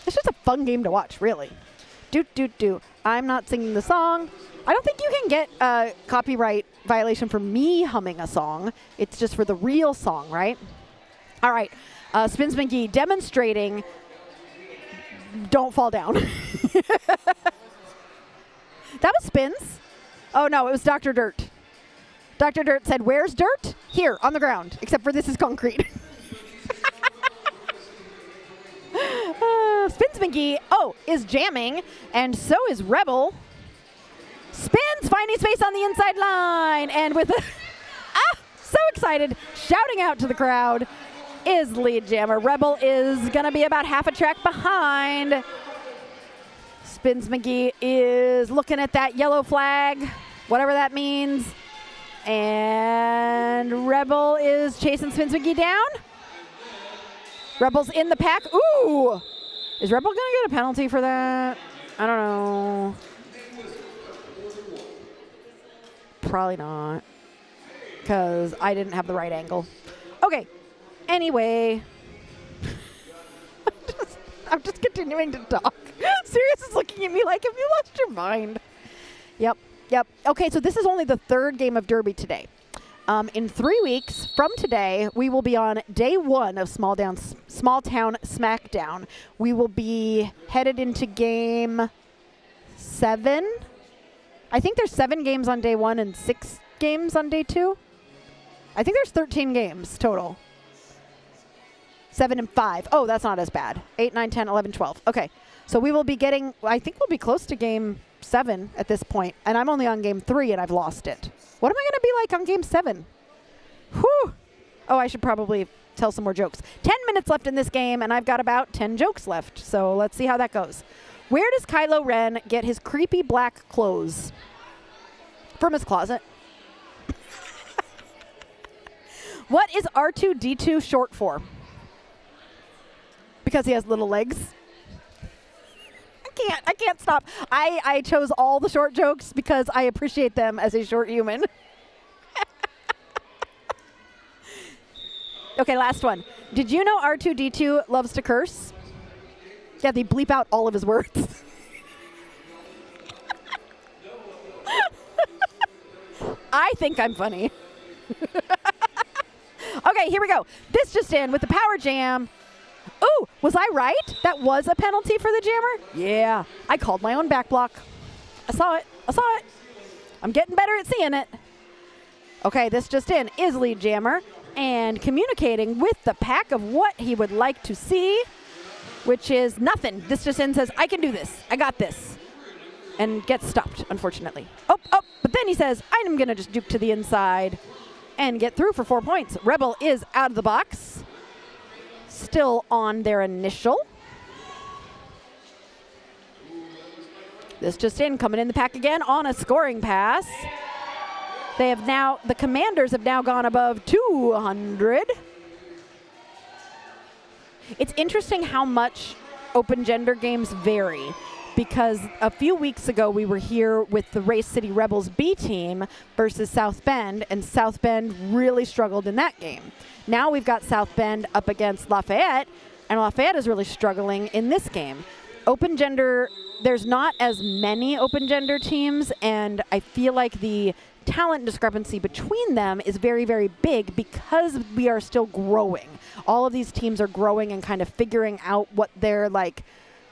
It's just a fun game to watch, really. Do. I'm not singing the song. I don't think you can get a copyright violation for me humming a song. It's just for the real song, right? All right. Spins McGee demonstrating don't fall down. That was Spins. Oh, no, it was Dr. Dirt. Dr. Dirt said, where's dirt? Here, on the ground, except for this is concrete. Spins McGee, is jamming, and so is Rebel. Spins, finding space on the inside line, and with so excited, shouting out to the crowd, is lead jammer. Rebel is going to be about half a track behind. Spins McGee is looking at that yellow flag, whatever that means. And Rebel is chasing Spins McGee down. Rebel's in the pack. Ooh! Is Rebel going to get a penalty for that? I don't know. Probably not. Because I didn't have the right angle. Okay. Anyway. I'm just continuing to talk. Sirius is looking at me like, have you lost your mind? Yep. Okay, so this is only the third game of Derby today. In 3 weeks from today, we will be on day 1 of Small Town Smackdown. We will be headed into game 7. I think there's 7 games on day 1 and 6 games on day 2. I think there's 13 games total. 7 and 5. Oh, that's not as bad. 8, 9, 10, 11, 12. Okay. So we will be getting, I think we'll be close to game 7 at this point, and I'm only on game 3 and I've lost it. What am I going to be like on game 7? Whew. Oh, I should probably tell some more jokes. 10 minutes left in this game, and I've got about 10 jokes left. So let's see how that goes. Where does Kylo Ren get his creepy black clothes? From his closet. What is R2-D2 short for? Because he has little legs. I can't stop. I chose all the short jokes because I appreciate them as a short human. Okay, last one. Did you know R2-D2 loves to curse? Yeah, they bleep out all of his words. I think I'm funny. Okay, here we go. This just in with the power jam. Ooh, was I right? That was a penalty for the jammer? Yeah, I called my own back block. I saw it. I'm getting better at seeing it. Okay, this just in is lead jammer and communicating with the pack of what he would like to see, which is nothing. This just in says, I can do this. I got this. And gets stopped, unfortunately. Oh, but then he says, I'm going to just juke to the inside and get through for 4 points. Rebel is out of the box. Still on their initial. This just in, coming in the pack again on a scoring pass. The Commanders have now gone above 200. It's interesting how much open gender games vary, because a few weeks ago we were here with the Race City Rebels B team versus South Bend, and South Bend really struggled in that game. Now we've got South Bend up against Lafayette, and Lafayette is really struggling in this game. Open gender, there's not as many open gender teams, and I feel like the talent discrepancy between them is very, very big because we are still growing. All of these teams are growing and kind of figuring out what they're like,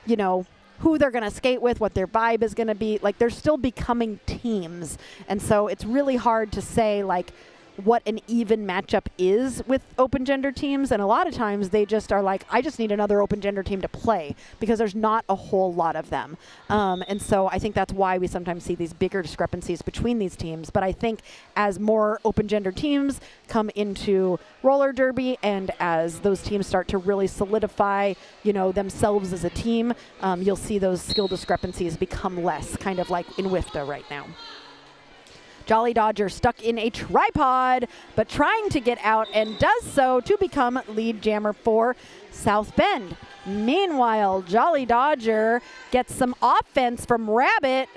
you know, who they're going to skate with, what their vibe is going to be. Like, they're still becoming teams. And so it's really hard to say, like, what an even matchup is with open gender teams. And a lot of times they just are like, I just need another open gender team to play because there's not a whole lot of them. And so I think that's why we sometimes see these bigger discrepancies between these teams. But I think as more open gender teams come into roller derby and as those teams start to really solidify, you know, themselves as a team, you'll see those skill discrepancies become less, kind of like in WIFTA right now. Jolly Dodger stuck in a tripod, but trying to get out, and does so to become lead jammer for South Bend. Meanwhile, Jolly Dodger gets some offense from Rabbit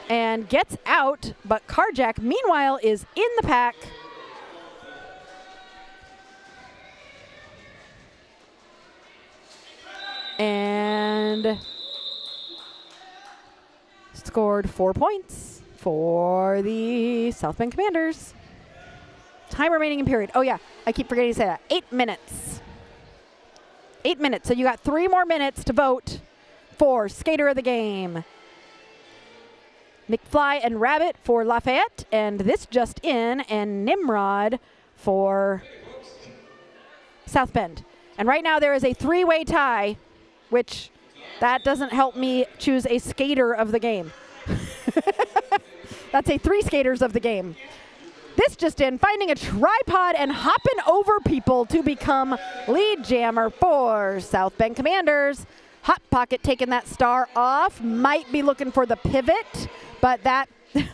and gets out, but Carjack, meanwhile, is in the pack. And scored 4 points for the South Bend Commanders. Time remaining in period. Oh, yeah. I keep forgetting to say that. 8 minutes. 8 minutes. So you got 3 more minutes to vote for Skater of the Game. McFly and Rabbit for Lafayette. And this just in. And Nimrod for South Bend. And right now there is a 3-way tie, which that doesn't help me choose a Skater of the Game. That's a 3 skaters of the game. This just in, finding a tripod and hopping over people to become lead jammer for South Bend Commanders. Hot Pocket taking that star off. Might be looking for the pivot, but that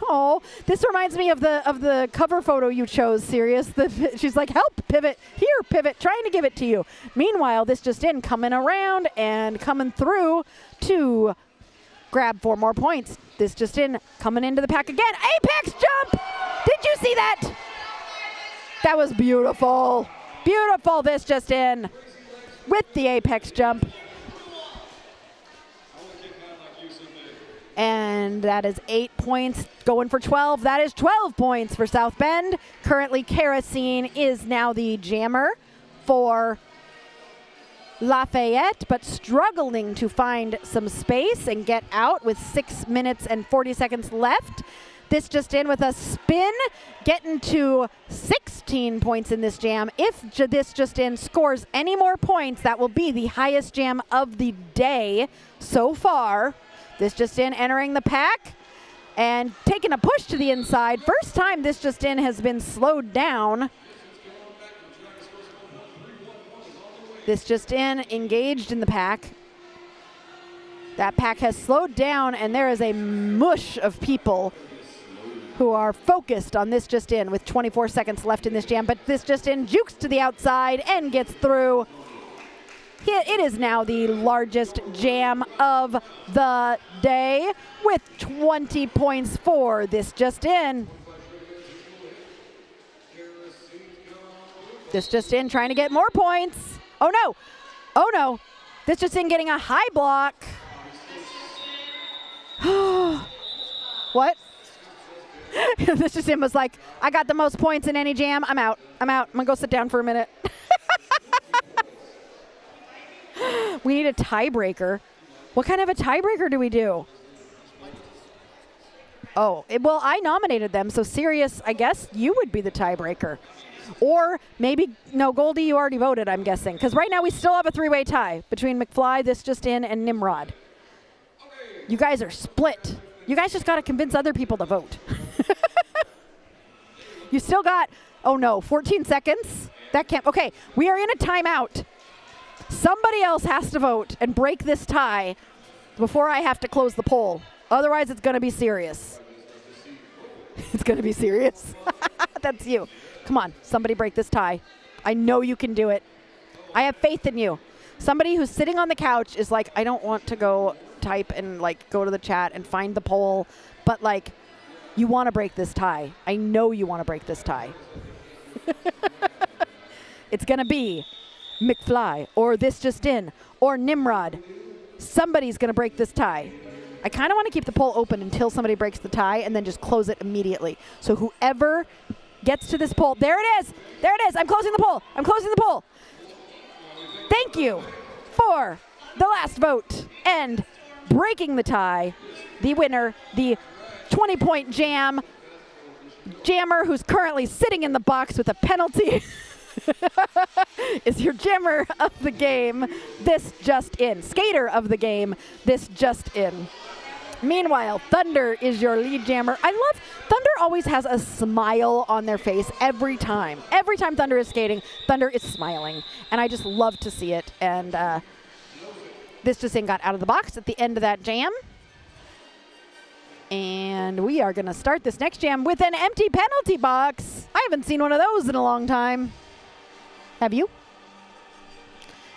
Oh, this reminds me of the cover photo you chose, Sirius. She's like, help, pivot. Here, pivot, trying to give it to you. Meanwhile, this just in, coming around and coming through to grab 4 more points. This just in, coming into the pack again. Apex jump! Did you see that? That was beautiful. Beautiful, this just in with the apex jump. And that is 8 points, going for 12. That is 12 points for South Bend. Currently, Kerosene is now the jammer for Lafayette, but struggling to find some space and get out with 6 minutes and 40 seconds left. This just in with a spin, getting to 16 points in this jam. If this just in scores any more points, that will be the highest jam of the day so far. This just in entering the pack and taking a push to the inside. First time this just in has been slowed down. This just in engaged in the pack. That pack has slowed down, and there is a mush of people who are focused on this just in with 24 seconds left in this jam. But this just in jukes to the outside and gets through. It is now the largest jam of the day with 20 points for this just in. This just in trying to get more points. Oh no, oh no. This just in getting a high block. What? This just in was like, I got the most points in any jam. I'm out. I'm gonna go sit down for a minute. We need a tiebreaker. What kind of a tiebreaker do we do? Oh, well, I nominated them, so Sirius, I guess you would be the tiebreaker. Or maybe, no, Goldie, you already voted, I'm guessing. Because right now we still have a 3-way tie between McFly, This Just In, and Nimrod. You guys are split. You guys just got to convince other people to vote. You still got, oh no, 14 seconds? That can't, okay, we are in a timeout. Somebody else has to vote and break this tie before I have to close the poll. Otherwise, it's going to be serious. It's going to be serious. That's you. Come on, somebody break this tie. I know you can do it. I have faith in you. Somebody who's sitting on the couch is like, I don't want to go type and like go to the chat and find the poll, but like, you want to break this tie. I know you want to break this tie. It's going to be McFly, or This Just In, or Nimrod. Somebody's going to break this tie. I kind of want to keep the poll open until somebody breaks the tie and then just close it immediately. So whoever gets to this poll, there it is. There it is. I'm closing the poll. I'm closing the poll. Thank you for the last vote and breaking the tie. The winner, the 20-point jammer who's currently sitting in the box with a penalty. Is your jammer of the game, This Just In. Skater of the game, This Just In. Meanwhile, Thunder is your lead jammer. I love, Thunder always has a smile on their face every time. Every time Thunder is skating, Thunder is smiling. And I just love to see it. And This Just In got out of the box at the end of that jam. And we are going to start this next jam with an empty penalty box. I haven't seen one of those in a long time. Have you?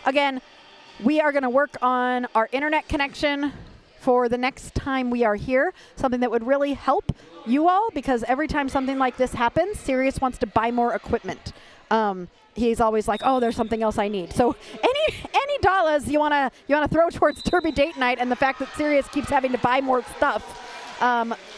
Again, we are going to work on our internet connection for the next time we are here, something that would really help you all, because every time something like this happens, Sirius wants to buy more equipment. He's always like, oh, there's something else I need. So any dollars you wanna throw towards Derby Date Night, and the fact that Sirius keeps having to buy more stuff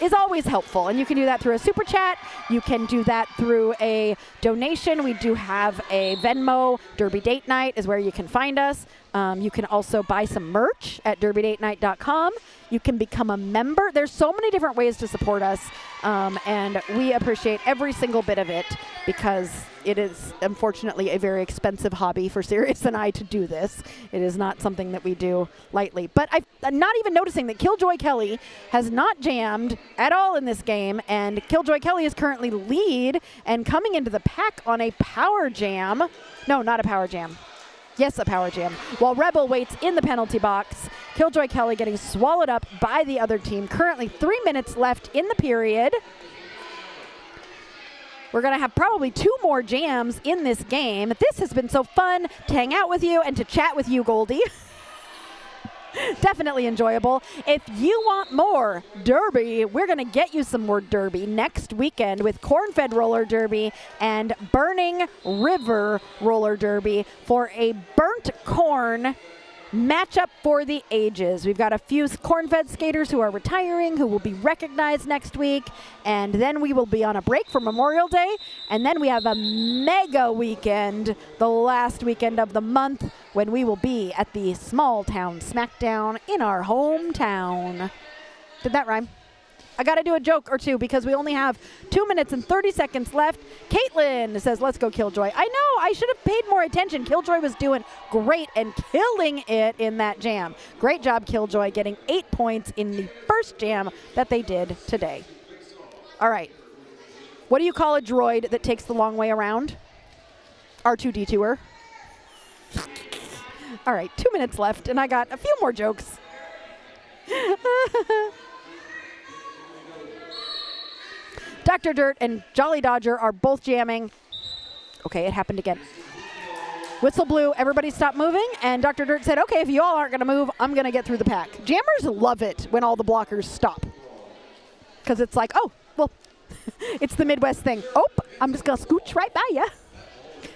is always helpful. And you can do that through a super chat. You can do that through a donation. We do have a Venmo. Derby Date Night is where you can find us. You can also buy some merch at derbydatenight.com. You can become a member. There's so many different ways to support us, and we appreciate every single bit of it, because it is unfortunately a very expensive hobby for Sirius and I to do this. It is not something that we do lightly. But I'm not even noticing that Killjoy Kelly has not jammed at all in this game, and Killjoy Kelly is currently lead and coming into the pack on a power jam. No, not a power jam. Yes, a power jam. While Rebel waits in the penalty box, Killjoy Kelly getting swallowed up by the other team. Currently 3 minutes left in the period. We're going to have probably 2 more jams in this game. This has been so fun to hang out with you and to chat with you, Goldie. Definitely enjoyable. If you want more Derby, we're going to get you some more Derby next weekend with Corn-Fed Roller Derby and Burning River Roller Derby for a burnt corn matchup for the ages. We've got a few corn-fed skaters who are retiring who will be recognized next week, and then we will be on a break for Memorial Day, and then we have a mega weekend, the last weekend of the month, when we will be at the Small Town Smackdown in our hometown. Did that rhyme? I got to do a joke or two because we only have 2 minutes and 30 seconds left. Caitlin says, let's go Killjoy. I know, I should have paid more attention. Killjoy was doing great and killing it in that jam. Great job, Killjoy, getting 8 points in the first jam that they did today. All right. What do you call a droid that takes the long way around? R2-D2er. All right, 2 minutes left, and I got a few more jokes. Dr. Dirt and Jolly Dodger are both jamming. Okay, it happened again. Whistle blew, everybody stopped moving, and Dr. Dirt said, okay, if you all aren't going to move, I'm going to get through the pack. Jammers love it when all the blockers stop. Because it's like, oh, well, it's the Midwest thing. Oh, I'm just going to scooch right by you.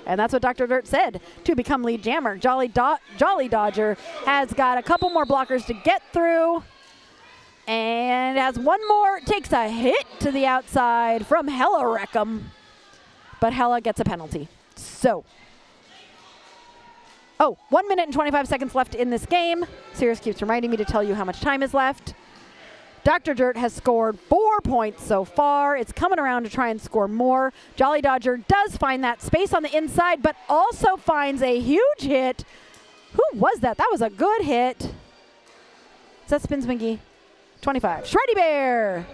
And that's what Dr. Dirt said to become lead jammer. Jolly Dodger has got a couple more blockers to get through. And has one more, takes a hit to the outside from Hella Wreckham. But Hella gets a penalty. So, 1 minute and 25 seconds left in this game. Sirius keeps reminding me to tell you how much time is left. Dr. Dirt has scored 4 points so far. It's coming around to try and score more. Jolly Dodger does find that space on the inside, but also finds a huge hit. Who was that? That was a good hit. Is that Spins McGee? 25. Shreddy Bear.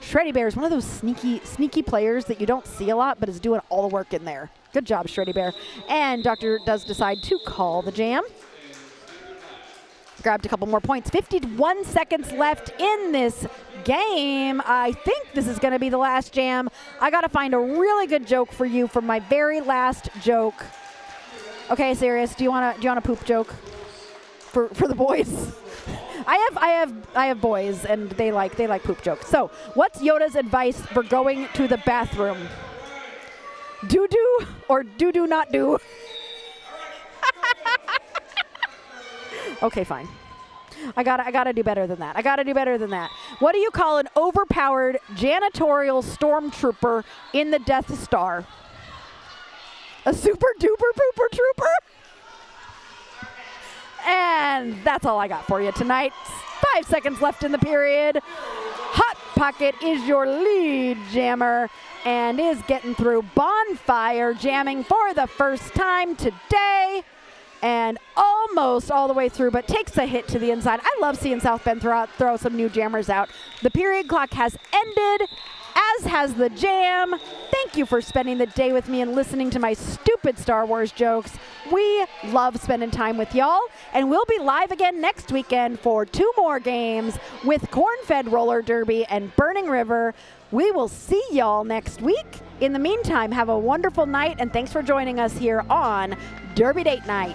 Shreddy Bear is one of those sneaky players that you don't see a lot, but is doing all the work in there. Good job, Shreddy Bear. And Dr. does decide to call the jam. Grabbed a couple more points. 51 seconds left in this game. I think this is going to be the last jam. I got to find a really good joke for you for my very last joke. Okay, Sirius, do you want a poop joke for the boys? I have boys, and they like poop jokes. So, what's Yoda's advice for going to the bathroom? Do or do not do? Okay, fine. I gotta do better than that. What do you call an overpowered janitorial stormtrooper in the Death Star? A super duper pooper trooper? And that's all I got for you tonight. 5 seconds left in the period. Hot Pocket is your lead jammer and is getting through Bonfire, jamming for the first time today. And almost all the way through, but takes a hit to the inside. I love seeing South Bend throw some new jammers out. The period clock has ended, as has the jam. Thank you for spending the day with me and listening to my stupid Star Wars jokes. We love spending time with y'all, and we'll be live again next weekend for 2 more games with Corn-Fed Roller Derby and Burning River. We will see y'all next week. In the meantime, have a wonderful night, and thanks for joining us here on Derby Date Night.